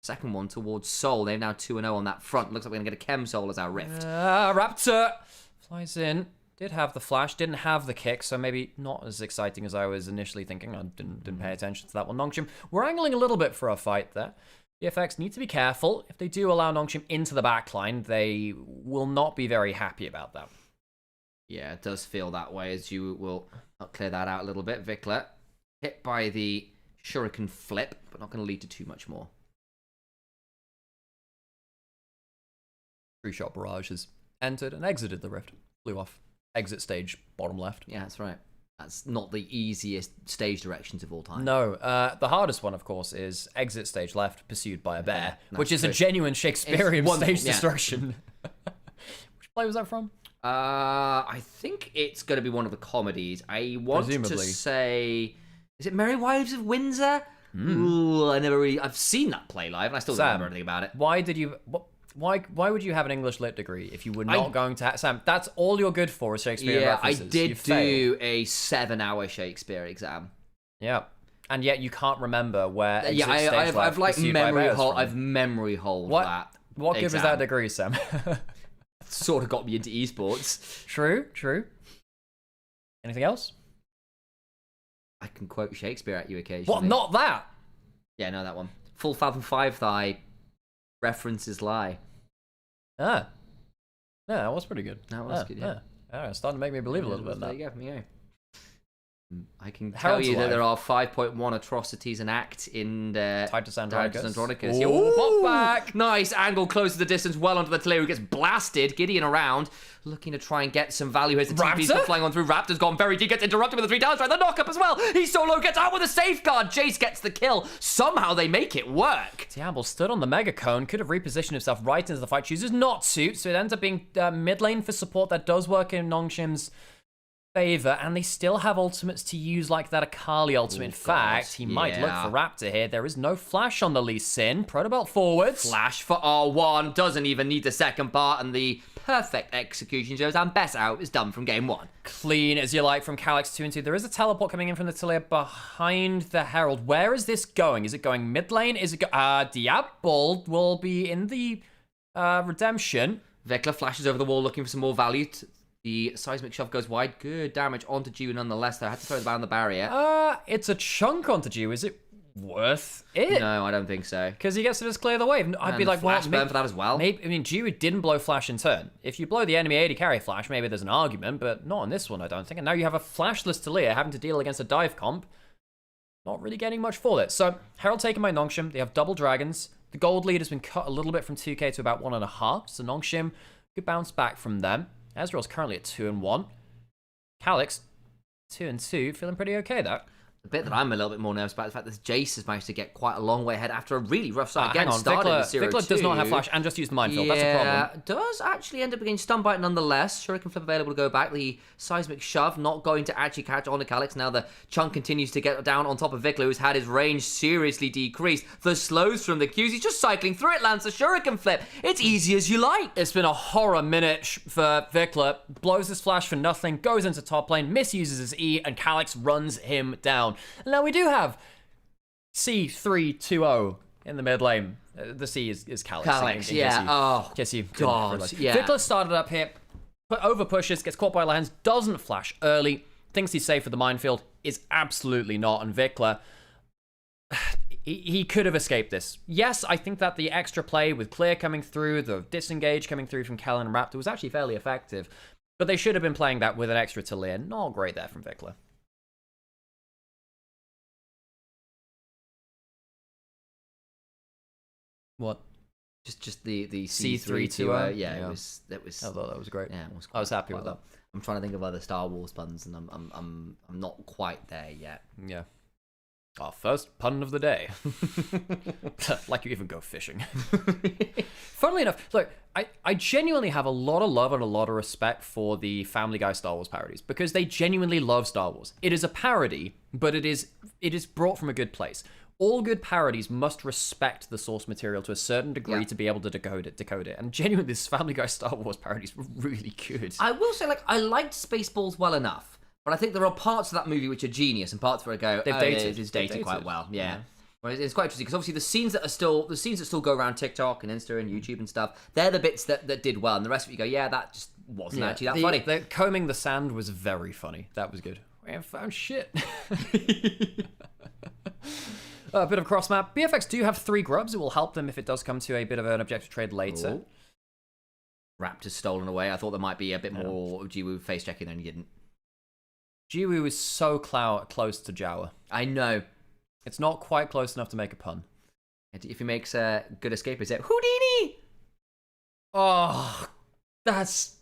Second one towards soul. They're now 2-0 on that front. Looks like we're going to get a chem soul as our rift. Raptor flies in. Did have the flash, didn't have the kick, so maybe not as exciting as I was initially thinking. I didn't pay attention to that one. Nongshim, we're angling a little bit for a fight there. BFX need to be careful. If they do allow Nongshim into the backline, they will not be very happy about that. Yeah, it does feel that way, as you will clear that out a little bit. Vikla hit by the shuriken flip, but not going to lead to too much more. 3-shot barrage has entered and exited the rift. Flew off. Exit stage, bottom left. Yeah, that's right. That's not the easiest stage directions of all time. No, the hardest one, of course, is exit stage left, pursued by a bear, which is true. a genuine Shakespearean stage yeah. destruction. Which play was that from? I think it's going to be one of the comedies. I want Presumably. to say, is it Merry Wives of Windsor? Ooh, I've seen that play live, and I still don't remember anything about it. Why did you? Why would you have an English lit degree if you were not going to? Sam, that's all you're good for is Shakespeare references. I did do a 7-hour Shakespeare exam. Yeah, and yet you can't remember where. Yeah, I've like memory hold that. What good was that degree, Sam? Sort of got me into esports. True. Anything else? I can quote Shakespeare at you occasionally. What? Not that. Yeah, no, that one. Full fathom 5 thy references lie. Yeah, that was pretty good. That was good, yeah. It's starting to make me believe a little bit. There you go. I can tell you that there are 5.1 atrocities an act in Titus Andronicus. Ooh, pop back. Nice angle, closes the distance well onto the Talir, who gets blasted. Gideon around, looking to try and get some value. Here's the TP's been flying on through. Raptor's gone very deep, gets interrupted with the 3 down strike. The knock up as well. He's so low, gets out with a safeguard. Jace gets the kill. Somehow they make it work. Diablo stood on the mega cone, could have repositioned himself right into the fight. Chooses not to, so it ends up being mid lane for support. That does work in Nongshim's favor, and they still have ultimates to use, like that Akali ultimate. In fact, he might look for Raptor here. There is no flash on the Lee Sin. Protobelt forwards. Flash for R1. Doesn't even need the second part, and the perfect execution shows and best out is done from game 1. Clean as you like from Calix 2 and 2. There is a teleport coming in from the Talir behind the Herald. Where is this going? Is it going mid lane? Is it Diablo will be in the redemption. Vikla flashes over the wall looking for some more value. The seismic shove goes wide. Good damage onto G nonetheless, though. I had to throw the down the barrier. It's a chunk onto G. Is it worth it? No, I don't think so. Because he gets to just clear the wave. I'd be like, flash burn for that as well. Maybe, I mean, G didn't blow flash in turn. If you blow the enemy 80 carry flash, maybe there's an argument, but not on this one, I don't think. And now you have a flashless Talir having to deal against a dive comp. Not really getting much for it. So, Herald taken by Nongshim. They have double dragons. The gold lead has been cut a little bit from 2k to about 1.5. So Nongshim could bounce back from them. Ezreal's currently at 2-1. Calix, 2-2. Feeling pretty okay, though. The bit that I'm a little bit more nervous about is the fact that Jace has managed to get quite a long way ahead after a really rough start. Again, Vikla does not have flash and just used the minefield. That's a problem. Does actually end up getting stun bite nonetheless. Shuriken flip available to go back. The seismic shove not going to actually catch on to Calix. Now the chunk continues to get down on top of Vikla, who's had his range seriously decreased. The slows from the Qs. He's just cycling through it, lands a Shuriken flip. It's easy as you like. It's been a horror minute for Vikla. Blows his flash for nothing, goes into top lane, misuses his E, and Calix runs him down. And now we do have C3-2-0 in the mid lane. The C is Calix. Calix, yeah. Guess you God, yeah. Vikla started up here, over pushes, gets caught by Lehens, doesn't flash early, thinks he's safe for the minefield, is absolutely not. And Vikla, he could have escaped this. Yes, I think that the extra play with Clear coming through, the disengage coming through from Kellen and Raptor was actually fairly effective. But they should have been playing that with an extra to Lear. Not great there from Vikla. What? Just the C3 C3 to to yeah. It was that was. I thought that was great. Yeah, it was I was happy with well. that. I'm trying to think of other Star Wars puns, and I'm not quite there yet. Yeah. Our first pun of the day. Like you even go fishing. Funnily enough, look, I genuinely have a lot of love and a lot of respect for the Family Guy Star Wars parodies because they genuinely love Star Wars. It is a parody, but it is brought from a good place. All good parodies must respect the source material to a certain degree to be able to decode it. And genuinely, this Family Guy Star Wars parodies were really good. I will say, like, I liked Spaceballs well enough, but I think there are parts of that movie which are genius and parts where I go, They've dated. It's They've dated quite dated. well. Yeah. Whereas it's quite interesting because obviously the scenes that still go around TikTok and Insta and YouTube and stuff, they're the bits that did well, and the rest of it you go, yeah, that just wasn't actually that funny. The combing the sand was very funny. That was good. We have found shit. A bit of cross map. BFX do have 3 grubs. It will help them if it does come to a bit of an objective trade later. Ooh. Raptors stolen away. I thought there might be a bit more Jiwoo face checking, and he didn't. Jiwoo is so close to Jawa. I know. It's not quite close enough to make a pun. If he makes a good escape, is it Houdini? Oh, that's...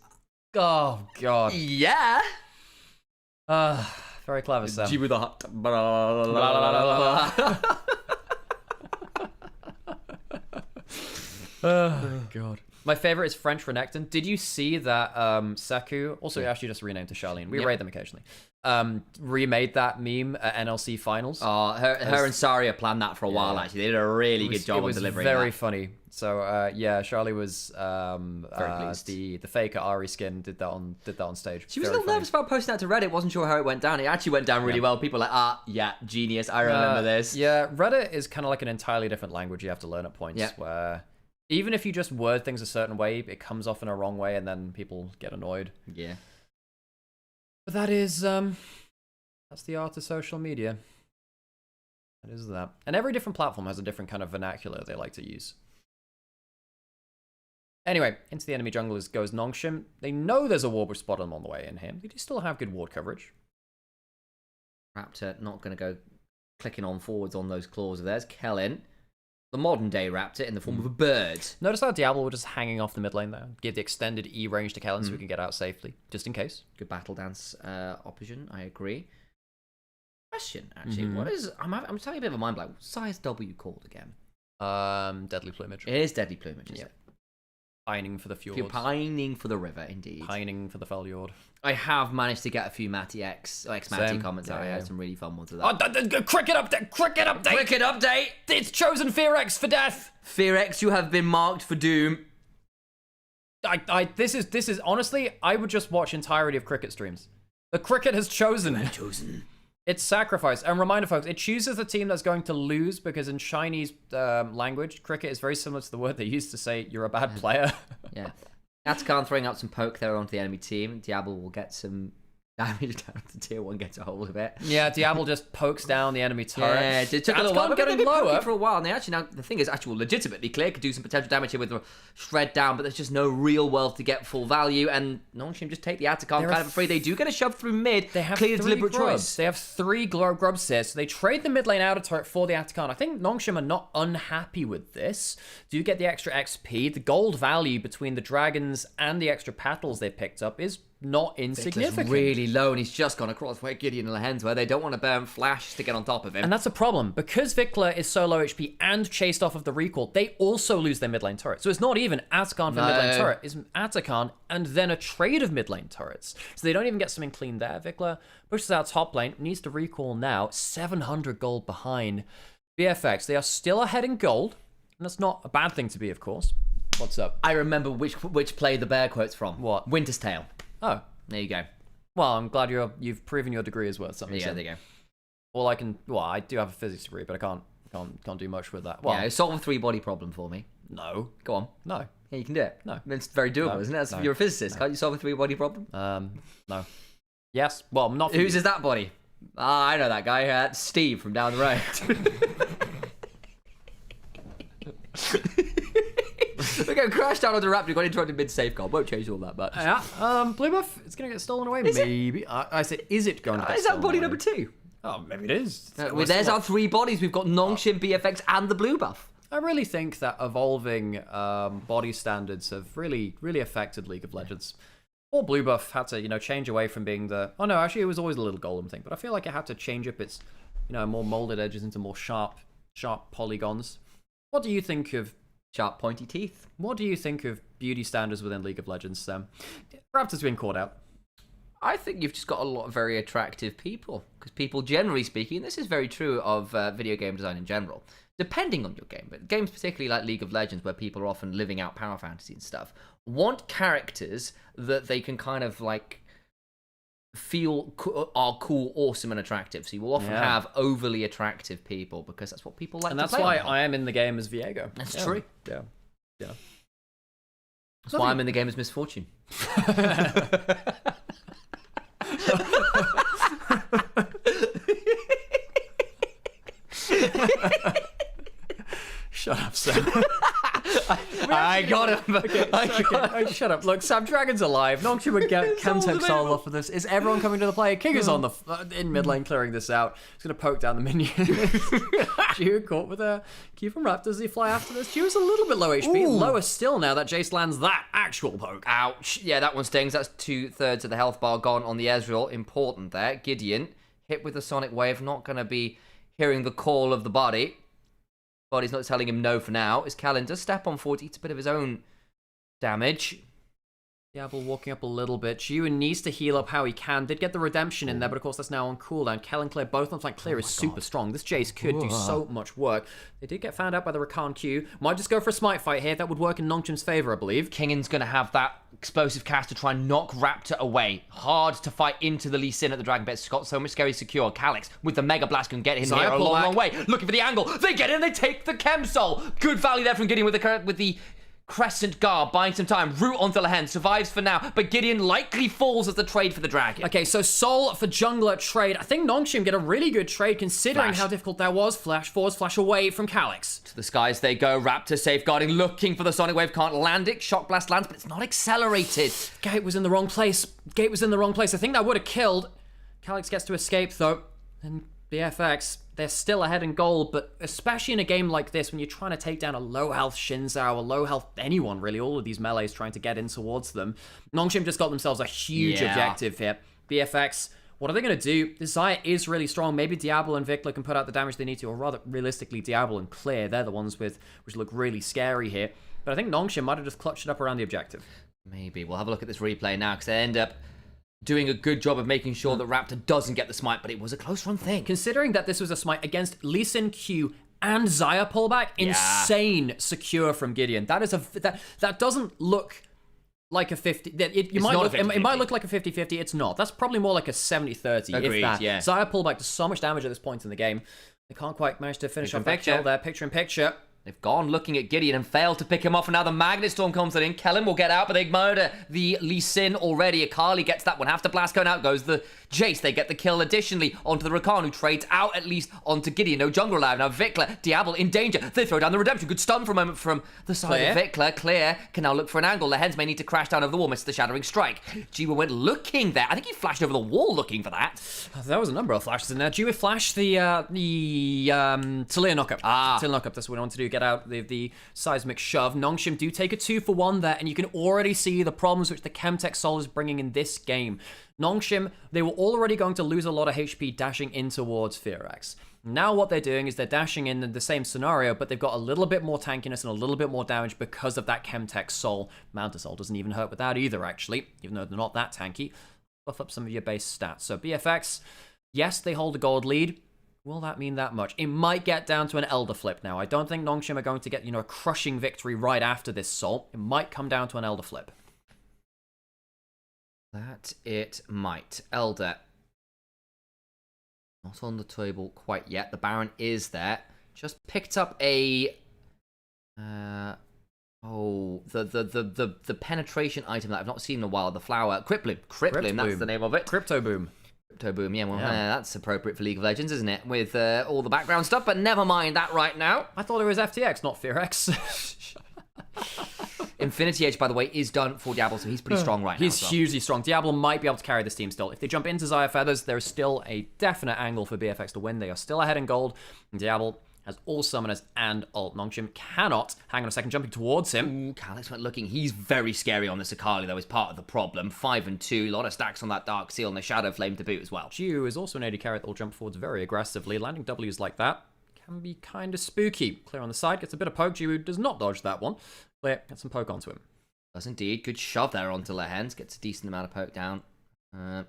Oh, God. Yeah. Very clever, Sam. Jiwoo the hut. Oh, God. My favorite is French Renekton. Did you see that Seku, also actually just renamed to Charlene, we raid them occasionally, remade that meme at NLC Finals? Oh, her and Saria planned that for a while, actually. They did a really good job on delivering that. It was very funny. So, yeah, Charlie was the faker Ari skin did that on stage. She was a little nervous about posting that to Reddit. Wasn't sure how it went down. It actually went down really well. People were like, yeah, genius. I remember this. Yeah, Reddit is kind of like an entirely different language you have to learn at points where even if you just word things a certain way, it comes off in a wrong way and then people get annoyed. Yeah. But that is, that's the art of social media. That is that. And every different platform has a different kind of vernacular they like to use. Anyway, into the enemy jungle goes Nongshim. They know there's a ward which spotted them on the way in here. They do still have good ward coverage. Raptor not going to go clicking on forwards on those claws of theirs. Kellen, the modern day Raptor in the form of a bird. Notice how Diablo was just hanging off the mid lane there. Give the extended E range to Kellen so we can get out safely, just in case. Good battle dance opposition, I agree. Question, actually. What is... I'm just having a bit of a mind blank. What size W called again? Deadly Plumage. It is Deadly Plumage, is it? Pining for the fjords. Pining for the river, indeed. Pining for the Feljord. I have managed to get a few Matty ex-Matty comments out. I had some really fun ones with that. Cricket update! Cricket update! Cricket update! It's chosen Fearex for death! Fearex, you have been marked for doom. This is honestly, I would just watch entirety of cricket streams. The cricket has chosen. It's sacrifice. And reminder, folks, it chooses the team that's going to lose because in Chinese language, cricket is very similar to the word they used to say you're a bad player. Yeah. Atakan throwing out some poke there onto the enemy team. Diablo will get some damage down to tier 1, gets a hold of it. Yeah, Diablo just pokes down the enemy turret. Yeah, it took a little while. But Getting they've been lower poking for a while. And they actually, now the thing is, actually, legitimately, Clear could do some potential damage here with the shred down, but there's just no real world to get full value. And Nongshim just take the Atakan kind of for free. They do get a shove through mid. They have Clear 3 deliberate grubs. choice. They have 3 grubs here, so they trade the mid lane outer turret for the Atakan. I think Nongshim are not unhappy with this. Do get the extra XP. The gold value between the dragons and the extra petals they picked up is not insignificant. It's really low, and he's just gone across where Gideon and Lehens where they don't want to burn Flash to get on top of him. And that's a problem. Because Vikla is so low HP and chased off of the recall, they also lose their mid lane turret. So it's not even Atakan for mid lane turret. It's Atakan and then a trade of mid lane turrets. So they don't even get something clean there. Vikla pushes out top lane, needs to recall now, 700 gold behind BFX. They are still ahead in gold, and that's not a bad thing to be, of course. What's up? I remember which play the bear quote's from. What? Winter's Tale. Oh. There you go. Well, I'm glad you've proven your degree is worth something. Yeah, there you go. I do have a physics degree, but I can't do much with that. Well, yeah, solve a 3-body problem for me. No. Go on. No. Yeah, you can do it. No. It's very doable, isn't it? You're a physicist. Can't you solve a 3-body problem? No. Yes. Well, not. Whose is that body? I know that guy. Steve from down the road. We're going to crash down on the Raptor. Got interrupted mid-safeguard. Won't change all that much. Yeah. Blue buff, it's going to get stolen away. Maybe. I said, is it going to get Is stolen that body away? number 2? Oh, maybe it is. Well, there's our 3 bodies. We've got Nongshim, BFX, and the blue buff. I really think that evolving body standards have really, really affected League of Legends. Or blue buff had to, change away from being the... Oh no, actually it was always a little golem thing, but I feel like it had to change up its, more molded edges into more sharp polygons. What do you think of... Sharp, pointy teeth. What do you think of beauty standards within League of Legends, Sam? Raptor's been caught out. I think you've just got a lot of very attractive people. Because people, generally speaking, and this is very true of video game design in general, depending on your game, but games particularly like League of Legends, where people are often living out power fantasy and stuff, want characters that they can kind of feel are cool, awesome, and attractive. So you will often have overly attractive people because that's what people like. And to that's play why on. I am in the game as Viego. That's true. Yeah. That's why I'm in the game as Misfortune. Shut up, Sam. I got him. Okay, shut up. Look, Sam, Dragon's alive. Nongshim would get Chemtech solo off of this. Is everyone coming to the play? King is on the in mid lane clearing this out. He's going to poke down the minion. Ju caught with a Q from Raptor. Does he fly after this? Ju's a little bit low HP. Lower still now that Jace lands that actual poke. Ouch. Yeah, that one stings. That's 2/3 of the health bar gone on the Ezreal. Important there. Gideon hit with the Sonic Wave. Not going to be hearing the call of the body. Body's not telling him no for now. His calendar step on 40. It's a bit of his own damage. Diablo walking up a little bit. Ju needs to heal up how he can. Did get the redemption in there, but of course that's now on cooldown. Kel and Clear both on flank. Clear is super strong. This Jace could do so much work. They did get found out by the Rakan Q. Might just go for a smite fight here. That would work in Nongshim's favor, I believe. Kingan's going to have that explosive cast to try and knock Raptor away. Hard to fight into the Lee Sin at the Dragon Pit. It's got so much scary secure. Calix with the Mega Blast can get him here a long way. Looking for the angle. They get in. They take the Chem Soul. Good value there from Gideon with the Crescent Guard, buying some time. Root onto Lehen, survives for now, but Gideon likely falls as the trade for the Dragon. Okay, so Soul for jungler trade. I think Nongshim get a really good trade considering how difficult that was. Flash forwards, flash away from Calix. To the skies they go. Raptor safeguarding, looking for the Sonic Wave, can't land it. Shock Blast lands, but it's not accelerated. Gate was in the wrong place. I think that would have killed. Calix gets to escape though. And BFX, they're still ahead in gold, but especially in a game like this, when you're trying to take down a low-health Xin Zhao, a low-health anyone, really, all of these melees trying to get in towards them, Nongshim just got themselves a huge objective here. BFX, what are they going to do? This Xayah is really strong. Maybe Diablo and Vikla can put out the damage they need to, or rather, realistically, Diablo and Clear, they're the ones which look really scary here. But I think Nongshim might have just clutched it up around the objective. Maybe. We'll have a look at this replay now, because they end up doing a good job of making sure that Raptor doesn't get the smite, but it was a close run thing. Considering that this was a smite against Lee Sin Q and Xayah pullback, insane secure from Gideon. That is that doesn't look like a 50. It might look like a 50-50. It's not. That's probably more like a 70-30. Agreed, if that. yeah. Xayah pullback does so much damage at this point in the game. They can't quite manage to finish off that kill there. Picture in picture. They've gone looking at Gideon and failed to pick him off, and now the Magnet Storm comes in. Kellen will get out, but they murder the Lee Sin already. Akali gets that one. After Blast going out goes the Jace. They get the kill additionally onto the Rakan, who trades out at least onto Gideon. No jungle alive. Now Vikla, Diablo in danger. They throw down the redemption. Good stun for a moment from the side of Vikla. Clear can now look for an angle. The Hens may need to crash down over the wall. Missed the Shattering Strike. Jiwa went looking there. I think he flashed over the wall looking for that. There was a number of flashes in there. Jiwa flashed the Talia knockup. Talia knockup. That's what I want to do. Get out the seismic shove. Nongshim do take a 2-for-1 there, and you can already see the problems which the Chemtech Soul is bringing in this game. Nongshim, they were already going to lose a lot of HP dashing in towards Firax. Now what they're doing is they're dashing in the same scenario, but they've got a little bit more tankiness and a little bit more damage because of that Chemtech Soul. Manta Soul doesn't even hurt with that either, actually, even though they're not that tanky. Buff up some of your base stats. So BFX, yes, they hold a gold lead. Will that mean that much? It might get down to an Elder Flip now. I don't think Nongshim are going to get, a crushing victory right after this Soul. It might come down to an Elder Flip. That it might. Elder. Not on the table quite yet. The Baron is there. Just picked up a... the penetration item that I've not seen in a while. The flower. Crypt Bloom. Crypt Bloom, that's the name of it. Crypto Boom. Crypto boom, yeah, well, that's appropriate for League of Legends, isn't it? With all the background stuff, but never mind that right now. I thought it was FTX, not FearX. Infinity Edge, by the way, is done for Diablo, so he's pretty strong right now. He's hugely strong. Diablo might be able to carry this team still. If they jump into Xayah Feathers, there is still a definite angle for BFX to win. They are still ahead in gold, and Diablo has all summoners and ult. Nongshim cannot hang on a second, jumping towards him. Ooh, Calyx went looking. He's very scary on this Akali, though, is part of the problem. 5 and 2, a lot of stacks on that Dark Seal and the Shadow Flame to boot as well. Jiu is also an AD carry that will jump forwards very aggressively. Landing Ws like that can be kind of spooky. Clear on the side, gets a bit of poke. Jiu does not dodge that one. Clear, gets some poke onto him. Does indeed. Good shove there onto Lehens. Gets a decent amount of poke down. A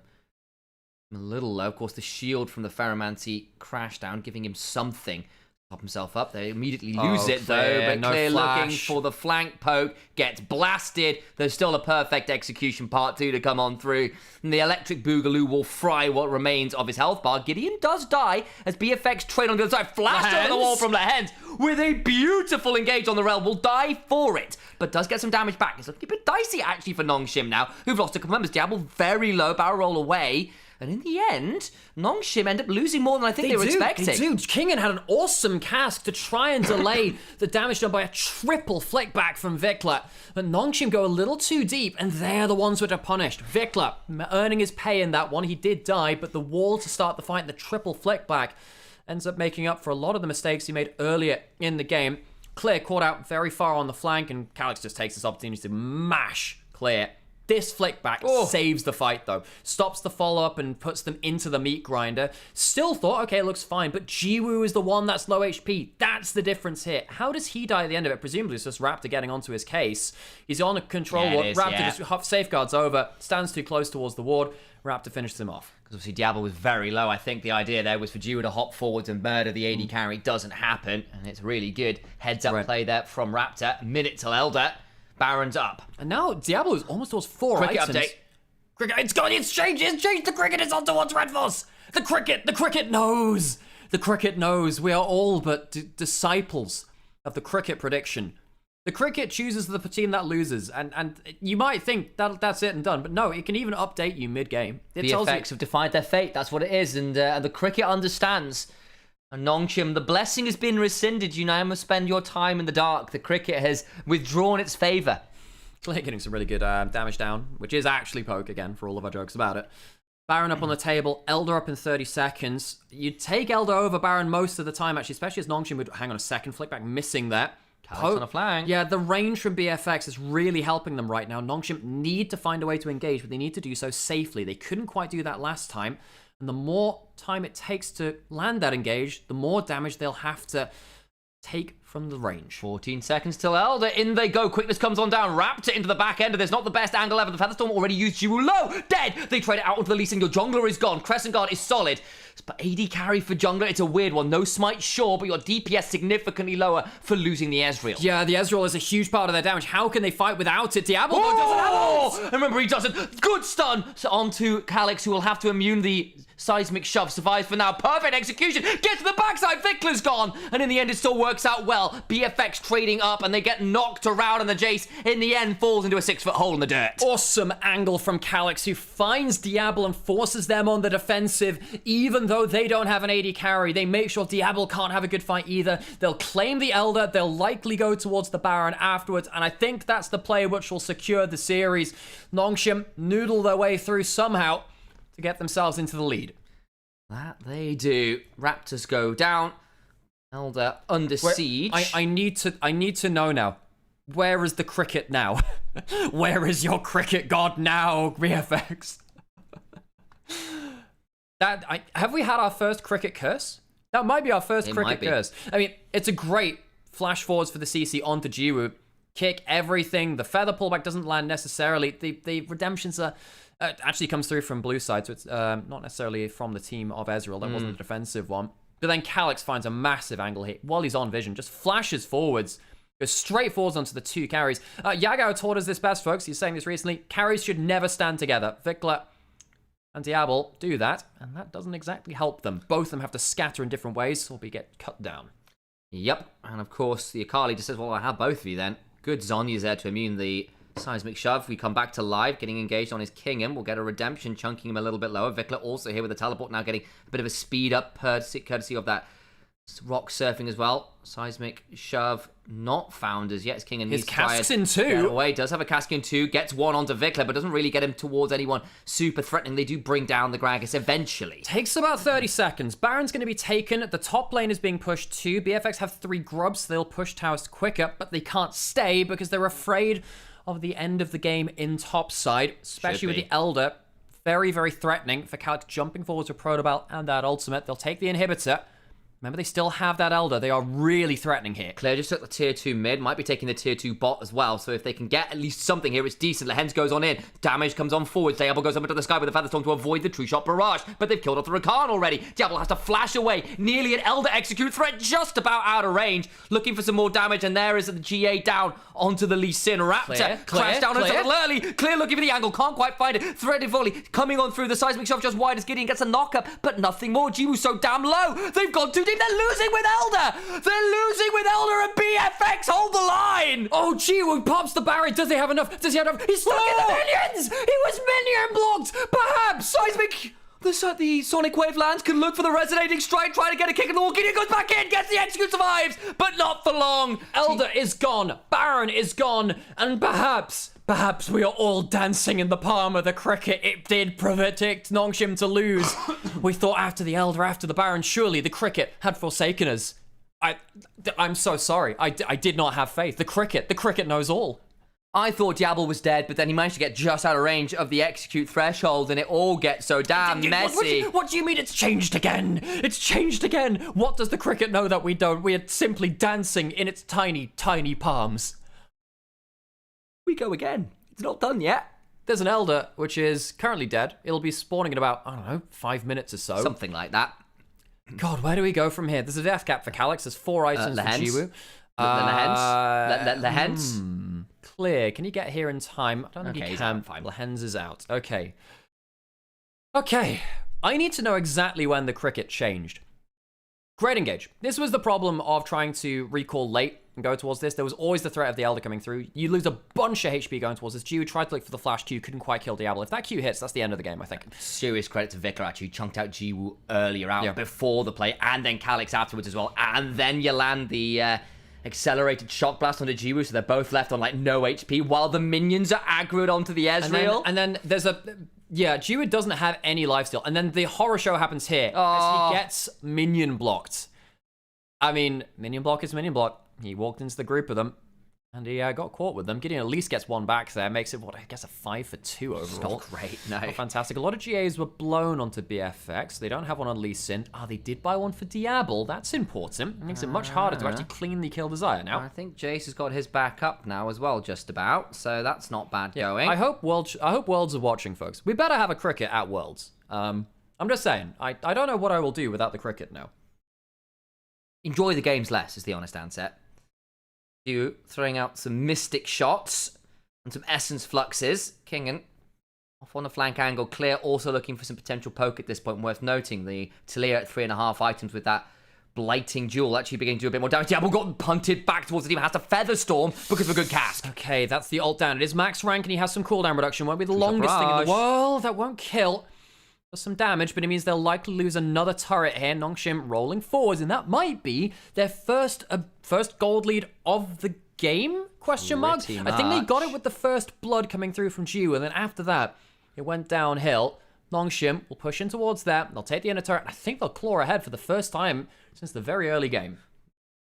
little low. Of course, the shield from the Ferromancy crashed down, giving him something. Pop himself up. They immediately lose it, though. But no Clear flash. looking for the flank poke. Gets blasted. There's still a perfect execution part 2 to come on through. And the electric boogaloo will fry what remains of his health bar. Gideon does die as BFX trade on the other side. Flashed over the wall from Lehens with a beautiful engage on the rail. Will die for it, but does get some damage back. It's looking a bit dicey, actually, for Nongshim now, who've lost a couple members. Diablo very low, barrel roll away. And in the end, Nongshim end up losing more than I think they were expecting. They do. Kingen had an awesome cask to try and delay the damage done by a triple flick back from Vikla. But Nongshim go a little too deep, and they're the ones which are punished. Vikla earning his pay in that one. He did die, but the wall to start the fight, the triple flick back, ends up making up for a lot of the mistakes he made earlier in the game. Clear caught out very far on the flank, and Calyx just takes this opportunity to mash Clear. This flick back saves the fight, though. Stops the follow-up and puts them into the meat grinder. Still thought, okay, it looks fine, but Jiwoo is the one that's low HP. That's the difference here. How does he die at the end of it? Presumably it's just Raptor getting onto his case. He's on a control ward. Raptor just safeguards over, stands too close towards the ward. Raptor finishes him off. Because obviously Diablo was very low. I think the idea there was for Jiwoo to hop forwards and murder the AD carry. Doesn't happen, and it's really good. Heads up play there from Raptor. Minute till Elder. Baron's up. And now Diablo is almost towards 4 Cricket items. update. Cricket, it's changed. The cricket is on towards Red Force. The cricket knows. The cricket knows. We are all but disciples of the cricket prediction. The cricket chooses the team that loses, and you might think that that's it and done, but no, it can even update you mid-game. It tells you BFX have defied their fate. That's what it is, and the cricket understands. And Nongshim, the blessing has been rescinded. You now must spend your time in the dark. The cricket has withdrawn its favour. Clear getting some really good damage down, which is actually poke again for all of our jokes about it. Baron up on the table, Elder up in 30 seconds. You'd take Elder over Baron most of the time, actually, especially as Nongshim would hang on a second, flick back, missing that. Calyx on a flank. Yeah, the range from BFX is really helping them right now. Nongshim need to find a way to engage, but they need to do so safely. They couldn't quite do that last time. And the more time it takes to land that engage, the more damage they'll have to take from the range. 14 seconds till Elder. In they go. Quickness comes on down. Raptor into the back end. There's not the best angle ever. The Featherstorm already used Jiwoo low. Dead. They trade it out onto the Lee Sin. Your jungler is gone. Crescent Guard is solid. But AD carry for jungler, it's a weird one. No smite, sure, but your DPS significantly lower for losing the Ezreal. Yeah, the Ezreal is a huge part of their damage. How can they fight without it? Diablo doesn't have ult. And remember, he doesn't. Good stun. So onto Calyx, who will have to immune the seismic shove. Survives for now. Perfect execution. Get to the backside. Victor's gone. And in the end, it still works out well. BFX trading up, and they get knocked around, and the Jace, in the end, falls into a 6-foot hole in the dirt. Awesome angle from Calyx, who finds Diablo and forces them on the defensive, even though they don't have an AD carry. They make sure Diablo can't have a good fight either. They'll claim the Elder. They'll likely go towards the Baron afterwards, and I think that's the play which will secure the series. Nongshim noodle their way through somehow to get themselves into the lead. That they do. Raptors go down. Elder under siege. I need to know now. Where is the cricket now? Where is your cricket god now, BFX? Have we had our first cricket curse? That might be our first cricket curse. I mean, it's a great flash forwards for the CC onto Jiwoo. Kick everything. The feather pullback doesn't land necessarily. The redemptions are actually comes through from blue side, so it's not necessarily from the team of Ezreal. That wasn't a defensive one. But then Calyx finds a massive angle hit while he's on vision, just flashes forwards, goes straight forwards onto the 2 carries. Yagao taught us this best, folks. He's saying this recently. Carries should never stand together. Vikla and Diablo do that, and that doesn't exactly help them. Both of them have to scatter in different ways, or be get cut down. Yep, and of course the Akali just says, well, I have both of you then. Good Zonya's there to immune the Seismic shove. We come back to live, getting engaged on his Kingham. We'll get a redemption, chunking him a little bit lower. Vikla also here with the teleport, now getting a bit of a speed up, courtesy of that rock surfing as well. Seismic shove not found as yet. Kingham His needs to try cask's and in two. get away. Does have a cask in two. Gets one onto Vikla, but doesn't really get him towards anyone super threatening. They do bring down the Gragas eventually. Takes about 30 seconds. Baron's going to be taken. The top lane is being pushed too. BFX have 3 grubs, so they'll push towers quicker, but they can't stay because they're afraid of the end of the game in top side, especially with the Elder. Very, very threatening for Calyx jumping forward to Protobell and that ultimate. They'll take the inhibitor. Remember, they still have that Elder. They are really threatening here. Clear just took the tier 2 mid, might be taking the tier 2 bot as well, so if they can get at least something here, it's decent. Lehens goes on in, damage comes on forward, Diablo goes up into the sky with the Featherstorm to avoid the True Shot barrage, but they've killed off the Rakan already. Diablo has to flash away, nearly an Elder execute threat, just about out of range, looking for some more damage, and there is the GA down onto the Lee Sin Raptor. Crash down onto the early, Clear looking for the angle, can't quite find it, threaded volley, coming on through the seismic shove just wide as Gideon gets a knock-up, but nothing more. Jiwoo's so damn low, they've gone too deep, they're losing with Elder! They're losing with Elder and BFX! Hold the line! Oh, Jiwoo pops the Baron. Does he have enough? Does he have enough? He's stuck in the minions! He was minion blocked! Perhaps! Seismic! The Sonic Wave lands can look for the Resonating Strike, trying to get a kick in the wall. Gideon goes back in, gets the execute, survives, but not for long. Elder is gone. Baron is gone. And perhaps we are all dancing in the palm of the cricket. It did predict Nongshim to lose. We thought after the Elder, after the Baron, surely the cricket had forsaken us. I'm so sorry. I did not have faith. The cricket knows all. I thought Diablo was dead, but then he managed to get just out of range of the execute threshold, and it all gets so damn messy. What do you mean it's changed again? It's changed again. What does the cricket know that we don't? We are simply dancing in its tiny, tiny palms. We go again. It's not done yet. There's an Elder, which is currently dead. It'll be spawning in about, I don't know, 5 minutes or so. Something like that. God, where do we go from here? There's a death cap for Calyx. There's 4 items for Jiwoo. Lehens. Clear. Can you get here in time? I don't think you can. Lehens is out. Okay. I need to know exactly when the cricket changed. Great engage. This was the problem of trying to recall late and go towards this. There was always the threat of the Elder coming through. You lose a bunch of HP going towards this. Jiwoo tried to look for the flash Q, couldn't quite kill Diablo. If that Q hits, that's the end of the game, I think. Serious credit to Vikla, actually. Chunked out Jiwoo earlier out before the play, and then Calyx afterwards as well. And then you land the accelerated shock blast onto Jiwoo, so they're both left on like no HP, while the minions are aggroed onto the Ezreal. And then there's a... Yeah, Jiwoo doesn't have any lifesteal. And then the horror show happens here as he gets minion blocked. I mean, minion block is minion block. He walked into the group of them, and he got caught with them. Gideon at least gets one back there. Makes it, what, I guess a 5 for 2 overall. Not great, no. Not fantastic. A lot of GAs were blown onto BFX. They don't have one on Lee Sin. They did buy one for Diablo. That's important. It makes it much harder to actually cleanly kill Desire now. I think Jace has got his back up now as well, just about. So that's not bad going. I hope Worlds are watching, folks. We better have a cricket at Worlds. I'm just saying. I don't know what I will do without the cricket now. Enjoy the games less, is the honest answer. You throwing out some mystic shots and some essence fluxes. Kingan off on the flank angle. Clear also looking for some potential poke at this point. Worth noting the Talia at 3.5 items with that blighting duel actually beginning to do a bit more damage. Diablo got punted back towards the team. Has to feather storm because of a good cast. Okay, that's the ult down. It is max rank and he has some cooldown reduction. Won't be the longest thing in the world. That won't kill. Some damage, but it means they'll likely lose another turret here. Nongshim rolling forwards, and that might be their first gold lead of the game? Question mark. I think they got it with the first blood coming through from Jiwoo, and then after that, it went downhill. Nongshim will push in towards that. They'll take the inner turret. I think they'll claw ahead for the first time since the very early game.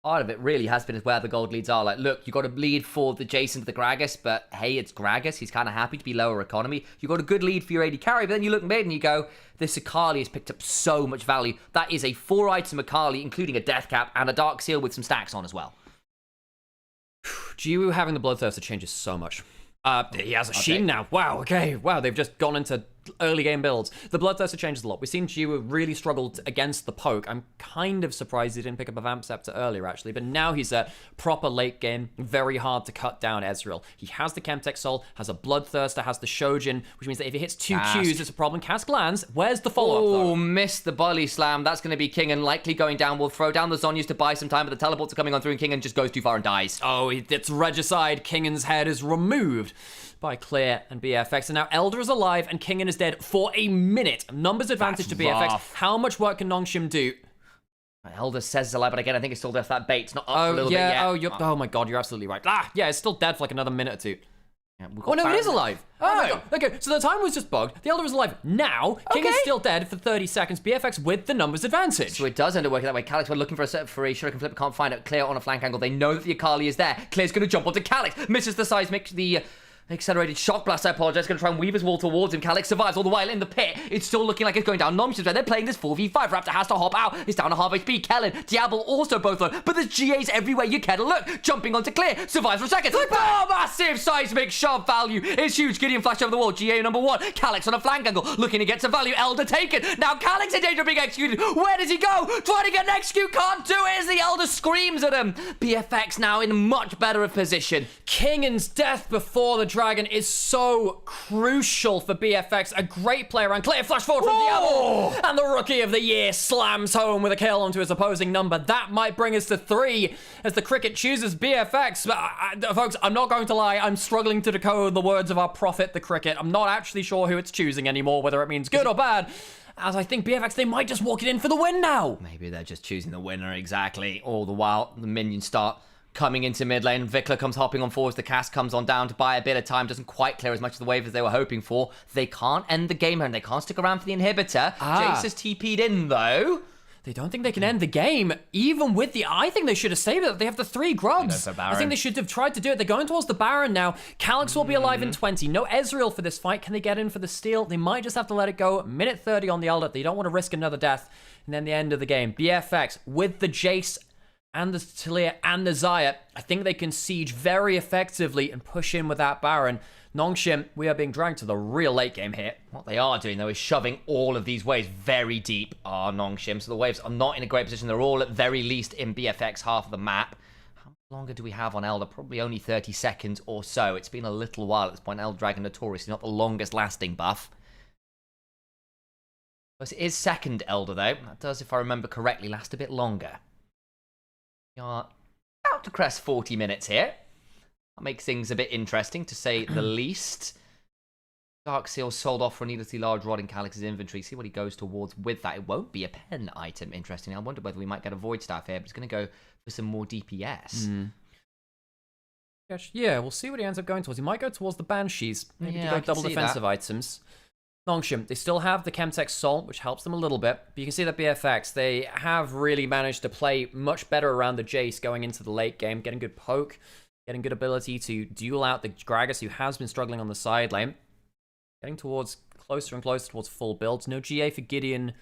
Part of it really has been is where the gold leads are. Like, look, you got a lead for the Jason to the Gragas, but hey, it's Gragas. He's kind of happy to be lower economy. You got a good lead for your AD carry, but then you look mid and you go, this Akali has picked up so much value. That is a 4-item Akali, including a death cap and a dark seal with some stacks on as well. Jiwoo having the bloodthirster changes so much. He has a Sheen now. Wow, okay. Wow, they've just gone into early game builds. The Bloodthirster changes a lot. We've seen Jiwoo really struggled against the poke. I'm kind of surprised he didn't pick up a Vamp Scepter earlier, actually, but now he's a proper late game, very hard to cut down Ezreal. He has the Chemtech Soul, has a Bloodthirster, has the Shojin, which means that if he hits 2 Qs, it's a problem. Cask lands. Where's the follow-up, though? Oh, missed the body slam. That's going to be King and likely going down. We'll throw down the Zonyas to buy some time, but the teleports are coming on through, and King just goes too far and dies. Oh, it's regicide. Kingan's head is removed by Clear and BFX. And now Elder is alive and Kingan is dead for a minute. Numbers advantage to BFX. rough. How much work can Nongshim do? Elder says alive, but again, I think it's still just that bait's not up for a little bit yet. Oh my god, you're absolutely right. Yeah, it's still dead for like another minute or two. Yeah, Oh no, it is alive. Oh my god. Okay, so the time was just bugged. The Elder is alive now. King is still dead for 30 seconds. BFX with the numbers advantage. So it does end up working that way. Calyx, we're looking for a Shuriken Flip, can't find it. Clear on a flank angle. They know that the Akali is there. Clear's going to jump onto Calyx. Misses the seismic, the accelerated shock blast, I apologize. Going to try and weave his wall towards him. Calyx survives all the while in the pit. It's still looking like it's going down. Nomshim's there. They're playing this 4v5. Raptor has to hop out. It's down to half HP. Kellen, Diablo also both low. But there's GAs everywhere you care to look. Jumping onto Clear. Survives for a second. Oh, massive seismic shove value. It's huge. Gideon flash over the wall. GA number 1. Calyx on a flank angle. Looking to get some value. Elder taken. Now Calyx in danger of being executed. Where does he go? Trying to get an execute. Can't do it as the Elder screams at him. BFX now in much better a position. Kingan's death before the dragon is so crucial for BFX. A great play around Clear, flash forward from Diablo, and the Rookie of the Year slams home with a kill onto his opposing number. That might bring us to 3 as the Cricket chooses BFX. But, folks, I'm not going to lie, I'm struggling to decode the words of our prophet, the Cricket. I'm not actually sure who it's choosing anymore, whether it means good or bad. As I think BFX, they might just walk it in for the win now. Maybe they're just choosing the winner, exactly. All the while, the minions start coming into mid lane. Vikla comes hopping on forwards. The cast comes on down to buy a bit of time. Doesn't quite clear as much of the wave as they were hoping for. They can't end the game here, and they can't stick around for the inhibitor. Jace has TP'd in, though. They don't think they can end the game, even with the... I think they should have saved it. They have the 3 Grugs. I think they should have tried to do it. They're going towards the Baron now. Calyx will be alive in 20. No Ezreal for this fight. Can they get in for the steal? They might just have to let it go. Minute 30 on the Elder. They don't want to risk another death. And then the end of the game. BFX with the Jace and the Talia and the Xayah. I think they can siege very effectively and push in with that Baron. Nongshim, we are being dragged to the real late game here. What they are doing, though, is shoving all of these waves very deep, Nongshim. So the waves are not in a great position. They're all, at very least, in BFX half of the map. How much longer do we have on Elder? Probably only 30 seconds or so. It's been a little while at this point. Elder Dragon notoriously not the longest lasting buff. It is second Elder, though. That does, if I remember correctly, last a bit longer. We are about to crest 40 minutes here. That makes things a bit interesting, to say the least. Dark Seal sold off for a needlessly large rod in Calyx's inventory. See what he goes towards with that. It won't be a pen item, interestingly. I wonder whether we might get a Void Staff here, but he's going to go for some more DPS. Yeah, we'll see what he ends up going towards. He might go towards the Banshees. Maybe to go double defensive items. Nongshim, they still have the Chemtech Salt, which helps them a little bit. But you can see that BFX, they have really managed to play much better around the Jace going into the late game, getting good poke, getting good ability to duel out the Gragas, who has been struggling on the side lane. Getting towards closer and closer towards full builds. No GA for Gideon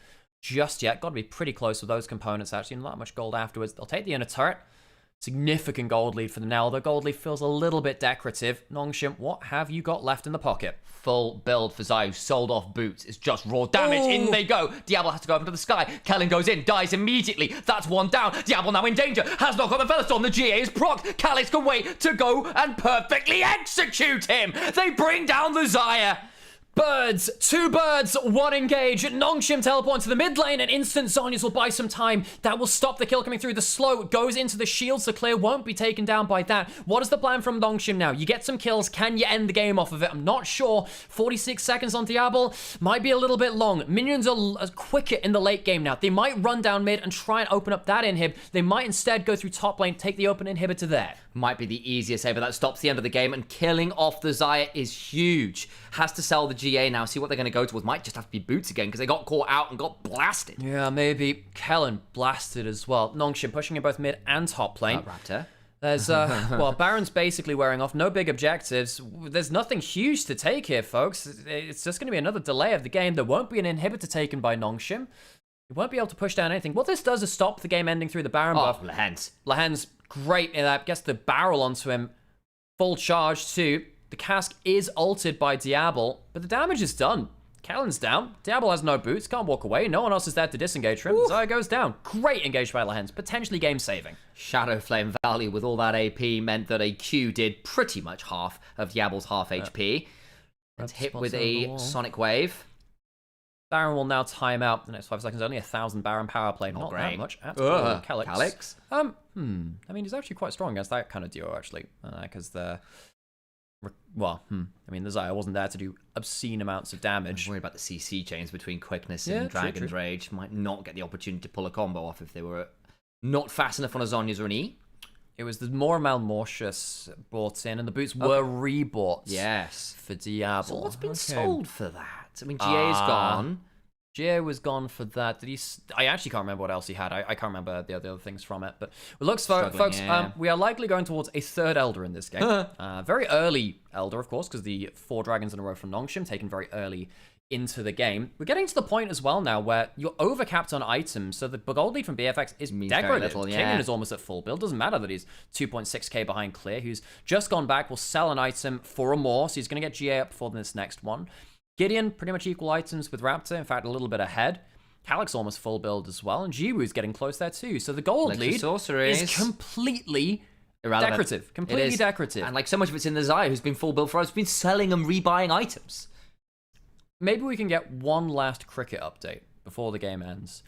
just yet. Got to be pretty close with those components, actually. Not much gold afterwards. They'll take the inner turret. Significant gold lead for them now, although gold lead feels a little bit decorative. Nongshim, what have you got left in the pocket? Full build for Xayah, sold off boots. It's just raw damage. In they go. Diablo has to go up into the sky. Kellen goes in, dies immediately. That's one down. Diablo now in danger. Has not got the Featherstorm. The GA is procced. Calyx can wait to go and perfectly execute him. They bring down the Xayah. Birds, 2 birds, 1 engage. Nongshim teleport into the mid lane, and instant Zonyas will buy some time. That will stop the kill coming through. The slow goes into the shield, so Clear won't be taken down by that. What is the plan from Nongshim now? You get some kills. Can you end the game off of it? I'm not sure. 46 seconds on Diablo might be a little bit long. Minions are quicker in the late game now. They might run down mid and try and open up that inhib. They might instead go through top lane, take the open inhibitor there. Might be the easiest save, but that stops the end of the game, and killing off the Xayah is huge. Has to sell the GA now. See what they're going to go towards. Might just have to be boots again, because they got caught out and got blasted. Yeah, maybe. Kellen blasted as well. Nongshim pushing in both mid and top lane. Raptor. There's, well, Baron's basically wearing off. No big objectives. There's nothing huge to take here, folks. It's just going to be another delay of the game. There won't be an inhibitor taken by Nongshim. He won't be able to push down anything. What this does is stop the game ending through the Baron buff. Lahen's great in that. Gets the barrel onto him. Full charge too. The cask is altered by Diablo, but the damage is done. Kellen's down. Diablo has no boots, can't walk away. No one else is there to disengage from him. Zaya goes down. Great engaged by Lehens, potentially game-saving. Shadow Flame value with all that AP meant that a Q did pretty much half of Diablo's half HP. And hit with a Sonic Wave. Baron will now time out the next 5 seconds. Only 1,000 Baron power play. Not great. that much at all. Calyx. Calyx? I mean, he's actually quite strong against that kind of duo, actually. Because the... Well, I mean, the Zaya wasn't there to do obscene amounts of damage. I'm worried about the CC chains between Quickness and Dragon's Rage. Might not get the opportunity to pull a combo off if they were not fast enough on a Zhonya's or an E. It was the more Malmortius brought in, and the boots were rebought. Yes. For Diablo. So what's been sold for that? I mean, GA's gone. GA was gone for that. Did he? I actually can't remember what else he had. I can't remember the other things from it. But it looks, folks, we are likely going towards a third Elder in this game. Very early Elder, of course, because the 4 dragons in a row from Nongshim taken very early into the game. We're getting to the point as well now where you're overcapped on items, so the gold lead from BFX is degraded. Kingen is almost at full build. Doesn't matter that he's 2.6k behind Clear, who's just gone back, will sell an item for a more, so he's going to get GA up before this next one. Gideon, pretty much equal items with Raptor, in fact, a little bit ahead. Calyx almost full build as well, and Jiwoo's getting close there too. So the gold lead is completely irrelevant. Decorative. Completely decorative. And like so much of it's in the Zaya, who's been full build for us, been selling and rebuying items. Maybe we can get one last cricket update before the game ends.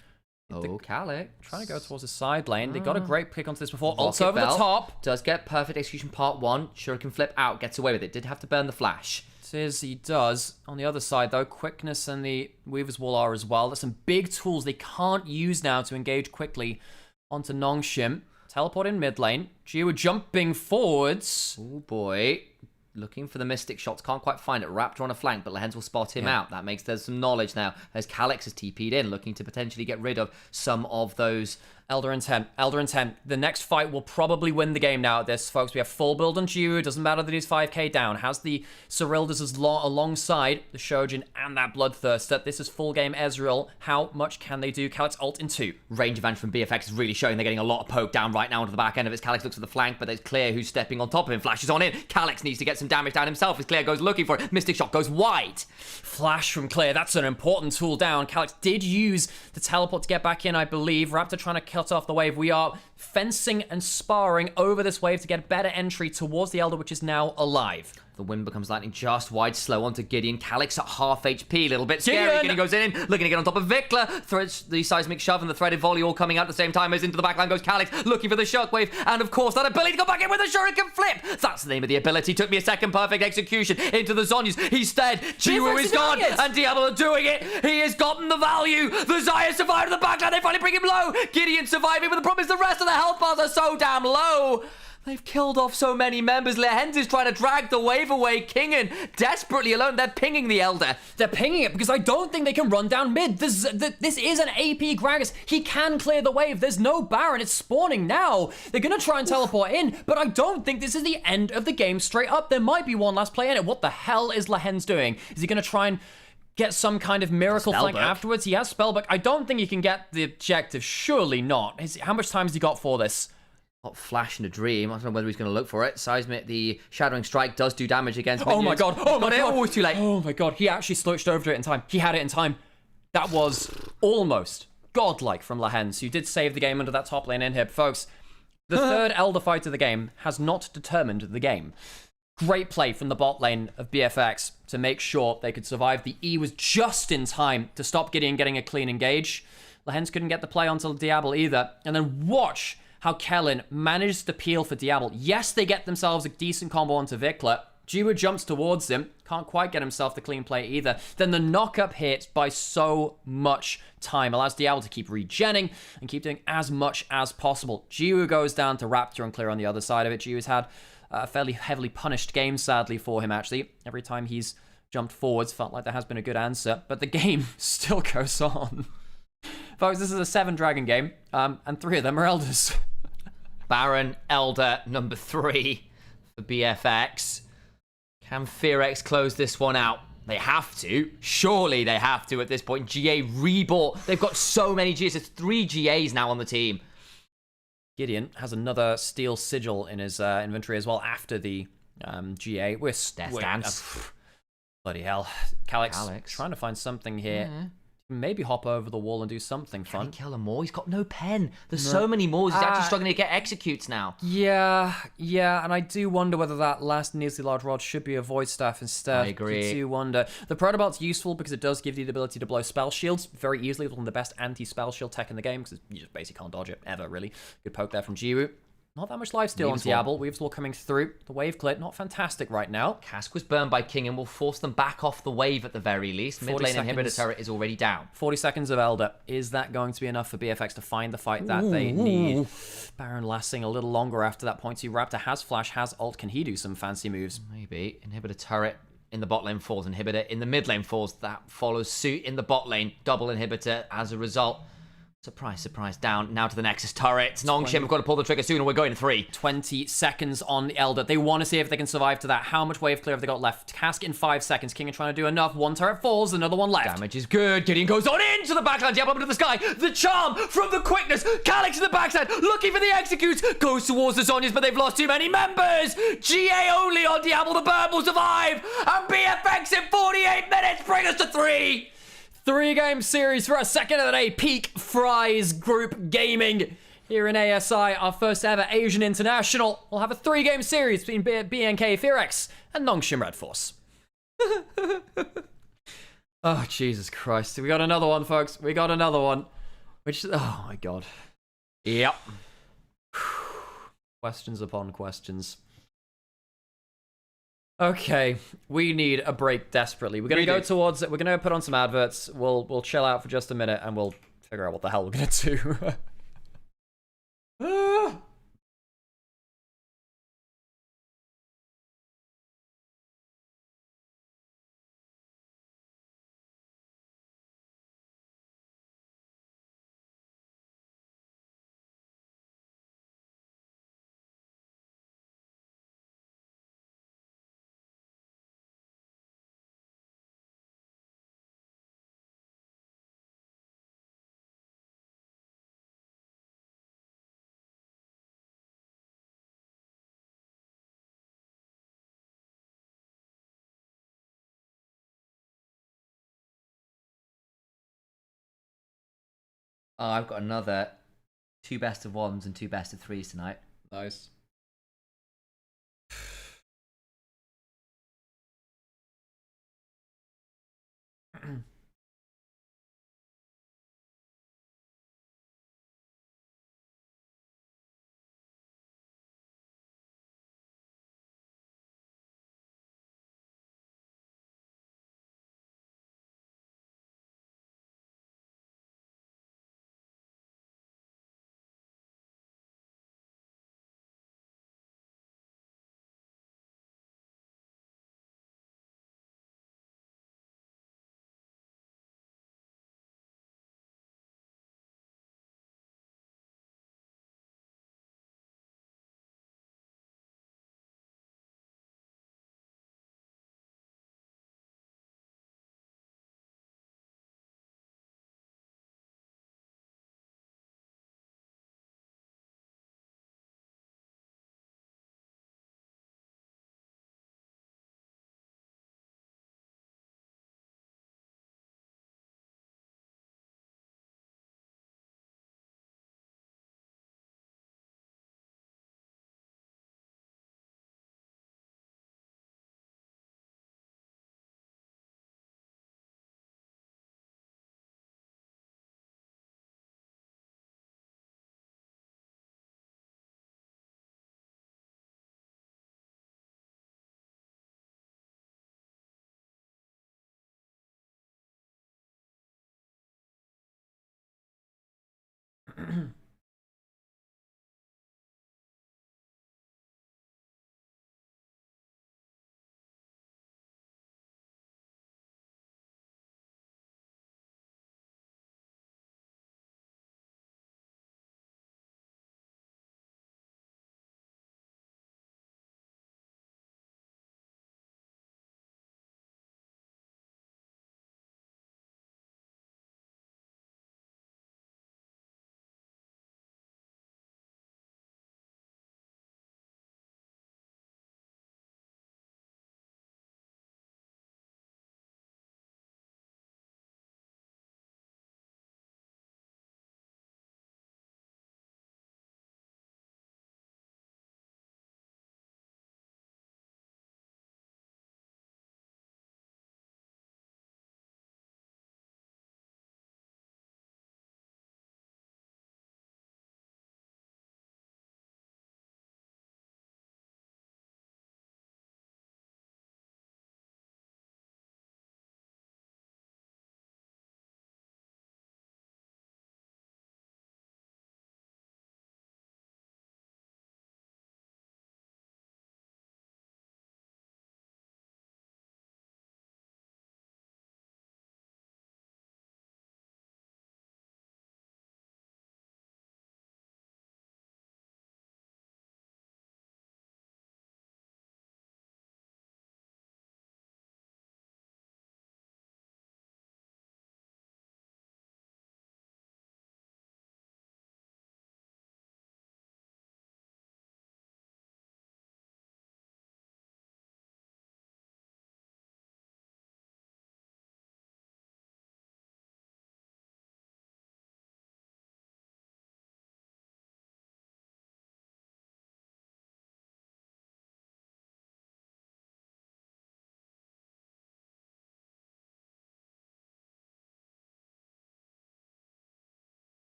Oh, Calyx. Trying to go towards the side lane. They got a great pick onto this before. Rocket Also over the top. Does get perfect execution part 1. Shuriken flip out, gets away with it. Did have to burn the flash. He does. On the other side, though, Quickness and the Weaver's Wall are as well. There's some big tools they can't use now to engage quickly onto Nongshim. Teleport in mid lane. Jiwoo jumping forwards. Oh boy. Looking for the Mystic shots. Can't quite find it. Raptor on a flank, but Lehens will spot him out. That makes there's some knowledge now. As Calyx has TP'd in, looking to potentially get rid of some of those. Elder and 10. Elder and 10. The next fight will probably win the game now at this, folks. We have full build on Jiwoo. Doesn't matter that he's 5k down. Has the Cyrildas alongside the Shojin and that Bloodthirster. This is full game Ezreal. How much can they do? Calyx ult in 2. Range advantage from BFX is really showing they're getting a lot of poke down right now onto the back end of it. Calyx looks for the flank, but there's Clear who's stepping on top of him. Flashes on in. Calyx needs to get some damage down himself as Clear goes looking for it. Mystic shot goes wide. Flash from Clear. That's an important tool down. Calyx did use the teleport to get back in, I believe. Raptor trying to cut off the wave. We are fencing and sparring over this wave to get better entry towards the Elder, which is now alive. The wind becomes lightning just wide, slow onto Gideon. Calyx at half HP, a little bit scary. Gideon goes in, looking to get on top of Vikla. Threads the seismic shove and the threaded volley all coming out at the same time as into the backline goes Calyx, looking for the shockwave. And of course, that ability to go back in with a shuriken flip. That's the name of the ability. Took me a second perfect execution into the Zhonyas. He's dead. Jiwoo is gone. And Diablo are doing it. He has gotten the value. The Zaya survived the backline. They finally bring him low. Gideon surviving, but the problem is the rest of the health bars are so damn low. They've killed off so many members. Lehens is trying to drag the wave away. Kingen desperately alone. They're pinging the Elder. They're pinging it because I don't think they can run down mid. This is an AP Gragas. He can clear the wave. There's no Baron. It's spawning now. They're going to try and teleport in, but I don't think this is the end of the game straight up. There might be one last play in it. What the hell is Lehens doing? Is he going to try and get some kind of miracle flank afterwards? He has Spellbook. I don't think he can get the objective. Surely not. How much time has he got for this? Flash in a dream. I don't know whether he's going to look for it. Seismic, the Shadowing Strike does do damage against minions. Oh my god. Oh my god. Always too late. Oh my god. He actually switched over to it in time. He had it in time. That was almost godlike from Lehens, who did save the game under that top lane inhib. Folks, the third Elder fight of the game has not determined the game. Great play from the bot lane of BFX to make sure they could survive. The E was just in time to stop Gideon getting a clean engage. Lehens couldn't get the play onto Diablo either. And then watch how Kellen managed to peel for Diablo. Yes, they get themselves a decent combo onto Vikla. Jiwoo jumps towards him. Can't quite get himself the clean play either. Then the knock-up hit by so much time. Allows Diablo to keep regenning and keep doing as much as possible. Jiwoo goes down to Raptor and Clear on the other side of it. Jiwoo's had a fairly heavily punished game, sadly, for him, actually. Every time he's jumped forwards, felt like there has been a good answer. But the game still goes on. Folks, this is a 7-dragon game, and 3 of them are Elders. Baron, Elder, number 3 for BFX. Can Fearex close this one out? They have to. Surely they have to at this point. GA rebought. They've got so many GAs. There's 3 GAs now on the team. Gideon has another steel sigil in his inventory as well after the GA. Bloody hell. Calyx Calyx. trying to find something here. Maybe hop over the wall and do something Can fun. he kill them more? He's got no pen. There's so many more. He's actually struggling to get executes now. Yeah, and I do wonder whether that last needlessly large rod should be a void staff instead. I agree. I do wonder. The Protobot's useful because it does give you the ability to blow spell shields very easily. It's one of the best anti-spell shield tech in the game because you just basically can't dodge it ever, really. Good poke there from Jiwoo. Not that much lifesteal on Weaves Wall. Diablo. Weaves Wall coming through. The wave clit, not fantastic right now. Cask was burned by King and will force them back off the wave at the very least. Mid 40 lane inhibitor seconds. turret is already down. 40 seconds of Elder. Is that going to be enough for BFX to find the fight that they need? Baron lasting a little longer after that point. Raptor has flash, has ult. Can he do some fancy moves? Maybe. Inhibitor turret in the bot lane falls. Inhibitor in the mid lane falls. That follows suit in the bot lane. Double inhibitor as a result. Surprise, surprise, down. Now to the Nexus turret. Nongshim have got to pull the trigger soon or we're going to 3. 20 seconds on the Elder. They want to see if they can survive to that. How much wave clear have they got left? Cask in 5 seconds. King are trying to do enough. One turret falls, another one left. Damage is good. Gideon goes on into the backline. Diablo up into the sky. The charm from the quickness. Calyx in the backside. Looking for the executes. Goes towards the Zonyas, but they've lost too many members. GA only on Diablo. The bird will survive. And BFX in 48 minutes bring us to 3. 3-game series for our second of the day. Peak Fries Group Gaming here in ASI. Our first ever Asian International. We'll have a 3-game series between BNK Fearex and Nongshim Red Force. Oh, Jesus Christ. We got another one, folks. We got another one. Which, oh my God. Yep. Questions upon questions. Okay, we need a break desperately. We're gonna we're gonna put on some adverts. We'll chill out for just a minute and we'll figure out what the hell we're gonna do. Oh, I've got another 2 best of 1s and 2 best of 3s tonight. Nice.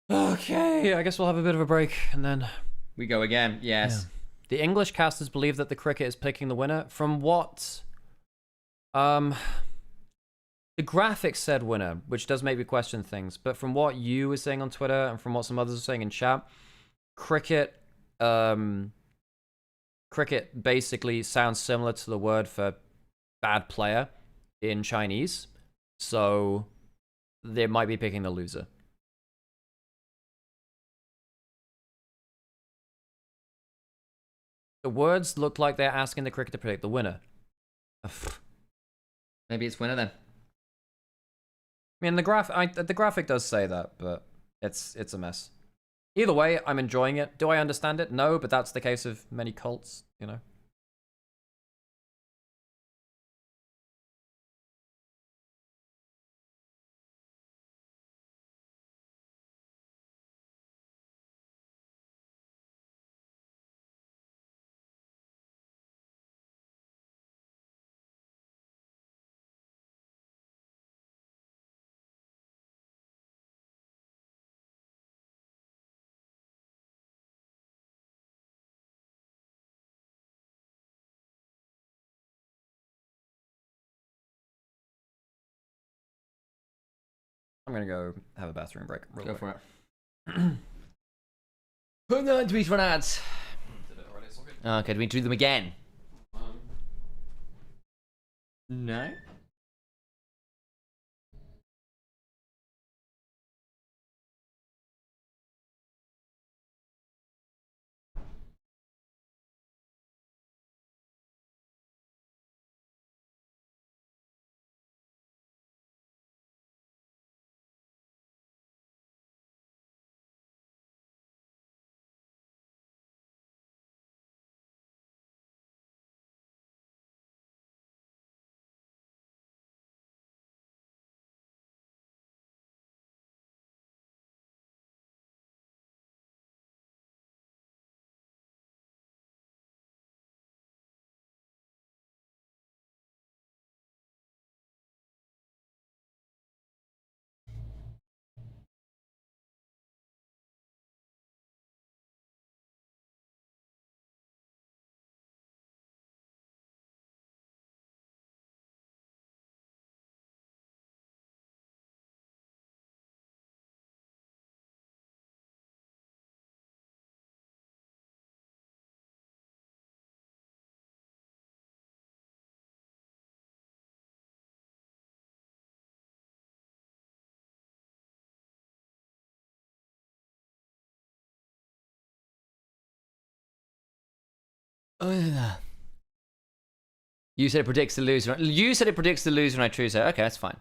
Okay, I guess we'll have a bit of a break and then. We go again. Yes. The English casters believe that the cricket is picking the winner. From what? The graphics said winner, which does make me question things. But from what you were saying on Twitter and from what some others are saying in chat, cricket, cricket basically sounds similar to the word for bad player in Chinese. So they might be picking the loser. The words look like they're asking the cricket to predict the winner. Maybe it's winner then. I mean, the graphic does say that, but it's a mess. Either way, I'm enjoying it. Do I understand it? No, but that's the case of many cults, you know. I'm gonna go have a bathroom break. Go for it. Put on tweets for ads. Okay, do we do them again? No. Oh, yeah. You said it predicts the loser. You said it predicts the loser, and I choose it. Okay, that's fine.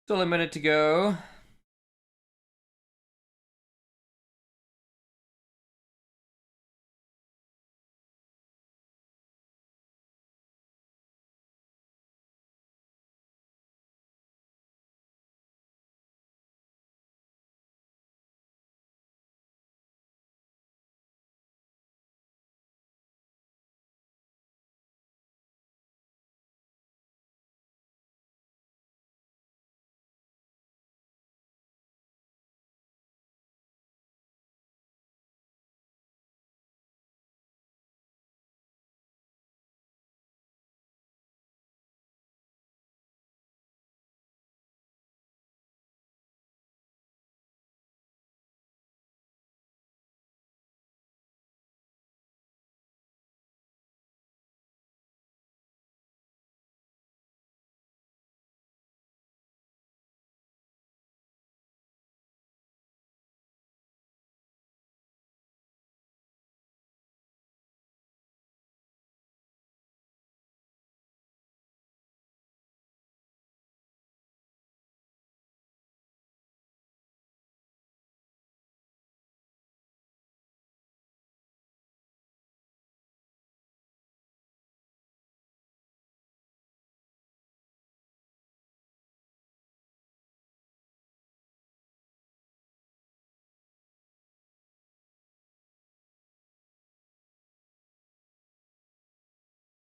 Still a minute to go.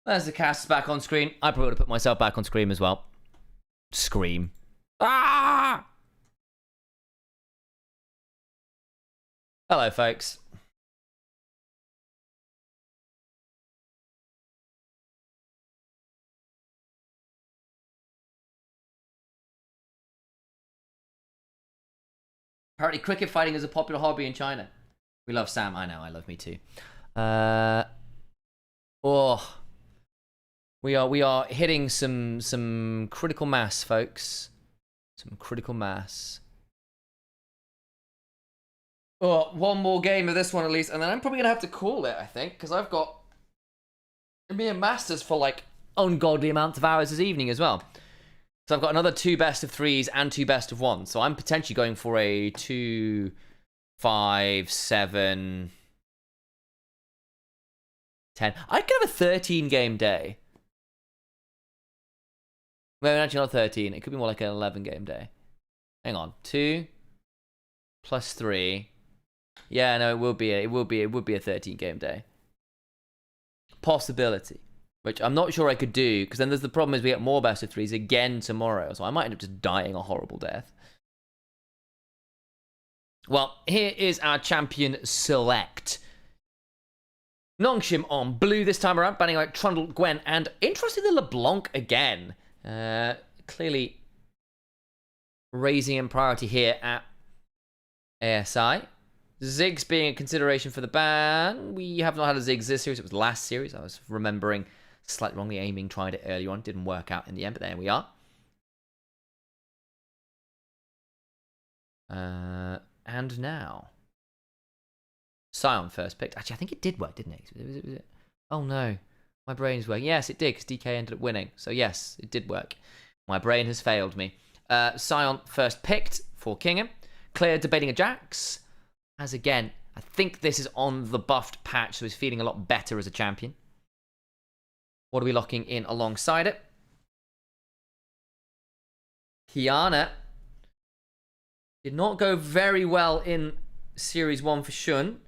There's the cast back on screen. I probably would have put myself back on screen as well. Scream. Ah! Hello, folks. Apparently, cricket fighting is a popular hobby in China. We love Sam. I know. I love me too. We are hitting some critical mass, folks. Some critical mass. Oh, one more game of this one at least, and then I'm probably gonna have to call it, I think, because I've got me and Masters for like ungodly amounts of hours this evening as well. So I've got another 2 best of 3s and 2 best of 1s. So I'm potentially going for a 2, 5, 7, 10. I could have a 13 game day. Well, actually not 13. It could be more like an 11 game day. Hang on. 2 plus 3. Yeah, no, it would be a 13 game day. Possibility. Which I'm not sure I could do, because then there's the problem is we get more best of 3s again tomorrow. So I might end up just dying a horrible death. Well, here is our champion select. Nongshim on blue this time around, banning out Trundle, Gwen, and interestingly LeBlanc again. Clearly raising in priority here at ASI. Ziggs being a consideration for the ban. We have not had a Ziggs this series. It was last series. I was remembering slightly wrongly aiming, tried it earlier on. Didn't work out in the end, but there we are. And now. Sion first picked. Actually, I think it did work, didn't it? Was it? Oh, no. My brain's working. Yes, it did, because DK ended up winning. So, yes, it did work. My brain has failed me. Sion first picked for Kingham. Clear debating a Jax. As again, I think this is on the buffed patch, so he's feeling a lot better as a champion. What are we locking in alongside it? Kiana. Did not go very well in Series 1 for Shun.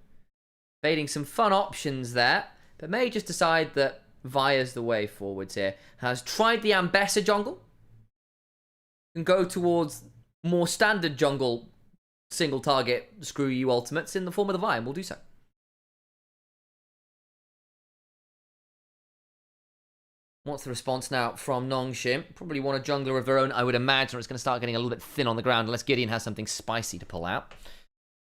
Fading some fun options there, but may just decide that Via's the way forwards here. Has tried the Ambessa jungle. Can go towards more standard jungle single target screw you ultimates in the form of the Vi, and we'll do so. What's the response now from Nongshim? Probably want a jungler of their own, I would imagine, or it's going to start getting a little bit thin on the ground unless Gideon has something spicy to pull out.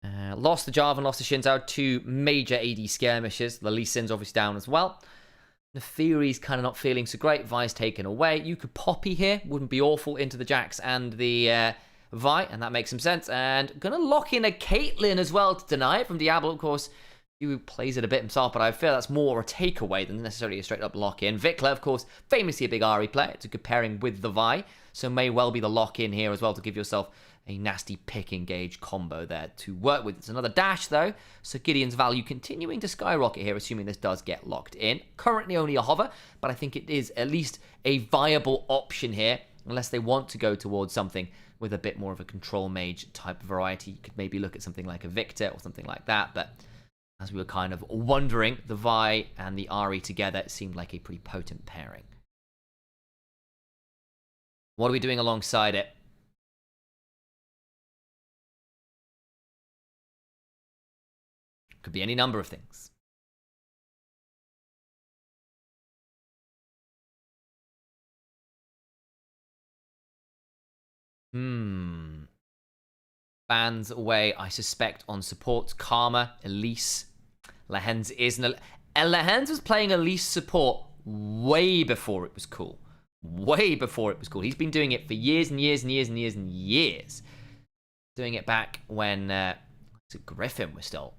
Lost the Jarvan, lost the Shinzao, 2 major AD skirmishes. The Lee Sin's obviously down as well. Nefiri's kind of not feeling so great. Vi's taken away. You could Poppy here. Wouldn't be awful into the Jax and the Vi, and that makes some sense. And going to lock in a Caitlyn as well to deny it from Diablo, of course. He plays it a bit himself, but I feel that's more a takeaway than necessarily a straight-up lock-in. Vikla, of course, famously a big Ahri player. It's a good pairing with the Vi. so may well be the lock-in here as well to give yourself a nasty pick engage combo there to work with. It's another dash though, so Gideon's value continuing to skyrocket here, assuming this does get locked in. Currently only a hover, but I think it is at least a viable option here, unless they want to go towards something with a bit more of a control mage type of variety. You could maybe look at something like a Victor or something like that, but as we were kind of wondering, the Vi and the Ahri together seemed like a pretty potent pairing. What are we doing alongside it? Could be any number of things. Bans away, I suspect, on support. Karma, Elise. Lehens isn't. Lehens was playing Elise support way before it was cool. Way before it was cool. He's been doing it for years and years and years and years and years. Doing it back when Griffin was still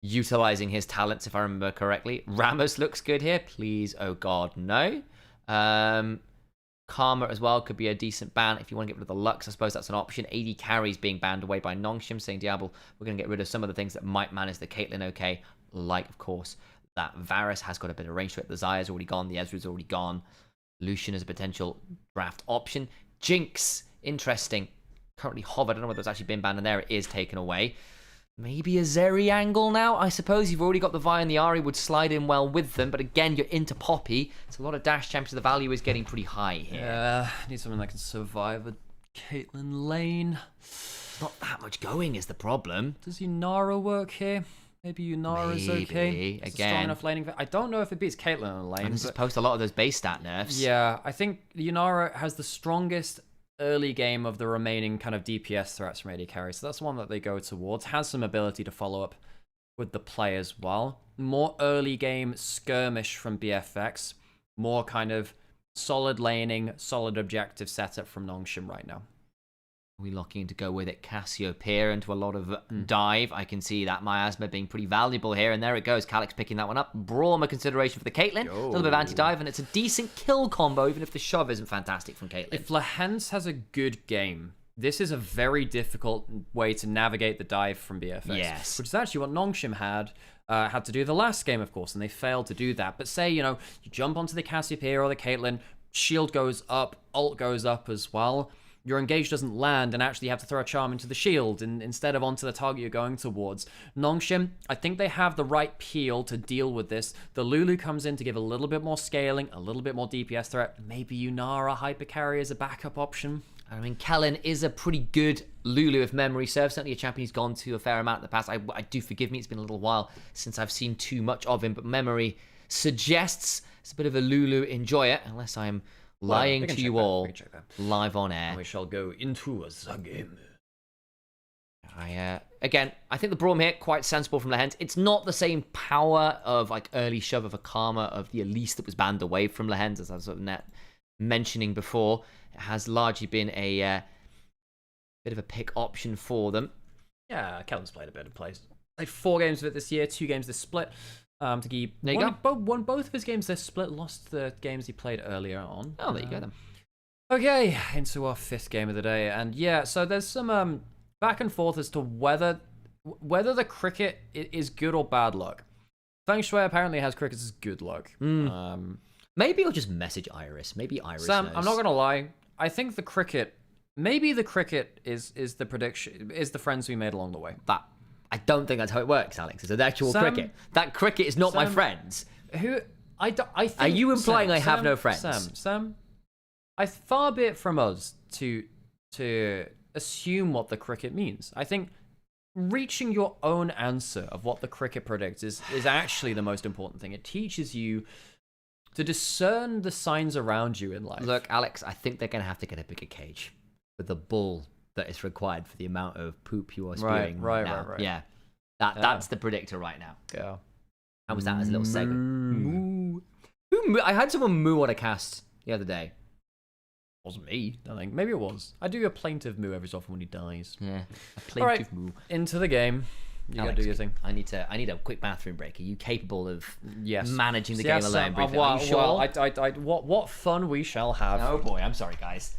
utilizing his talents, if I remember correctly. Ramos looks good here. Please, oh god, no. Karma as well could be a decent ban. If you want to get rid of the Lux, I suppose that's an option. AD carries being banned away by Nongshim, saying Diablo, we're going to get rid of some of the things that might manage the Caitlyn okay. Like, of course, that Varus has got a bit of range to it. The Zaya's already gone. The Ezreal's already gone. Lucian is a potential draft option. Jinx, interesting. Currently hovered. I don't know whether it's actually been banned, and there it is taken away. Maybe a Zeri angle now? I suppose you've already got the Vi and the Ahri would slide in well with them, but again, you're into Poppy. It's a lot of dash champs, so the value is getting pretty high here. Yeah, need something that can survive a Caitlyn lane. Not that much going is the problem. Does Yunara work here? Maybe Yunara's okay. It's a strong enough laning. I don't know if it beats Caitlyn in the lane. And this is post a lot of those base stat nerfs. Yeah, I think Yunara has the strongest early game of the remaining kind of DPS threats from AD carry, so that's one that they go towards. Has some ability to follow up with the play as well. More early game skirmish from BFX. More kind of solid laning, solid objective setup from Nongshim right now. We looking to go with it. Cassiopeia into a lot of dive. I can see that miasma being pretty valuable here, and there it goes. Calyx picking that one up. Braum a consideration for the Caitlyn. A little bit of anti-dive, and it's a decent kill combo, even if the shove isn't fantastic from Caitlyn. If Lehens has a good game, this is a very difficult way to navigate the dive from BFX. Yes. Which is actually what Nongshim had to do the last game, of course, and they failed to do that. But say, you jump onto the Cassiopeia or the Caitlyn, shield goes up, ult goes up as well. Your engage doesn't land, and actually you have to throw a charm into the shield instead of onto the target you're going towards. Nongshim, I think they have the right peel to deal with this. The Lulu comes in to give a little bit more scaling, a little bit more DPS threat. Maybe Yunara hypercarry as a backup option. I mean, Kellen is a pretty good Lulu if memory serves. Certainly a champion he's gone to a fair amount in the past. I do forgive me, it's been a little while since I've seen too much of him, but memory suggests it's a bit of a Lulu enjoyer, unless I'm lying to you all live on air. We shall go into the game. Again, I think the Braum here, quite sensible from Lehens. It's not the same power of like early shove of a Karma of the Elise that was banned away from Lehens, as I was sort of mentioning before. It has largely been a bit of a pick option for them. Yeah, Kellen's played a bit of plays. Like 4 games of it this year, 2 games this split. To keep won both of his games this split, lost the games he played earlier on. Oh, there you go then. Okay, into our 5th game of the day, and yeah, so there's some back and forth as to whether the cricket is good or bad luck. Feng Shui apparently has cricket as good luck. Maybe I'll just message Iris. Maybe Iris Sam, knows. I'm not gonna lie. I think the cricket, maybe the cricket is the prediction, is the friends we made along the way. That. I don't think that's how it works, Alex. It's an actual cricket. That cricket is not my friends. I think, are you implying I have no friends? Sam, far be it from us to assume what the cricket means. I think reaching your own answer of what the cricket predicts is actually the most important thing. It teaches you to discern the signs around you in life. Look, Alex, I think they're going to have to get a bigger cage with the bull that is required for the amount of poop you are spewing right now. Yeah. That's the predictor right now. Yeah. How was that as a little segment? Moo. I had someone moo on a cast the other day. Wasn't me, I think. Maybe it was. I do a plaintive moo every so often when he dies. Yeah. A plaintive moo. Into the game. You gotta do your thing. I need a quick bathroom break. Are you capable of managing the game alone? What fun we shall have. Oh boy, I'm sorry, guys.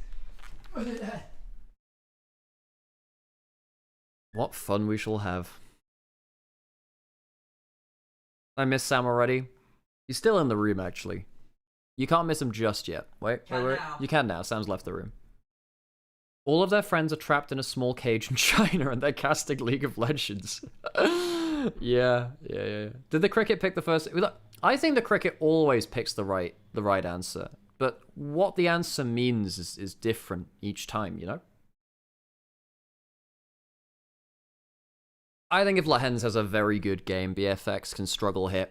What fun we shall have. I miss Sam already. He's still in the room, actually. You can't miss him just yet. Wait. Now. You can now. Sam's left the room. All of their friends are trapped in a small cage in China and they're casting League of Legends. Yeah. Did the cricket pick the first? I think the cricket always picks the right answer. But what the answer means is different each time, you know? I think if Lahens has a very good game, BFX can struggle here.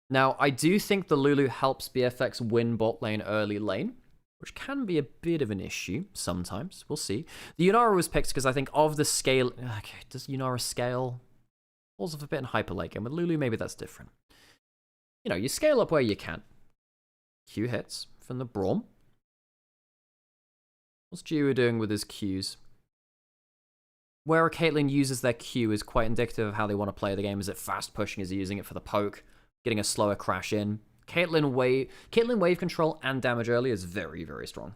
Now, I do think the Lulu helps BFX win bot lane early lane, which can be a bit of an issue sometimes. We'll see. The Yunara was picked because I think of the scale... Okay, does Yunara scale? Falls off a bit in hyper late game. With Lulu, maybe that's different. You know, you scale up where you can. Q hits from the Braum. What's Jiwoo doing with his Qs? Where a Caitlyn uses their Q is quite indicative of how they want to play the game. Is it fast pushing? Is he using it for the poke? Getting a slower crash in? Caitlyn wave control and damage early is very, very strong.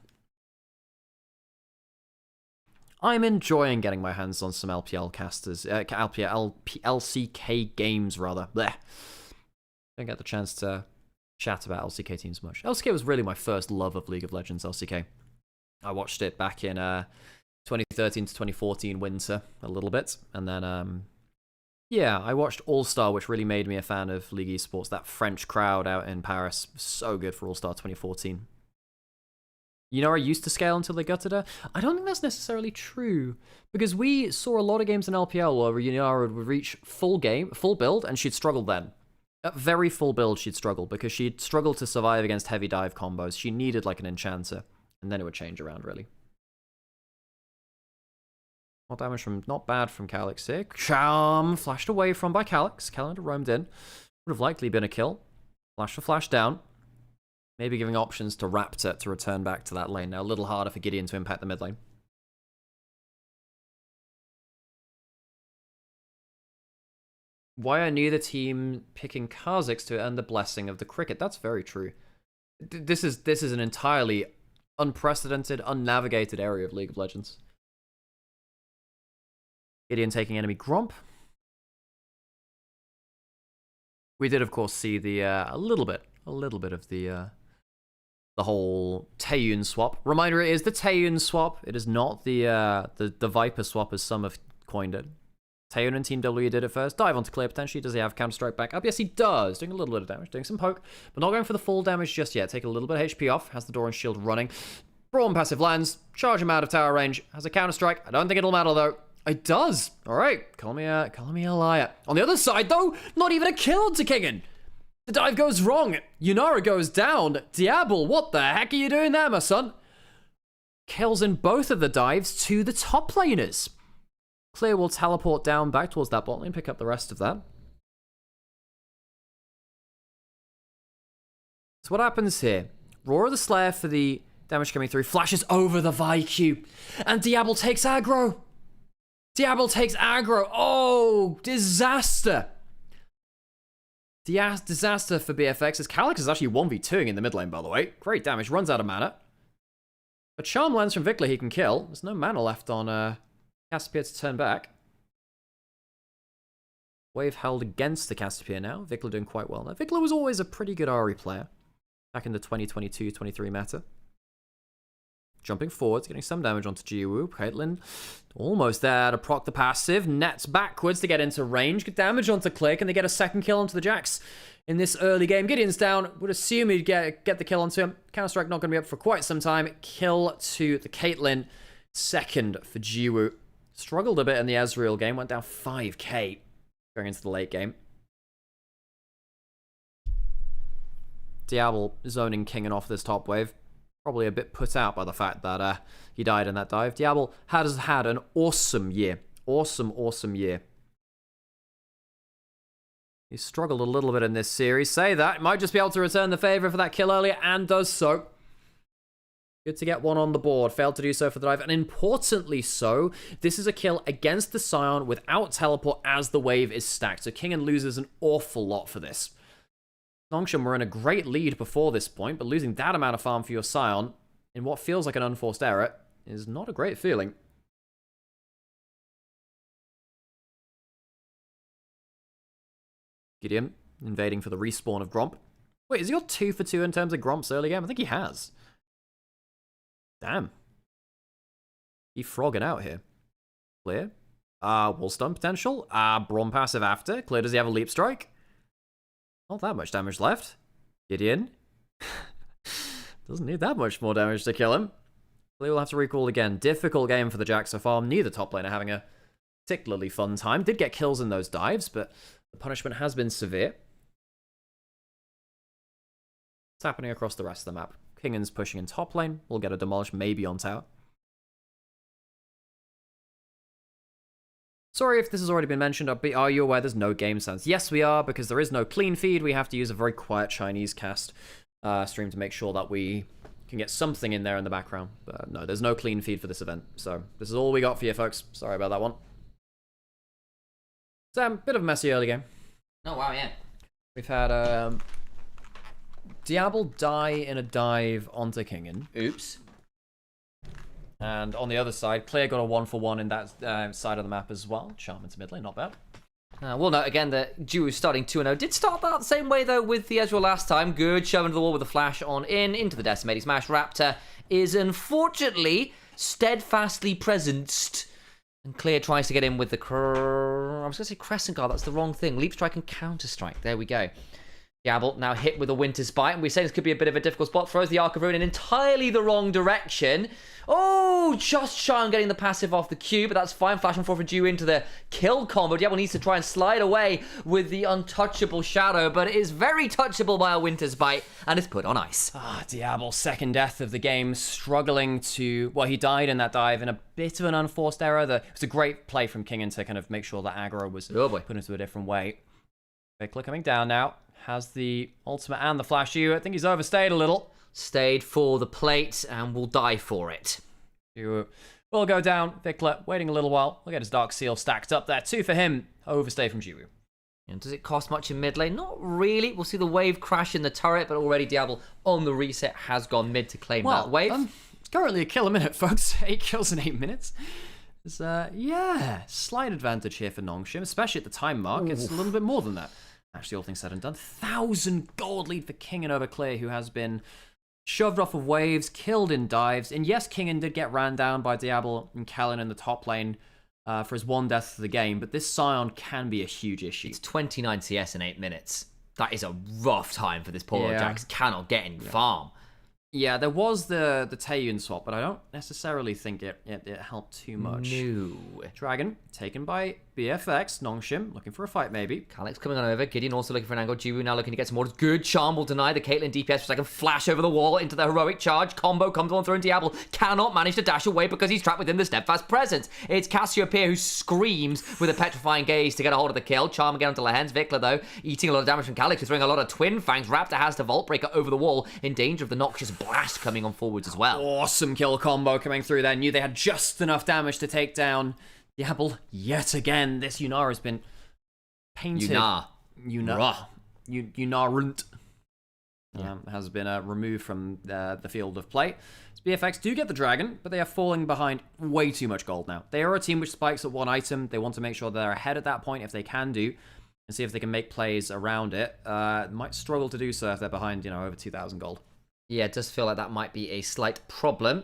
I'm enjoying getting my hands on some LPL casters. LCK games, rather. Blech. Don't get the chance to chat about LCK teams much. LCK was really my first love of League of Legends, LCK. I watched it back in 2013 to 2014 winter a little bit. And then, yeah, I watched All-Star, which really made me a fan of League Esports. That French crowd out in Paris, so good for All-Star 2014. Yunara used to scale until they gutted her. I don't think that's necessarily true, because we saw a lot of games in LPL where Yunara would reach full build, and she'd struggle then. At very full build, she'd struggle, because she'd struggle to survive against heavy dive combos. She needed like an enchanter, and then it would change around, really. More damage from, not bad from Calyx here. Charm flashed away from by Calyx. Calendar roamed in. Would have likely been a kill. Flash for flash down. Maybe giving options to Raptor to return back to that lane. Now a little harder for Gideon to impact the mid lane. Why are neither team picking Kha'Zix to earn the blessing of the cricket? That's very true. This is an entirely unprecedented, unnavigated area of League of Legends. Gideon taking enemy Gromp. We did, of course, see the a little bit of the whole Taeyun swap. Reminder: it is the Taeyun swap. It is not the Viper swap as some have coined it. Taeyun and Team W did it first. Dive onto clear potentially. Does he have Counter Strike back up? Yes, he does. Doing a little bit of damage, doing some poke, but not going for the full damage just yet. Take a little bit of HP off. Has the door and shield running. Braum passive lands. Charge him out of tower range. Has a Counter Strike. I don't think it'll matter though. It does. All right. Call me a liar. On the other side, though, not even a kill onto Kingen. The dive goes wrong. Yunara goes down. Diablo, what the heck are you doing there, my son? Kills in both of the dives to the top laners. Clear will teleport down back towards that bot lane, pick up the rest of that. So what happens here? Roar of the Slayer for the damage coming through. Flashes over the VIQ. And Diablo takes aggro. Diablo takes aggro. Oh, disaster. Disaster for BFX as Calyx is actually 1v2ing in the mid lane, by the way. Great damage. Runs out of mana. A charm lands from Vikla he can kill. There's no mana left on Cassiopeia to turn back. Wave held against the Cassiopeia now. Vikla doing quite well now. Vikla was always a pretty good Ahri player back in the 2022-23 meta. Jumping forwards, getting some damage onto Jiwoo. Caitlyn almost there to proc the passive. Nets backwards to get into range. Good damage onto Click, and they get a second kill onto the Jax in this early game. Gideon's down. Would assume he'd get the kill onto him. Counter-Strike not going to be up for quite some time. Kill to the Caitlyn. Second for Jiwoo. Struggled a bit in the Ezreal game. Went down 5k going into the late game. Diablo zoning Kingen off this top wave. Probably a bit put out by the fact that he died in that dive. Diablo has had an awesome year. Awesome year. He struggled a little bit in this series. Say that. Might just be able to return the favor for that kill earlier, and does so. Good to get one on the board. Failed to do so for the dive, and importantly so, this is a kill against the Scion without teleport as the wave is stacked. So Kingen loses an awful lot for this. Nongshim were in a great lead before this point, but losing that amount of farm for your Scion in what feels like an unforced error is not a great feeling. Gideon invading for the respawn of Gromp. Wait, has he got 2 for 2 in terms of Gromps early game? I think he has. Damn. He frogging out here. Clear. Wall stun potential. Braum passive after. Clear, does he have a leap strike? Not that much damage left. Gideon. Doesn't need that much more damage to kill him. Clear will have to recall again. Difficult game for the Jack so far. Neither top lane are having a particularly fun time. Did get kills in those dives, but the punishment has been severe. What's happening across the rest of the map? Kingan's pushing in top lane. We'll get a demolish maybe on tower. Sorry if this has already been mentioned, but are you aware there's no game sense? Yes, we are, because there is no clean feed. We have to use a very quiet Chinese cast stream to make sure that we can get something in there in the background. But no, there's no clean feed for this event. So this is all we got for you, folks. Sorry about that one. Sam, bit of a messy early game. Oh, wow, yeah. We've had Diablo die in a dive onto Kingan. Oops. And on the other side, Clear got a 1-for-1 in that side of the map as well. Charm into mid lane, not bad. We'll note again that Jiwoo starting 2-0. Did start that the same way, though, with the Ezreal last time. Good shove into the wall with a flash on in, into the Decimating Smash. Raptor is unfortunately steadfastly presenced. And Clear tries to get in with the... I was going to say Crescent Guard, that's the wrong thing. Leap Strike and Counter Strike. There we go. Yabble now hit with a Winter's Bite, and we say this could be a bit of a difficult spot. Throws the Arc of Ruin in entirely the wrong direction. Oh, just shy on getting the passive off the Q, but that's fine. Flash on 4 for Dew into the kill combo. Diablo needs to try and slide away with the untouchable Shadow, but it is very touchable by a Winter's Bite, and it's put on ice. Diablo, second death of the game, struggling to... Well, he died in that dive in a bit of an unforced error. It was a great play from Kingan to kind of make sure that aggro was put into a different way. Vikla coming down now. Has the ultimate and the flash U. I think he's overstayed a little. Stayed for the plate and will die for it. Will go down. Vikla waiting a little while. We'll get his Dark Seal stacked up there. 2 for him. Overstay from Jiwoo. And does it cost much in mid lane? Not really. We'll see the wave crash in the turret, but already Diablo on the reset has gone mid to claim that wave. It's currently a kill a minute, folks. 8 kills in 8 minutes. It's, yeah, slight advantage here for Nongshim, especially at the time mark. Ooh. It's a little bit more than that. Actually, all things said and done. 1,000 gold lead for Kingan over Clear, who has been shoved off of waves, killed in dives. And yes, Kingan did get ran down by Diablo and Callan in the top lane for his 1 death of the game, but this Scion can be a huge issue. It's 29 CS in 8 minutes. That is a rough time for this poor Jax. Cannot get any farm. Yeah, there was the Taeyun swap, but I don't necessarily think it helped too much. No. Dragon, taken by BFX. Nongshim, looking for a fight maybe. Calyx coming on over. Gideon also looking for an angle. Jiwoo now looking to get some orders. Good charm will deny the Caitlyn DPS for a second. Flash over the wall into the heroic charge. Combo comes on through and Diablo cannot manage to dash away because he's trapped within the steadfast presence. It's Cassiopeia who screams with a petrifying gaze to get a hold of the kill. Charm again onto Lehens. Vikla though, eating a lot of damage from Calyx, throwing a lot of twin fangs. Raptor has to Vault Breaker over the wall in danger of the noxious blast coming on forwards as well. Awesome kill combo coming through there. Knew they had just enough damage to take down Diablo yet again. This Yunar has been painted. Yunarant has been removed from the field of play. BFX do get the dragon, but they are falling behind way too much gold now. They are a team which spikes at 1 item. They want to make sure they're ahead at that point if they can do, and see if they can make plays around it. Might struggle to do so if they're behind, over 2,000 gold. Yeah, it does feel like that might be a slight problem.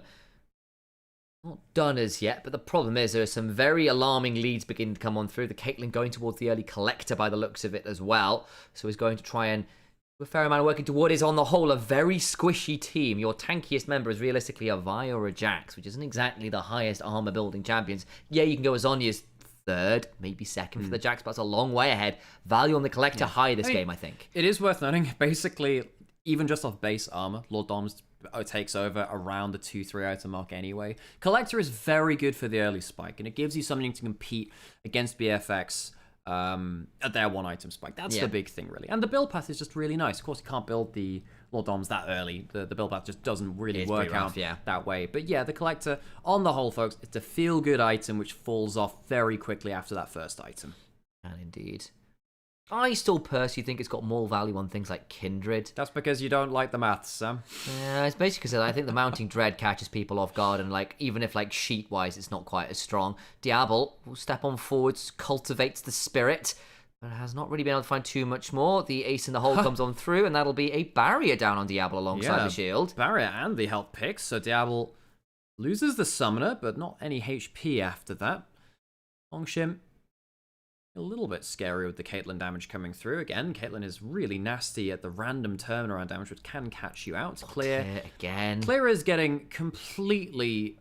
Not done as yet, but the problem is there are some very alarming leads beginning to come on through. The Caitlyn going towards the early collector by the looks of it as well. So he's going to try and do a fair amount of working toward is on the whole a very squishy team. Your tankiest member is realistically a Vi or a Jax, which isn't exactly the highest armor building champions. Yeah, you can go as Anya's 3rd, maybe 2nd for the Jax, but that's a long way ahead. Value on the collector high this game, I think. It is worth noting, basically, even just off base armor, Lord Dom's takes over around the 2-3 item mark anyway. Collector is very good for the early spike, and it gives you something to compete against BFX at their 1 item spike. That's the big thing, really. And the build path is just really nice. Of course, you can't build the Lord Doms that early. The build path just doesn't really work out that way. But yeah, the Collector, on the whole, folks, it's a feel-good item which falls off very quickly after that first item. And indeed. I still personally think it's got more value on things like Kindred. That's because you don't like the maths, Sam. Yeah, it's basically because I think the Mounting Dread catches people off guard, and like even if like sheet-wise it's not quite as strong, Diablo will step on forwards, cultivates the spirit, but has not really been able to find too much more. The ace in the hole comes on through, and that'll be a barrier down on Diablo alongside the shield. Barrier and the health picks, so Diablo loses the summoner, but not any HP after that. Longshim, a little bit scary with the Caitlyn damage coming through. Again, Caitlyn is really nasty at the random turnaround damage, which can catch you out. Clear again. Clear is getting completely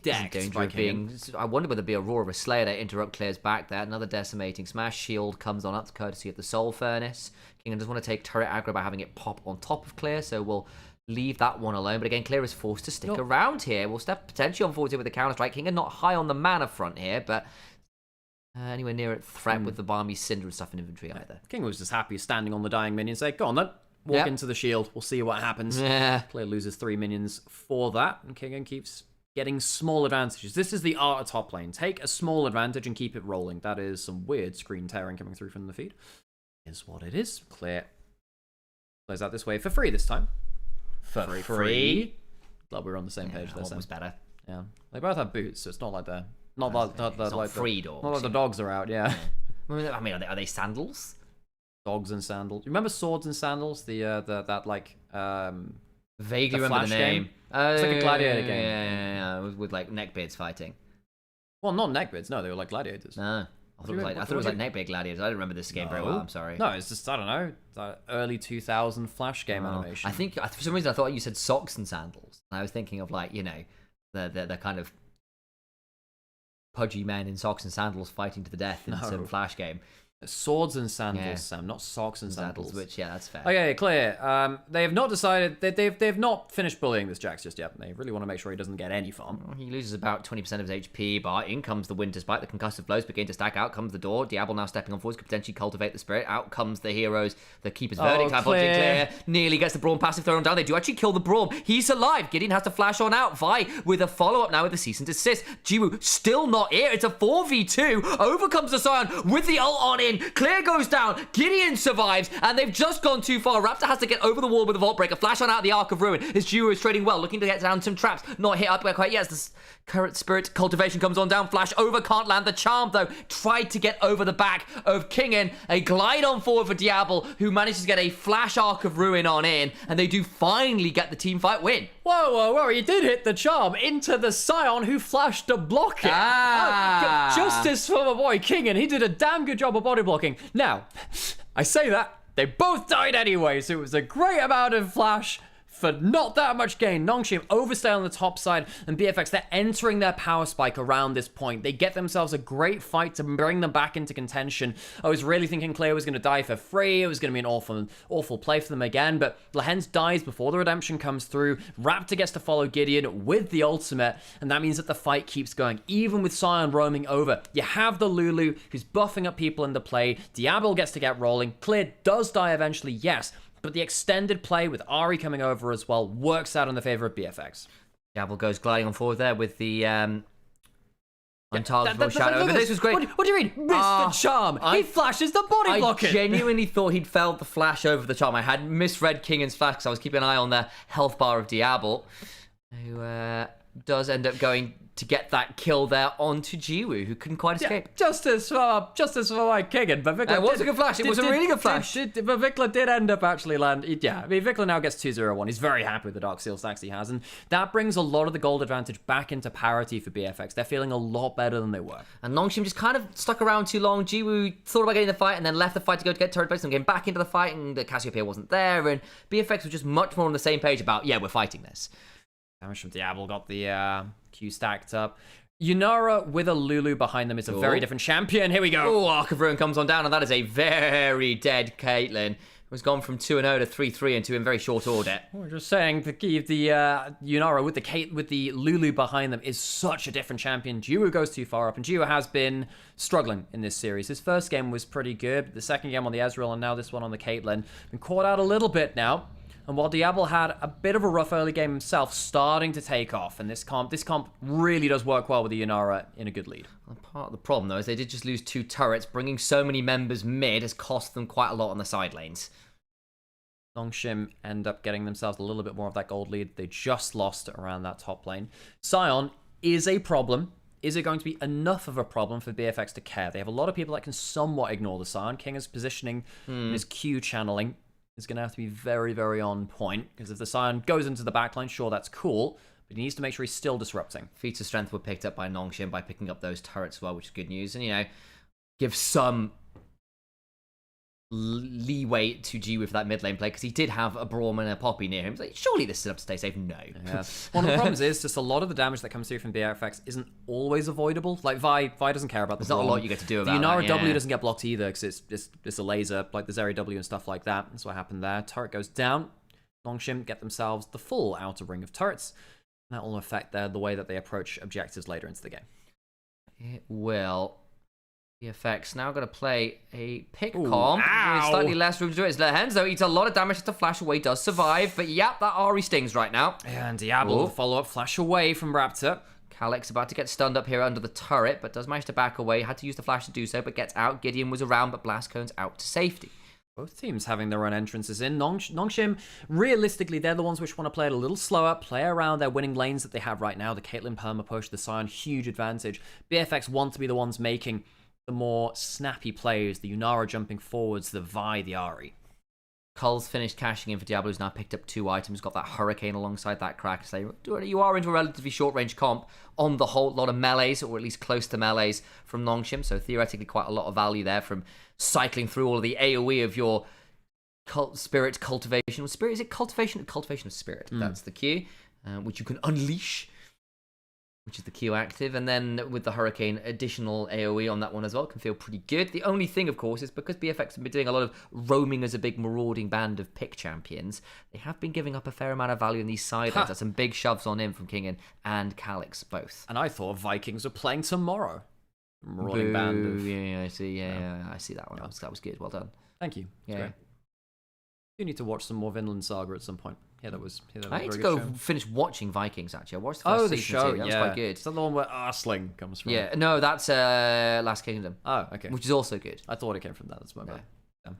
decked by King. I wonder whether there'd be a Roar of a Slayer to interrupt Clear's back there. Another decimating smash. Shield comes on up, courtesy of the Soul Furnace. King does want to take turret aggro by having it pop on top of Clear, so we'll leave that one alone. But again, Clear is forced to stick around here. We'll step potentially on forward here with the counter-strike. King are not high on the mana front here, but anywhere near a threat with the Balmy Cinder and stuff in inventory either. King was just happy standing on the dying minion, say, go on then, walk into the shield, we'll see what happens. Yeah. Clear loses 3 minions for that, and King keeps getting small advantages. This is the art of top lane. Take a small advantage and keep it rolling. That is some weird screen tearing coming through from the feed. Is what it is. Clear plays out this way for free this time. For free? Glad we're on the same page there, Sam. Was better. Yeah. They both have boots, so it's not like they're... Not like free dogs. Not like the dogs are out, yeah. I mean, are they sandals? Dogs and sandals. You remember Swords and Sandals? That like vaguely the remember the name. Game? It's like a gladiator game. Yeah. With like neckbeards fighting. Well, not neckbeards. No, they were like gladiators. No. I thought it was like neckbeard gladiators. I don't remember this game very well. I'm sorry. No, it's just I don't know. Early 2000 Flash game animation. I think for some reason I thought you said socks and sandals. And I was thinking of like the kind of pudgy men in socks and sandals fighting to the death in some Flash game. Swords and sandals, Sam, not socks and sandals. Which, yeah, that's fair. Okay, clear. They have not decided they've not finished bullying this Jax just yet. They really want to make sure he doesn't get any farm. He loses about 20% of his HP, but in comes the Winter Spike. The concussive blows begin to stack. Out comes the door. Diablo now stepping on forwards, could potentially cultivate the spirit. Out comes the heroes. The Keeper's Verdict. Clear nearly gets the Braum passive thrown down. They do actually kill the Braum. He's alive. Gideon has to flash on out. Vi with a follow-up now with the cease and desist. Jiwoo still not here. It's a 4v2. Over comes the Scion with the ult on in. Clear goes down. Gideon survives, and they've just gone too far. Raptor has to get over the wall with a Vault Breaker. Flash on out the Arc of Ruin. His Jiwoo is trading well, looking to get down some traps. Not hit up quite yet. The Current Spirit Cultivation comes on down. Flash over, can't land the charm though. Tried to get over the back of Kingen. A glide on forward for Diablo, who manages to get a Flash Arc of Ruin on in, and they do finally get the team fight win. Whoa, he did hit the charm into the Scion, who flashed to block it. Justice for my boy Kingen. He did a damn good job of body blocking. Now, I say that, they both died anyway, so it was a great amount of flash for not that much gain. Nongshim overstay on the top side, and BFX, they're entering their power spike around this point. They get themselves a great fight to bring them back into contention. I was really thinking Clear was going to die for free. It was going to be an awful play for them again, but Lehens dies before the redemption comes through. Raptor gets to follow Gideon with the ultimate, and that means that the fight keeps going, even with Scion roaming over. You have the Lulu, who's buffing up people into play. Diablo gets to get rolling. Clear does die eventually, yes, but the extended play with Ari coming over as well works out in the favor of BFX. Diablo goes gliding on forward there with the untargetable shadow. This was great. What do you mean? Missed the charm. He flashes the body blocker. I genuinely thought he'd failed the flash over the charm. I had misread Kingen's flash because I was keeping an eye on the health bar of Diablo, who does end up going to get that kill there onto Jiwoo, who couldn't quite escape. Justice for my Kingen, but Vikla it was a good flash. It was a really good flash. But Vikla did end up actually land. Yeah, I mean, Vikla now gets 2-0-1. He's very happy with the Dark Seal stacks he has, and that brings a lot of the gold advantage back into parity for BFX. They're feeling a lot better than they were. And Nongshim just kind of stuck around too long. Jiwoo thought about getting the fight and then left the fight to go to get turret base and came back into the fight, and the Cassiopeia wasn't there, and BFX was just much more on the same page about, yeah, we're fighting this. Damage from Diablo got the Q stacked up. Yunara with a Lulu behind them is a very different champion. Here we go. Oh, Arc of Ruin comes on down, and that is a very dead Caitlyn. Who's gone from 2-0 to 3-3 into in very short order. We're just saying the Yunara with the Lulu behind them is such a different champion. Jiwoo goes too far up, and Jiwoo has been struggling in this series. His first game was pretty good, but the second game on the Ezreal and now this one on the Caitlyn. Been caught out a little bit now. And while Diablo had a bit of a rough early game himself, starting to take off, and this comp really does work well with the Yunara in a good lead. Well, part of the problem, though, is they did just lose 2 turrets. Bringing so many members mid has cost them quite a lot on the side lanes. Nongshim end up getting themselves a little bit more of that gold lead. They just lost around that top lane. Sion is a problem. Is it going to be enough of a problem for BFX to care? They have a lot of people that can somewhat ignore the Sion. King's positioning and his Q channeling is going to have to be very, very on point, because if the Sion goes into the backline, sure, that's cool, but he needs to make sure he's still disrupting. Feats of strength were picked up by Nongshim by picking up those turrets as well, which is good news. And, you know, give some leeway to G with that mid lane play, because he did have a Braum and a Poppy near him. It's like, surely this is up to stay safe. No. Yeah. One of the problems is just a lot of the damage that comes through from BFX isn't always avoidable. Like Vi doesn't care about the There's not a Braum. lot you get to do about the Yunara that, W yeah. doesn't get blocked either, because it's a laser, like the Zeri W and stuff like that. That's what happened there. Turret goes down. Nongshim get themselves the full outer ring of turrets. That will affect the way that they approach objectives later into the game. It will. BFX now going to play a pick comp with slightly less room to do it. It's Lehens, though, eats a lot of damage to flash away, does survive, but yep, that Ari stings right now. And Diablo will follow up, flash away from Raptor. Calyx about to get stunned up here under the turret, but does manage to back away. Had to use the flash to do so, but gets out. Gideon was around, but Blastcone's out to safety. Both teams having their own entrances in. Nongshim, realistically, they're the ones which want to play it a little slower, play around their winning lanes that they have right now. The Caitlyn perma push, the Sion, huge advantage. BFX want to be the ones making the more snappy plays, the Yunara jumping forwards, the Vi, the Ari. Cull's finished cashing in for Diablo, who's now picked up 2 items, got that Hurricane alongside that Crack. So you are into a relatively short-range comp on the whole, lot of melees, or at least close to melees from Nongshim, so theoretically quite a lot of value there from cycling through all of the AoE of your spirit cultivation. Spirit, is it cultivation? Cultivation of spirit, that's the Q, which you can unleash, which is the Q active, and then with the Hurricane, additional AoE on that one as well, can feel pretty good. The only thing, of course, is because BFX have been doing a lot of roaming as a big marauding band of pick champions, they have been giving up a fair amount of value in these side lanes. That's some big shoves on in from Kingen and Calyx, both. And I thought Vikings were playing tomorrow. Marauding band of... Yeah, I see. Yeah, I see that one. That was good. Well done. Thank you. That's great. You need to watch some more Vinland Saga at some point. That was I need to go finish watching Vikings, actually. I watched the first the season show, too. That was quite good. Is that the one where Arsling comes from? Yeah, no, that's Last Kingdom. Oh, okay. Which is also good. I thought it came from that. That's my bad. Yeah.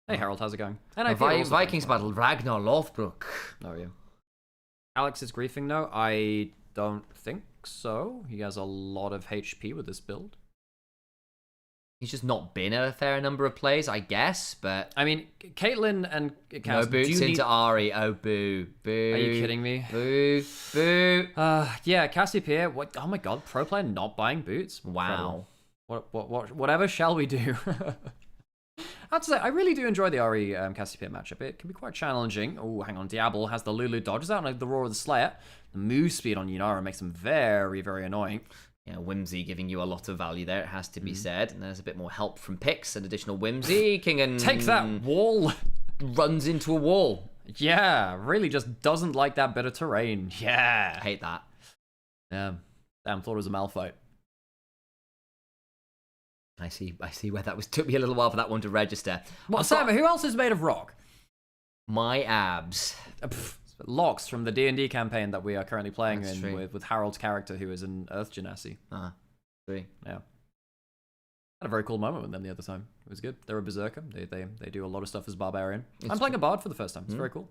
Hey, Harold, how's it going? And Vikings battle Ragnar Lothbrok. Oh, yeah. Alex is griefing, though? I don't think so. He has a lot of HP with this build. He's just not been a fair number of plays, I guess, but... I mean, Caitlyn and Cass, no boots into Ari. Oh, boo. Boo. Are you kidding me? Boo. Boo. Yeah, Cassiopeia. What? Oh my god, pro player not buying boots? Wow. Whatever shall we do? I have to say, I really do enjoy the Ari Cassiopeia matchup. It can be quite challenging. Oh, hang on. Diablo has the Lulu dodges out, and the Roar of the Slayer. The move speed on Yunara makes him very, very annoying. Yeah, Whimsy giving you a lot of value there, it has to be said. And there's a bit more help from picks and additional Whimsy. Kingen Take that wall. Runs into a wall. Yeah, really just doesn't like that bit of terrain. Yeah. I hate that. Damn, thought it was a Malphite. I see where that was. Took me a little while for that one to register. What, Sam, who else is made of rock? My abs. Locks from the D&D campaign that we are currently playing That's in true. with Harold's character who is an Earth Genasi. True. Yeah. Had a very cool moment with them the other time. It was good. They're a berserker. They do a lot of stuff as barbarian. I'm playing a bard for the first time. It's very cool.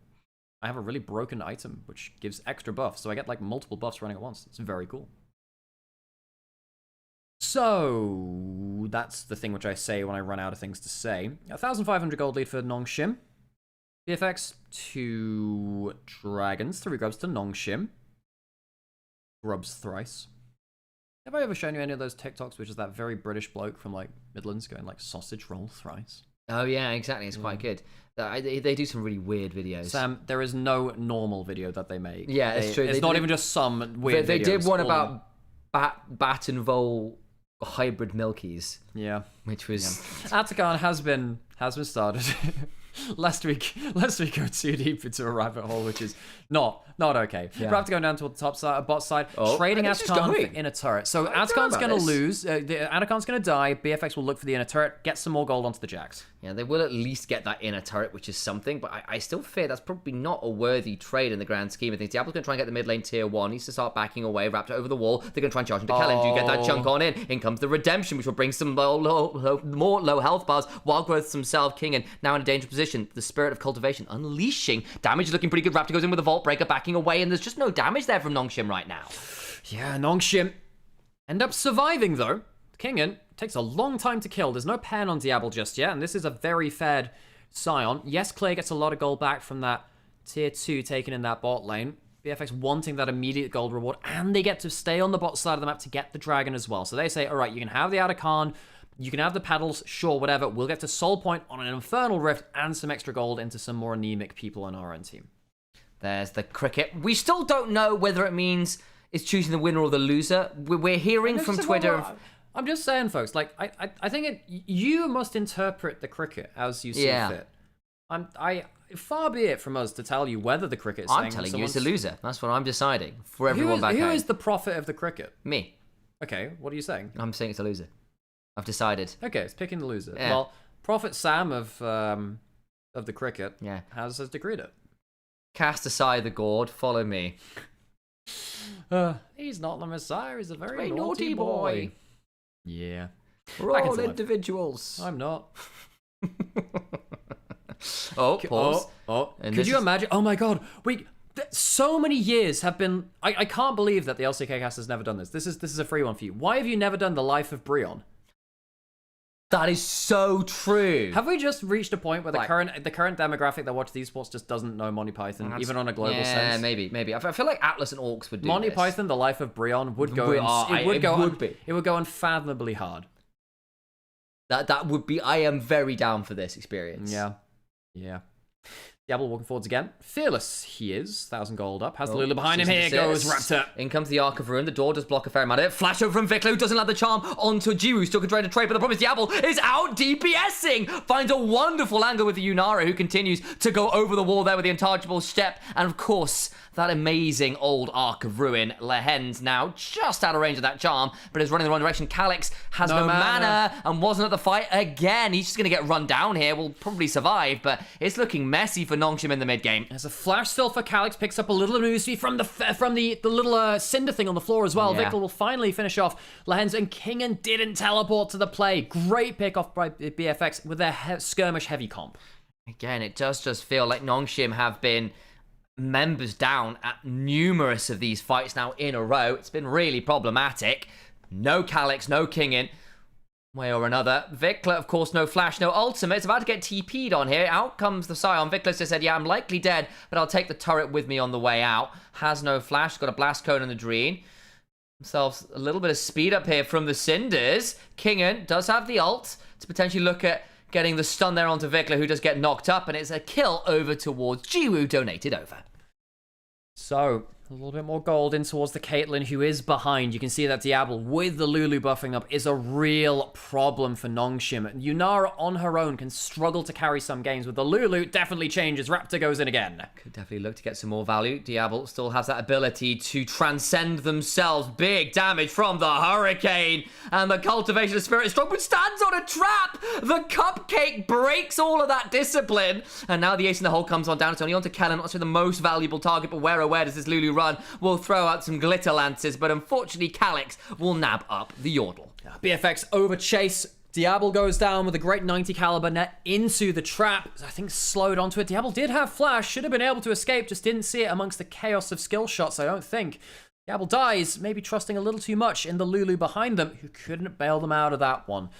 I have a really broken item which gives extra buffs, so I get like multiple buffs running at once. It's very cool. So that's the thing which I say when I run out of things to say. 1,500 gold lead for Nongshim. BFX 2 dragons, 3 grubs to Nongshim. Grubs thrice. Have I ever shown you any of those TikToks, which is that very British bloke from like Midlands going like sausage roll thrice? Oh yeah, exactly. It's quite good. They do some really weird videos. Sam, there is no normal video that they make. Yeah, it's true. It's not even just some weird They videos. did one about bat and vole hybrid milkies. Yeah. Which was... Atakan has been started. lest we go too deep into a rabbit hole, which is not okay. Yeah. Raptor going down toward the top side, bot side, trading Atacon for inner turret. So Atacon's going to lose. Atacon's going to die. BFX will look for the inner turret, get some more gold onto the Jax. Yeah, they will at least get that inner turret, which is something, but I still fear that's probably not a worthy trade in the grand scheme of things. Diablo's going to try and get the mid lane tier 1. Needs to start backing away. Raptor over the wall. They're going to try and charge into Kellen. Do you get that chunk on in? In comes the redemption, which will bring some more low health bars. Wild Growth's himself, King, and now in a dangerous position. The Spirit of Cultivation unleashing. Damage is looking pretty good. Raptor goes in with a Vault Breaker, backing away, and there's just no damage there from Nongshim right now. Yeah, Nongshim end up surviving, though. Kingen takes a long time to kill. There's no pen on Diablo just yet, and this is a very fed Scion. Yes, Clay gets a lot of gold back from that tier 2 taken in that bot lane. BFX wanting that immediate gold reward, and they get to stay on the bot side of the map to get the dragon as well. So they say, all right, you can have the Atacon, you can have the pedals, sure, whatever. We'll get to Soul Point on an Infernal Rift and some extra gold into some more anemic people on our own team. There's the cricket. We still don't know whether it means it's choosing the winner or the loser. We're hearing from Twitter... I'm just saying, folks, like, I think you must interpret the cricket as you see fit. Far be it from us to tell you whether the cricket is saying... I'm telling you it's a loser. That's what I'm deciding for everyone back home. Who is the prophet of the cricket? Me. Okay, what are you saying? I'm saying it's a loser. I've decided. Okay, it's picking the loser. Yeah. Well, Prophet Sam of the cricket has decreed it. Cast aside the gourd, follow me. He's not the Messiah, he's a very naughty boy. Yeah. We're all individuals. I'm not. Pause. Could you imagine? Oh my god, so many years have been... I can't believe that the LCK cast has never done this. This is a free one for you. Why have you never done the life of Brion? That is so true. Have we just reached a point where the current demographic that watch these sports just doesn't know Monty Python, even on a global sense? Yeah, maybe. I feel like Atlas and Orcs would do Monty this. Python, the life of Brion would go. It would go unfathomably hard. That would be. I am very down for this experience. Yeah. Diablo walking forwards again. Fearless he is. 1,000 gold up. Has the Lulu behind him. Here goes Raptor. In comes the Arc of Ruin. The door does block a fair amount of it. Flash over from Vikla, who doesn't land the charm onto Jiru. Still can try to trade, but the problem is Diablo is out DPSing. Finds a wonderful angle with the Yunara, who continues to go over the wall there with the untouchable step. And of course, that amazing old Arc of Ruin. Lehen's now just out of range of that charm, but is running the wrong direction. Calyx has no mana and wasn't at the fight again. He's just going to get run down here. Will probably survive, but it's looking messy for Nongshim in the mid game. There's a flash still for Calyx. Picks up a little immunity from the little cinder thing on the floor as well. Yeah. Vikla will finally finish off Lehen's, and Kingen didn't teleport to the play. Great pick off by BFX with their skirmish heavy comp. Again, it does just feel like Nongshim have been members down at numerous of these fights now in a row. It's been really problematic. No Calyx, no Kingen. Way or another. Vikla, of course, no flash, no ultimate. It's about to get TP'd on here. Out comes the Scion. Vikla just said, yeah, I'm likely dead, but I'll take the turret with me on the way out. Has no flash. Got a blast cone on the Dreen. Themselves a little bit of speed up here from the Cinders. Kingen does have the ult to potentially look at getting the stun there onto Vikla, who does get knocked up, and it's a kill over towards Jiwoo, donated over. So, a little bit more gold in towards the Caitlyn, who is behind. You can see that Diablo, with the Lulu buffing up, is a real problem for Nongshim. Yunara on her own can struggle to carry some games. With the Lulu, definitely changes. Raptor goes in again. Could definitely look to get some more value. Diablo still has that ability to transcend themselves. Big damage from the Hurricane. And the Cultivation of Spirit is strong, but stands on a trap. The Cupcake breaks all of that discipline. And now the ace in the hole comes on down. It's only on to Kellen, not necessarily the most valuable target, but where does this Lulu run? We'll throw out some glitter lances, but unfortunately Calyx will nab up the Yordle. BFX over chase. Diablo goes down with a great 90 caliber net into the trap. I think slowed onto it. Diablo did have flash, should have been able to escape, just didn't see it amongst the chaos of skill shots, I don't think. Diablo dies, maybe trusting a little too much in the Lulu behind them, who couldn't bail them out of that one.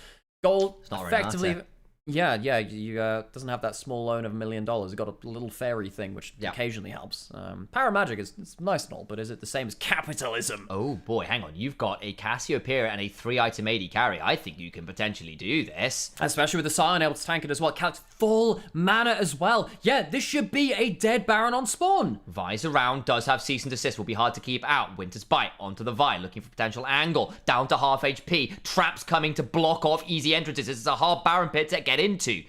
Gold effectively... Yeah, doesn't have that small loan of $1 million. It's got a little fairy thing, which occasionally helps. Paramagic is nice and all, but is it the same as capitalism? Oh boy, hang on. You've got a Cassiopeia and a 3-item AD carry. I think you can potentially do this. Especially with the Scion able to tank it as well. Calyx full mana as well. Yeah, this should be a dead Baron on spawn. Vi's around, does have cease and desist, will be hard to keep out. Winter's Bite onto the Vi, looking for potential angle. Down to half HP. Traps coming to block off easy entrances. This is a hard Baron pit to get into.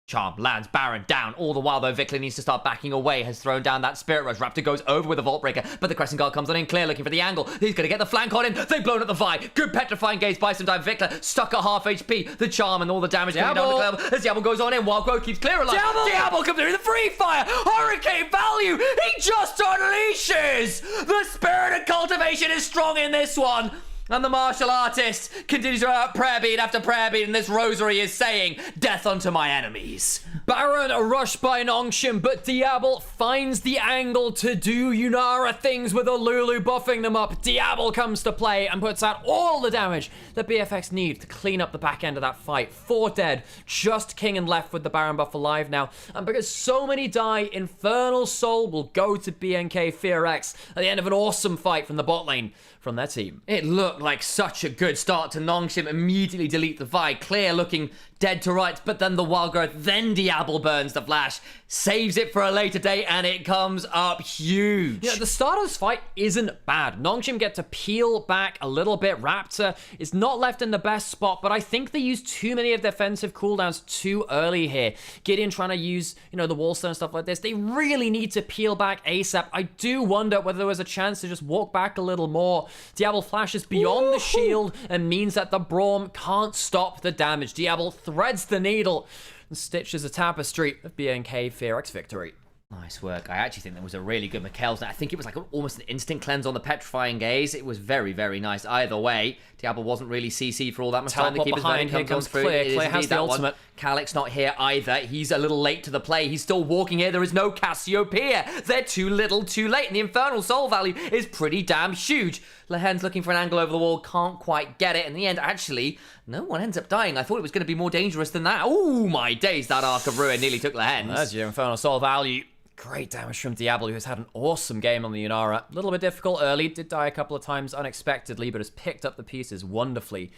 Charm lands Baron down. All the while, though, Vikla needs to start backing away. Has thrown down that Spirit Rush. Raptor goes over with a Vault Breaker, but the Crescent Guard comes on in clear, looking for the angle. He's going to get the flank on him. They've blown up the Vi. Good Petrifying Gaze by some time. Vikla stuck at half HP. The Charm and all the damage coming down to Clever as Diablo goes on in. Wild Growth keeps clear alive. Diablo comes through the free fire. Hurricane value. He just unleashes. The Spirit of Cultivation is strong in this one. And the martial artist continues to out prayer bead after prayer bead, and this rosary is saying, death unto my enemies. Baron rushed by Nongshim, but Diablo finds the angle to do Yunara things with a Lulu buffing them up. Diablo comes to play and puts out all the damage that BFX need to clean up the back end of that fight. 4 dead, just King and left with the Baron buff alive now. And because so many die, Infernal Soul will go to BNK Fear X at the end of an awesome fight from the bot lane from their team. It looked like such a good start to Nongshim. Immediately delete the Vi. Clear looking dead to rights, but then the Wild Growth. Then Diablo burns the Flash. Saves it for a later day, and it comes up huge. Yeah, the start of this fight isn't bad. Nongshim get to peel back a little bit. Raptor is not left in the best spot, but I think they use too many of the defensive cooldowns too early here. Gideon trying to use, the wallstone and stuff like this. They really need to peel back ASAP. I do wonder whether there was a chance to just walk back a little more. Diablo flashes beyond the shield and means that the Braum can't stop the damage. Diablo threads the needle and stitches a tapestry of BNK Fear X victory. Nice work. I actually think that was a really good Mikhail's. I think it was like almost an instant cleanse on the Petrifying Gaze. It was very, very nice. Either way, Diablo wasn't really CC'd for all that much time. The keeper's behind, here comes Clear. Clear has the ultimate. Calyx not here either. He's a little late to the play. He's still walking here. There is no Cassiopeia. They're too little, too late. And the Infernal Soul value is pretty damn huge. Lehen's looking for an angle over the wall. Can't quite get it. In the end, actually, no one ends up dying. I thought it was going to be more dangerous than that. Oh, my days. That Arc of Ruin nearly took Lehen's. There's your Infernal Soul value. Great damage from Diablo, who has had an awesome game on the Yunara. A little bit difficult early, did die a couple of times unexpectedly, but has picked up the pieces wonderfully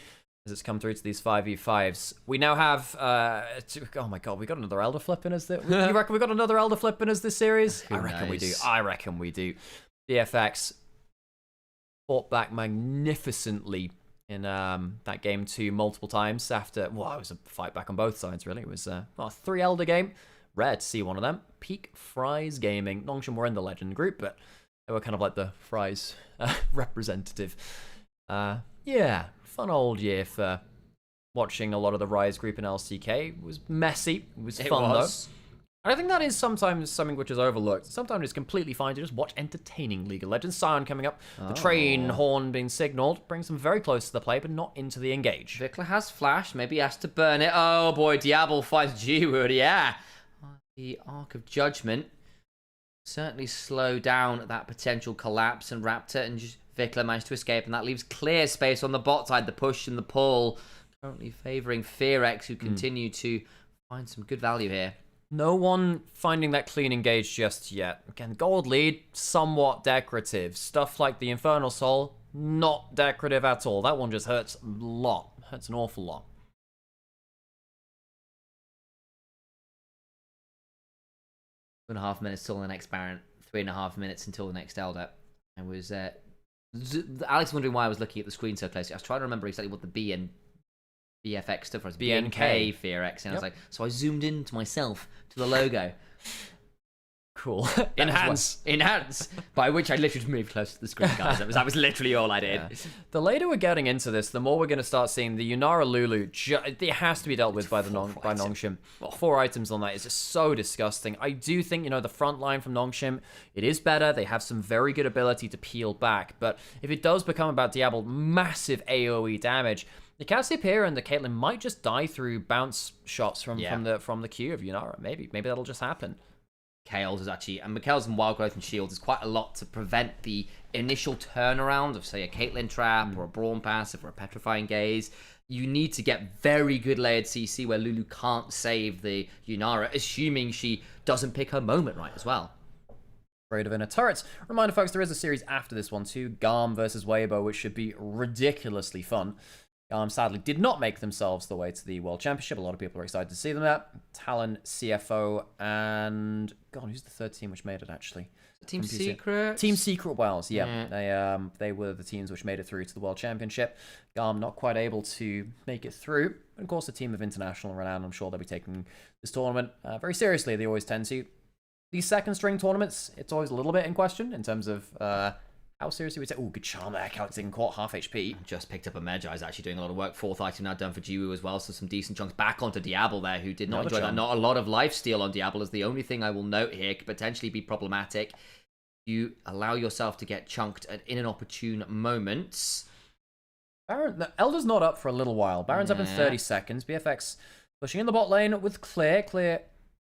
as it's come through to these 5v5s. We now have, oh my god, we got another Elder Flip in us. You reckon we got another Elder Flip in us this series? I reckon we do. I reckon we do. BFX fought back magnificently in that game 2 multiple times after, well, it was a fight back on both sides, really. It was a 3 Elder game. Rare to see one of them. Peak Fries Gaming. Nongshim were in the Legend group, but they were kind of like the Fries representative. Yeah, fun old year for watching a lot of the Rise group in LCK. It was messy. It was fun, though. I think that is sometimes something which is overlooked. Sometimes it's completely fine to just watch entertaining League of Legends. Sion coming up. The train horn being signaled brings them very close to the play, but not into the engage. Vikla has flash. Maybe he has to burn it. Oh boy, Diablo finds G-Wood. Yeah. The Arc of Judgment certainly slow down that potential collapse, and Raptor and Vikla managed to escape, and that leaves clear space on the bot side. The push and the pull currently favouring Fearex, who continue to find some good value here. No one finding that clean engage just yet. Again, gold lead, somewhat decorative. Stuff like the Infernal Soul, not decorative at all. That one just hurts a lot. Hurts an awful lot. 2.5 minutes till the next Baron, 3.5 minutes until the next Elder. I was Alex wondering why I was looking at the screen so closely. I was trying to remember exactly what the B and BFX stood for. It's BNK Fearex, and I was like, so I zoomed into myself to the logo. Cool. Enhance. By which I literally moved close to the screen, guys. That was literally all I did. Yeah. The later we're getting into this, the more we're going to start seeing the Yunara Lulu. It has to be dealt with by Nongshim. 4 items on that is just so disgusting. I do think, the front line from Nongshim, it is better. They have some very good ability to peel back. But if it does become about Diablo, massive AoE damage, the Cassiopeia and the Caitlyn might just die through bounce shots from the Q of Yunara. Maybe that'll just happen. Mikhail's is actually, and Mikhail's and Wild Growth and Shields is quite a lot to prevent the initial turnaround of, say, a Caitlyn trap or a Braum passive or a Petrifying Gaze. You need to get very good layered CC where Lulu can't save the Yunara, assuming she doesn't pick her moment right as well. Afraid of inner turrets. Reminder, folks, there is a series after this one too, GAM versus Weibo, which should be ridiculously fun. GAM sadly did not make themselves the way to the World Championship. A lot of people are excited to see them there. Talon, CFO, and... God, who's the third team which made it, actually? Team Secret? Team Secret Wales, yeah. They were the teams which made it through to the World Championship. GAM not quite able to make it through. And of course, the team of international renown, I'm sure they'll be taking this tournament very seriously. They always tend to. These second-string tournaments, it's always a little bit in question in terms of how seriously we take... Oh, good charm there. Calix in court, half HP. Just picked up a Magi, is actually doing a lot of work. Fourth item now done for Jiwoo as well, so some decent chunks back onto Diablo there, who did not enjoy that. Not a lot of lifesteal on Diablo is the only thing I will note here. Could potentially be problematic. You allow yourself to get chunked at inopportune moments. Baron, the Elder's not up for a little while. Baron's up in 30 seconds. BFX pushing in the bot lane with Clear. Clear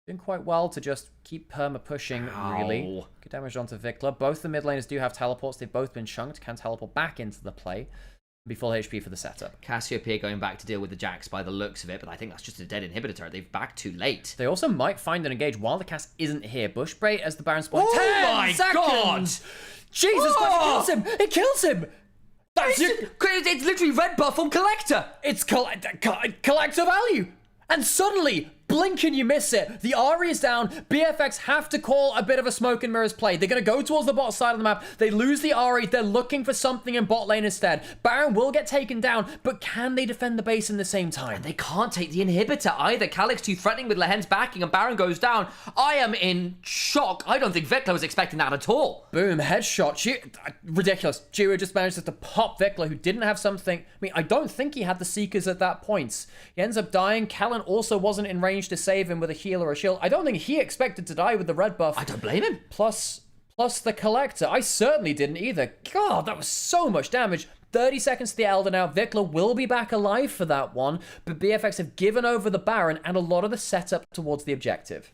doing quite well to just keep perma pushing, really. Good damage onto Vikla. Both the mid laners do have teleports. They've both been chunked. Can teleport back into the play. Be full HP for the setup. Cassiopeia going back to deal with the Jax by the looks of it, but I think that's just a dead inhibitor turret. They've backed too late. They also might find and engage while the cast isn't here. Bushbray as the Baron spawn. Oh my God! Jesus Christ, it kills him! It kills him! It's literally red buff on Collector! It's collector value! And suddenly, blink and you miss it. The Ahri is down. BFX have to call a bit of a smoke and mirrors play. They're going to go towards the bot side of the map. They lose the Ahri. They're looking for something in bot lane instead. Baron will get taken down, but can they defend the base in the same time? And they can't take the inhibitor either. Calix too threatening with Lehen's backing, and Baron goes down. I am in shock. I don't think Vikla was expecting that at all. Boom, headshot. Ridiculous. Jiwoo just managed to pop Vikla, who didn't have something. I mean, I don't think he had the Seekers at that point. He ends up dying. Callan also wasn't in range to save him with a heal or a shield. I don't think he expected to die with the red buff. I don't blame him. Plus the Collector. I certainly didn't either. God, that was so much damage. 30 seconds to the Elder now. Vikla will be back alive for that one, but BFX have given over the Baron and a lot of the setup towards the objective.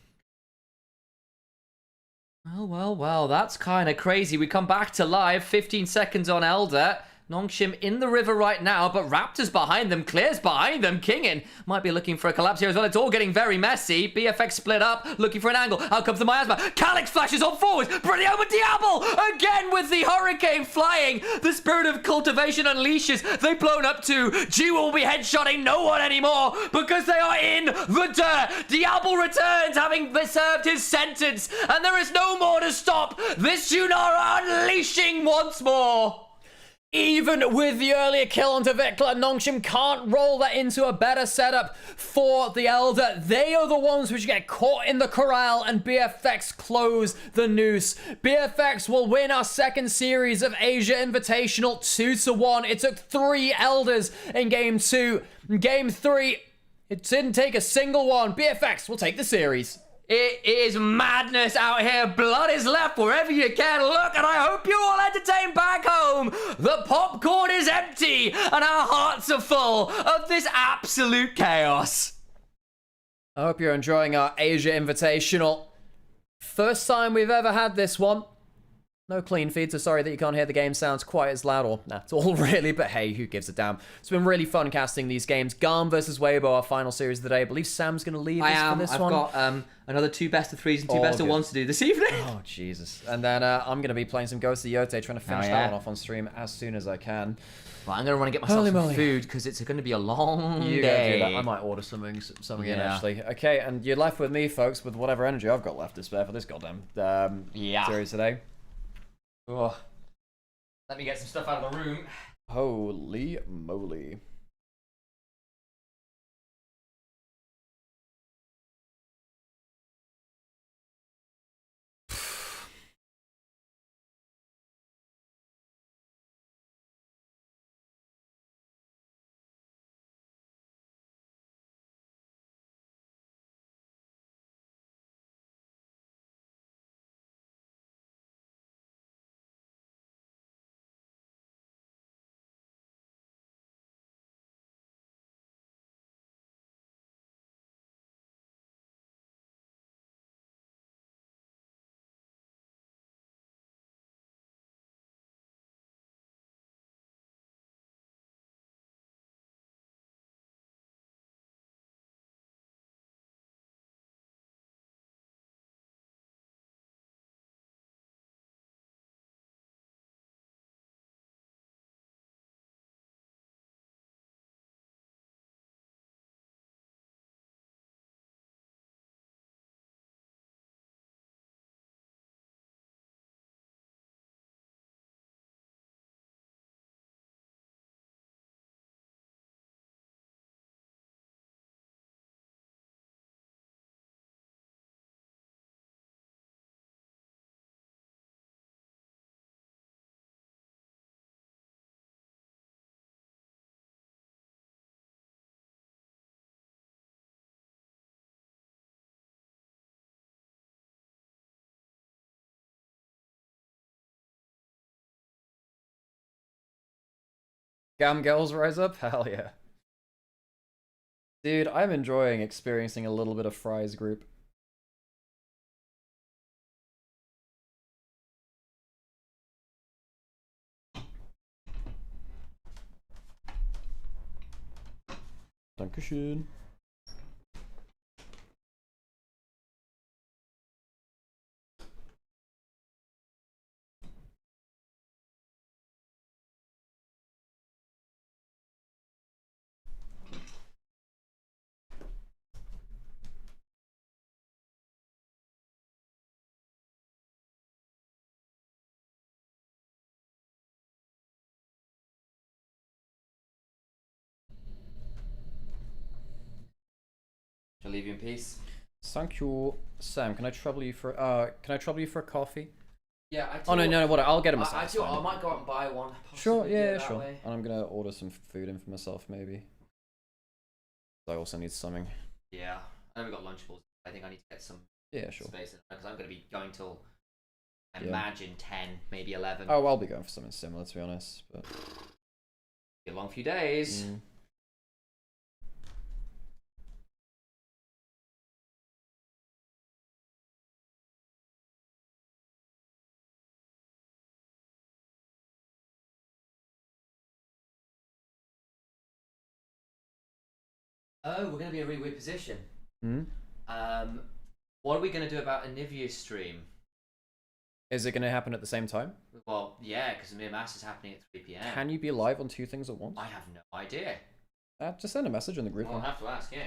Well, that's kind of crazy. We come back to live, 15 seconds on Elder. Nongshim in the river right now, but Raptors behind them, Clear's behind them, Kingin might be looking for a collapse here as well. It's all getting very messy. BFX split up, looking for an angle. Out comes the miasma. Calix flashes on forwards. Brilliant with Diablo! Again with the hurricane flying. The spirit of cultivation unleashes. They've blown up too. G will be headshotting no one anymore because they are in the dirt. Diablo returns, having served his sentence, and there is no more to stop. This Junara unleashing once more. Even with the earlier kill onto Vikla, Nongshim can't roll that into a better setup for the Elder. They are the ones which get caught in the corral, and BFX close the noose. BFX will win our second series of Asia Invitational 2-1. It took 3 Elders in Game 2. In Game 3, it didn't take a single one. BFX will take the series. It is madness out here. Blood is left wherever you can look, and I hope you're all entertained back home. The popcorn is empty, and our hearts are full of this absolute chaos. I hope you're enjoying our Asia Invitational. First time we've ever had this one. No clean feed, so sorry that you can't hear the game sounds quite as loud, or at all really, but hey, who gives a damn. It's been really fun casting these games. GAM versus Weibo, our final series of the day. I believe Sam's going to lead us for this one. I've got another 2 best of 3s and 2 best of 1s to do this evening. Oh, Jesus. And then I'm going to be playing some Ghost of Yote, trying to finish that one off on stream as soon as I can. Well, I'm going to run and get myself some food, because it's going to be a long day. I might order something in, actually. Okay, and you're left with me, folks, with whatever energy I've got left to spare for this goddamn series today. Oh. Let me get some stuff out of the room. Holy moly. GAM girls rise up? Hell yeah. Dude, I'm enjoying experiencing a little bit of Fry's group. Dankeschön. Shall I leave you in peace? Thank you, Sam. Can I trouble you for a coffee? Yeah, I Oh no, what? I'll get him a I might go out and buy one. Sure, possibly, yeah, that sure. way. And I'm gonna order some food in for myself, maybe. I also need something. Yeah, I know we got Lunchables. I think I need to get some Yeah, sure. space in because I'm going to be going till Yeah. imagine 10, maybe 11. Oh, I'll be going for something similar, to be honest. But Be a long few days. Oh, we're going to be in a really weird position. What are we going to do about Anivia's stream? Is it gonna happen at the same time? Well, yeah, because Mere Mass is happening at 3 p.m. Can you be live on 2 things at once? I have no idea. Just send a message in the group. I'll have to ask, yeah.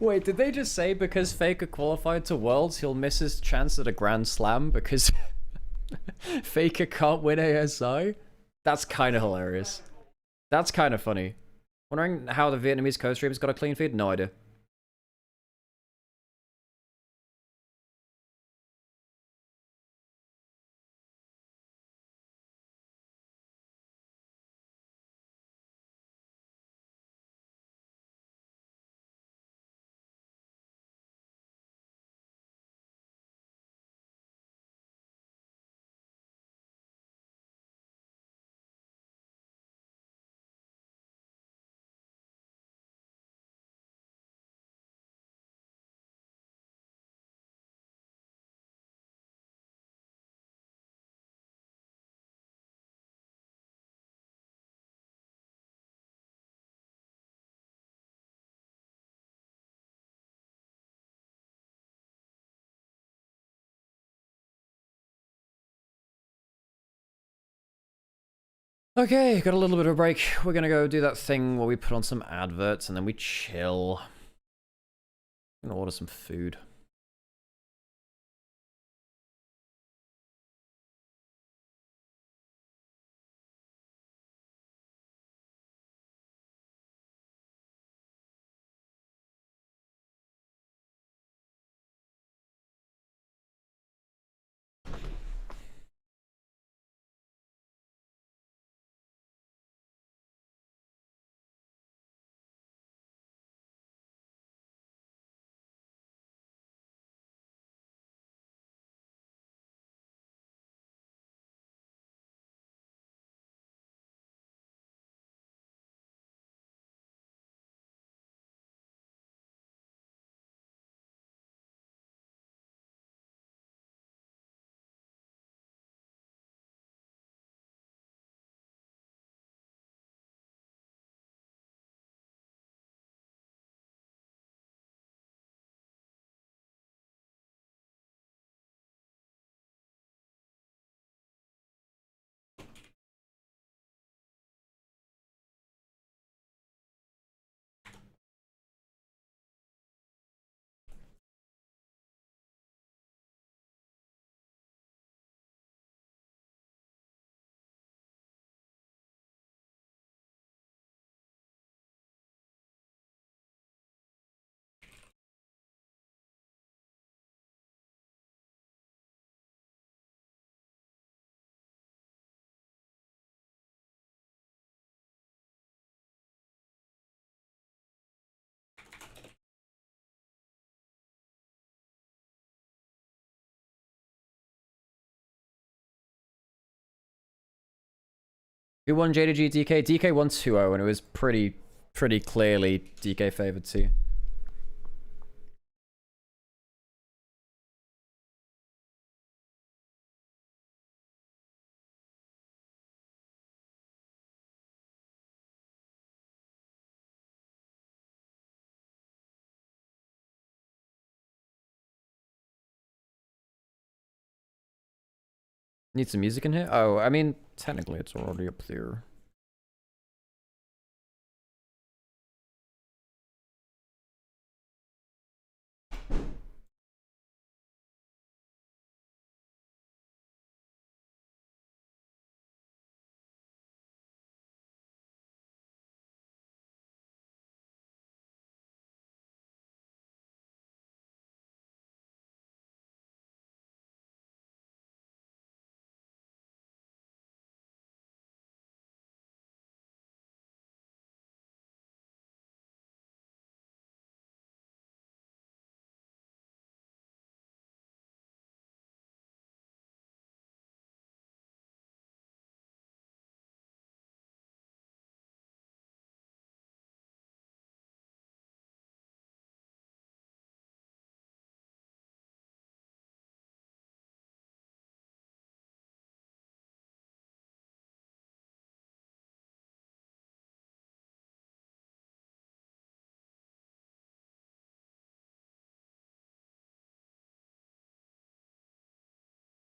Wait, did they just say because Faker qualified to Worlds, he'll miss his chance at a Grand Slam because Faker can't win ASI? That's kind of hilarious. That's kind of funny. Wondering how the Vietnamese co-streamer's got a clean feed? No idea. Okay, got a little bit of a break. We're gonna go do that thing where we put on some adverts and then we chill. I'm gonna order some food. Who won JDG DK? DK won 2-0 and it was pretty clearly DK favored too. Need some music in here? Oh, I mean, technically it's already up there.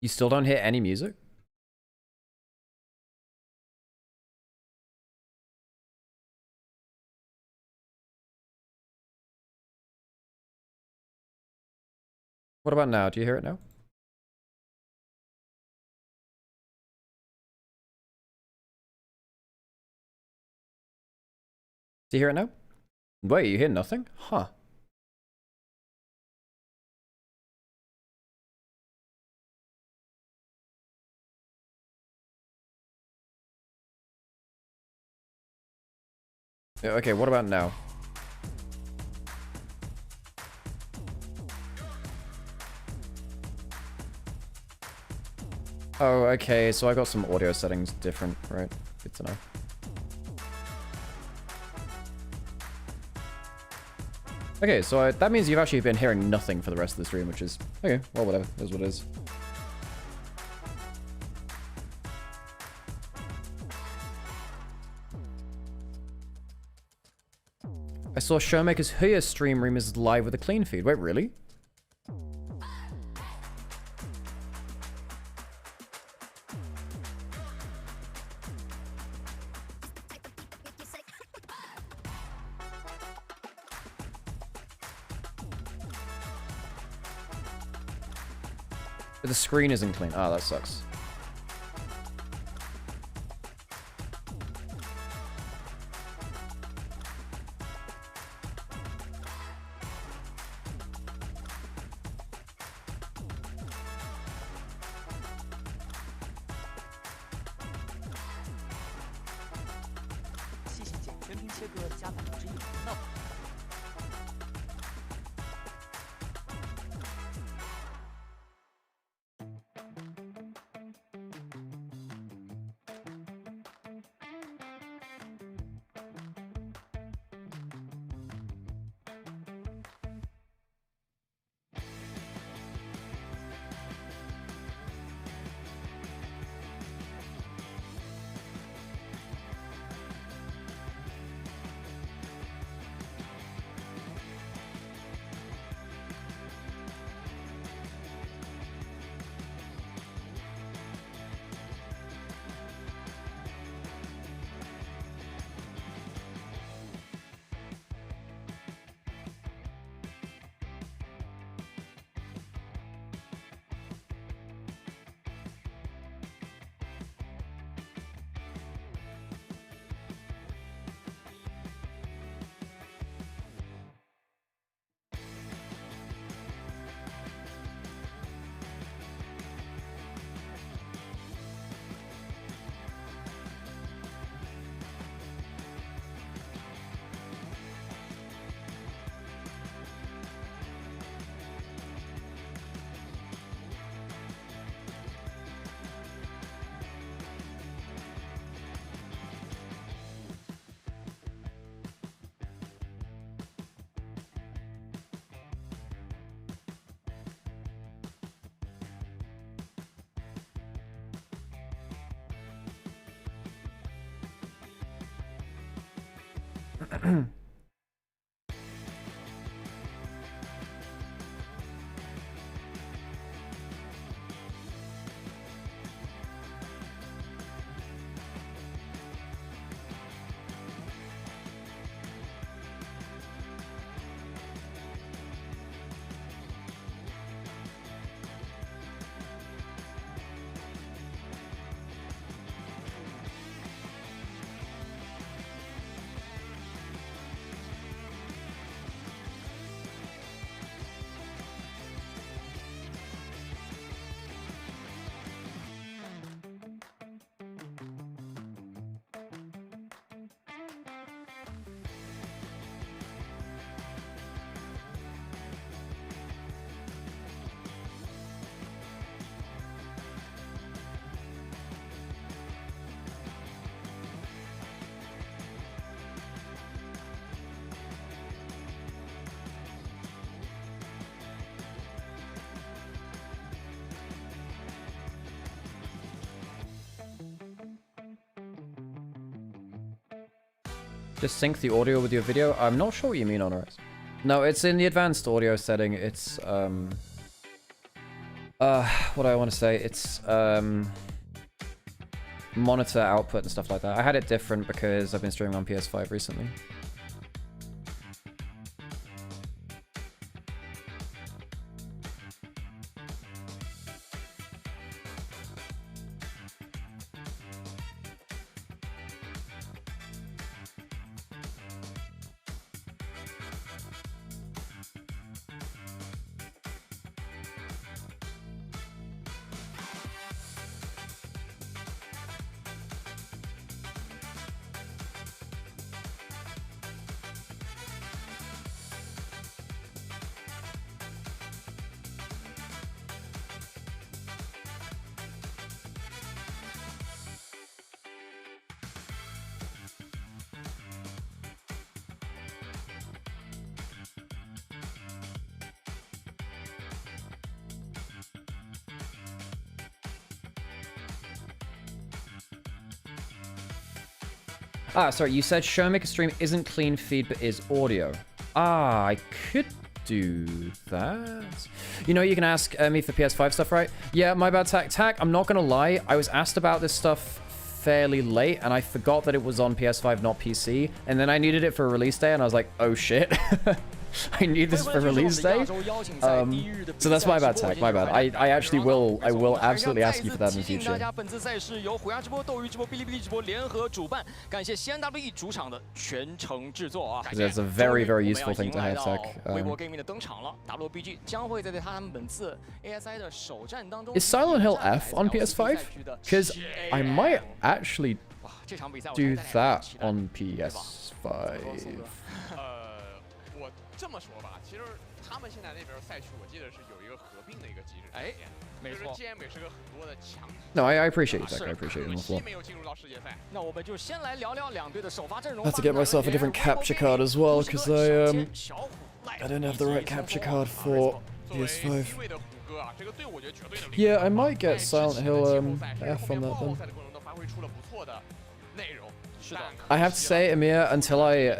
You still don't hear any music? What about now? Do you hear it now? Do you hear it now? Wait, you hear nothing? Huh. Yeah, okay, what about now? Oh, okay, so I got some audio settings different, right? Good to know. Okay, so that means you've actually been hearing nothing for the rest of the stream, which is... Okay, well, whatever. It is what it is. I saw Showmaker's Huya stream room is live with a clean feed. Wait, really? But the screen isn't clean. Ah, that sucks. Just sync the audio with your video? I'm not sure what you mean, Honoris. No, it's in the advanced audio setting. It's, what do I want to say? It's, monitor output and stuff like that. I had it different because I've been streaming on PS5 recently. Ah, sorry, you said Showmaker stream isn't clean feed but is audio. Ah, I could do that. You know, you can ask me for PS5 stuff, right? Yeah, my bad, Tac. I'm not gonna lie, I was asked about this stuff fairly late, and I forgot that it was on PS5, not PC, and then I needed it for a release day, and I was like, oh shit. I need this for release day. So that's my bad, Tac. My bad. I actually will. I will absolutely ask you for that in the future. That's a very, very useful thing to have, Tac. Is Silent Hill F on PS5? Because I might actually do that on PS5. 这么说吧，其实他们现在那边赛区，我记得是有一个合并的一个机制。哎，没错 ，GM 也是个很多的强敌。No, I appreciate you, Zach. I appreciate it. 没有进入到世界赛。那我们就先来聊聊两队的首发阵容。 I have to get myself a different capture card as well because I don't have the right capture card for PS5. Yeah, I might get Silent Hill F on that then. I have to say, Amir, until I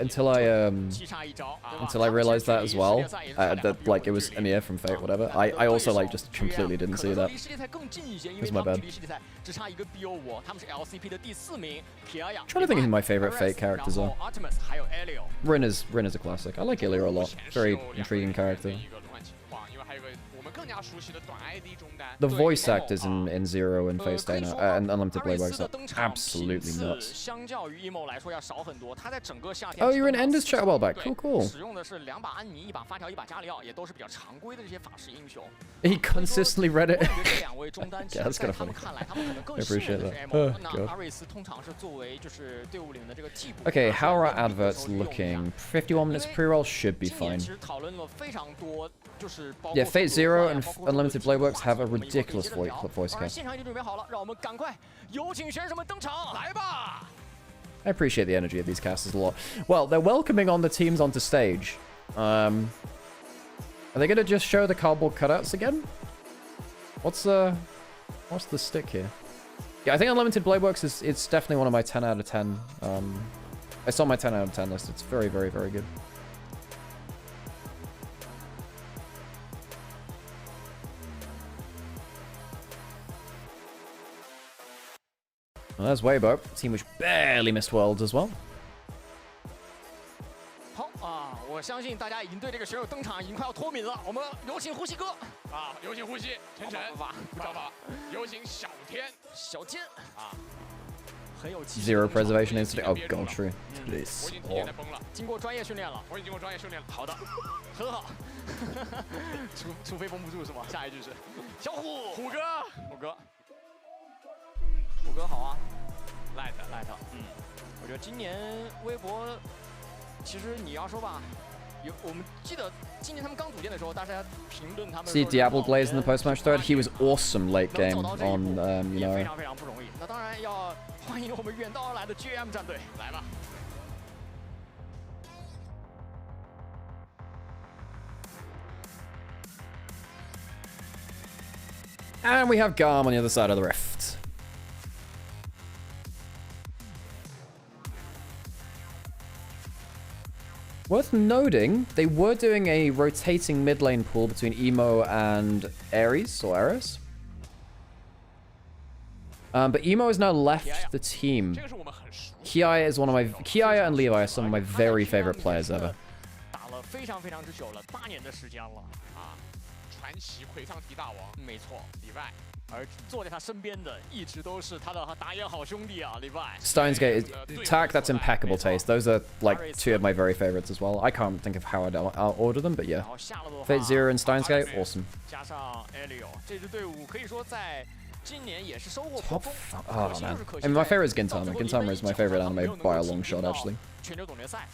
realized that as well, that like it was Amir from Fate, whatever. I also like just completely didn't see that. It was my bad. I'm trying to think who my favorite Fate characters are. Rin is a classic. I like Ilya a lot. Very intriguing character. The voice actors in Zero and Face Day and Unlimited Playboys are absolutely nuts. Oh, you're in Ender's chat a while back. Cool. He consistently read it. Yeah, that's kind of funny. I appreciate that. Oh, God. Okay, how are our adverts looking? 51 minutes pre-roll should be fine. Yeah, Fate Zero and Unlimited Playworks have a ridiculous voice cast. I appreciate the energy of these casters a lot. Well, they're welcoming on the teams onto stage. Are they gonna just show the cardboard cutouts again? What's the stick here? Yeah, I think Unlimited Bladeworks it's definitely one of my 10 out of 10. It's on my 10 out of 10 list. It's very, very, very good. Well, there's Weibo, a team which barely missed Worlds as well. 好啊，我相信大家已经对这个选手登场已经快要脱敏了。我们有请呼吸哥啊，有请呼吸，晨晨，不找法，有请小天，小天啊，很有气势。Zero preservation instinct. Oh god, true. Please. 我已经体验在崩了，经过专业训练了，我已经经过专业训练了。好的，很好。除非绷不住是吗？下一句是小虎，虎哥，虎哥。 虎哥好啊 ，light， 我觉得今年微博，其实你要说吧，我们记得今年他们刚组建的时候，大家评论他们。See Diablo Blaze in the post-match thread. He was awesome late game on you know. 非常非常不容易。那当然要欢迎我们远道而来的 GAM 战队，来吧。 And we have GAM on the other side of the rift. Worth noting, they were doing a rotating mid lane pool between Emo and Ares, or Ares. But Emo has now left the team. Kiaya and Levi are some of my very favorite players ever. 打了非常非常之久了，8年的时间了啊！传奇魁苍提大王，没错，里外。 而坐在他身边的一直都是他的打野好兄弟啊，里外。Steinsgate, Tac, that's impeccable taste. Those are like 2 of my very favorites as well. I can't think of how I'll order them, but yeah. Fate Zero and Steinsgate, awesome. 加上 Elio 这支队伍可以说在今年也是收获 Top. Oh man. I mean, my favorite is Gintama. Gintama is my favorite anime by a long shot, actually. 全球总决赛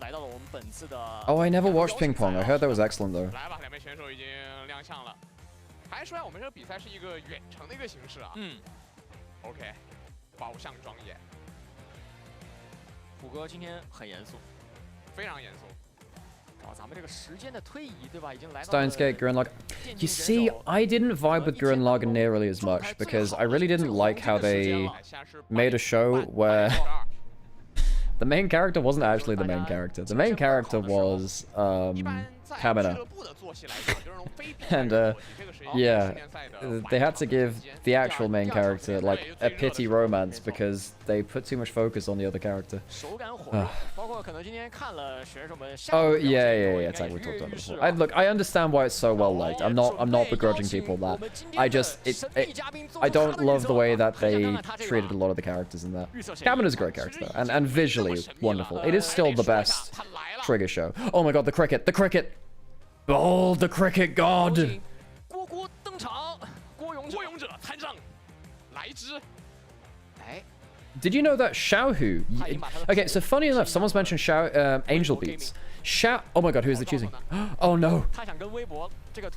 来到了我们本次的。Oh, I never watched Ping Pong. I heard that was excellent though. 来吧，两位选手已经亮相了。 还说呀，我们这个比赛是一个远程的一个形式啊。OK， 宝相庄严。虎哥今天很严肃，非常严肃。咱们这个时间的推移，对吧？已经来到。Steinsgate, Gurren Lagann. You see, I didn't vibe with Gurren Lagann nearly as much because I really didn't like how they made a show where The main character wasn't actually the main character. The main character was Kamina. And yeah, they had to give the actual main character like a pity romance because they put too much focus on the other character. Oh yeah, it's like we talked about it before. Look, I understand why it's so well liked. I'm not begrudging people that. I don't love the way that they treated a lot of the characters in that. Kamina's a great character though, and visually wonderful. It is still the best Trigger show. Oh my god, the cricket, the cricket! Oh, the cricket god! Did you know that Xiaohu... Okay, so funny enough, someone's mentioned Angel Beats. Oh my god, who is it choosing? Oh no!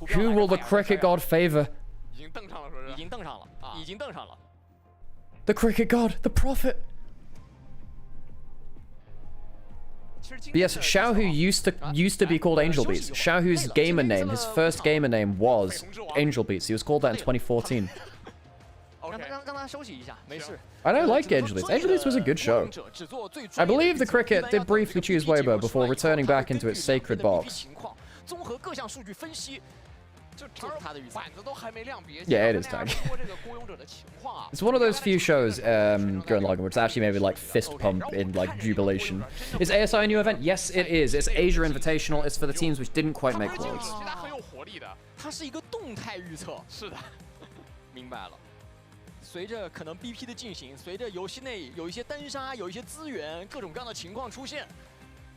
Who will the cricket god favor? The cricket god, the prophet! But yes, Xiaohu used to be called Angel Beats. Xiaohu's gamer name, his first gamer name was Angel Beats. He was called that in 2014. I don't like Angel Beats. Angel Beats was a good show. I believe the cricket did briefly choose Weibo before returning back into its sacred box. Yeah, it is tag. It's one of those few shows, Gurren Lagann, which actually maybe like fist pump in like jubilation. Is ASI a new event? Yes, it is. It's Asia Invitational. It's for the teams which didn't quite make Worlds. 随着可能 BP 的进行，随着游戏内有一些单杀，有一些资源，各种各样的情况出现，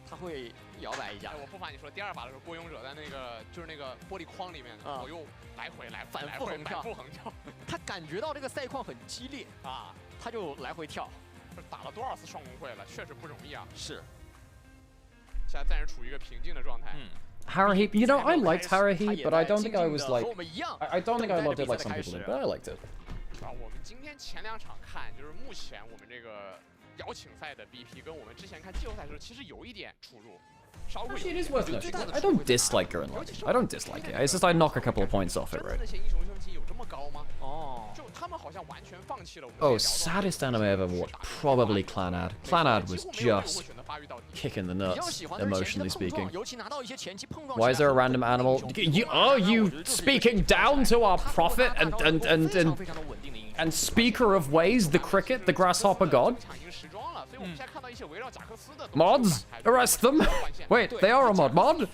他会摇摆一下。我不瞒你说，第二把的时候，郭勇者在那个就是那个玻璃框里面左右来回反复横跳，他感觉到这个赛况很激烈啊，他就来回跳。打了多少次双工会了，确实不容易啊。是。现在暂时处于一个平静的状态。Haruhi, you know, I liked Haruhi, but I don't think I was like, I don't think I loved it like some people did, but I liked it. 我们今天前两场看，就是目前我们这个邀请赛的 BP 跟我们之前看季后赛的时候，其实有一点出入。Actually, it is worth noting. I don't dislike Gurren Lagann. I don't dislike it. It's just I knock a couple of points off it, right? Oh, saddest anime I ever watched. Probably Clanad. Clanad was just kicking the nuts, emotionally speaking. Why is there a random animal? Are you speaking down to our prophet and speaker of ways, the cricket, the grasshopper god? Mods? Arrest them! Wait, they are a mod.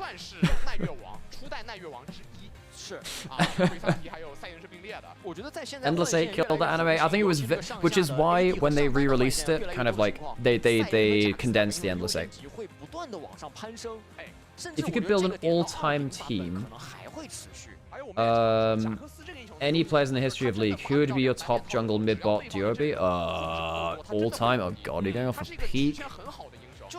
Endless 8 killed the anime. I think it was, which is why when they re-released it, kind of like they condensed the Endless 8. If you could build an all-time team, any players in the history of League, who would be your top jungle mid-bot duo be? All-time? Oh god, you're going off a peak.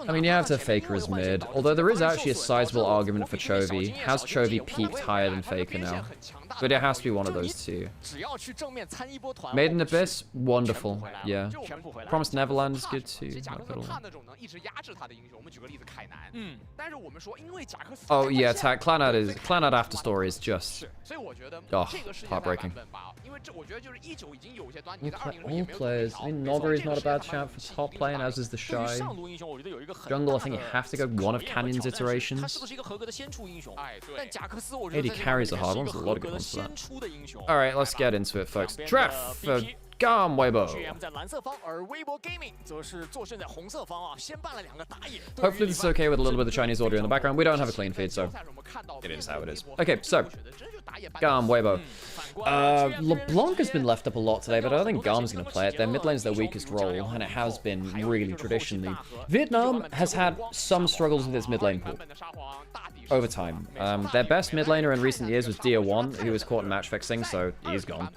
I mean, you have to Faker as mid, although there is actually a sizable argument for Chovy. Has Chovy peaked higher than Faker now? But it has to be one of those two. Maiden Abyss? Wonderful, yeah. Promised Neverland is good too. Oh yeah, Clanad After Story is just... oh, heartbreaking. All players. I mean, Nogari's not a bad shout for top lane, as is the Shy. Jungle, I think you have to go one of Canyon's iterations. AD carries a hard one, there's a lot of good ones for that. Alright, let's get into it, folks. Draft for GAM Weibo. Hopefully this is okay with a little bit of Chinese audio in the background. We don't have a clean feed, so it is how it is. Okay, so GAM Weibo. LeBlanc has been left up a lot today, but I don't think GAM's going to play it. Their mid lane's their weakest role, and it has been really traditionally. Vietnam has had some struggles with its mid lane pool over time. Their best mid laner in recent years was Dia1, who was caught in match fixing, so he's gone.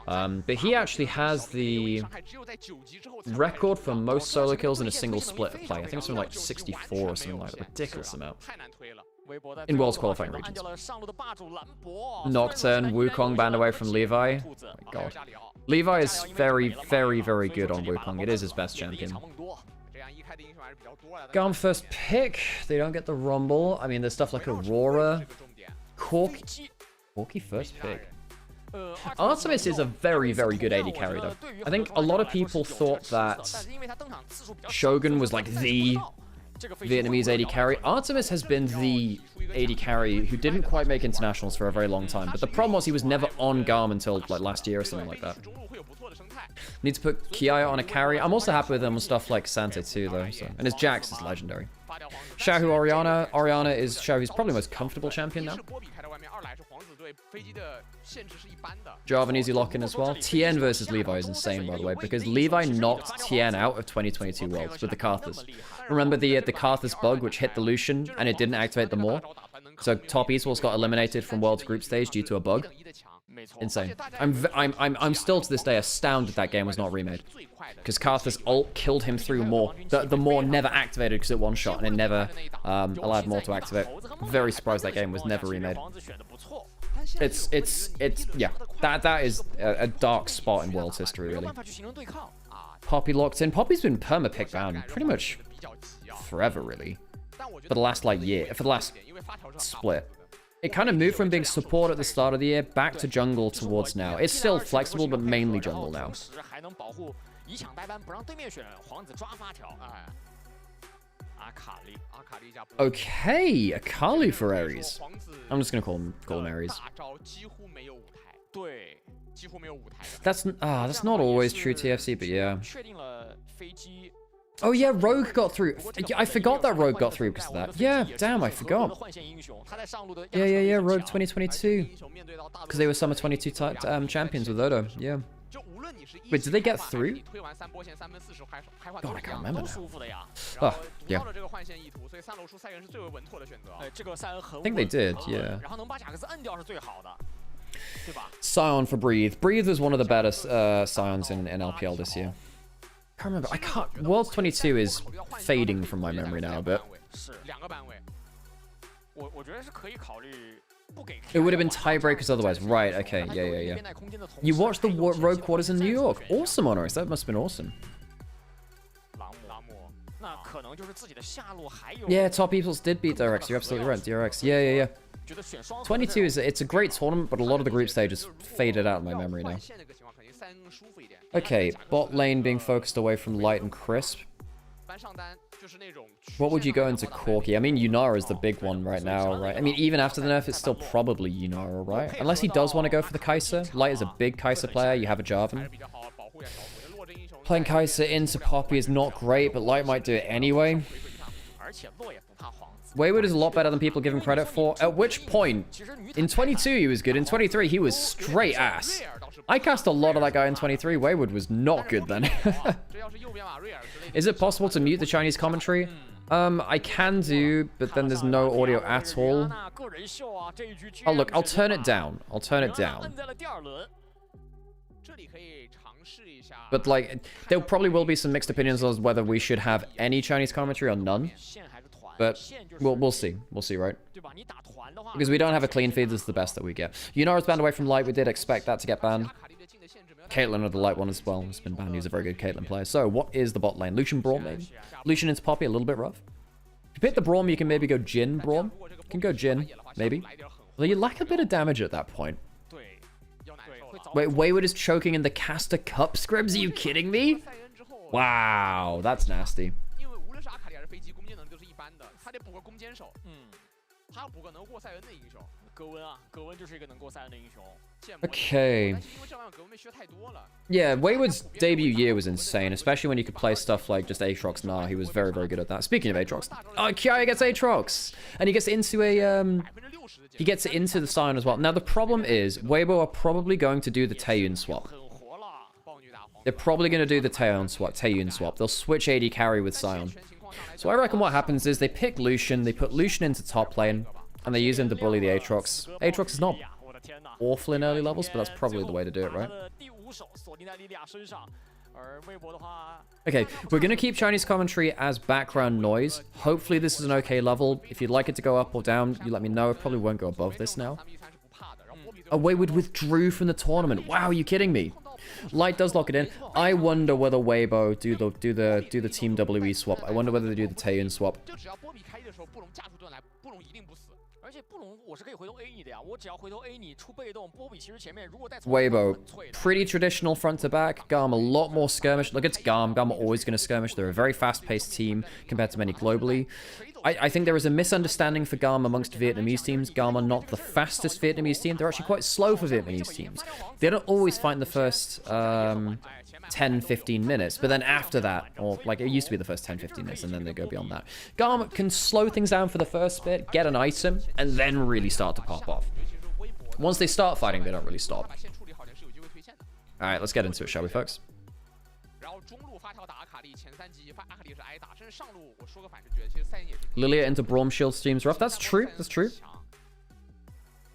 But he actually has the record for most solo kills in a single split of play. I think it's something like 64 or something like that. Ridiculous amount. In Worlds qualifying regions. Nocturne, Wukong banned away from Levi. Oh my god. Levi is very, very, very good on Wukong. It is his best champion. GAM first pick. They don't get the Rumble. I mean, there's stuff like Aurora. Corki first pick. Artemis is a very, very good AD carry, though. I think a lot of people thought that Shogun was like the Vietnamese AD carry. Artemis has been the AD carry who didn't quite make internationals for a very long time. But the problem was he was never on GAM until like last year or something like that. Need to put Kiaya on a carry. I'm also happy with him on stuff like Sante too, though. So. And his Jax is legendary. Xiaohu Oriana. Oriana is Xiaohu's probably the most comfortable champion now. Jarvan easy lock-in as well. Tien versus Levi is insane, by the way, because Levi knocked Tien out of 2022 Worlds with the Karthus. Remember the Karthus bug, which hit the Lucian, and it didn't activate the Maw? So top esports got eliminated from World's group stage due to a bug. Insane. I'm still to this day astounded that game was not remade. Because Karthus ult killed him through Maw. The Maw never activated because it one-shot, and it never allowed Maw to activate. Very surprised that game was never remade. Yeah, that is a dark spot in World's history, really. Poppy locked in. Poppy's been perma-pick bound pretty much forever, really. For the last, like, year. For the last split. It kind of moved from being support at the start of the year back to jungle towards now. It's still flexible, but mainly jungle now. Okay, Akali for Ares. I'm just gonna call him Ares. That's not always true TFC, but yeah. Oh yeah, Rogue got through. I forgot that Rogue got through because of that. Yeah, damn, I forgot. Yeah, Rogue 2022. Because they were Summer 22 champions with Odo, yeah. Wait, did they get through? God, I can't remember now. Oh, yeah. I think they did, yeah. Scion for Breathe. Breathe was one of the better Scions in LPL this year. I can't remember. Worlds 22 is fading from my memory now a bit. It would have been tiebreakers otherwise. Right, okay. Yeah. You watched the Rogue Quarters in New York. Awesome, Honoris. That must have been awesome. Yeah, Top Esports did beat DRX. You're absolutely right. DRX. Yeah. 22 it's a great tournament, but a lot of the group stages faded out in my memory now. Okay, bot lane being focused away from Light and Crisp. What would you go into Corki? I mean, Yunara is the big one right now, right? I mean, even after the nerf, it's still probably Yunara, right? Unless he does want to go for the Kai'Sa. Light is a big Kai'Sa player. You have a Jarvan. Playing Kai'Sa into Poppy is not great, but Light might do it anyway. Wayward is a lot better than people give him credit for. At which point, in 22 he was good. In 23 he was straight ass. I cast a lot of that guy in 23. Wayward was not good then. Is it possible to mute the Chinese commentary? I can do, but then there's no audio at all. Oh look, I'll turn it down. But like, there probably will be some mixed opinions on whether we should have any Chinese commentary or none. But we'll see. We'll see, right? Because we don't have a clean feed, this is the best that we get. Yunara's banned away from Light. We did expect that to get banned. Caitlyn of the Light one as well has been banned. He's a very good Caitlyn player. So, what is the bot lane? Lucian Braum, maybe? Lucian into Poppy, a little bit rough. If you pick the Braum, you can maybe go Jhin Braum. You can go Jhin, maybe. Although you lack a bit of damage at that point. Wait, Wayward is choking in the Caster Cup scribs? Are you kidding me? Wow, that's nasty. Okay. Yeah, Wayward's debut year was insane, especially when you could play stuff like just Aatrox. Nah, he was very, very good at that. Speaking of Aatrox, Kiaya gets Aatrox, and he gets into the Scion as well. Now the problem is, Weibo are probably going to do the Taeyun swap. They're probably going to do the Taeyun swap. They'll switch AD carry with Scion. So I reckon what happens is they pick Lucian, they put Lucian into top lane, and they use him to bully the Aatrox. Aatrox is not awful in early levels, but that's probably the way to do it, right? Okay, we're going to keep Chinese commentary as background noise. Hopefully this is an okay level. If you'd like it to go up or down, you let me know. It probably won't go above this now. Oh, Wayward withdrew from the tournament. Wow, are you kidding me? Light does lock it in. I wonder whether Weibo do the Team WE swap. I wonder whether they do the Taeyun swap. 而且布隆我是可以回头 A 你的呀，我只要回头 A 你出被动，波比其实前面如果带 Weibo, pretty traditional front to back. GAM a lot more skirmish. Look, it's GAM. GAM are always going to skirmish. They're a very fast-paced team compared to many globally. I think there is a misunderstanding for GAM amongst Vietnamese teams. GAM are not the fastest Vietnamese team. They're actually quite slow for Vietnamese teams. They don't always fight in the first 10, 15 minutes, but then after that, or like it used to be the first 10, 15 minutes, and then they go beyond that. GAM can slow things down for the first bit, get an item, and then really start to pop off. Once they start fighting, they don't really stop. Alright, let's get into it, shall we, folks? Lilia into Braum Shield streams rough. That's true, that's true.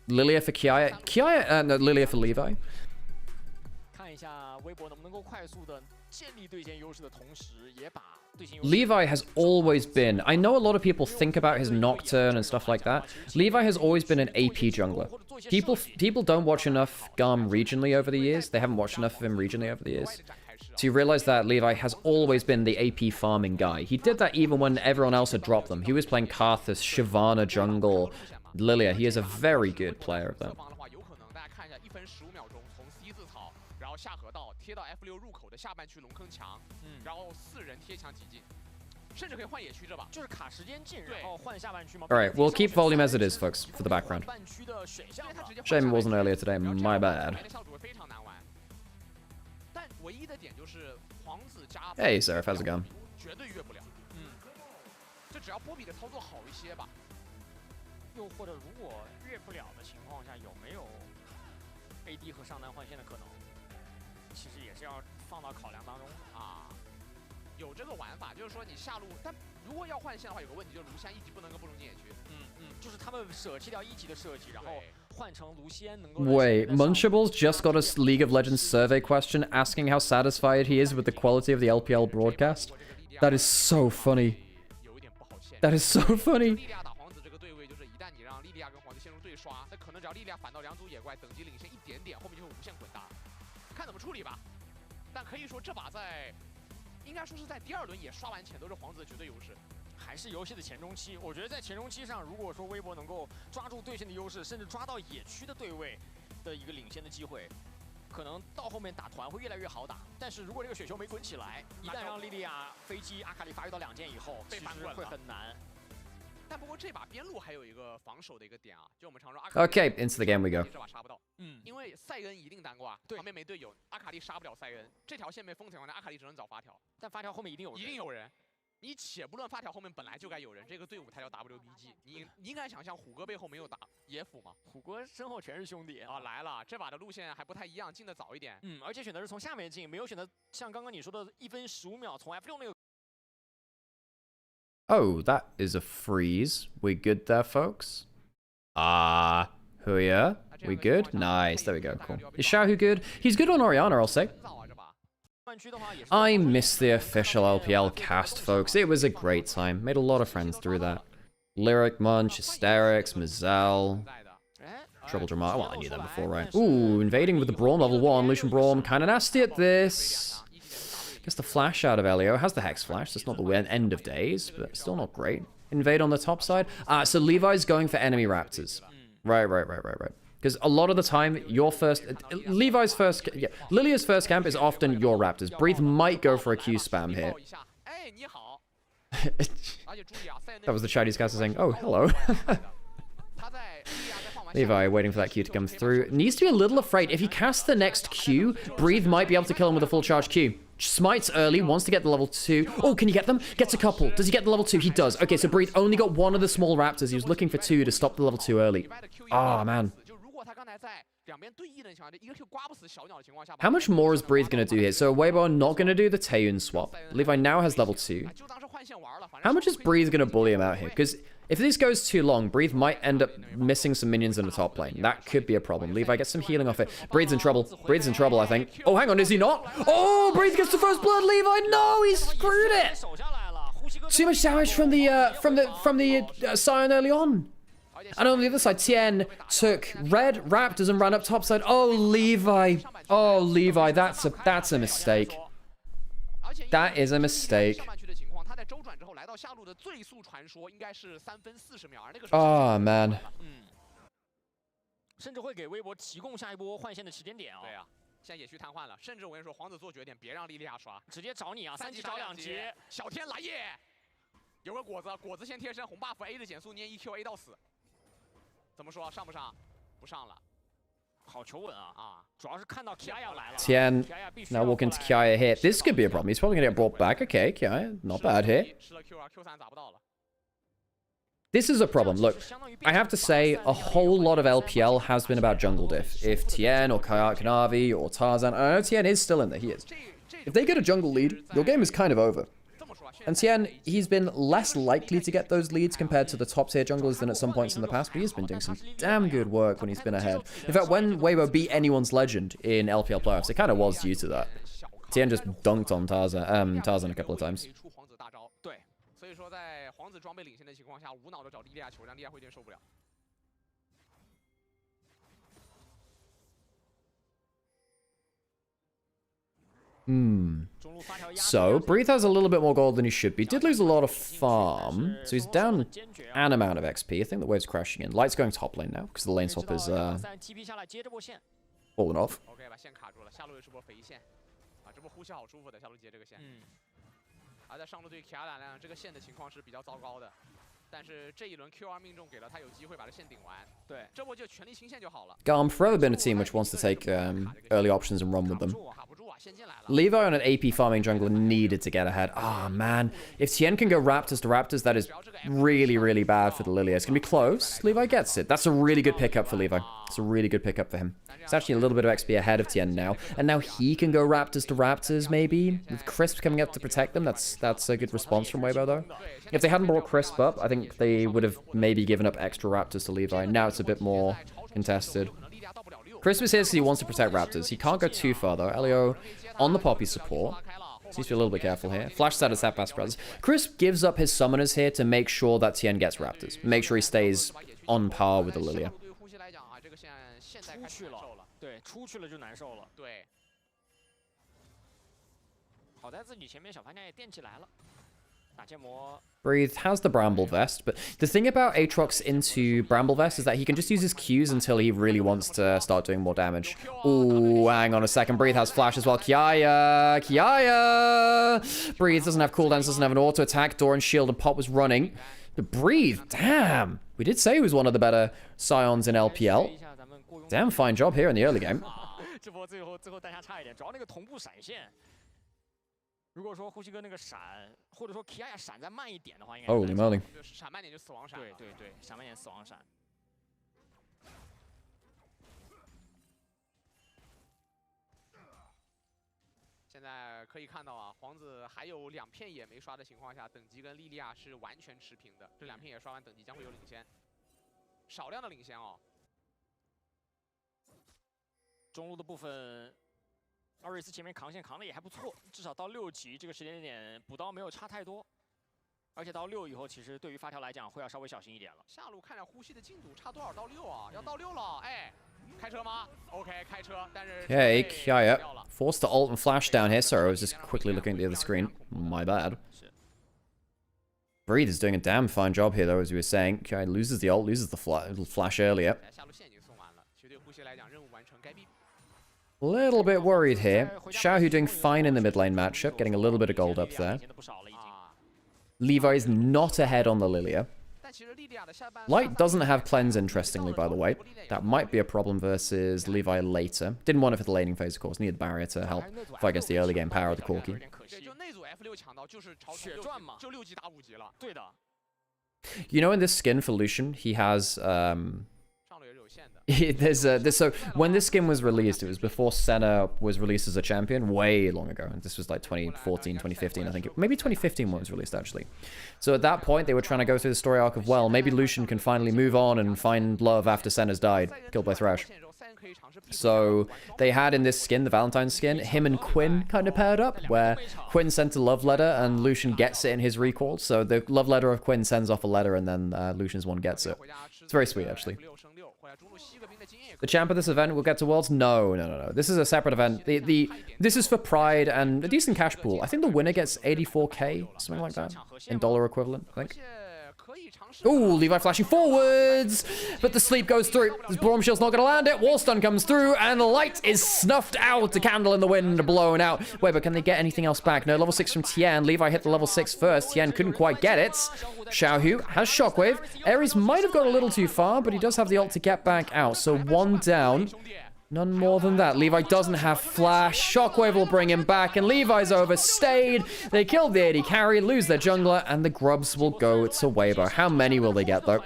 Lilia for Kiaya. No, Lilia for Levi. Levi has always been, I know a lot of people think about his Nocturne and stuff like that. Levi has always been an AP jungler. People don't watch enough GAM regionally over the years. They haven't watched enough of him regionally over the years. So you realize that Levi has always been the AP farming guy. He did that even when everyone else had dropped them. He was playing Karthus, Shyvana jungle, Lilia. He is a very good player of that. 下河道贴到 F6 入口的下半区龙坑墙，然后4人贴墙挤进，甚至可以换野区这把，就是卡时间进，然后换下半区吗 Alright, we'll keep volume as it is, folks, for the background. Shame it wasn't earlier today, my bad. Hey, Seraph, how's it going? 绝对越不了，就只要波比的操作好一些吧。又或者如果越不了的情况下，有没有 AD 和上单换线的可能？ 其实也是要放到考量当中啊，有这个玩法，就是说你下路，但如果要换线的话，有个问题就是卢锡安一级不能跟布隆进野区，就是他们舍弃掉一级的设计，然后换成卢锡安能够。Wait, Munchables just got a League of Legends survey question asking how satisfied he is with the quality of the LPL broadcast. That is so funny. That is so funny. 莉莉娅打皇子这个对位，就是一旦你让莉莉娅跟皇子陷入对刷，那可能只要莉莉娅反到2组野怪，等级领先一点点，后面就会无限滚大。 看怎么处理吧，但可以说这把在，应该说是在第2轮也刷完前都是皇子的绝对优势，还是游戏的前中期。我觉得在前中期上，如果说微博能够抓住对线的优势，甚至抓到野区的对位的一个领先的机会，可能到后面打团会越来越好打。但是如果这个雪球没滚起来，一旦让莉莉娅飞机阿卡丽发育到2件以后，其实会很难。 但不过这把边路还有一个防守的一个点啊，就我们常说阿卡丽 Okay, into the game we go. 这把杀不到，因为塞恩一定单挂，旁边没队友，阿卡丽杀不了塞恩，这条线被封的情况下，阿卡丽只能找发条，但发条后面一定有人，你且不论发条后面本来就该有人，这个队伍它叫 WBG， 你应该想象虎哥背后没有打野辅吗？虎哥身后全是兄弟啊，来了，这把的路线还不太一样，进的早一点，而且选择是从下面进，没有选择像刚刚你说的1分15秒从 F6那个。 Oh, that is a freeze. We good there, folks? Huya. We good? Nice. There we go. Cool. Is Xiaohu good? He's good on Orianna, I'll say. I miss the official LPL cast, folks. It was a great time. Made a lot of friends through that. Lyric, Munch, Hysterics, Mazel. Trouble Dramatic. Well, I knew that before, right? Ooh, invading with the Braum level 1. Lucian Braum, kind of nasty at this. Gets the flash out of Elio. Has the Hex Flash. That's not the end of days, but still not great. Invade on the top side. So Levi's going for enemy Raptors. Right. Because a lot of the time, your first... Levi's first... Yeah, Lilia's first camp is often your Raptors. Breathe might go for a Q spam here. That was the Chinese caster saying, oh, hello. Levi waiting for that Q to come through. Needs to be a little afraid. If he casts the next Q, Breathe might be able to kill him with a full charge Q. Smites early, wants to get the level 2. Oh, can you get them? Gets a couple. Does he get the level 2? He does. Okay, so Breathe only got one of the small raptors. He was looking for 2 to stop the level 2 early. Oh, man. How much more is Breathe going to do here? So Weibo not going to do the Taeyun swap. Levi now has level 2. How much is Breathe going to bully him out here? Because if this goes too long, Breathe might end up missing some minions in the top lane. That could be a problem. Levi gets some healing off it. Breathe's in trouble. Breathe's in trouble, I think. Oh, hang on, is he not? Oh, Breathe gets the first blood. Levi, no, he screwed it. Too much damage from the Scion early on. And on the other side, Tien took red Raptors and ran up top side. Oh, Levi. Oh, Levi, that's a mistake. That is a mistake. 下路的最速传说应该是3分40秒，而那个 Oh man. 甚至会给微博提供下一波换线的时间点啊。对啊，现在野区瘫痪了，甚至我跟你说，皇子做决定，别让莉莉娅刷，直接找你啊，3级找2级，小天来也，有个果子，果子先贴身红 buff A 的减速，捏1Q A 到死，怎么说上不上？不上了。 好求稳啊！主要是看到 Kiaya 来了。Tien now walking to Kiaya here. This could be a problem. He's probably going to get brought back. Okay, Kiaya, not bad here. 吃了 Q2 Q3砸不到了。 This is a problem. Look, I have to say, a whole lot of LPL has been about jungle diff. If Tien or Kanavi or Tarzan, I know Tien is still in there, he is. If they get a jungle lead, your game is kind of over. And Tien, he's been less likely to get those leads compared to the top tier junglers than at some points in the past, but he's been doing some damn good work when he's been ahead. In fact, when Weibo beat anyone's legend in LPL playoffs, it kind of was due to that. Tien just dunked on Tarzan a couple of times. 对，所以说在皇子装备领先的情况下，无脑的找莉莉娅球，让莉莉娅会有点受不了。 So, Breathe has a little bit more gold than he should be. Did lose a lot of farm, so he's down an amount of XP. I think the wave's crashing in. Light's going top lane now, because the lane swap is fallen off. OK， 把线卡住了，下路又是波肥线，啊，这波呼吸好舒服的，下路接这个线。而在上路对 Kiara 来讲，这个线的情况是比较糟糕的。 但是这一轮 Q2 命中给了他有机会把这线顶完，对，这波就全力清线就好了。GAM forever been a team which wants to take early options and run with them. Levi on an AP farming jungler needed to get ahead. Ah, man. If Tien can go Raptors to Raptors, that is really, really bad for the Lilia. It's going to be close. Levi gets it. That's a really good pickup for Levi. It's a really good pickup for him. It's actually a little bit of XP ahead of Tien now. And now he can go Raptors to Raptors, maybe. With Crisp coming up to protect them, that's a good response from Weibo, though. If they hadn't brought Crisp up, I think they would have maybe given up extra Raptors to Levi. Now it's a bit more contested. Crisp is here because he wants to protect Raptors. He can't go too far, though. Elio on the Poppy support. So he's to be a little bit careful here. Flash status at Fast Brothers. Crisp gives up his summoners here to make sure that Tien gets Raptors. Make sure he stays on par with the Lilia. 对，出去了就难受了。对，好在自己前面小房间也垫起来了。 Breathe has the Bramble Vest, but the thing about Aatrox into Bramble Vest is that he can just use his Qs until he really wants to start doing more damage. Ooh, hang on a second. Breathe has Flash as well. Kiaya! Breathe doesn't have cooldowns, doesn't have an auto attack. Doran Shield and Pop was running. But Breathe, damn! We did say he was one of the better Scions in LPL. Damn fine job here in the early game. 这波最后单下差一点，主要那个同步闪现。 如果说呼吸哥那个闪，或者说 Kiaya 闪再慢一点的话，应该 Holy moly！ 闪慢点就死亡闪。对对对，闪慢点死亡闪。现在可以看到啊，皇子还有2片野没刷的情况下，等级跟莉莉娅是完全持平的。这2片野刷完，等级将会有领先，少量的领先哦。中路的部分。 阿瑞斯前面扛线扛的也还不错，至少到6级这个时间点补刀没有差太多，而且到6以后，其实对于发条来讲会要稍微小心一点了。下路看着呼吸的进度差多少到6啊？要到6了，哎，开车吗 ？OK， 开车，但是 Okay, Kiaya forced to ult and flash down here. Sorry, I was just quickly looking at the other screen. My bad. Breathe is doing a damn fine job here, though, as we were saying. Kiaya loses the ult, loses the flash earlier. 下路线已经送完了，其实对呼吸来讲任务完成，该闭。 Little bit worried here. Xiaohu doing fine in the mid lane matchup, getting a little bit of gold up there. Levi's not ahead on the Lilia. Light doesn't have cleanse, interestingly, by the way. That might be a problem versus Levi later. Didn't want it for the laning phase, of course. Needed barrier to help fight against the early game power of the Corki. You know, in this skin for Lucian, he has so when this skin was released, it was before Senna was released as a champion way long ago. And this was like 2014, 2015, I think. Maybe 2015 when it was released, actually. So at that point, they were trying to go through the story arc of, well, maybe Lucian can finally move on and find love after Senna's died, killed by Thresh. So they had in this skin, the Valentine skin, him and Quinn kind of paired up, where Quinn sent a love letter and Lucian gets it in his recall. So the love letter of Quinn sends off a letter and then Lucian's one gets it. It's very sweet, actually. The champ of this event will get to Worlds? No, no, no, no. This is a separate event. This is for Pride and a decent cash pool. I think the winner gets 84k, something like that, in dollar equivalent, I think. Ooh, Levi flashing forwards, but the sleep goes through. This Storm Shield's not going to land it. Wall stun comes through, and the light is snuffed out. A candle in the wind, blown out. Wait, but can they get anything else back? No, level 6 from Tian. Levi hit the level 6 first. Tian couldn't quite get it. Xiaohu has Shockwave. Ares might have gone a little too far, but he does have the ult to get back out. So one down. None more than that. Levi doesn't have flash. Shockwave will bring him back, and Levi's overstayed. They killed the AD carry, lose their jungler, and the grubs will go to Weibo. How many will they get, though?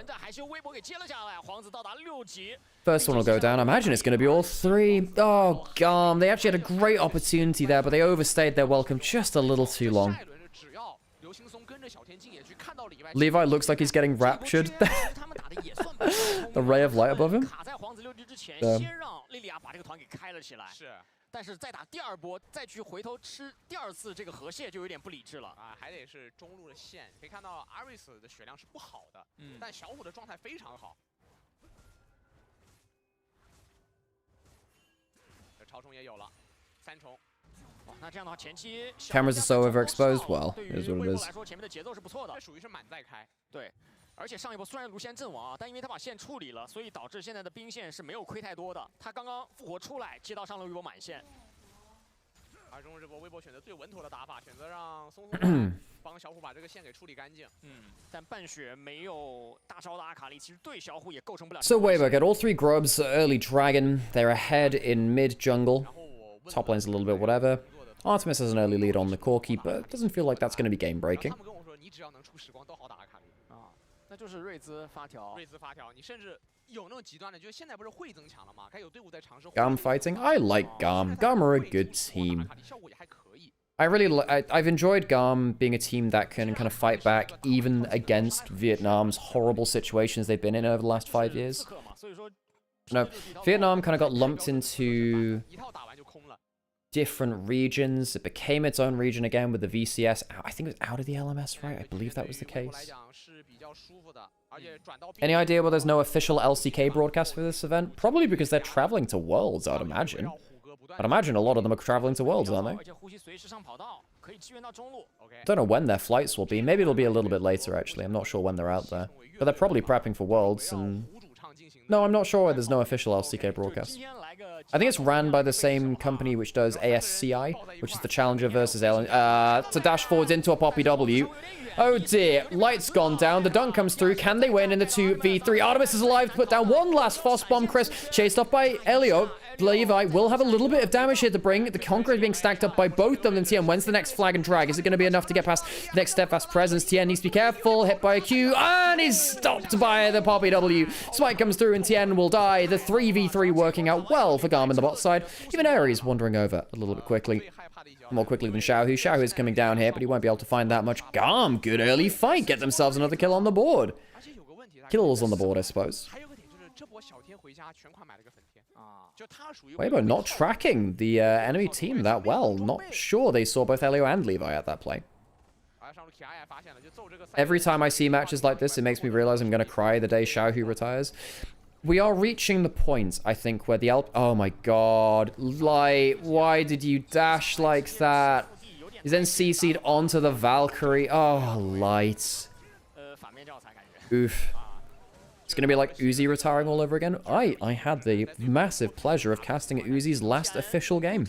First one will go down. I imagine it's going to be all three. Oh, GAM. They actually had a great opportunity there, but they overstayed their welcome just a little too long. Levi looks like he's getting raptured. The ray of light above him. 但是再打第二波，再去回头吃第二次这个河蟹就有点不理智了啊！还得是中路的线，可以看到 Aris 的血量是不好的，但小虎的状态非常好。这超虫也有了，3重。 那这样的话，前期 Cameras are so overexposed. Well, it is what it is. 来说，前面的节奏是不错的，属于是满载开。对，而且上一波虽然卢仙阵亡啊，但因为他把线处理了，所以导致现在的兵线是没有亏太多的。他刚刚复活出来，接到上路一波满线。而中这波微博选择最稳妥的打法，选择让松松帮小虎把这个线给处理干净。但半血没有大招的阿卡丽，其实对小虎也构成不了。So Weibo get all three grubs, early dragon. They're ahead in mid jungle. Top lane's a little bit whatever. Artemis has an early lead on the Corki, but it doesn't feel like that's going to be game breaking. 那就是瑞兹发条，你甚至有那种极端的，就是现在不是会增强了吗？该有队伍在尝试。GAM fighting? I like GAM. GAM are a good team. I've enjoyed GAM being a team that can kind of fight back even against Vietnam's horrible situations they've been in over the last 5 years. No, Vietnam kind of got lumped into different regions. It became its own region again with the VCS. I think it was out of the LMS, right? I believe that was the case. Any idea why there's no official LCK broadcast for this event? Probably because they're traveling to Worlds, I'd imagine. I'd imagine a lot of them are traveling to Worlds, aren't they? Don't know when their flights will be. Maybe it'll be a little bit later, actually. I'm not sure when they're out there. But they're probably prepping for Worlds, and... No, I'm not sure why there's no official LCK broadcast. I think it's ran by the same company which does ASI, which is the Challenger versus Alien. To dash forwards into a Poppy W. Oh dear, light's gone down. The dunk comes through. Can they win in the 2v3? Artemis is alive to put down one last Foss bomb. Chris chased off by Elio. Levi will have a little bit of damage here to bring. The Conqueror is being stacked up by both of them. Tien, when's the next flag and drag? Is it going to be enough to get past the next steadfast presence? Tien needs to be careful. Hit by a Q. And he's stopped by the Poppy W. Spike comes through and Tien will die. The 3v3 working out well for GAM in the bot side. Even Ares wandering over a little bit quickly. More quickly than Xiaohu. Xiaohu is coming down here, but he won't be able to find that much. GAM, good early fight. Get themselves another kill on the board. Kills on the board, I suppose. Weibo not tracking the enemy team that well. Not sure they saw both Elio and Levi at that play. Every time I see matches like this, it makes me realize I'm going to cry the day Xiaohu retires. We are reaching the point, I think, where the oh my god. Light, why did you dash like that? He's then CC'd onto the Valkyrie. Oh, Light. Oof. It's going to be like Uzi retiring all over again. I had the massive pleasure of casting at Uzi's last official game.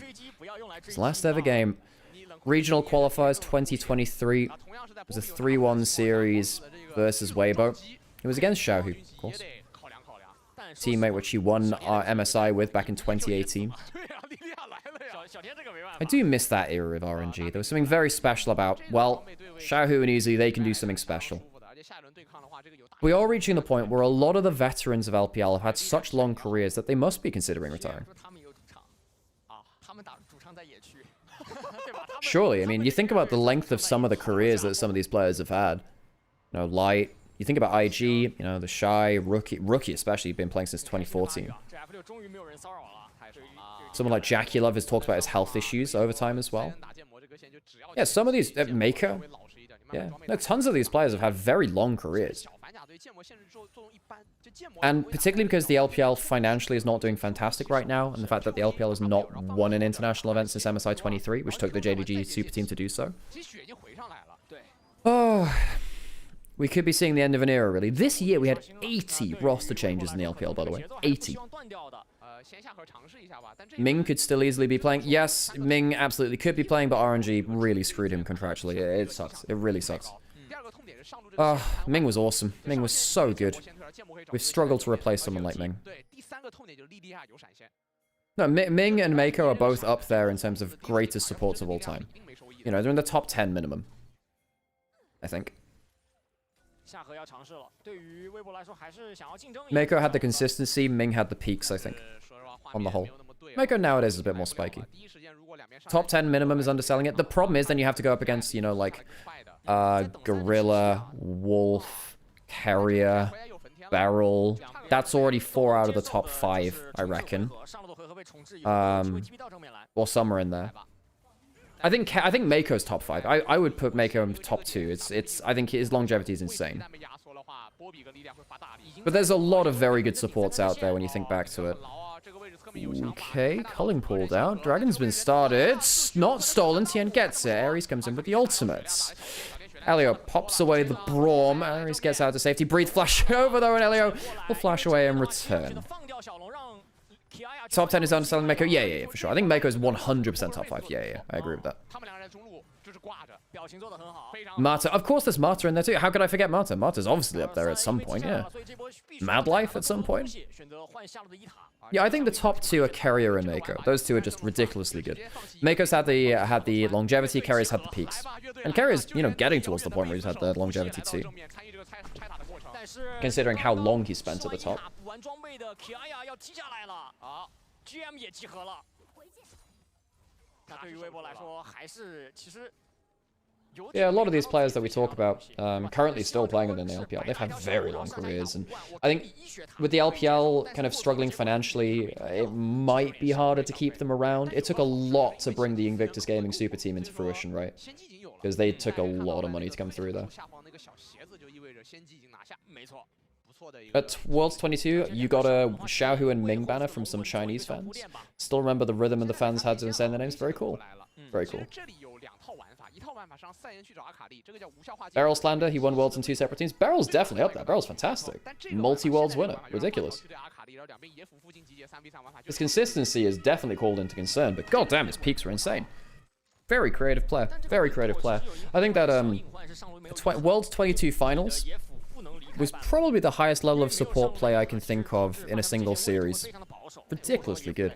His last ever game. Regional qualifiers 2023. It was a 3-1 series versus Weibo. It was against Xiaohu, of course. Teammate which he won our MSI with back in 2018. I do miss that era of RNG. There was something very special about, well, Xiaohu and Uzi, they can do something special. We are reaching the point where a lot of the veterans of LPL have had such long careers that they must be considering retiring. Surely, I mean, you think about the length of some of the careers that some of these players have had. You know, Light, you think about IG, you know, the Shy, Rookie especially, been playing since 2014. Someone like Jackie Love has talked about his health issues over time as well. Yeah, some of these, Maker, yeah, no, tons of these players have had very long careers. And particularly because the LPL financially is not doing fantastic right now, and the fact that the LPL has not won an international event since MSI 23, which took the JDG Super Team to do so. Oh, we could be seeing the end of an era, really. This year we had 80 roster changes in the LPL, by the way. 80. Ming could still easily be playing. Yes, Ming absolutely could be playing, but RNG really screwed him contractually. It sucks. It really sucks. Ming was awesome. Ming was so good. We've struggled to replace someone like Ming. No, Ming and Mako are both up there in terms of greatest supports of all time. You know, they're in the top 10 minimum, I think. Mako had the consistency, Ming had the peaks, I think, on the whole. Mako nowadays is a bit more spiky. Top 10 minimum is underselling it. The problem is then you have to go up against, you know, like, Gorilla, Wolf, Carrier, Barrel. That's already 4 out of the top 5, I reckon. Or somewhere in there. I think Mako's top 5. I would put Mako in top 2. I think his longevity is insane. But there's a lot of very good supports out there when you think back to it. Okay, culling pulled out. Dragon's been started. Not stolen. Tien gets it. Ares comes in with the ultimates. Elio pops away the Braum. Ares gets out to safety. Breathe flash over though, and Elio will flash away and return. Top 10 is underselling Mako? Yeah, for sure. I think Mako is 100% top 5. Yeah, I agree with that. Marta. Of course there's Marta in there too. How could I forget Marta? Marta's obviously up there at some point, yeah. Mad Life at some point? Yeah, I think the top 2 are Carrier and Mako. Those two are just ridiculously good. Mako's had the longevity, Carrier's had the peaks. And Carrier's, you know, getting towards the point where he's had the longevity too. Considering how long he spent at the top. Yeah, a lot of these players that we talk about currently still playing within the LPL. They've had very long careers, and I think with the LPL kind of struggling financially, it might be harder to keep them around. It took a lot to bring the Invictus Gaming Super Team into fruition, right? Because they took a lot of money to come through there. At Worlds 22, you got a Xiaohu and Ming banner from some Chinese fans. Still remember the rhythm and the fans had to say their names. Very cool. Very cool. Beryl Slander, he won Worlds in 2 separate teams. Beryl's definitely up there. Beryl's fantastic. Multi-Worlds winner. Ridiculous. His consistency is definitely called into concern, but goddamn, his peaks were insane. Very creative player. Very creative player. I think that Worlds 22 finals was probably the highest level of support play I can think of in a single series. Ridiculously good.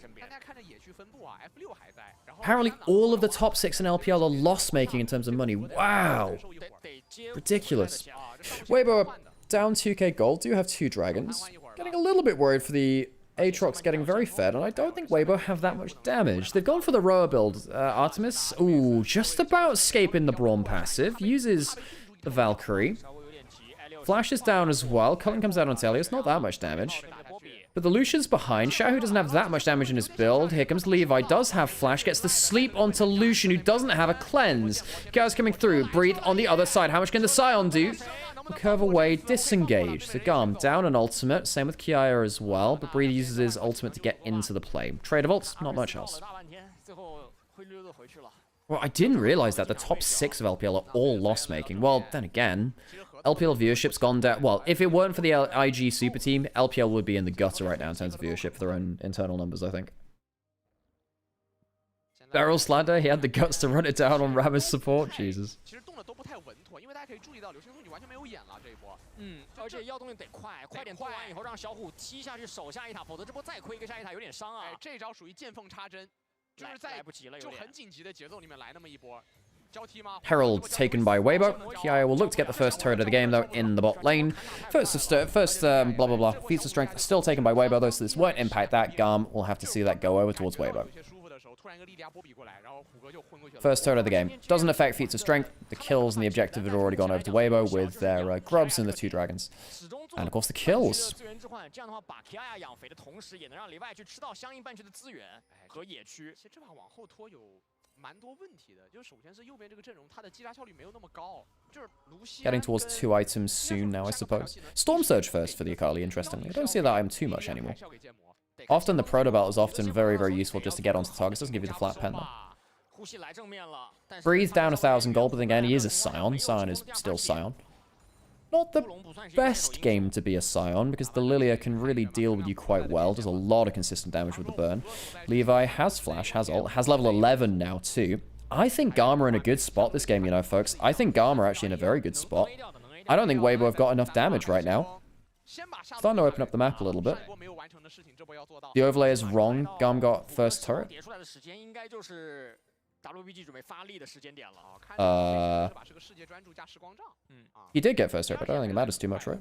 Apparently all of the top 6 in LPL are loss-making in terms of money. Wow. Ridiculous. Weibo down 2k gold. Do have 2 dragons. Getting a little bit worried for the Aatrox getting very fed, and I don't think Weibo have that much damage. They've gone for the Roa build. Artemis, ooh, just about escaping the Braum passive. Uses the Valkyrie. Flash is down as well. Cullen comes out on Telius. Not that much damage. But the Lucian's behind. Xiaohu doesn't have that much damage in his build. Here comes Levi. Does have Flash. Gets the sleep onto Lucian, who doesn't have a cleanse. Chaos coming through. Breathe on the other side. How much can the Scion do? Curve away. Disengage. So GAM down an ultimate. Same with Kiaya as well. But Breathe uses his ultimate to get into the play. Trade of ults. Not much else. Well, I didn't realize that the top 6 of LPL are all loss-making. Well, then again, LPL viewership's gone down. Well, if it weren't for the IG Super Team, LPL would be in the gutter right now in terms of viewership for their own internal numbers, I think. Beryl Slander, he had the guts to run it down on Ram's support. Jesus. Herald taken by Weibo. Kiaya will look to get the first turret of the game, though, in the bot lane. First blah, blah, blah. Feats of strength still taken by Weibo, though, so this won't impact that. GAM will have to see that go over towards Weibo. First turret of the game. Doesn't affect feats of strength. The kills and the objective had already gone over to Weibo with their grubs and the 2 dragons. And, of course, the kills. Getting towards 2 items soon now, I suppose. Storm Surge first for the Akali, interestingly. I don't see that item too much anymore. Often the Proto Belt is often very, very useful just to get onto targets. Doesn't give you the flat pen, though. Breathe down 1,000 gold, but again, he is a Scion. Scion is still Scion. Not the best game to be a Scion, because the Lilia can really deal with you quite well. Does a lot of consistent damage with the burn. Levi has flash, has ult, has level 11 now too. I think Gamma in a good spot this game, you know, folks. I think Gamma actually in a very good spot. I don't think Weibo have got enough damage right now. Starting to open up the map a little bit. The overlay is wrong. Gam got first turret. He did get first turret, but I don't think it matters too much, right?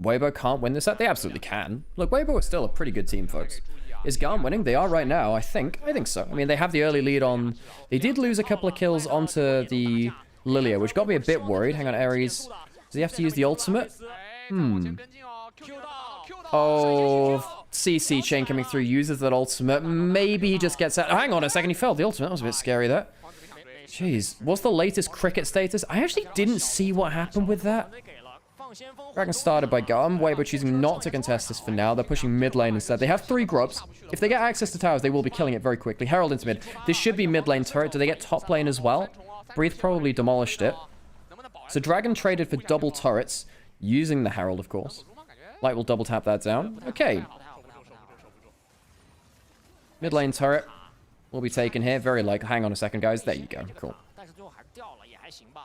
Weibo can't win this set? They absolutely can. Look, Weibo is still a pretty good team, folks. Is GAM winning? They are right now, I think. I think so. I mean, they have the early lead on... They did lose a couple of kills onto the Lilia, which got me a bit worried. Hang on, Ares. Does he have to use the ultimate? Oh, CC chain coming through, uses that ultimate. Maybe he just gets out. Oh, hang on a second, he failed the ultimate. That was a bit scary there. Jeez, what's the latest cricket status? I actually didn't see what happened with that. Dragon started by GAM. Weibo choosing not to contest this for now. They're pushing mid lane instead. They have 3 grubs. If they get access to towers, they will be killing it very quickly. Herald into mid. This should be mid lane turret. Do they get top lane as well? Breathe probably demolished it. So Dragon traded for double turrets, using the Herald, of course. Light will double tap that down. Okay. Mid lane turret will be taken here. Very like, hang on a second, guys. There you go. Cool.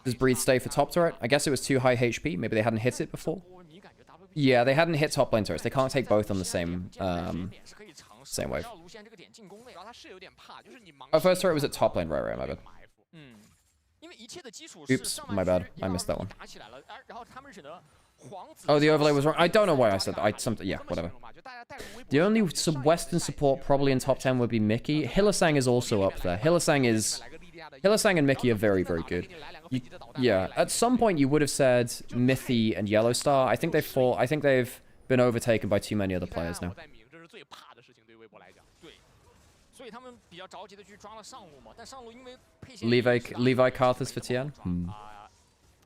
Does Breathe stay for top turret? I guess it was too high HP. Maybe they hadn't hit it before. Yeah, they hadn't hit top lane turrets. They can't take both on the same wave. Oh, first turret was at top lane. Right, my bad. Oops, my bad. I missed that one. Oh, the overlay was wrong. I don't know why I said that. Yeah, whatever. The only Western support probably in top 10 would be Mickey. Hylissang is also up there. Hylissang and Mickey are very, very good. Yeah, at some point you would have said Mithy and Yellowstar. I think they've been overtaken by too many other players now. Levi Carthus for Tian?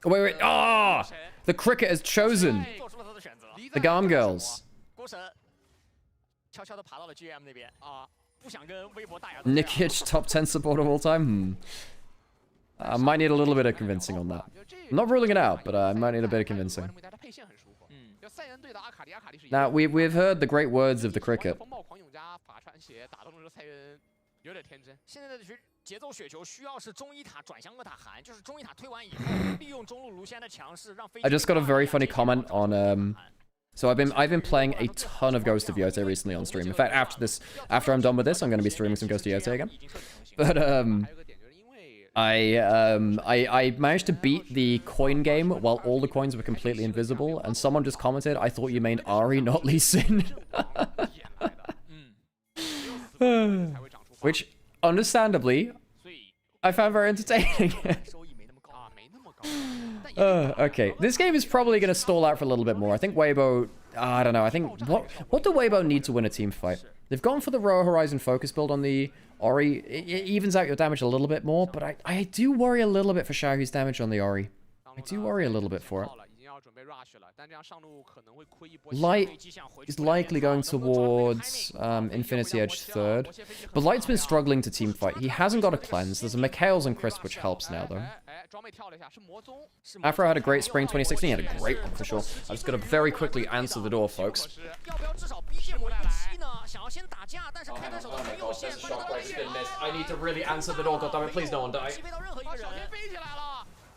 Oh, wait. Ah! Oh, the cricket has chosen the GAM girls. Nikic, top 10 support of all time? I might need a little bit of convincing on that. I'm not ruling it out, but I might need a bit of convincing. Now, we've heard the great words of the cricket. I just got a very funny comment on so I've been playing a ton of Ghost of Yotei recently on stream. In fact, after I'm done with this, I'm going to be streaming some Ghost of Yotei again. But I managed to beat the coin game while all the coins were completely invisible, and someone just commented, "I thought you meant Ari, not Lee Sin." Which, understandably, I found very entertaining. Okay, this game is probably going to stall out for a little bit more. I think Weibo... I don't know. I think... What do Weibo need to win a team fight? They've gone for the Roa Horizon focus build on the Ori. It evens out your damage a little bit more, but I do worry a little bit for Xiaohu's damage on the Ori. I do worry a little bit for it. Light is likely going towards Infinity Edge third, but Light's been struggling to team fight. He hasn't got a cleanse. There's a Mikhails and Crisp, which helps now, though. Afro had a great spring 2016. He had a great one, for sure. I just got to very quickly answer the door, folks. I need to really answer the door, goddammit. Please no one die.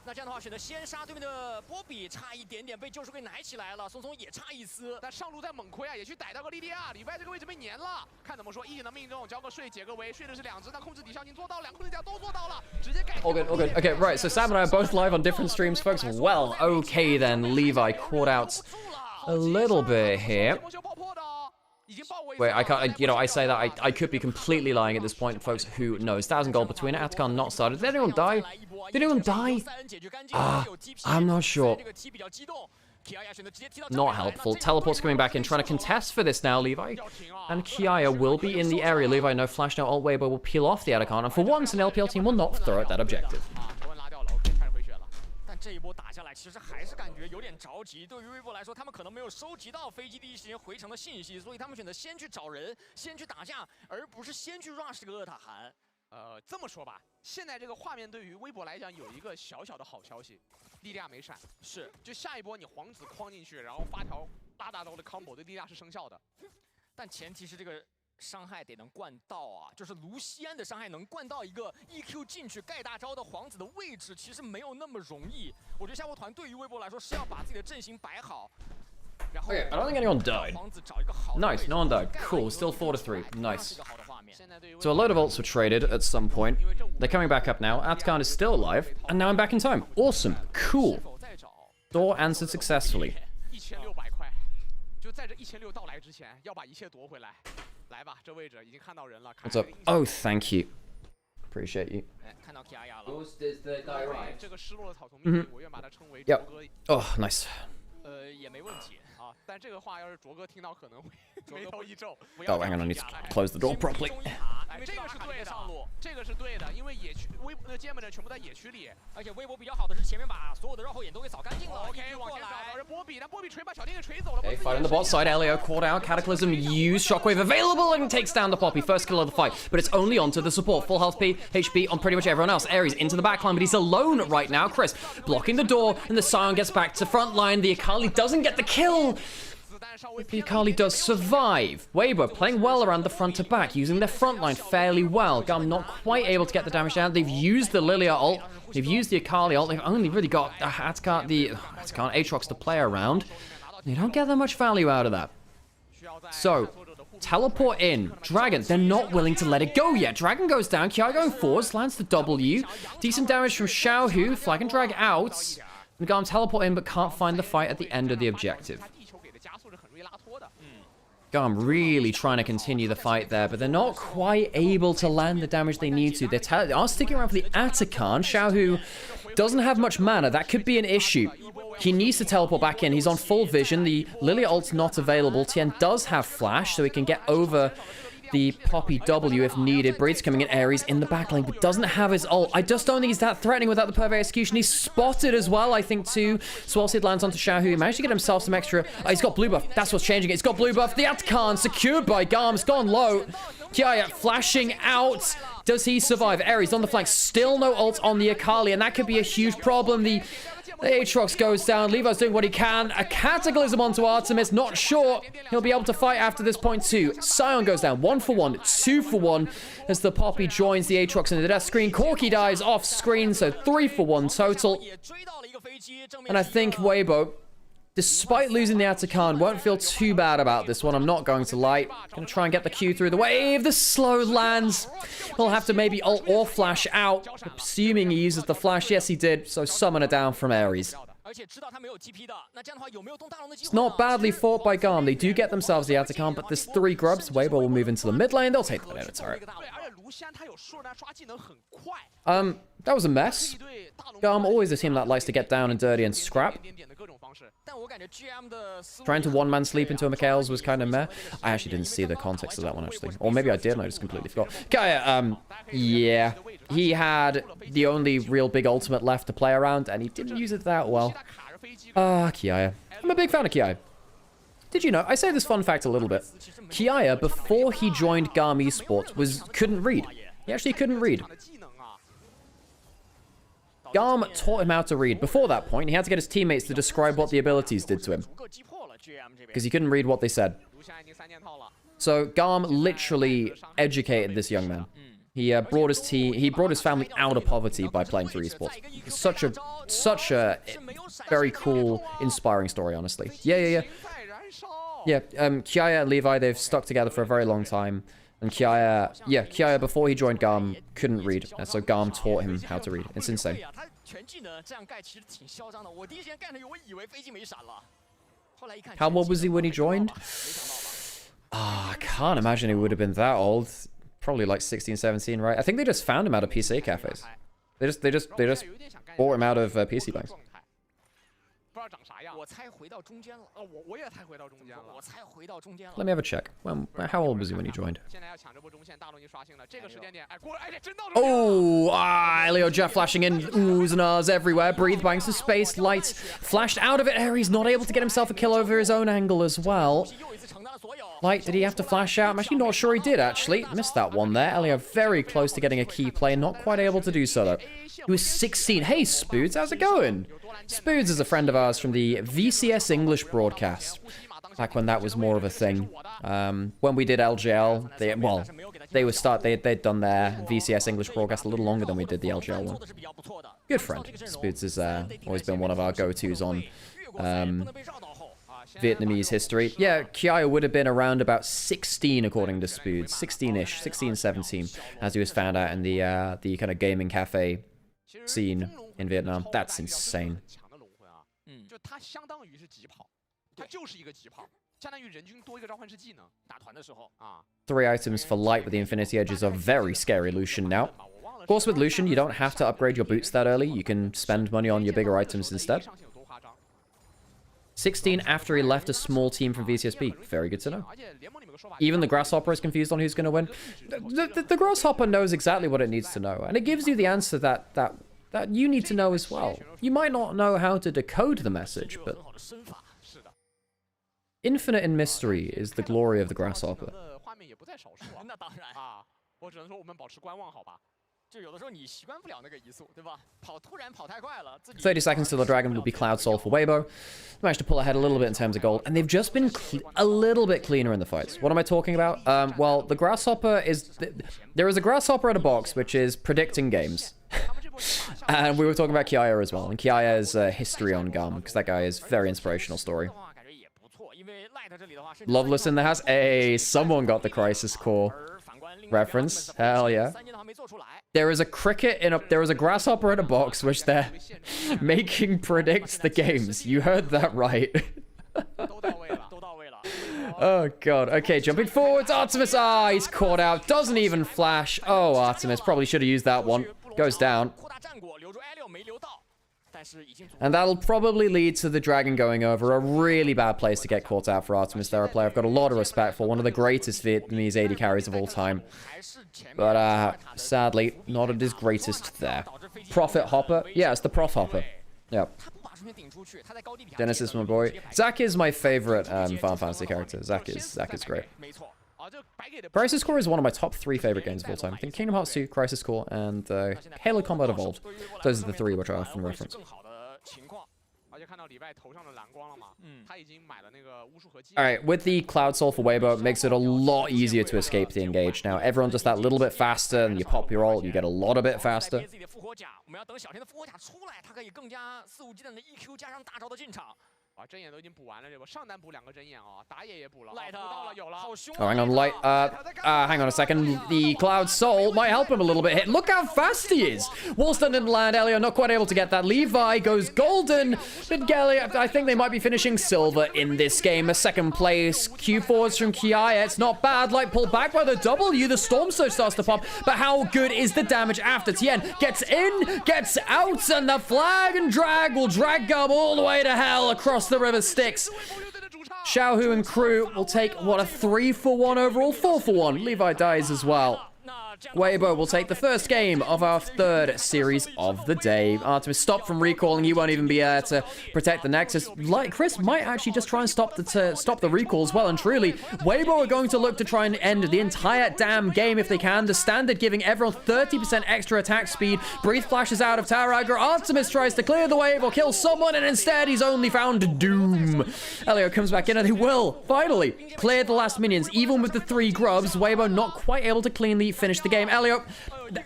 那这样的话，选择先杀对面的波比，差一点点被救赎给奶起来了。松松也差一丝，但上路在猛亏啊，也去逮到个莉莉娅，里外这个位置被粘了。看怎么说，一人的命中，交个税，解个围，税的是2只，但控制抵消已经做到，2个控制甲都做到了，直接改。All good, all good. Okay, right. So Sam and I are both live on different streams, folks. Well, okay then. Levi caught out a little bit here. Wait, I can't, you know, I say that, I could be completely lying at this point, folks. Who knows? 1,000 gold between Atacon not started. Did anyone die? Did anyone die? I'm not sure. Not helpful. Teleport's coming back in, trying to contest for this now, Levi. And Kiaya will be in the area. Levi, no flash, no ult wave, but will peel off the Atacon. And for once, an LPL team will not throw at that objective. 这一波打下来，其实还是感觉有点着急。对于微博来说，他们可能没有收集到飞机第一时间回城的信息，所以他们选择先去找人，先去打架，而不是先去 rush 这个厄塔韩。这么说吧，现在这个画面对于微博来讲有一个小小的好消息，莉莉娅没闪，是，就下一波你皇子框进去，然后发条拉大刀的 combo 对莉莉娅是生效的，但前提是这个 伤害得能灌到啊，就是卢锡安的伤害能灌到一个 EQ 进去盖大招的皇子的位置，其实没有那么容易。我觉得夏波团对于微博来说是要把自己的阵型摆好。Okay, I don't think anyone died. Nice, no one died. Cool, still 4-3. Nice. So a load of ults were traded at some point. They're coming back up now. Atacon is still alive, and now I'm back in time. Awesome, cool. Door answered successfully. 1600块，就在这1600到来之前，要把一切夺回来。来吧，这位置已经看到人了。 What's up? Oh, thank you. Appreciate you. 看到 Kiaya 了。这个失落的草丛秘密，我愿把它称为卓哥。Oh, nice. 也没问题。 但这个话要是卓哥听到，可能会眉头一皱。Oh, hang on, I need to close the door properly. 这个是对的，这个是对的，因为野区JDG人全部在野区里，而且微博比较好的是前面把所有的绕后眼都给扫干净了。OK， 往前找着波比，但波比锤把小丁给锤走了。 Okay, fight on the bot side. Elio caught out. Cataclysm used. Shockwave available and takes down the Poppy. First kill of the fight, but it's only onto the support. Full health HP on pretty much everyone else. Ares into the backline, but he's alone right now. Chris blocking the door, and the Scion gets back to front line. The Akali doesn't get the kill. The Akali does survive. Weibo playing well around the front to back, using their front line fairly well. GAM not quite able to get the damage down. They've used the Lilia ult. They've used the Akali ult. They've only really got Atacon, Aatrox to play around. They don't get that much value out of that. So, teleport in. Dragon, they're not willing to let it go yet. Dragon goes down. Kiai going forwards, lands the W. Decent damage from Xiaohu. Flag and drag out. And GAM teleport in, but can't find the fight at the end of the objective. GAM really trying to continue the fight there, but they're not quite able to land the damage they need to. They are sticking around for the Atacon. Xiaohu doesn't have much mana. That could be an issue. He needs to teleport back in. He's on full vision. The Lilia ult's not available. Tien does have flash, so he can get over the Poppy W if needed. Braid's coming in. Ares in the backline, but doesn't have his ult. I just don't think he's that threatening without the perfect execution. He's spotted as well, I think, too. Swellseed lands onto Xiaohu. He managed to get himself some extra... he's got blue buff. That's what's changing it. He's got blue buff. The Atacon secured by GAM. It's gone low. Kiaya flashing out. Does he survive? Ares on the flank. Still no ult on the Akali, and that could be a huge problem. The Aatrox goes down. Levi's doing what he can. A Cataclysm onto Artemis. Not sure he'll be able to fight after this point too. Scion goes down. 1 for 1. 2 for 1 as the Poppy joins the Aatrox in the death screen. Corki dies off screen, so 3 for 1 total. And I think Weibo, despite losing the Atacon, won't feel too bad about this one. I'm not going to lie. Gonna try and get the Q through the wave. The slow lands. He'll have to maybe ult or flash out. Assuming he uses the flash. Yes, he did. So summoner down from Ares. It's not badly fought by GAM. They do get themselves the Atacon, but there's 3 grubs. Weibo will move into the mid lane. They'll take that out turret. That was a mess. GAM always a team that likes to get down and dirty and scrap. Trying to one-man sleep into a Mikhail's was kind of meh. I actually didn't see the context of that one, actually. Or maybe I did and I just completely forgot. Kaya, yeah. He had the only real big ultimate left to play around, and he didn't use it that well. Kiaya. I'm a big fan of Kiaya. Did you know, I say this fun fact a little bit. Kiaya, before he joined GAM Esports, couldn't read. He actually couldn't read. GAM taught him how to read. Before that point, he had to get his teammates to describe what the abilities did to him, because he couldn't read what they said. So GAM literally educated this young man. He brought his family out of poverty by playing for esports. Such a very cool, inspiring story, honestly. Yeah. Kiaya and Levi, they've stuck together for a very long time. And Kiaya, before he joined GAM, couldn't read. And so GAM taught him how to read. It's insane. How old was he when he joined? I can't imagine he would have been that old. Probably like 16, 17, right? I think they just found him out of PC cafes. They just bought him out of PC banks. 不知道长啥样。我猜回到中间了。我也猜回到中间了。我猜回到中间了。 Let me have a check. How old was he when he joined? 现在要抢这波中线，大龙已经刷新了。这个时间点，哎，过来，哎，真到了。 Oh, Elio Jeff flashing in. Oohs and ahs everywhere. Breathe banks of space. Light flashed out of it. He's not able to get himself a kill over his own angle as well. Light, did he have to flash out? I'm actually not sure he did, actually. Missed that one there. Elio very close to getting a key play. Not quite able to do so, though. He was 16. Hey, Spoods, how's it going? Spoods is a friend of ours from the VCS English broadcast. Back when that was more of a thing. When we did LGL, they'd done their VCS English broadcast a little longer than we did the LGL one. Good friend. Spoods has always been one of our go-tos on Vietnamese history. Yeah, Kiaya would have been around about 16 according to Spoods. 16-ish, 16, 17, as he was found out in the kind of gaming cafe scene in Vietnam. That's insane. 就它相当于是疾跑，它就是一个疾跑，相当于人均多一个召唤师技能。打团的时候啊。 3 items for Light with the Infinity Edge is a very scary Lucian now. Of course, with Lucian, you don't have to upgrade your boots that early. You can spend money on your bigger items instead. 16 after he left a small team from VCSP. Very good to know. Even the Grasshopper is confused on who's going to win. The Grasshopper knows exactly what it needs to know, and it gives you the answer that you need to know as well. You might not know how to decode the message, but infinite in mystery is the glory of the Grasshopper. 30 seconds till the Dragon will be Cloud Soul for Weibo. Managed to pull ahead a little bit in terms of gold, and they've just been a little bit cleaner in the fights. What am I talking about? Well, the Grasshopper is... There is a Grasshopper at a box, which is predicting games. And we were talking about Kiaya as well, and Kiaya's history on GAM, because that guy is very inspirational story. Loveless in the house. Hey, someone got the Crisis Core reference. Hell yeah. There is a cricket there is a grasshopper in a box which they're making predict the games. You heard that right. Oh god. Okay, jumping forwards. Artemis. Ah, he's caught out. Doesn't even flash. Oh, Artemis probably should have used that one. Goes down. And that'll probably lead to the Dragon going over. A really bad place to get caught out for Artemis there, a player I've got a lot of respect for. One of the greatest Vietnamese AD carries of all time. But sadly, not at his greatest there. Prophet Hopper? Yeah, it's the Prof Hopper. Yeah. Dennis is my boy. Zac is my favorite Final Fantasy character. Zac is great. Crisis Core is one of my top 3 favorite games of all time. I think Kingdom Hearts 2, Crisis Core, and Halo Combat Evolved. Those are the 3 which I often reference. Alright, with the Cloud Soul for Weibo, it makes it a lot easier to escape the engage. Now, everyone does that a little bit faster, and you pop your ult, you get a lot a bit faster. 啊，针眼都已经补完了，这波上单补2个针眼哦，打野也补了，补到了，有了。 Oh, hang on, Light. Hang on a second. The Cloud Soul might help him a little bit. Look how fast he is. Wallstone didn't land. Elio not quite able to get that. Levi goes golden. But Gelly, I think they might be finishing silver in this game. A second place. Q4s from Kiaya. It's not bad. Light pulled back by the W. The Storm Surge starts to pop. But how good is the damage after Tien gets in, gets out, and the flag and drag will drag Gub all the way to hell across the river Styx. Xiaohu and crew will take, what, a 3-for-1 overall? 4-for-1. Levi dies as well. Weibo will take the first game of our 3rd series of the day. Artemis stopped from recalling. He won't even be there to protect the Nexus. Like Chris might actually just try and stop the recall as well. And truly, Weibo are going to look to try and end the entire damn game if they can. The standard giving everyone 30% extra attack speed. Breathe flashes out of Taraga. Artemis tries to clear the wave or kill someone, and instead he's only found Doom. Elio comes back in, and they will finally clear the last minions. Even with the 3 grubs, Weibo not quite able to clean the finish the game. Elio,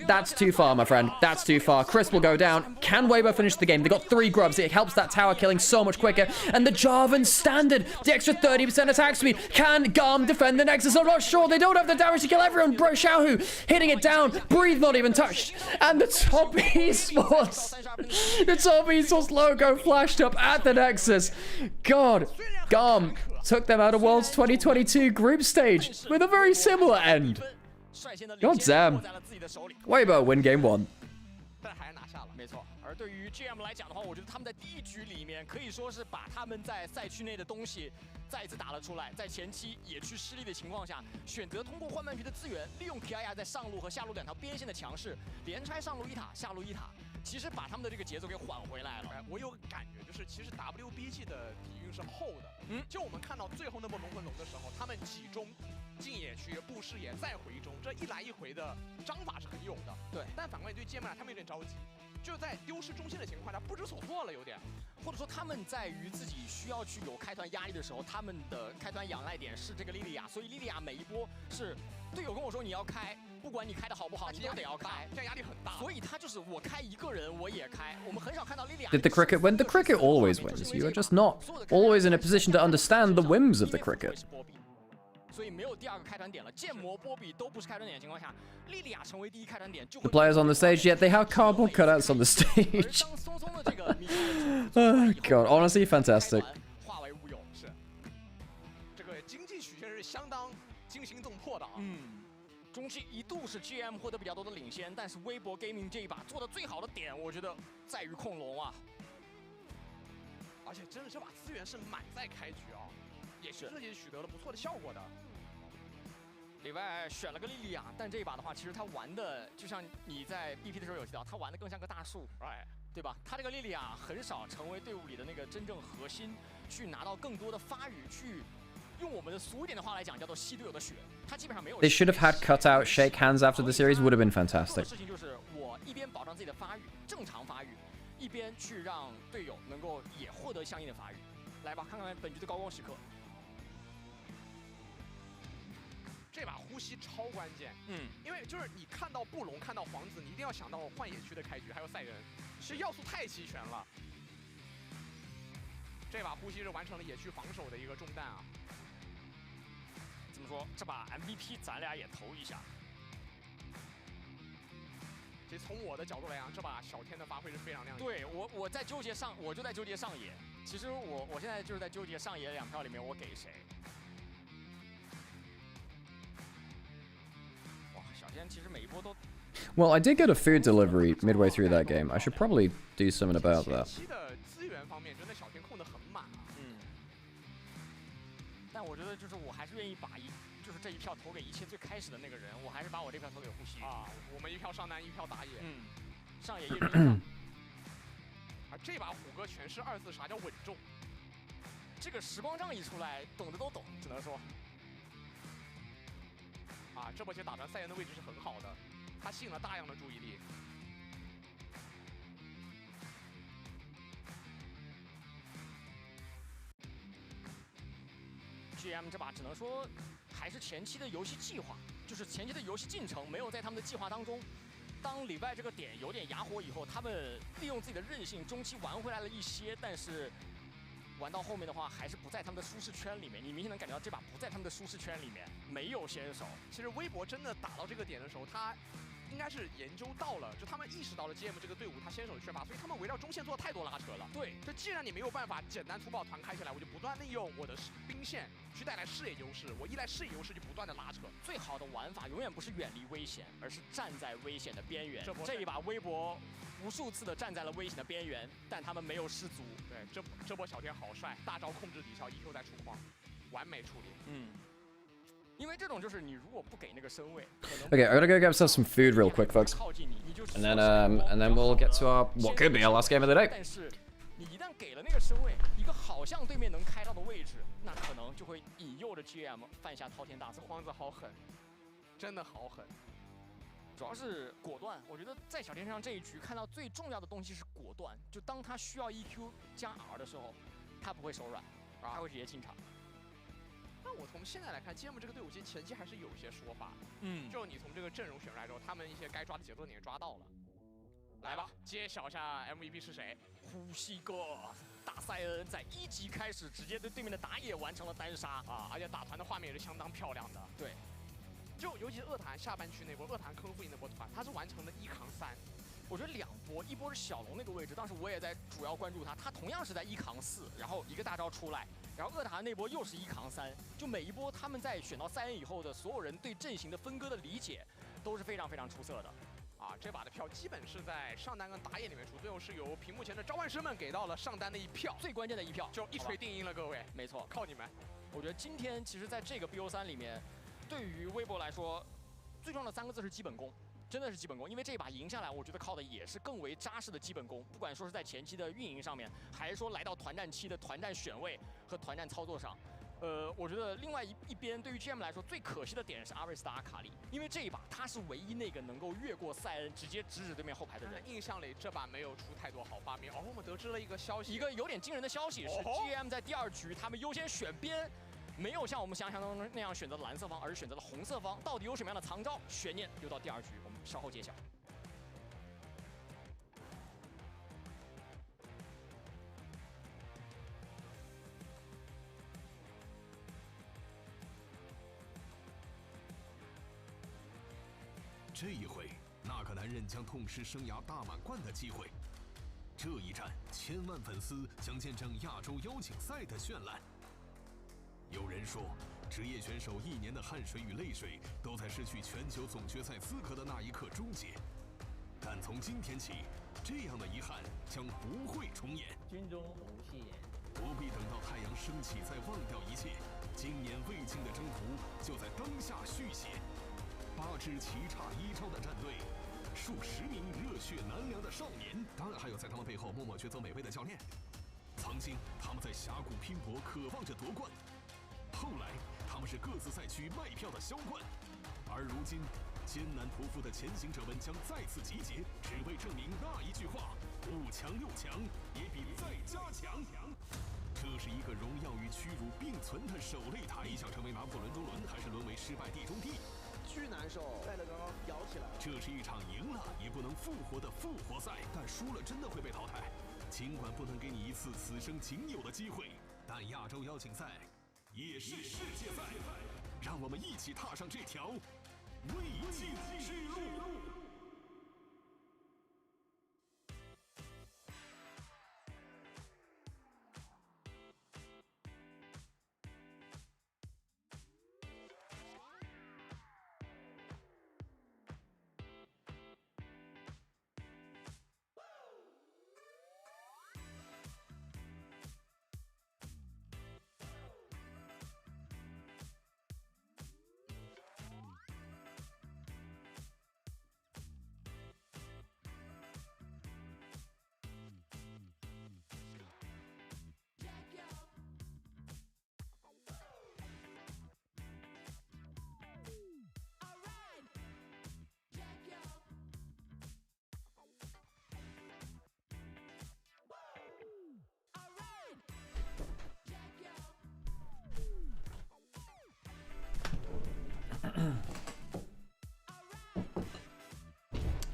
that's too far, my friend. That's too far. Chris will go down. Can Weibo finish the game? They got 3 grubs. It helps that tower killing so much quicker. And the Jarvan standard, the extra 30% attack speed. Can GAM defend the Nexus? I'm not sure. They don't have the damage to kill everyone. Bro, Xiaohu hitting it down. Breathe not even touched. And the top esports. The top esports logo flashed up at the Nexus. God, GAM took them out of Worlds 2022 group stage with a very similar end. God damn. Weibo win game 1. 但还是拿下了，没错。而对于 GM 来讲的话，我觉得他们在第1局里面可以说是把他们在赛区内的东西再一次打了出来，在前期野区失利的情况下，选择通过换半局的资源，利用皮亚亚在上路和下路2条边线的强势，连拆上路1塔，下路1塔，其实把他们的这个节奏给缓回来了。我有感觉，就是其实 WBG 的底蕴是厚的。就我们看到最后那波龙魂龙的时候，他们集中进野区、布视野，再回中，这一来一回的章法是很有的。对，但反观对界面，他们有点着急。 就在丢失中线的情况下，不知所措了，有点，或者说他们在于自己需要去有开团压力的时候，他们的开团仰赖点是这个莉莉娅，所以莉莉娅每一波是队友跟我说你要开，不管你开的好不好，你都得要开，这样压力很大。所以他就是我开一个人我也开，我们很少看到莉莉娅。 Did the cricket win? The cricket always wins. You are just not always in a position to understand the whims of the cricket. 所以没有第2个开团点了，剑魔、波比都不是开团点的情况下，莉莉娅成为第1开团点就。The players on the stage, yet they have cardboard cutouts on the stage. Oh god, honestly, fantastic. 化为乌有是，这个经济曲线是相当惊心动魄的啊。中期一度是 GM 获得比较多的领先，但是微博 Gaming 这一把做的最好的点，我觉得在于控龙啊。而且真的这把资源是满载开局啊，也是自己取得了不错的效果的。 里外选了个莉莉娅，但这一把的话，其实他玩的就像你在 BP 的时候有提到，他玩的更像个大树，对吧？他这个莉莉娅很少成为队伍里的那个真正核心，去拿到更多的发育，去用我们的俗一点的话来讲，叫做吸队友的血。他基本上没有。 They should have had cutout shake hands after the series. Would have been fantastic. 事情就是我一边保障自己的发育，正常发育，一边去让队友能够也获得相应的发育。来吧，看看本局的高光时刻。 这把呼吸超关键，因为就是你看到布隆，看到皇子，你一定要想到幻野区的开局，还有赛人，这要素太齐全了。这把呼吸是完成了野区防守的一个重担啊。怎么说？这把 MVP 咱俩也投一下。其实从我的角度来讲，这把小天的发挥是非常亮眼。对我在纠结上，我就在纠结上野。其实我现在就是在纠结上野2票里面我给谁。 Well, I did get a food delivery midway through that game. I should probably do something about that. 前期的资源方面，真的小天控得很满啊。但我觉得就是我还是愿意把就是这一票投给一切最开始的那个人，我还是把我这票投给呼吸啊。我们1票上单，1票打野。上野一人。而这把虎哥全是2-4杀，叫稳重。这个时光杖一出来，懂的都懂，只能说。 啊，这波其实打团赛人的位置是很好的，他吸引了大量的注意力。GM 这把只能说还是前期的游戏计划，就是前期的游戏进程没有在他们的计划当中。当里外这个点有点哑火以后，他们利用自己的韧性，中期玩回来了一些，但是。 玩到后面的话，还是不在他们的舒适圈里面。你明显能感觉到这把不在他们的舒适圈里面，没有先手。其实微博真的打到这个点的时候，他应该是研究到了，就他们意识到了 GM 这个队伍他先手缺乏，所以他们围绕中线做了太多拉扯了。对，就既然你没有办法简单粗暴团开起来，我就不断利用我的兵线去带来视野优势，我依赖视野优势就不断的拉扯。最好的玩法永远不是远离危险，而是站在危险的边缘。这一把微博。 无数次的站在了危险的边缘，但他们没有失足。对，这波小天好帅，大招控制底效 ，EQ 在出框，完美处理。因为这种就是你如果不给那个身位，可能 Okay, I'm gonna go get ourselves some food real quick, folks. And then we'll get to our what could be our last game of the day. 但是你一旦给了那个身位，一个好像对面能开到的位置，那可能就会引诱着 GM 犯下滔天大错。皇子好狠，真的好狠。 主要是果断，我觉得在小天上这一局看到最重要的东西是果断。就当他需要 EQ 加 R 的时候，他不会手软，他会直接进场。但我从现在来看，GM 这个队伍其实前期还是有一些说法的。嗯，就你从这个阵容选出来之后，他们一些该抓的节奏点也抓到了。来吧，揭晓一下 MVP 是谁？呼吸哥大塞恩在1级开始直接对对面的打野完成了单杀啊，而且打团的画面也是相当漂亮的。对，就尤其是恶坛下半区那波，恶坛坑父赢那波团，他是完成了1扛3。我觉得2波，一波是小龙那个位置，当时我也在主要关注他，他同样是在1扛4，然后一个大招出来，然后恶塔那波又是1扛3，就每一波他们在选到塞恩以后的所有人对阵型的分割的理解都是非常非常出色的。啊，这把的票基本是在上单跟打野里面出，最后是由屏幕前的召唤师们给到了上单的一票，最关键的一票，就一锤定音了，各位。没错，靠你们。我觉得今天其实在这个 BO3里面，对于微博来说，最重要的3个字是基本功。真的是基本功，因为这一把赢下来，我觉得靠的也是更为扎实的基本功。不管说是在前期的运营上面，还是说来到团战期的团战选位和团战操作上，我觉得另外一边对于 GM 来说最可惜的点是阿瑞斯的阿卡丽，因为这一把他是唯一那个能够越过塞恩直接直指对面后排的人。印象里这把没有出太多好画面。我们得知了一个消息，一个有点惊人的消息是 GM 在第2局他们优先选边。没有像我们想象当中那样选择蓝色方，而是选择了红色方。到底有什么样的藏招？悬念留到第2局，我们稍后揭晓。这一回，那个男人将痛失生涯大满贯的机会。这一战，千万粉丝将见证亚洲邀请赛的绚烂。有人说，职业选手1年的汗水与泪水都在失去全球总决赛资格的那一刻终结，但从今天起，这样的遗憾将不会重演。军中无戏言，不必等到太阳升起再忘掉一切，今年未尽的征途就在当下续写。8支棋差1招的战队，数十名热血难凉的少年，当然还有在他们背后默默抉择美味的教练。曾经，他们在峡谷拼搏，渴望着夺冠。后来，他们是各自赛区卖票的销冠，而如今，艰难匍匐的前行者们将再次集结，只为证明那一句话：5强6强也比再加强。这是一个荣耀与屈辱并存的手擂台，你想成为拿破仑中仑，还是沦为失败地中地？巨难受，赛的刚刚摇起来了。这是一场赢了也不能复活的复活赛，但输了真的会被淘汰。尽管不能给你一次此生仅有的机会，但亚洲邀请赛也是世界赛，让我们一起踏上这条未尽之路。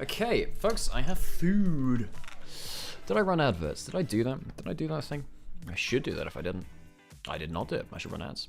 Okay, folks, I have food. Did I run adverts? Did I do that? Did I do that thing? I should do that if I didn't. I did not do it. I should run ads.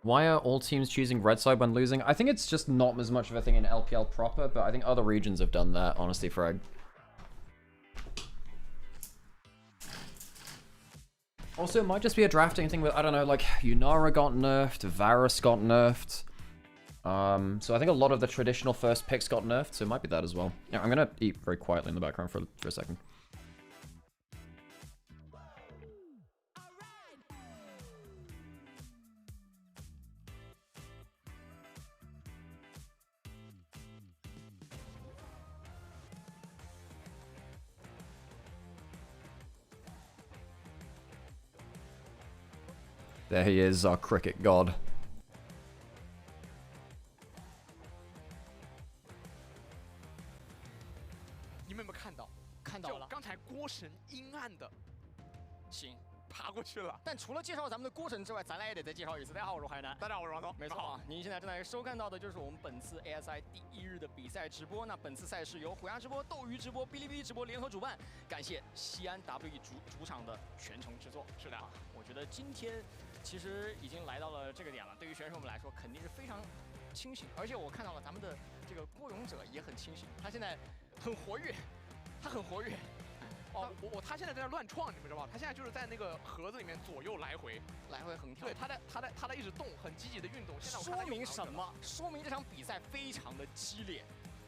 Why are all teams choosing red side when losing? I think it's just not as much of a thing in LPL proper, but I think other regions have done that, honestly, Frag. Also, it might just be a drafting thing with, I don't know, like, Yunara got nerfed, Varus got nerfed. So I think a lot of the traditional first picks got nerfed, so it might be that as well. Yeah, I'm gonna eat very quietly in the background for a second. There he is, our cricket god. 你们有没有看到？看到了，就刚才郭神阴暗的行。 爬过去了。但除了介绍咱们的郭神之外，咱俩也得再介绍一次。大家好，我是海南。大家好，我是王涛。没错啊，您现在正在收看到的就是我们本次 ASI 第1日的比赛直播。那本次赛事由虎牙直播、斗鱼直播、哔哩哔哩直播联合主办，感谢西安 WE 主场的全程制作。是的，我觉得今天其实已经来到了这个点了，对于选手们来说肯定是非常清醒。而且我看到了咱们的这个郭勇者也很清醒，他现在很活跃，他很活跃。 哦，他现在在那乱创，你们知道吧？他现在就是在那个盒子里面左右来回横跳。对，他在一直动，很积极的运动。现在说明什么？说明这场比赛非常的激烈。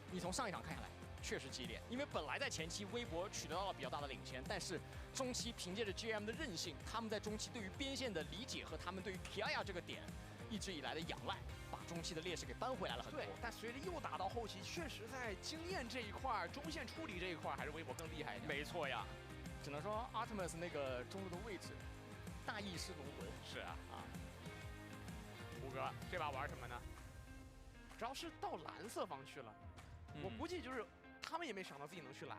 你从上一场看下来，确实激烈。因为本来在前期微博取得到了比较大的领先，但是中期凭借着 GAM 的韧性，他们在中期对于边线的理解和他们对于 Kiaya 这个点一直以来的仰赖，把中期的劣势给扳回来了很多。对，但随着又打到后期，确实在经验这一块、中线处理这一块，还是微博更厉害一点。没错呀，只能说 Artemis 那个中路的位置，大意失龙魂。是啊，虎哥这把玩什么呢？主要是到蓝色方去了，我估计就是他们也没想到自己能去蓝，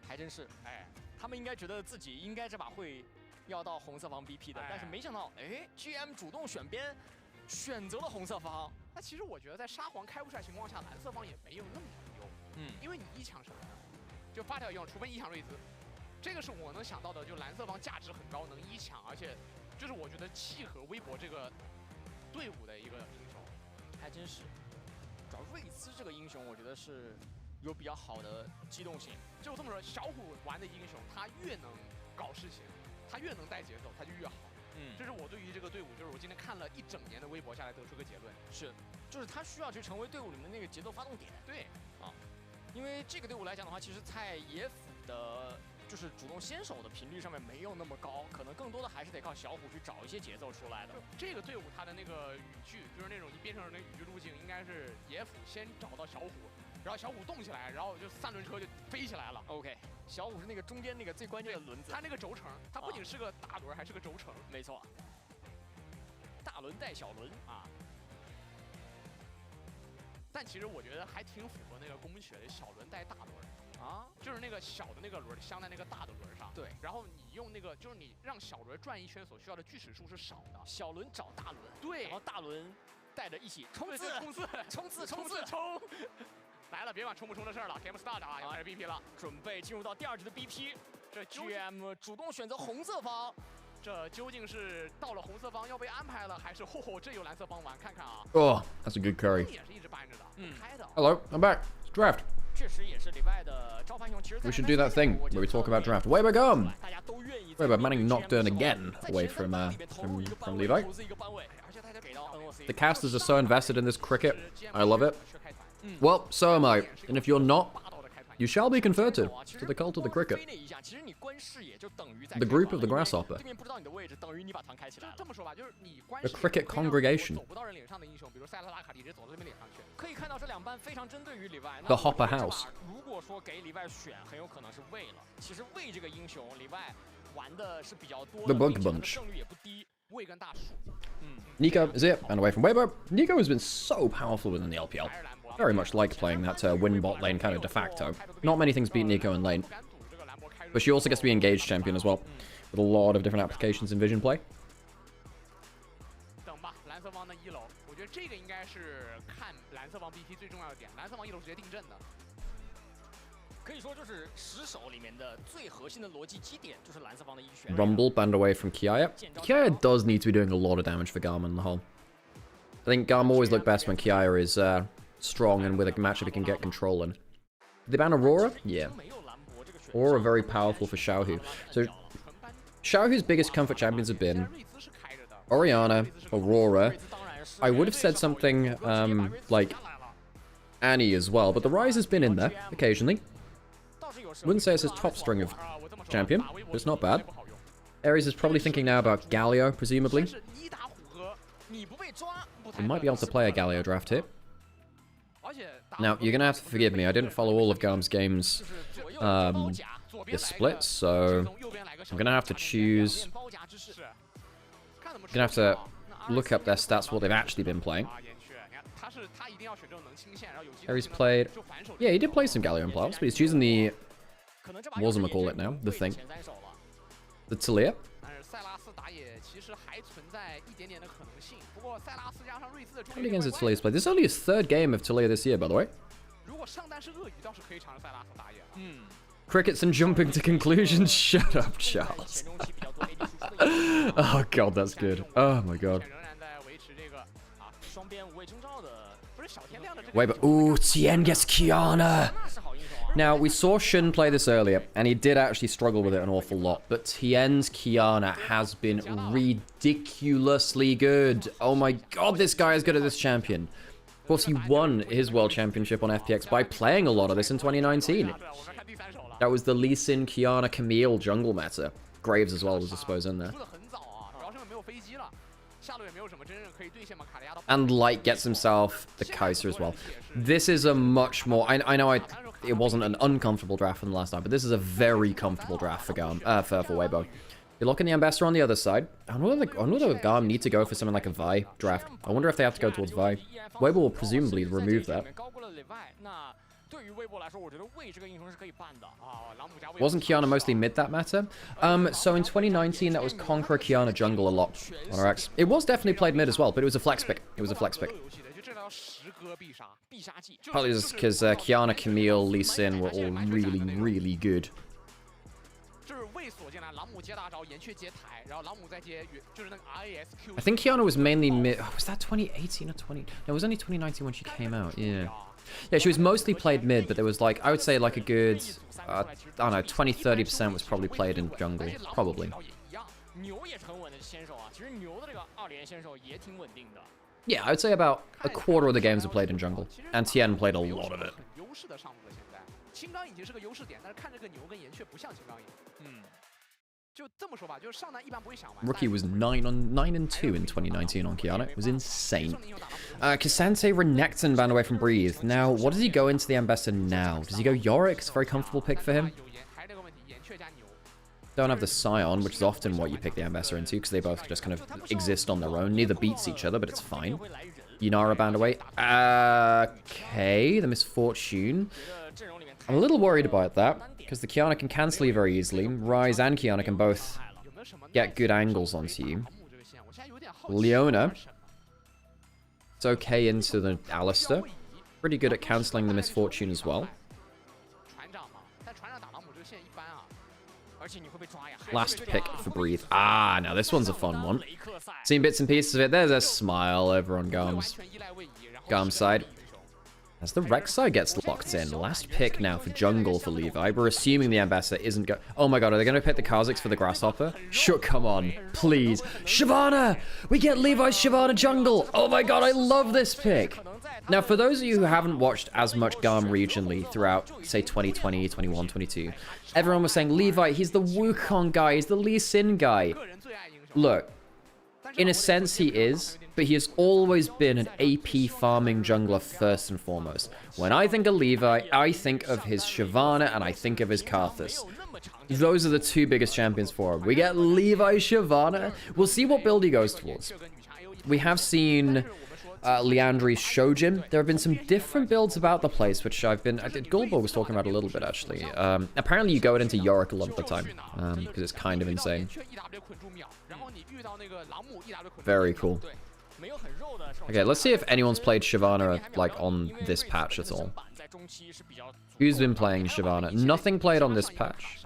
还真是。哎，他们应该觉得自己应该这把会要到红色方 BP 的，但是没想到，哎 ，GM 主动选边。 选择了红色方，那其实我觉得在沙皇开不出来情况下，蓝色方也没有那么优。因为你一抢什么呢？就8条用，除非一抢瑞兹，这个是我能想到的。就蓝色方价值很高，能一抢，而且就是我觉得契合微博这个队伍的一个英雄，还真是。主要瑞兹这个英雄，我觉得是有比较好的机动性。就这么说，小虎玩的英雄，他越能搞事情，他越能带节奏，他就越好。 这是我对于这个队伍，就是我今天看了1整年的微博下来得出个结论，是，就是他需要去成为队伍里面的那个节奏发动点。对，因为这个队伍来讲的话，其实在野辅的，就是主动先手的频率上面没有那么高，可能更多的还是得靠小虎去找一些节奏出来的。这个队伍他的那个语句，就是那种你变成那个语句路径，应该是野辅先找到小虎，然后小虎动起来，然后就3轮车就飞起来了。OK。 小虎是那个中间那个最关键的轮子，它那个轴承，它不仅是个大轮，还是个轴承。没错，大轮带小轮啊。但其实我觉得还挺符合那个公学的小轮带大轮啊，就是那个小的那个轮镶在那个大的轮上。对，然后你用那个，就是你让小轮转一圈所需要的锯齿数是少的，小轮找大轮，对，然后大轮带着一起冲刺，冲刺！来了，别管冲不冲的事儿了 ，Game Start 啊，要开始 BP 了，准备进入到第2局的 BP。这 GM 主动选择红色方，这究竟是到了红色方要被安排了，还是这有蓝色方玩？看看啊。Oh, that's a good curry. 也是一直搬着的，开的。Hello, I'm back. Draft. 确实也是里外的招牌雄。其实 We should do that thing where we talk about draft. Weber GAM. Weber manning knockdown again away from Levi. The casters are so invested in this cricket. I love it. Well, so am I. And if you're not, you shall be converted to the cult of the cricket. The group of the grasshopper. The cricket congregation. The hopper house. The bug bunch. Nico is it, and away from Weber. Nico has been so powerful within the LPL. Very much like playing that win bot lane kind of de facto. Not many things beat Nico in lane. But she also gets to be engaged champion as well, with a lot of different applications in vision play. 等吧，蓝色方的1楼，我觉得这个应该是看蓝色方 BP 最重要的点。蓝色方1楼直接定阵的。可以说就是10手里面的最核心的逻辑基点就是蓝色方的一选。Rumble banned away from Kiaya. Kiaya does need to be doing a lot of damage for GAM on the whole. I think GAM always look best when Kiaya is strong and with a matchup he can get control in. Did they ban Aurora? Yeah. Aurora very powerful for Xiaohu. So Xiaohu's biggest comfort champions have been Orianna, Aurora. I would have said something like Annie as well, but the Rise has been in there occasionally. Wouldn't say it's his top string of champion, but it's not bad. Ares is probably thinking now about Galio, presumably. We might be able to play a Galio draft here. Now, you're going to have to forgive me, I didn't follow all of GAM's games this split, so I'm going to have to choose Gonna have to look up their stats, what they've actually been playing. Harry's played... Yeah, he did play some Galio in playoffs, but he's choosing the... What am I call it now? The thing. The Talia. How many games has Talia's played? This is only his 3rd game of Talia this year, by the way. Crickets and jumping to conclusions. Shut up, Charles. Oh god, that's good. Oh my god. Wait, but ooh, Tien gets Kiana. Now, we saw Shun play this earlier, and he did actually struggle with it an awful lot, but Tien's Kiana has been ridiculously good. Oh my god, this guy is good at this champion. Of course, he won his World Championship on FPX by playing a lot of this in 2019. That was the Lee Sin, Kiana, Camille jungle meta. Graves as well was, I suppose, in there. And Light gets himself the Kaiser as well. This is a much more... I know it wasn't an uncomfortable draft from the last time, but this is a very comfortable draft for GAM, for Weibo. You're looking the Ambassador on the other side. I wonder if GAM need to go for something like a Vi draft. I wonder if they have to go towards Vi. Weibo will presumably remove that. Wasn't Kiana mostly mid that meta? So in 2019, that was Conqueror Kiana jungle a lot on RX. It was definitely played mid as well, but it was a flex pick. It was a flex pick. Probably just because Kiana, Camille, Lee Sin were all really, really good. I think Kiana was mainly mid. Oh, was that 2018 or 20? No, it was only 2019 when she came out. Yeah. Yeah, she was mostly played mid, but there was like, I would say like a good, I don't know, 20-30% was probably played in jungle. Probably. Yeah, I would say about a quarter of the games were played in jungle. And Tien played a lot of it. Rookie was 9-2 in 2019 on Kiana. It was insane. Cassante Renekton banned away from Breathe. Now, what does he go into the Ambassador now? Does he go Yorick? It's a very comfortable pick for him. Don't have the Scion, which is often what you pick the Ambassador into, because they both just kind of exist on their own. Neither beats each other, but it's fine. Yunara banned away. Okay, the Misfortune. I'm a little worried about that, because the Kiana can cancel you very easily. Ryze and Kiana can both get good angles onto you. Leona. It's okay into the Alistair. Pretty good at cancelling the Misfortune as well. Last pick for Breathe. Ah, now this one's a fun one. Seen bits and pieces of it. There's a smile over on GAM's side. As the Rek'Sai gets locked in. Last pick now for jungle for Levi. We're assuming the Ambassador isn't go... Oh my god, are they going to pick the Kha'Zix for the Grasshopper? Sure, come on. Please. Shyvana! We get Levi's Shyvana jungle! Oh my god, I love this pick! Now, for those of you who haven't watched as much GAM regionally throughout, say, 2020, 21, 22, everyone was saying, Levi, he's the Wukong guy, he's the Lee Sin guy. Look, in a sense he is, but he has always been an AP farming jungler first and foremost. When I think of Levi, I think of his Shyvana and I think of his Karthus. Those are the two biggest champions for him. We get Levi Shyvana. We'll see what build he goes towards. We have seen Liandry's Shojin. There have been some different builds about the place, which I've been... Gulbo was talking about a little bit, actually. Apparently you go into Yorick a lot of the time, because it's kind of insane. Very cool. Okay, let's see if anyone's played Shyvana, like, on this patch at all. Who's been playing Shyvana? Nothing played on this patch.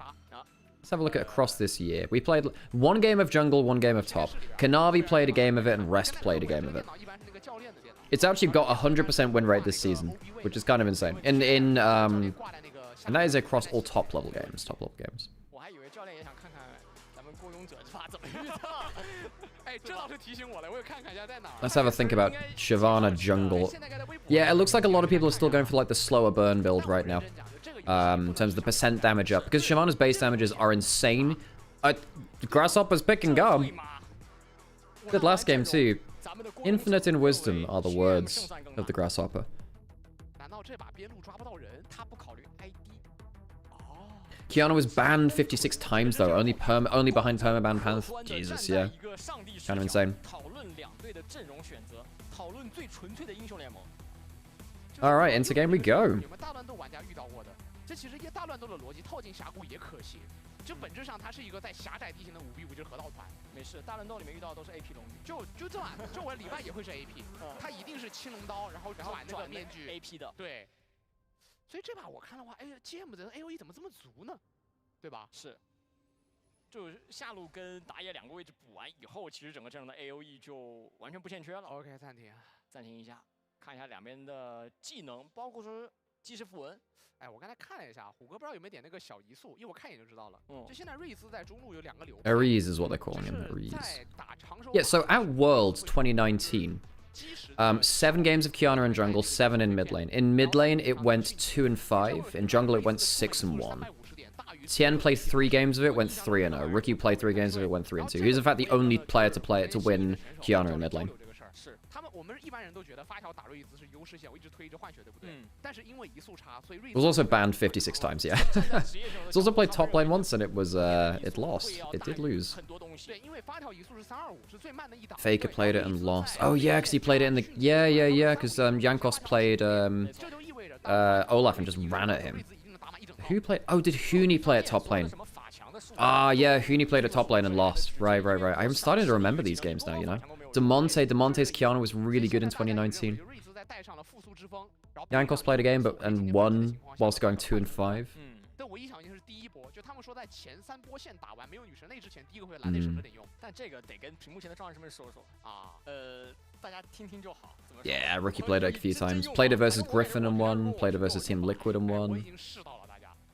Let's have a look at across this year. We played one game of jungle, one game of top. Kanavi played a game of it, and Rest played a game of it. It's actually got 100% win rate this season, which is kind of insane. And that is across all top level games. Let's have a think about Shyvana jungle. Yeah, it looks like a lot of people are still going for like the slower burn build right now. In terms of the percent damage up. Because Shyvana's base damages are insane. Grasshopper's picking GAM. Good last game too. Infinite in wisdom are the words of the Grasshopper. Kiana was banned 56 times though, only behind permaban Panth. Jesus, yeah. Kind of insane. Alright, into game we go. 这其实一大乱斗的逻辑套进峡谷也可行，就本质上它是一个在狭窄地形的5v5就是河道团。没事，大乱斗里面遇到的都是 AP 龙女，就这晚，就我礼拜也会是 AP，他一定是青龙刀，然后转那个面具 AP 的。对，所以这把我看的话，哎，GM 的 AOE 怎么这么足呢？对吧？是。就是下路跟打野2个位置补完以后，其实整个阵容的 AOE 就完全不欠缺了。OK， 暂停一下，看一下两边的技能，包括说即时符文。 哎，我刚才看了一下，虎哥不知道有没有点那个小移速，因为我看一眼就知道了。就现在瑞兹在中路有2个流。Ares is what they're calling him. Ares. Yeah. So at Worlds 2019, 7 games of Kiana in jungle, 7 in mid lane. In mid lane, it went 2 and 5. In jungle, it went 6 and 1. Tien played 3 games of it, went 3 and 0. Rookie played 3 games of it, went 3 and 2. He's in fact the only player to play it to win Kiana in mid lane. 我们一般人都觉得发条打瑞兹是优势线，我一直推一直换血，对不对？但是因为移速差，所以瑞兹 Was also banned 56 times. Yeah. It's also played top lane once and it was it lost. It did lose. 很多东西。对，因为发条移速是325，是最慢的一档。Faker played it and lost. Oh yeah, because he played it in the yeah. Because Jankos played Olaf and just ran at him. Who played? Oh, did Huni play at top lane? Ah, yeah, Huni played at top lane and lost. Right. I'm starting to remember these games now, you know. Demonte's Kiana was really good in 2019. Jankos played a game and won whilst going 2 and 5. 但我印象是第一波，就他们说在前3波线打完没有女神泪之前，第一个回蓝泪神得用。但这个得跟屏幕前的状态们说说啊，大家听听就好。Yeah, Rookie played it a few times. Played it versus Griffin and won. Played it versus Team Liquid and won.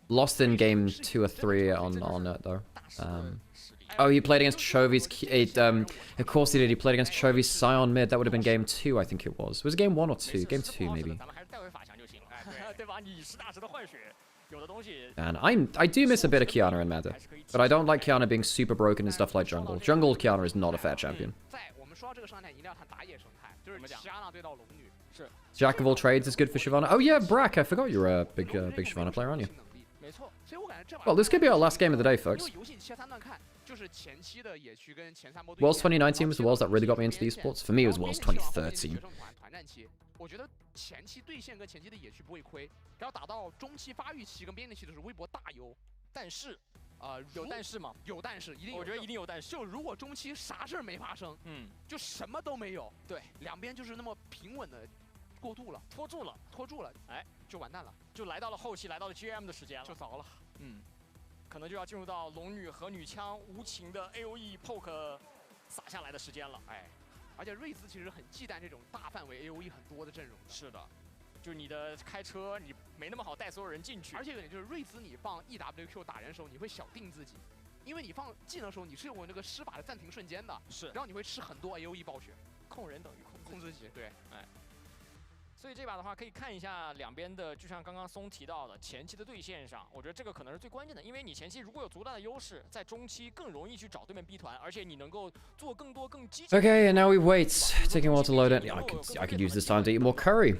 Lost in game 2 or 3 on it though. Oh, he played against Chovy's... of course he did. He played against Chovy's Scion mid. That would have been game 2, I think it was. Was it game 1 or 2? Game 2, maybe. And I do miss a bit of Kiana in meta. But I don't like Kiana being super broken and stuff like jungle. Jungle Kiana is not a fair champion. Jack of all trades is good for Shyvana. Oh yeah, Brack, I forgot you're a big Shyvana player, aren't you? Well, this could be our last game of the day, folks. Worlds 2019 was the Worlds that really got me into the esports. For me, it was Worlds 2013. 我觉得前期对线跟前期的野区不会亏，然后打到中期发育期跟边境期的时候，微博大优。但是，有但是吗？有但是，一定有。我觉得一定有但是。就如果中期啥事儿没发生，就什么都没有，对，两边就是那么平稳的过渡了，拖住了，哎，就完蛋了，就来到了后期，来到了 GM 的时间了，就糟了，可能就要进入到龙女和女枪无情的 AOE poke 撒下来的时间了，哎。 而且瑞兹其实很忌惮这种大范围 AOE 很多的阵容。是的，就是你的开车你没那么好带所有人进去。而且有点就是瑞兹你放 EWQ 打人的时候，你会小定自己，因为你放技能的时候你是有那个施法的暂停瞬间的。是。然后你会吃很多 AOE 暴血，控人等于控自己。对，哎。 所以这把的话，可以看一下两边的，就像刚刚松提到的，前期的对线上，我觉得这个可能是最关键的，因为你前期如果有足大的优势，在中期更容易去找对面 B 团，而且你能够做更多更积极。Okay, and now we wait, taking a while to load it. I could use this time to eat more curry.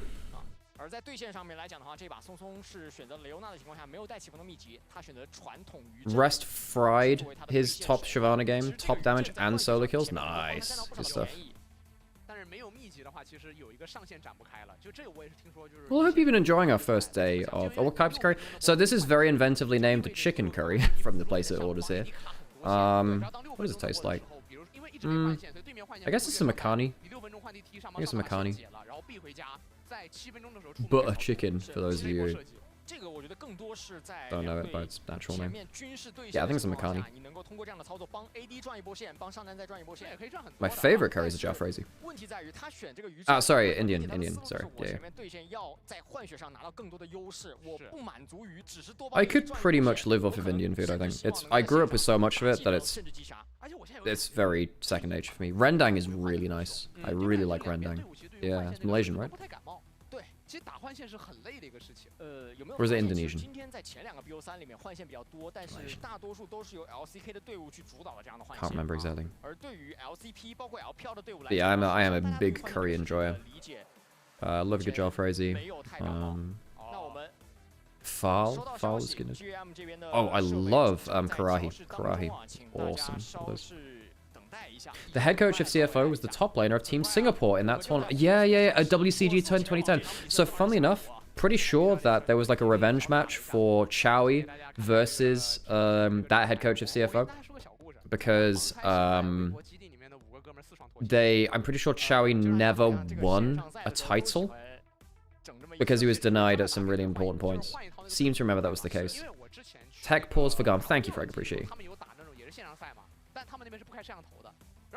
而在对线上面来讲的话，这把松松是选择雷欧娜的情况下，没有带起风的秘籍，他选择传统鱼。Rest fried his top Shyvana game, top damage and solo kills. Nice, good stuff. Well, I hope you've been enjoying our first day of... what type of curry? So this is very inventively named chicken curry from the place it orders here. What does it taste like? I guess it's a Makani. I guess a Makani. Butter chicken, for those of you who don't know it by its natural name. Yeah, I think it's a Makani. My favorite curry is a Jalfrezi. Ah, sorry, Indian, sorry, yeah. I could pretty much live off of Indian food, I think. I grew up with so much of it that it's very second nature for me. Rendang is really nice. I really like rendang. Yeah, it's Malaysian, right? Or is it Indonesian? Can't remember exactly. But yeah, I am a big curry enjoyer. Love a good Jalfrezi. Foul is good. Oh, I love Karahi. Awesome. The head coach of CFO was the top laner of Team Singapore in that tournament. Yeah, a WCG 2010. So, funnily enough, pretty sure that there was like a revenge match for Chowie versus that head coach of CFO. Because I'm pretty sure Chowie never won a title because he was denied at some really important points. Seem to remember that was the case. Tech pause for GAM. Thank you, Frank. Appreciate you.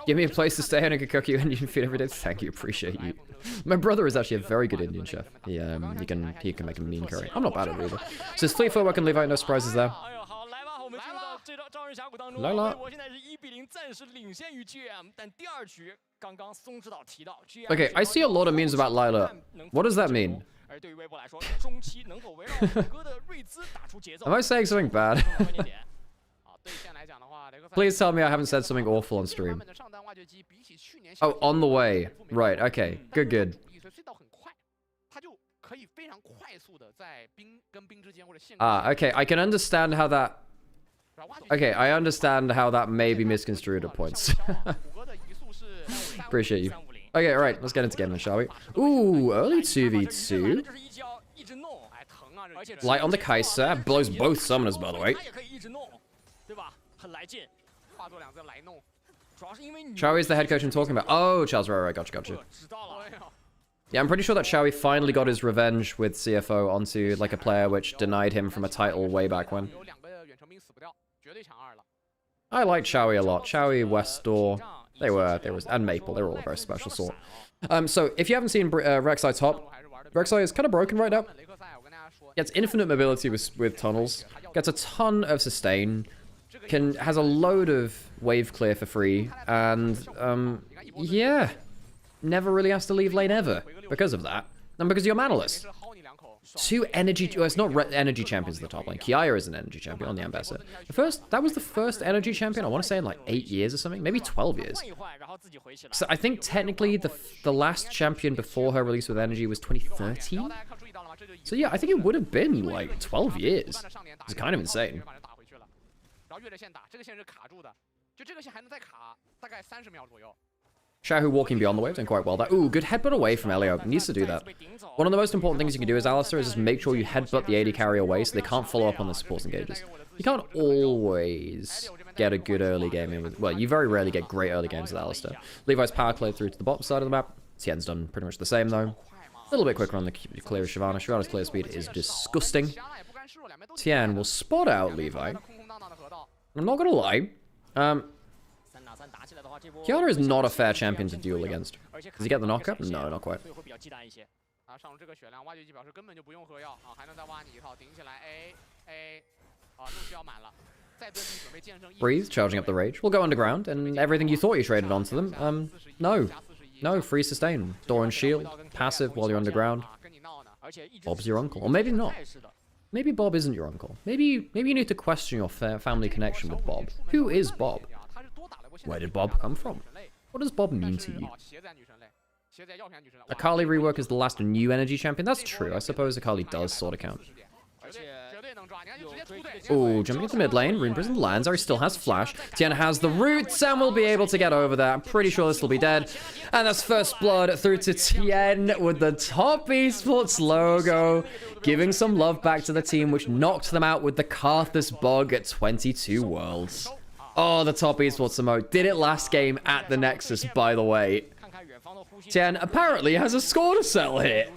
Give me a place to stay and I can cook you Indian food every day. Thank you. Appreciate you. My brother is actually a very good Indian chef. He can make a mean curry. I'm not bad at it either. So it's fleet footwork and Levi. No surprises there. Lola. Okay, I see a lot of memes about Lila. What does that mean? Am I saying something bad? Please tell me I haven't said something awful on stream. Oh, on the way. Right, okay. Good. Okay, I can understand how that... Okay, I understand how that may be misconstrued at points. Appreciate you. Okay, alright, let's get into game then, shall we? Ooh, early 2v2. Light on the Kai'Sa. Blows both summoners, by the way. Chowie is the head coach I'm talking about. Oh, Charles, right, gotcha. Yeah, I'm pretty sure that Chowie finally got his revenge with CFO onto like a player which denied him from a title way back when. I like Chowie a lot. Chowie, Westdoor, they were, and Maple, they were all a very special sort. So if you haven't seen Rek'Sai top, Rek'Sai is kind of broken right now. Gets infinite mobility with tunnels, gets a ton of sustain, has a load of wave clear for free, and yeah, never really has to leave lane ever because of that, and because you're manaless. Two energy, it's not energy champions at the top lane. Kiaya is an energy champion on the Ambassador. That was the first energy champion, I want to say in like 8 years or something, maybe 12 years. So I think technically the last champion before her release with energy was 2013. So yeah, I think it would have been like 12 years. It's kind of insane. Shahu walking beyond the wave, doing quite well there. Ooh, good headbutt away from Elio. Needs to do that. One of the most important things you can do as Alistar is just make sure you headbutt the AD carry away so they can't follow up on the supports engages. You can't always get a good early game in with... Well, you very rarely get great early games with Alistar. Levi's power cleared through to the bottom side of the map. Tien's done pretty much the same, though. A little bit quicker on the clear of Shyvana. Shyvana's clear speed is disgusting. Tien will spot out Levi. I'm not gonna lie. Kiana is not a fair champion to duel against. Does he get the knockup? No, not quite. Breathe, charging up the rage. We'll go underground, and everything you thought you traded onto them, no, free sustain. Door and shield, passive while you're underground. Bob's your uncle. Or maybe not. Maybe Bob isn't your uncle. Maybe you need to question your family connection with Bob. Who is Bob? Where did Bob come from? What does Bob mean to you? Akali rework is the last new energy champion. That's true. I suppose Akali does sort of count. Ooh, jumping into mid lane. Rune Prison lands. Ari still has flash. Tien has the roots and will be able to get over there. I'm pretty sure this will be dead. And that's first blood through to Tien with the top esports logo. Giving some love back to the team, which knocked them out with the Karthus bug at 22 Worlds. Oh, the top esports emote. Did it last game at the Nexus, by the way. Tien apparently has a score to sell here.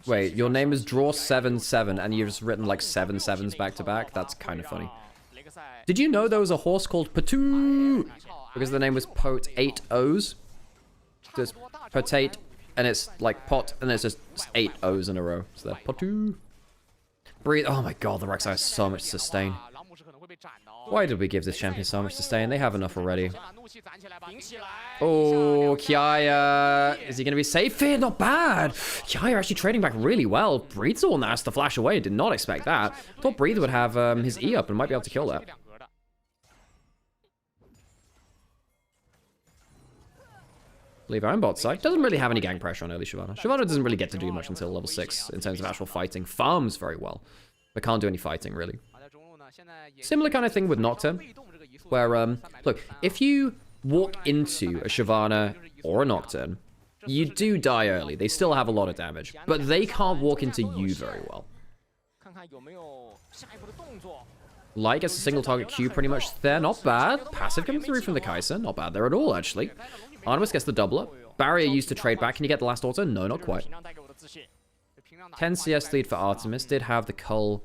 Wait, your name is Draw77 and you've just written like 7 7s back to back? That's kind of funny. Did you know there was a horse called Patu? Because the name was Pot 8 O's. There's Potate, and it's like pot, and there's just 8 O's in a row. So there, Patu. Breathe. Oh my god, the Rek'Sai has so much sustain. Why did we give this champion so much to stay in? They have enough already. Oh, Kiaya. Is he going to be safe here? Not bad. Kiaya actually trading back really well. Breathes the one that has to flash away. Did not expect that. Thought Breathe would have his E up and might be able to kill that. Leave our own bot side. Doesn't really have any gang pressure on early Shyvana. Shyvana doesn't really get to do much until level 6 in terms of actual fighting. Farms very well, but can't do any fighting, really. Similar kind of thing with Nocturne, where, look, if you walk into a Shyvana or a Nocturne, you do die early. They still have a lot of damage, but they can't walk into you very well. Light gets a single target Q pretty much there. Not bad. Passive coming through from the Kai'Sa. Not bad there at all, actually. Artemis gets the double up. Barrier used to trade back. Can you get the last auto? No, not quite. 10 CS lead for Artemis. Did have the Cull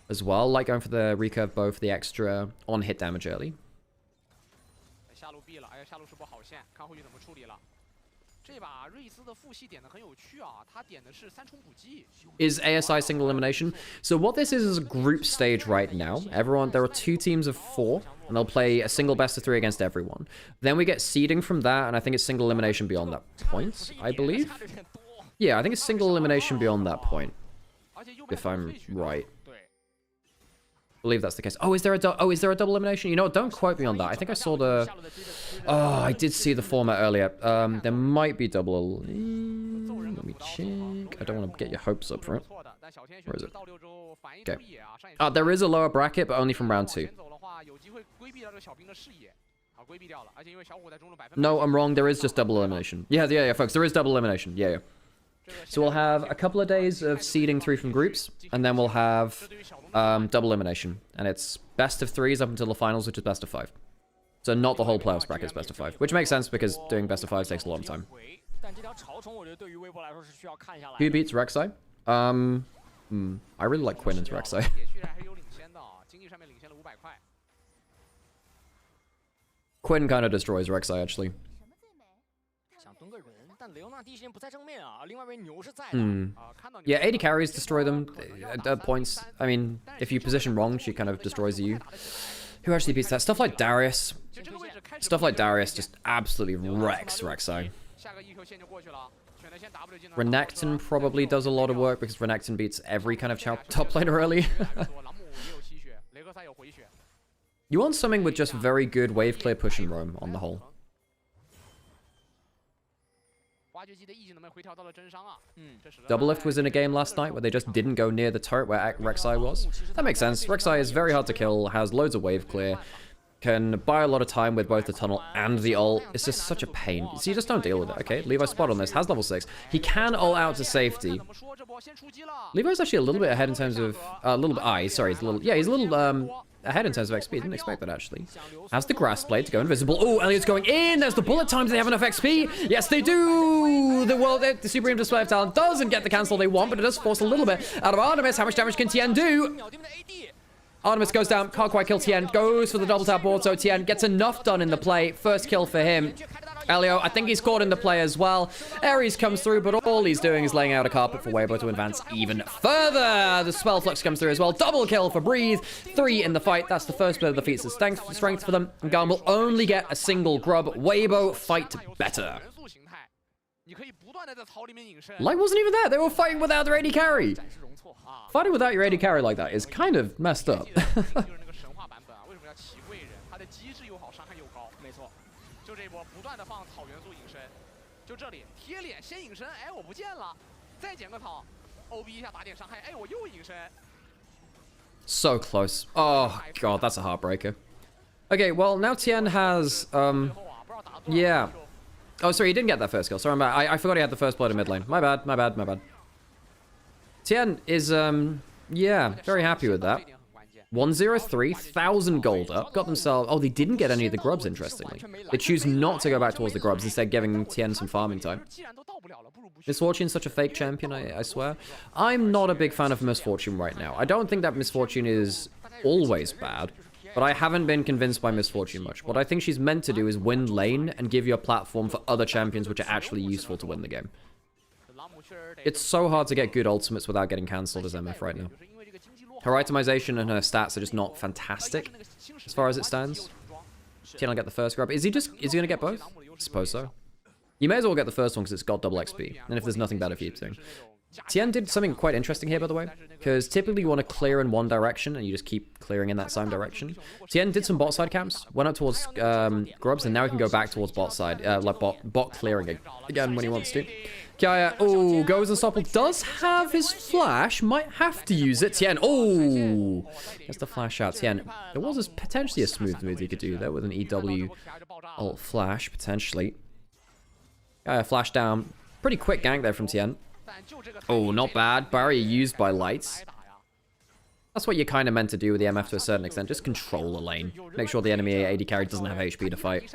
as well. Like going for the recurve bow for the extra on-hit damage early. Is ASI single elimination? So what this is a group stage right now. There are 2 teams of 4, and they'll play a single best of 3 against everyone. Then we get seeding from that, and I think it's single elimination beyond that point, I believe. Yeah, I think it's single elimination beyond that point, if I'm right. I believe that's the case. Oh, is there a double elimination? You know what? Don't quote me on that. I think I saw the... Oh, I did see the format earlier. There might be double... Let me check. I don't want to get your hopes up for it. Where is it? Okay. There is a lower bracket, but only from round 2. No, I'm wrong. There is just double elimination. Yeah, folks. There is double elimination. Yeah. So we'll have a couple of days of seeding through from groups, and then we'll have double elimination. And it's best of 3s up until the finals, which is best of 5. So not the whole playoffs bracket is best of 5, which makes sense because doing best of 5s takes a long time. Who beats Rek'Sai? I really like Quinn into Rek'Sai. Quinn kind of destroys Rek'Sai, actually. Yeah, 80 carries destroy them at points. I mean, if you position wrong, she kind of destroys you. Who actually beats that? Stuff like Darius. Stuff like Darius just absolutely wrecks Rek'Sai. Renekton probably does a lot of work because Renekton beats every kind of top laner early. You want something with just very good wave clear push and roam on the whole. Doublelift was in a game last night where they just didn't go near the turret where Rek'Sai was. That makes sense. Rek'Sai is very hard to kill, has loads of wave clear, can buy a lot of time with both the tunnel and the ult. It's just such a pain. So you just don't deal with it, okay? Levi's spot on this, has level 6. He can ult out to safety. Levi's actually a little bit ahead in terms of... he's a little ahead in terms of XP. Didn't expect that, actually. Has the grass blade to go invisible. Oh, Elliot's going in. There's the bullet time. Do they have enough XP? Yes, they do. The Supreme Display of Talent doesn't get the cancel they want, but it does force a little bit out of Artemis. How much damage can Tien do? Artemis goes down. Can't quite kill Tien. Goes for the double tap auto. Tien gets enough done in the play. First kill for him. Elio, I think he's caught in the play as well. Ares comes through, but all he's doing is laying out a carpet for Weibo to advance even further. The Spell Flux comes through as well. Double kill for Breathe. 3 in the fight. That's the first bit of the feats of strength for them. And GAM will only get a single grub. Weibo fight better. Light wasn't even there. They were fighting without their AD carry. Fighting without your AD carry like that is kind of messed up. So close. Oh god, that's a heartbreaker. Okay, well now Tien has yeah. Oh sorry, he didn't get that first kill. Sorry, I forgot he had the first blood in mid lane. My bad. Tien is yeah, very happy with that. 103, 1,000 gold up. Got themselves... Oh, they didn't get any of the grubs, interestingly. They choose not to go back towards the grubs, instead giving Tien some farming time. Miss Fortune's such a fake champion, I swear. I'm not a big fan of Miss Fortune right now. I don't think that Miss Fortune is always bad, but I haven't been convinced by Miss Fortune much. What I think she's meant to do is win lane and give you a platform for other champions which are actually useful to win the game. It's so hard to get good ultimates without getting cancelled as MF right now. Her itemization and her stats are just not fantastic as far as it stands. Tian will get the first grab. Is he going to get both? I suppose so. You may as well get the first one because it's got double XP. And if there's nothing better for you to do. Tian did something quite interesting here, by the way, because typically you want to clear in one direction and you just keep clearing in that same direction. Tian did some bot side camps, went up towards Grubs, and now he can go back towards bot side, like bot clearing again when he wants to. Kiaya, oh, goes unstoppable, does have his flash, might have to use it. Tian, oh, gets the flash out. Tian, there was potentially a smooth move he could do there with an EW ult flash, potentially. Kiaya flash down, pretty quick gank there from Tian. Oh, not bad. Barrier used by lights. That's what you're kind of meant to do with the MF to a certain extent. Just control the lane. Make sure the enemy AD carry doesn't have HP to fight.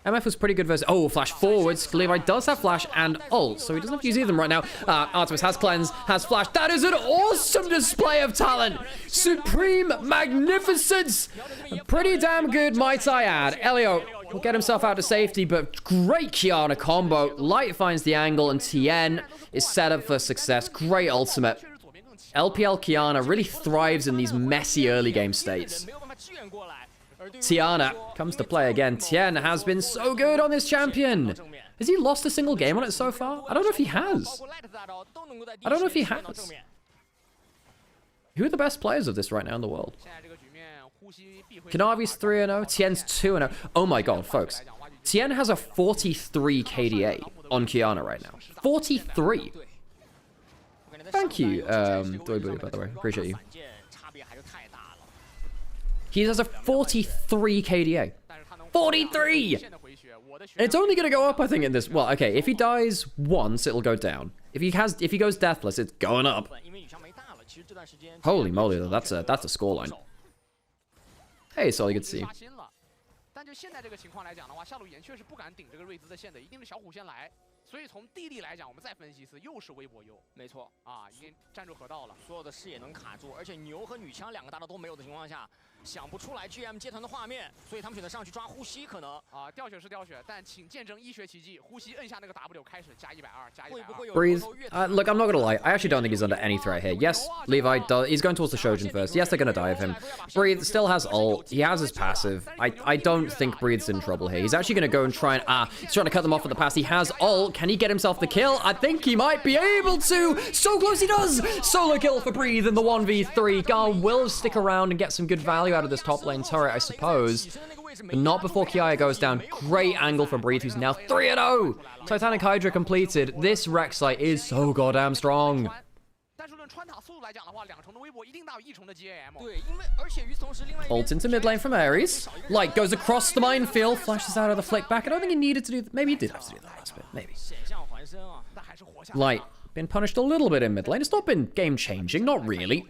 MF was pretty good versus... Oh, flash forwards. Levi does have flash and ult, so he doesn't have to use either of them right now. Artemis has cleanse, has flash. That is an awesome display of talent. Supreme magnificence. Pretty damn good, might I add. Elio will get himself out to safety, but great Qiyana combo. Light finds the angle, and Tien is set up for success. Great ultimate. LPL Qiyana really thrives in these messy early game states. Tiana comes to play again. Tien has been so good on this champion. Has he lost a single game on it so far? I don't know if he has. I don't know if he has. Who are the best players of this right now in the world? Kanavi's 3-0. Tien's 2-0. Oh my god, folks. Tien has a 43 KDA on Qiyana right now. 43. Thank you, Doibu, by the way. Appreciate you. He has a 43 KDA. 43! And it's only going to go up, I think, in this... Well, okay, if he dies once, it'll go down. If he goes deathless, it's going up. Holy moly, though, that's a scoreline. Hey, Solly, good to see you. 但就现在这个情况来讲的话，下路岩确实不敢顶这个瑞兹的线的，一定是小虎先来。所以从地利来讲，我们再分析一次，又是微博优，没错啊，已经站住河道了，所有的视野能卡住，而且牛和女枪两个大刀都没有的情况下，想不出来 GM 接团的画面，所以他们选择上去抓呼吸，可能啊掉血是掉血，但请见证医学奇迹，呼吸摁下那个 W 开始加120，加120。Breathe. Look, I'm not gonna lie. I actually don't think he's under any threat here. Yes, Levi does. He's going towards the Shojin first. Yes, they're gonna die of him. Breathe still has ult. He has his passive. I don't think Breathe's in trouble here. He's actually gonna go and try and he's trying to cut them off with the pass. He has ult. Can he get himself the kill? I think he might be able to. So close he does. Solo kill for Breathe in the 1v3. Gar will stick around and get some good value out of this top lane turret, I suppose. But not before Kiaya goes down. Great angle from Breathe, who's now 3-0. Titanic Hydra completed. This Rek'Sai is so goddamn strong. Ult into mid lane from Ares. Light goes across the minefield, flashes out of the flick back. I don't think he needed to do that. Maybe he did have to do that last bit. Maybe. Light been punished a little bit in mid lane. It's not been game changing, not really.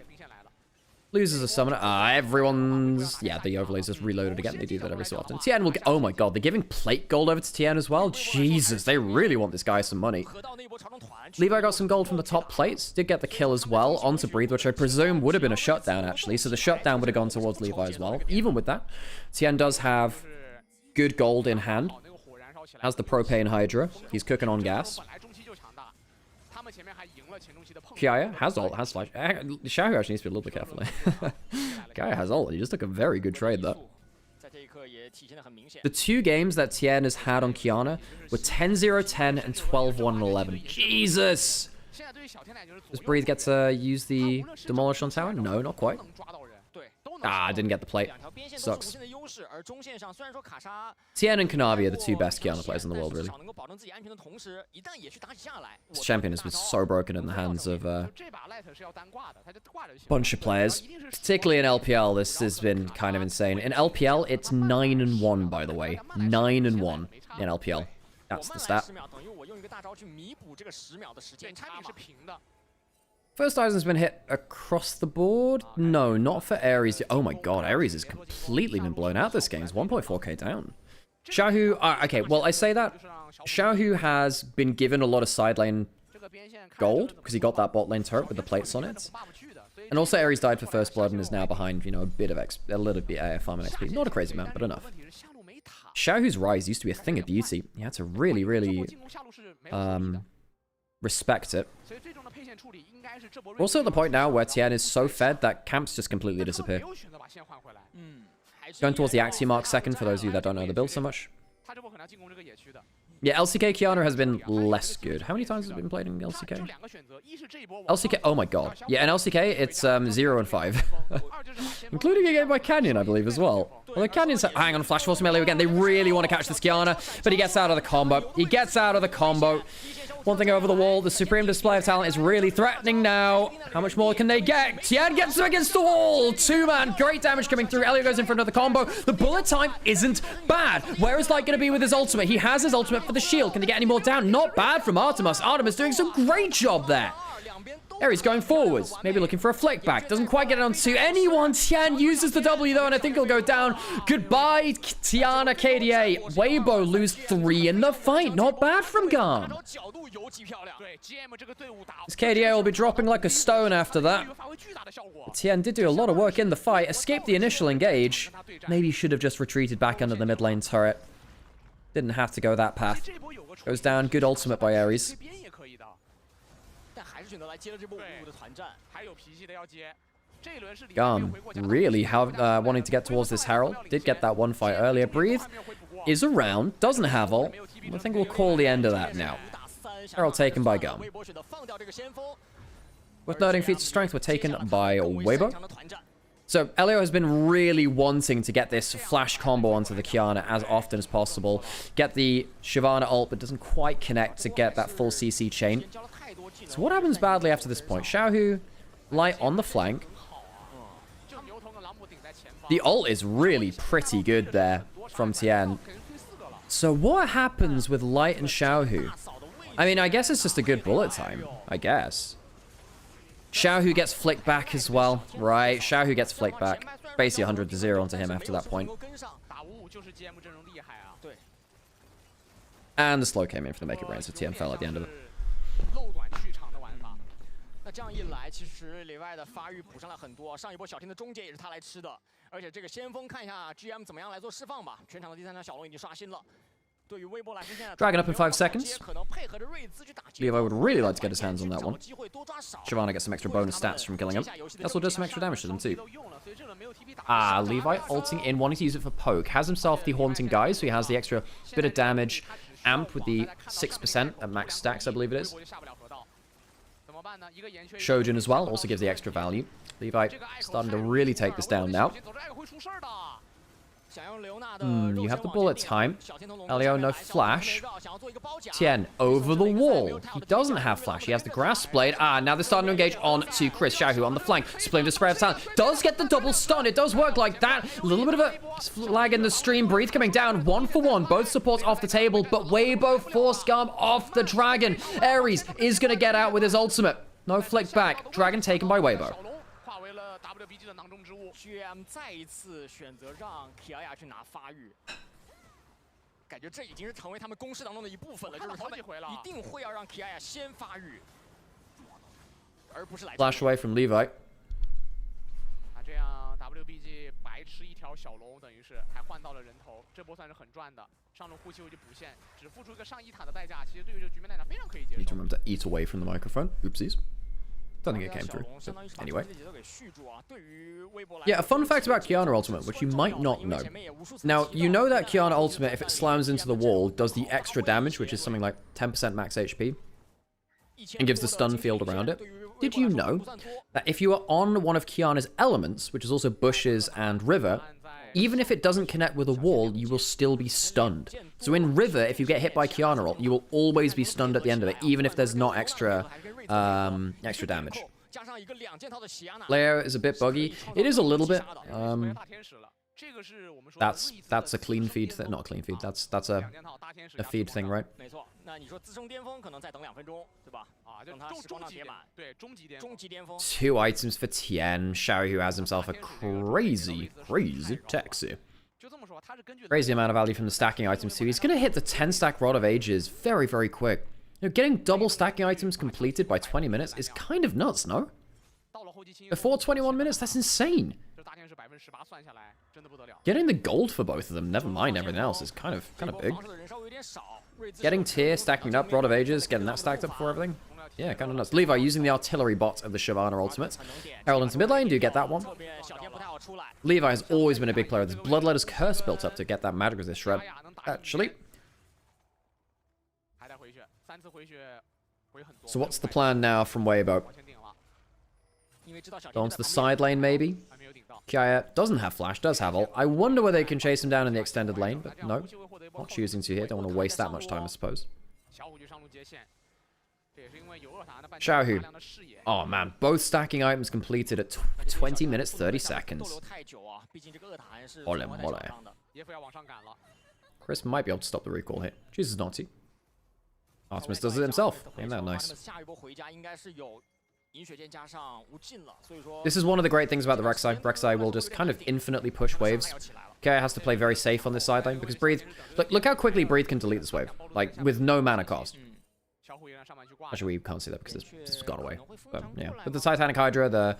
Loses a summoner. Everyone's... Yeah, the overlays just reloaded again. They do that every so often. Tien will get... Oh my god, they're giving plate gold over to Tien as well? Jesus, they really want this guy some money. Levi got some gold from the top plates. Did get the kill as well onto Breathe, which I presume would have been a shutdown, actually. So the shutdown would have gone towards Levi as well. Even with that, Tien does have good gold in hand. Has the propane Hydra. He's cooking on gas. Kiaya has ult, has flash. Xiaohu actually needs to be a little bit careful there. Kiaya has ult. He just took a very good trade there. The two games that Tien has had on Qiyana were 10-0-10 and 12-1-11. Jesus! Does Breathe get to use the Demolish on tower? No, not quite. I didn't get the plate. Sucks. Tien and Kanavi are the two best Qiyana players in the world, really. This champion has been so broken in the hands of a bunch of players. Particularly in LPL, this has been kind of insane. In LPL, it's 9-1, by the way. 9-1 in LPL. That's the stat. First item's been hit across the board? No, not for Ares. Oh my god, Ares has completely been blown out this game. It's 1.4k down. Xiaohu... okay, well, I say that. Xiaohu has been given a lot of side lane gold, because he got that bot lane turret with the plates on it. And also Ares died for first blood and is now behind, you know, a little bit farming XP. Not a crazy amount, but enough. Xiaohu's rise used to be a thing of beauty. He had to really, really... respect it. 所以最终的配线处理应该是这波 Also at the point now where Tian is so fed that camps just completely disappear. 没有选择把线换回来。Going towards the Axie Mark second for those of you that don't know the build so much. 他这波可能要进攻这个野区的。 Yeah, LCK Kiana has been less good. How many times has it been played in 这 LCK? 两个选择，一是这一波 LCK, oh my god. Yeah, in LCK, it's 0 and 5. Including a game by Canyon, I believe, as well. Well, Canyon's... Hang on, Flash Force from Elio again. They really want to catch this Kiana, but he gets out of the combo. He gets out of the combo. One thing over the wall. The supreme display of talent is really threatening now. How much more can they get? Tian gets him against the wall. Two-man. Great damage coming through. Elio goes in for another combo. The bullet time isn't bad. Where is Light going to be with his ultimate? He has his ultimate for the shield. Can they get any more down? Not bad from Artemis. Artemis doing some great job there. Ares going forwards, maybe looking for a flick back. Doesn't quite get it onto anyone. Tian uses the W though, and I think he'll go down. Goodbye, Tiana KDA. Weibo lose 3 in the fight. Not bad from GAM. This KDA will be dropping like a stone after that. Tian did do a lot of work in the fight, escaped the initial engage. Maybe should have just retreated back under the mid lane turret. Didn't have to go that path. Goes down, good ultimate by Ares. GAM really wanting to get towards this Herald. Did get that one fight earlier. Breathe is around, doesn't have ult. I think we'll call the end of that now. Herald taken by GAM. With noting feats of strength were taken by Weibo. So Elio has been really wanting to get this flash combo onto the Kiana as often as possible. Get the Shyvana ult, but doesn't quite connect to get that full CC chain. So what happens badly after this point? Xiaohu, Light on the flank. The ult is really pretty good there from Tian. So what happens with Light and Xiaohu? I mean, I guess it's just a good bullet time. I guess. Xiaohu gets flicked back as well. Right, Xiaohu gets flicked back. Basically 100-0 onto him after that point. And the slow came in for the make it rain, so Tian fell at the end of it. 那这样一来，其实里外的发育补上了很多。上一波小天的终结也是他来吃的，而且这个先锋看一下 GM 怎么样来做释放吧。全场的第3条小龙已经刷新了。对于微波来说，现在 Dragon up in 5 seconds. Levi would really like to get his hands on that one. Shyvana gets some extra bonus stats from killing him. Also does some extra damage to them too. Ah, Levi ulting in, wanting to use it for poke. Has himself the Haunting Guy, so he has the extra bit of damage. Amp with the 6% at max stacks, I believe it is. Shojin as well, also gives the extra value. Levi starting to really take this down now. You have the bullet time. Elio, no flash. Tian, over the wall. He doesn't have flash. He has the grass blade. Ah, now they're starting to engage on to Chris. Xiaohu on the flank. Split to spray of talent. Does get the double stun. It does work like that. A little bit of a lag in the stream. Breathe coming down. 1 for 1. Both supports off the table, but Weibo forced GAM off the dragon. Ares is going to get out with his ultimate. No flick back. Dragon taken by Weibo. GM 再一次选择让 Kiaya 去拿发育，感觉这已经是成为他们公式当中的一部分了，就是他们一定会要让 Kiaya 先发育，而不是来 Flash away from Levi. 这样 WBG 白吃一条小龙，等于是还换到了人头，这波算是很赚的。上路呼吸回去补线，只付出一个上1塔的代价，其实对于这个局面来讲非常可以接受。 Need to remember to eat away from the microphone. Oopsies. Don't think it came through. But anyway. Yeah, a fun fact about Kiana Ultimate, which you might not know. Now, you know that Kiana Ultimate, if it slams into the wall, does the extra damage, which is something like 10% max HP, and gives the stun field around it. Did you know that if you are on one of Kiana's elements, which is also bushes and river, even if it doesn't connect with a wall, you will still be stunned. So in river, if you get hit by Kiana ult, you will always be stunned at the end of it, even if there's not extra damage. Layer is a bit buggy. It is a little bit. That's a clean feed thing. Not a clean feed. That's a feed thing, right? 2 items for Tian. Xiaohu has himself a crazy taxi. Crazy amount of value from the stacking items too. He's going to hit the 10-stack Rod of Ages very, very quick. You know, getting double stacking items completed by 20 minutes is kind of nuts, no? Before 21 minutes, that's insane. Getting the gold for both of them, never mind everything else, is kind of big. Getting tier, stacking up, Rod of Ages, getting that stacked up for everything. Yeah, kind of nuts. Levi using the artillery bot of the Shyvana ultimate. Herald into mid lane, do you get that one? Levi has always been a big player. There's Bloodletter's Curse built up to get that magic resist shred. Actually. So what's the plan now from Weibo? Go onto the side lane, maybe? Kaya doesn't have flash, does have ult. I wonder whether they can chase him down in the extended lane, but no. Not choosing to here. Don't want to waste that much time, I suppose. Xiaohu. Oh man, both stacking items completed at 20 minutes 30 seconds. Ole mole. Chris might be able to stop the recall here. Jesus, naughty. Artemis does it himself. Ain't that nice? This is one of the great things about the Rek'Sai. Rek'Sai will just kind of infinitely push waves. Kaya has to play very safe on this side lane because Breathe... Look how quickly Breathe can delete this wave. Like, with no mana cost. Actually, we can't see that because this has gone away. But, yeah. With the Titanic Hydra, the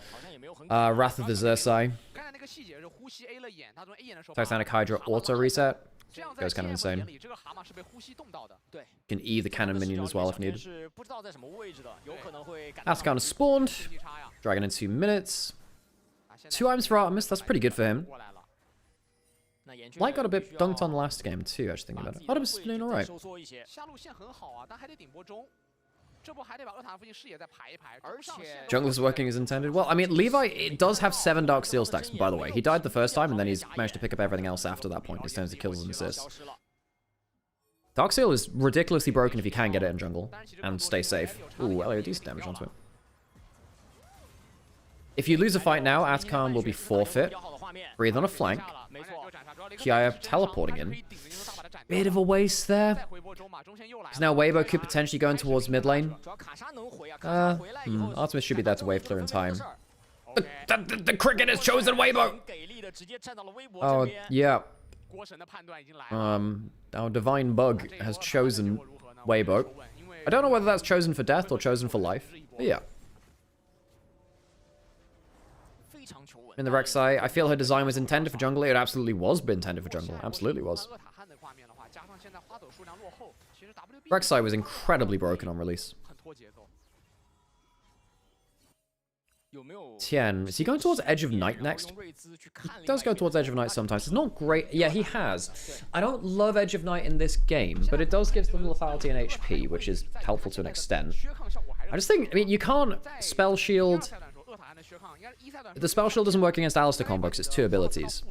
Wrath of the Xerxai. Titanic Hydra auto reset. Goes kind of insane. Can E the cannon minion as well if needed. Ascon is spawned. Dragon in 2 minutes. 2 items for Artemis, that's pretty good for him. Light got a bit dunked on last game too, actually thinking about it. Artemis is doing alright. Jungler's working as intended. Well, I mean, Levi it does have 7 Dark Steel stacks, by the way. He died the first time, and then he's managed to pick up everything else after that point in terms of kills and assists. Dark Steel is ridiculously broken if you can get it in jungle and stay safe. Ooh, Elio, decent damage onto it. If you lose a fight now, Atacama will be forfeit. Breathe on a flank. Kiaya teleporting in. Bit of a waste there. Because now Weibo could potentially go in towards mid lane. Artemis should be there to wave clear in time. The cricket has chosen Weibo! Oh, yeah. Our divine bug has chosen Weibo. I don't know whether that's chosen for death or chosen for life. But yeah. In the Rek'Sai, I feel her design was intended for jungle. It absolutely was intended for jungle. Absolutely was. Rek'Sai was incredibly broken on release. Tian, is he going towards Edge of Night next? He does go towards Edge of Night sometimes. It's not great. Yeah, he has. I don't love Edge of Night in this game, but it does give them lethality and HP, which is helpful to an extent. I just think, I mean, you can't spell shield. The spell shield doesn't work against Alistar combo because it's 2 abilities.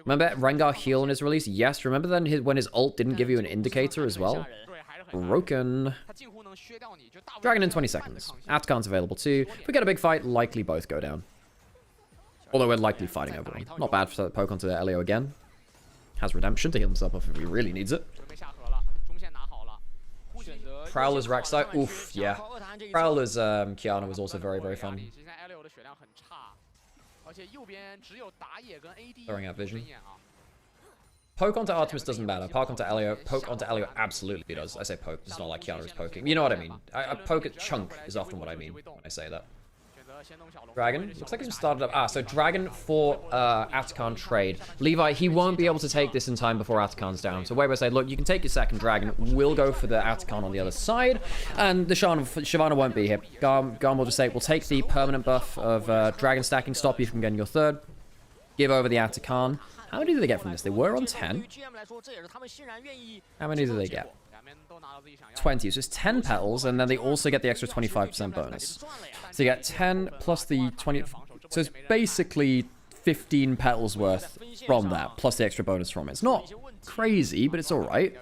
Remember Rengar heal on his release? Yes. Remember then when his ult didn't give you an indicator as well? Broken. Dragon in 20 seconds. Atkan's available too. If we get a big fight, likely both go down. Although we're likely fighting over one. Not bad for poke onto Elio again. Has redemption to heal himself up if he really needs it. Prowler's Rek'Sai. Oof, yeah. Prowler's Kiana was also very, very fun. Throwing out vision. Poke onto Artemis doesn't matter. Poke onto Elio absolutely does. I say poke. It's not like Kiana is poking. You know what I mean. I poke at chunk is often what I mean when I say that. Dragon. Looks like he's started up. So Dragon for Atakan trade. Levi, he won't be able to take this in time before Atakan's down. So Weibo said, look, you can take your second Dragon. We'll go for the Atakan on the other side. And the Shyvana won't be here. GAM will just say, we'll take the permanent buff of Dragon stacking, stop you from getting your third. Give over the Atakan. How many did they get from this? They were on 10. How many did they get? 20. So it's 10 petals, and then they also get the extra 25% bonus. So you get 10 plus the 20. So it's basically 15 petals worth from that, plus the extra bonus from it. It's not crazy, but it's alright.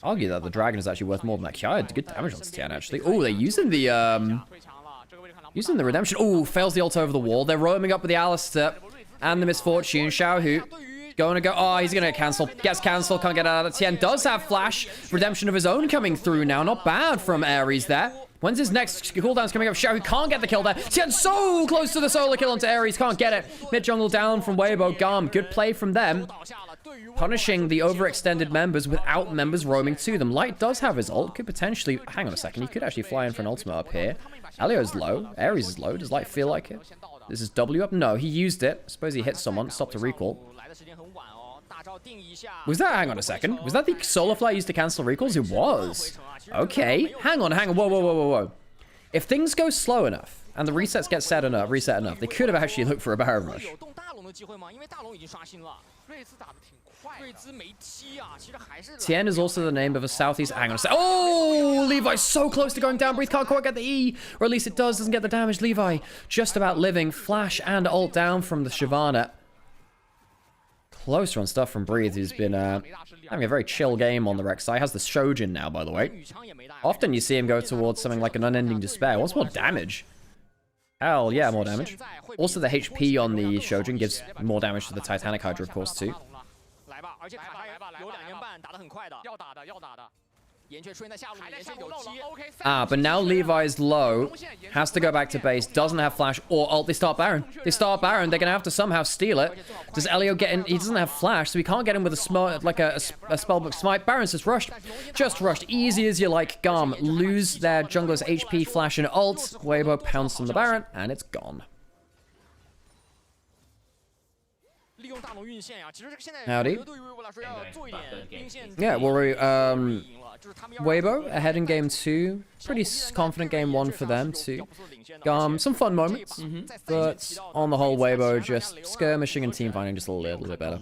I'll argue that the dragon is actually worth more than that. Kia had good damage on Tian, actually. Oh, they're using the redemption. Oh, fails the ult over the wall. They're roaming up with the Alistar and the Misfortune. Xiaohu going to go. Oh, he's going to get cancelled. Gets cancelled. Can't get out of it. Tian does have flash. Redemption of his own coming through now. Not bad from Ares there. When's his next cooldown's coming up? Xiaohu can't get the kill there. Tian so close to the solo kill onto Ares. Can't get it. Mid jungle down from Weibo. GAM. Good play from them. Punishing the overextended members without members roaming to them. Light does have his ult. Could potentially... Hang on a second. He could actually fly in for an ultimate up here. Elio's low. Ares is low. Does Light feel like it? This is W up? No, he used it. I suppose he hit someone. Stopped a recall. Was that, hang on a second, was that the solar flare used to cancel recalls? It was. Okay, hang on, whoa. If things go slow enough, and the resets get reset enough, they could have actually looked for a Baron Rush. Tien is also the name of a southeast. Hang on a sec. Oh, Levi's so close to going down. Breathe can't quite get the E, or at least it doesn't get the damage. Levi just about living. Flash and ult down from the Shyvana. Close run stuff from Breathe, who's been having a very chill game on the Rex side. Has the Shojin now, by the way. Often you see him go towards something like an Unending Despair. What's more damage? Hell yeah, more damage. Also, the HP on the Shojin gives more damage to the Titanic Hydra, of course, too. But now Levi's low, has to go back to base, doesn't have flash or ult. They start Baron. They're gonna have to somehow steal it. Does Elio get in? He doesn't have flash, so he can't get in with a spellbook smite. Baron's just rushed. Easy as you like. GAM lose their jungler's HP, flash, and ult. Weibo pounced on the Baron, and it's gone. Howdy. Yeah, well, Weibo ahead in game 2. Pretty confident game 1 for them too. Some fun moments, but on the whole, Weibo just skirmishing and team fighting just a little bit better.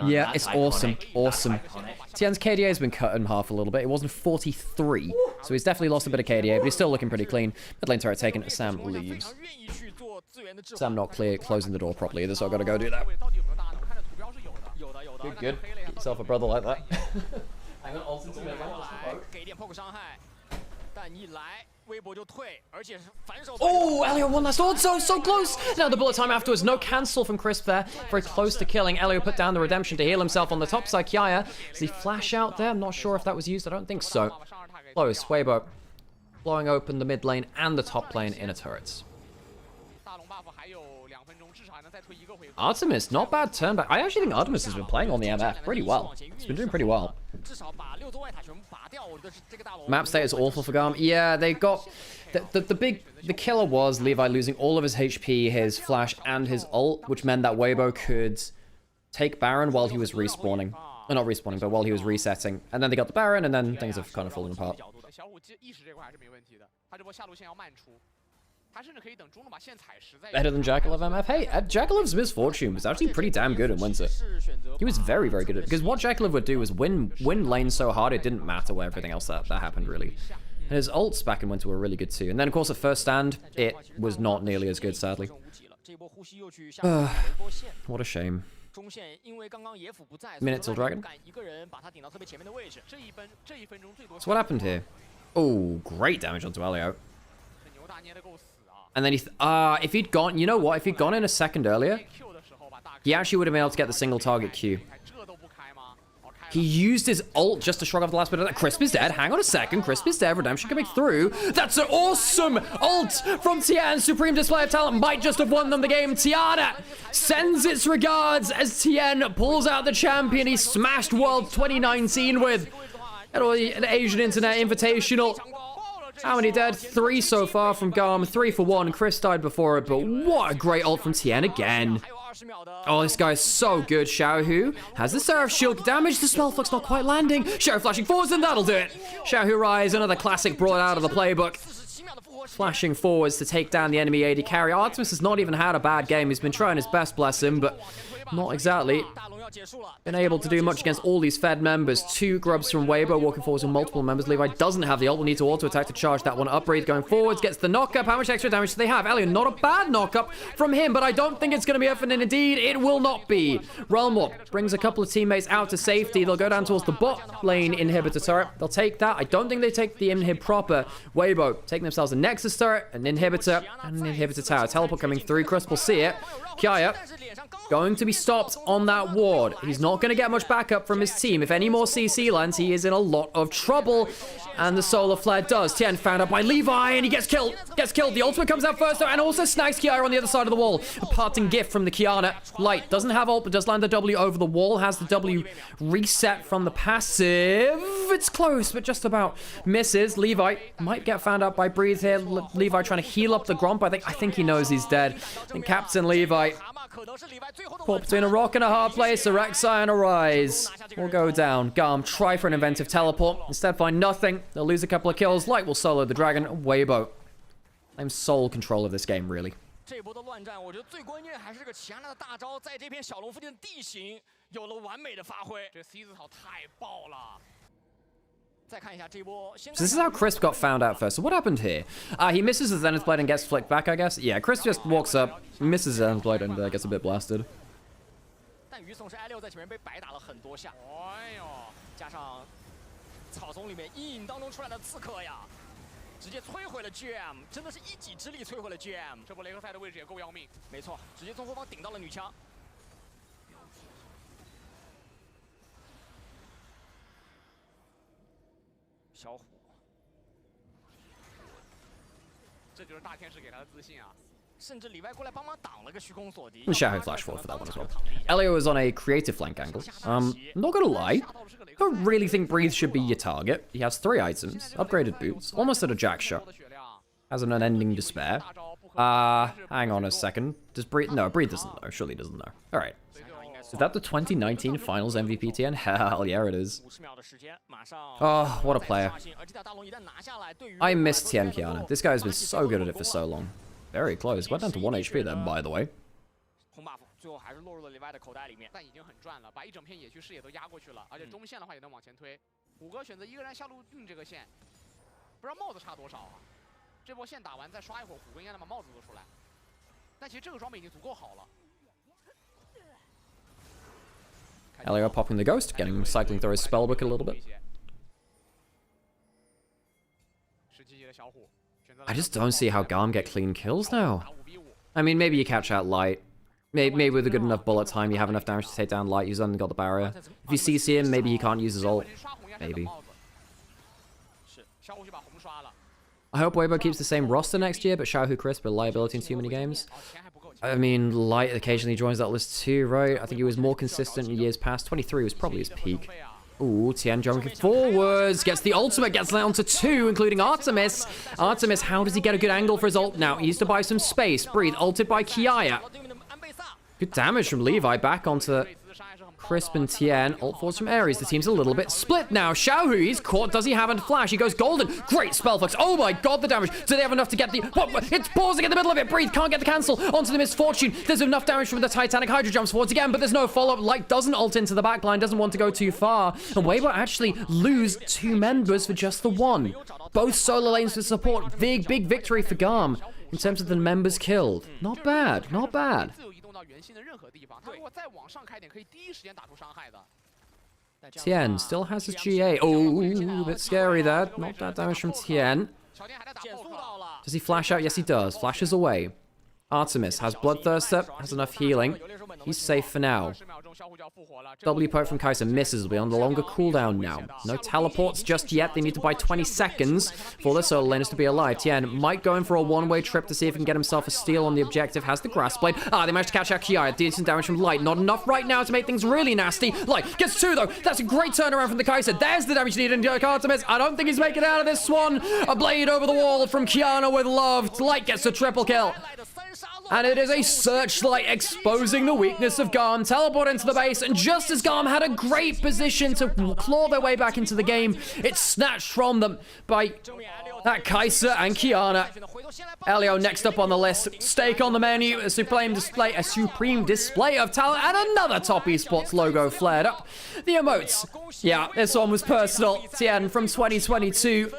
Yeah, it's awesome. Tien's KDA has been cut in half a little bit. It wasn't 43, so he's definitely lost a bit of KDA, but he's still looking pretty clean. Mid lane turret taken. Sam leaves. Sam not closing the door properly either, so I've got to go do that. Good. Get yourself a brother like that. Hang on, ult into mid lane, just for poke. Oh, Elio one last ult, so close! Now the bullet time afterwards, no cancel from Crisp there. Very close to killing. Elio put down the redemption to heal himself on the top side. Kiaya, does he flash out there? I'm not sure if that was used, I don't think so. Close, Weibo blowing open the mid lane and the top lane inner turrets. Artemis, not bad turn back. I actually think Artemis has been playing on the MF pretty well. He's been doing pretty well. Map state is awful for GAM. Yeah, they got... The killer was Levi losing all of his HP, his flash, and his ult, which meant that Weibo could take Baron while he was respawning. Not respawning, but while he was resetting. And then they got the Baron, and then things have kind of fallen apart. Better than Jakalev MF? Hey, Jakalev's misfortune was actually pretty damn good in Winter. He was very, very good at it. Because what Jakalev would do was win lane so hard it didn't matter where everything else that happened, really. And his ults back in Winter were really good too. And then, of course, at first stand, it was not nearly as good, sadly. What a shame. Minute till Dragon. So what happened here? Oh, great damage onto Elio. And then if he'd gone, you know what? If he'd gone in a second earlier, he actually would have been able to get the single target Q. He used his ult just to shrug off the last bit of that. Crisp is dead. Hang on a second. Crisp is dead. Redemption coming through. That's an awesome ult from Tien. Supreme display of talent might just have won them the game. Tiana sends its regards as Tien pulls out the champion he smashed World 2019 with. An Asian Internet Invitational. How many dead? 3 so far from GAM, 3 for 1. Chris died before it, but what a great ult from Tien again. Oh, this guy's so good. Xiaohu has the Seraph Shield damage. The Spellflux not quite landing. Xiaohu flashing forwards, and that'll do it. Xiaohu Rise, another classic brought out of the playbook. Flashing forwards to take down the enemy AD carry. Artemis has not even had a bad game. He's been trying his best, bless him, but not exactly been able to do much against all these Fed members. 2 grubs from Weibo walking forwards with multiple members. Levi doesn't have the ult. Will need to auto attack to charge that one up. Breathe going forwards, gets the knockup. How much extra damage do they have? Elio, not a bad knockup from him, but I don't think it's going to be enough, and indeed it will not be. Realm Warp brings a couple of teammates out to safety. They'll go down towards the bot lane inhibitor turret. They'll take that. I don't think they take the inhib proper. Weibo taking themselves a Nexus turret, an inhibitor, and an inhibitor tower. Teleport coming through. Crisp will see it. Kiaya going to be stopped on that ward. He's not going to get much backup from his team. If any more CC lands, he is in a lot of trouble. And the solar flare does. Tien found out by Levi, and he gets killed. The ultimate comes out first, though, and also snags Kiara on the other side of the wall. A parting gift from the Kiana. Light doesn't have ult, but does land the W over the wall. Has the W reset from the passive. It's close, but just about misses. Levi might get found out by Breathe here. Levi trying to heal up the Gromp. I think he knows he's dead. And Captain Levi Caught between a rock and a hard place, a Rek'Sai and a Rise will go down. GAM try for an inventive teleport, instead find nothing. They'll lose a couple of kills. Light will solo the dragon. Weibo claims sole control of this game, really. 这一波的乱战，我觉得最关键还是这个奇安娜的大招在这片小龙附近的地形有了完美的发挥。这 C 字草太爆了。再看一下这一波， So this is how Crisp got found out first. So what happened here? He misses the Zenith Blade and gets flicked back, I guess. Yeah, Crisp just walks up, misses the Zenith Blade and gets a bit blasted. 但于总是 I6 在前面被白打了很多下。哎呦，加上草丛里面阴影当中出来的刺客呀。 直接摧毁了 GAM， 真的是一己之力摧毁了 GAM。这波雷克赛的位置也够要命。没错，直接从后方顶到了女枪。小虎，这就是大天使给他的自信啊！甚至里外过来帮忙挡了个虚空锁敌。And Shadow Flash forward for that one as well. Elio is on a creative flank angle. Not gonna lie, I don't really think Breathe should be your target. He has 3 items, upgraded boots, almost at a jack shot. Has an unending despair. Hang on a second. Does Breathe? No, Breathe doesn't know. Surely doesn't know. All right. Is that the 2019 Finals MVP TN? Hell yeah, it is. Oh, what a player. I miss Tien Kiana. This guy's been so good at it for so long. Very close. Went down to 1 HP there, by the way. 红 buff 最后还是落入了里外的口袋里面，但已经很赚了，把一整片野区视野都压过去了，而且中线的话也能往前推。虎哥选择一个人下路运这个线，不知道帽子差多少啊？这波线打完再刷一会儿，虎哥应该能把帽子做出来。但其实这个装备已经足够好了。 Elio popping the ghost, getting cycling through his spellbook a little bit. I just don't see how GAM get clean kills now. I mean, maybe you catch out Light. Maybe with a good enough bullet time, you have enough damage to take down Light. He's only got the barrier. If you CC him, maybe he can't use his ult. Maybe. I hope Weibo keeps the same roster next year, but Xiaohu Crisp reliability in too many games. I mean, Light occasionally joins that list too, right? I think he was more consistent in years past. 23 was probably his peak. Ooh, Tien jumping forwards, gets the ultimate, gets down to 2, including Artemis. Artemis, how does he get a good angle for his ult now? He needs to buy some space. Breathe, ulted by Kiaya. Good damage from Levi, back onto Crisp and Tien. Ult force from Ares. The team's a little bit split now. Xiaohu, he's caught. Does he have a flash? He goes golden. Great spell flex. Oh my god, the damage. Do they have enough to get the... What? It's pausing in the middle of it. Breathe, can't get the cancel. Onto the Misfortune. There's enough damage from the Titanic Hydra jumps forwards again, but there's no follow-up. Light doesn't ult into the backline, doesn't want to go too far. And Weibo actually lose 2 members for just the 1. Both solo lanes for support. Big victory for GAM in terms of the members killed. Not bad, not bad. Tien still has his GA. Oh, a bit scary there. Not that damage from Tien. Does he flash out? Yes, he does. Flashes away. Artemis has Bloodthirster, has enough healing. He's safe for now. W poke from Kai'Sa misses. Will be on the longer cooldown now. No teleports just yet. They need to buy 20 seconds for the solo laners to be alive. Tien might go in for a one-way trip to see if he can get himself a steal on the objective. Has the grass blade. They managed to catch out Kiaya. Decent damage from Light. Not enough right now to make things really nasty. Light gets 2 though. That's a great turnaround from the Kai'Sa. There's the damage needed. Artemis, I don't think he's making it out of this one. A blade over the wall from Kiana with love. Light gets a triple kill. And it is a Searchlight exposing the weakness of GAM. Teleport into the base, and just as GAM had a great position to claw their way back into the game, it's snatched from them by that Kai'Sa and Kiana. Elio next up on the list. Stake on the menu, a supreme display of talent, and another Top Esports logo flared up. The emotes. Yeah, this one was personal. Tien from 2022.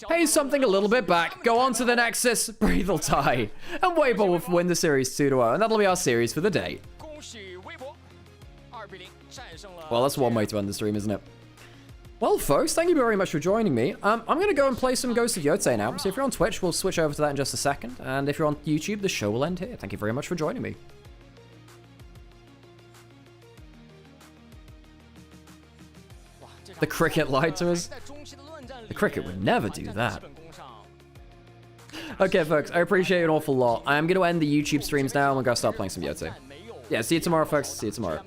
Pay something a little bit back, go on to the Nexus, Breathe will tie, and Weibo will win the series 2-0, and that'll be our series for the day. Well, that's one way to end the stream, isn't it? Well, folks, thank you very much for joining me. I'm going to go and play some Ghost of Yotei now, so if you're on Twitch, we'll switch over to that in just a second, and if you're on YouTube, the show will end here. Thank you very much for joining me. The cricket lied to us. The cricket would never do that. Okay, folks, I appreciate it an awful lot. I am going to end the YouTube streams now, and we're going to start playing some Yotei. Yeah, see you tomorrow, folks. See you tomorrow.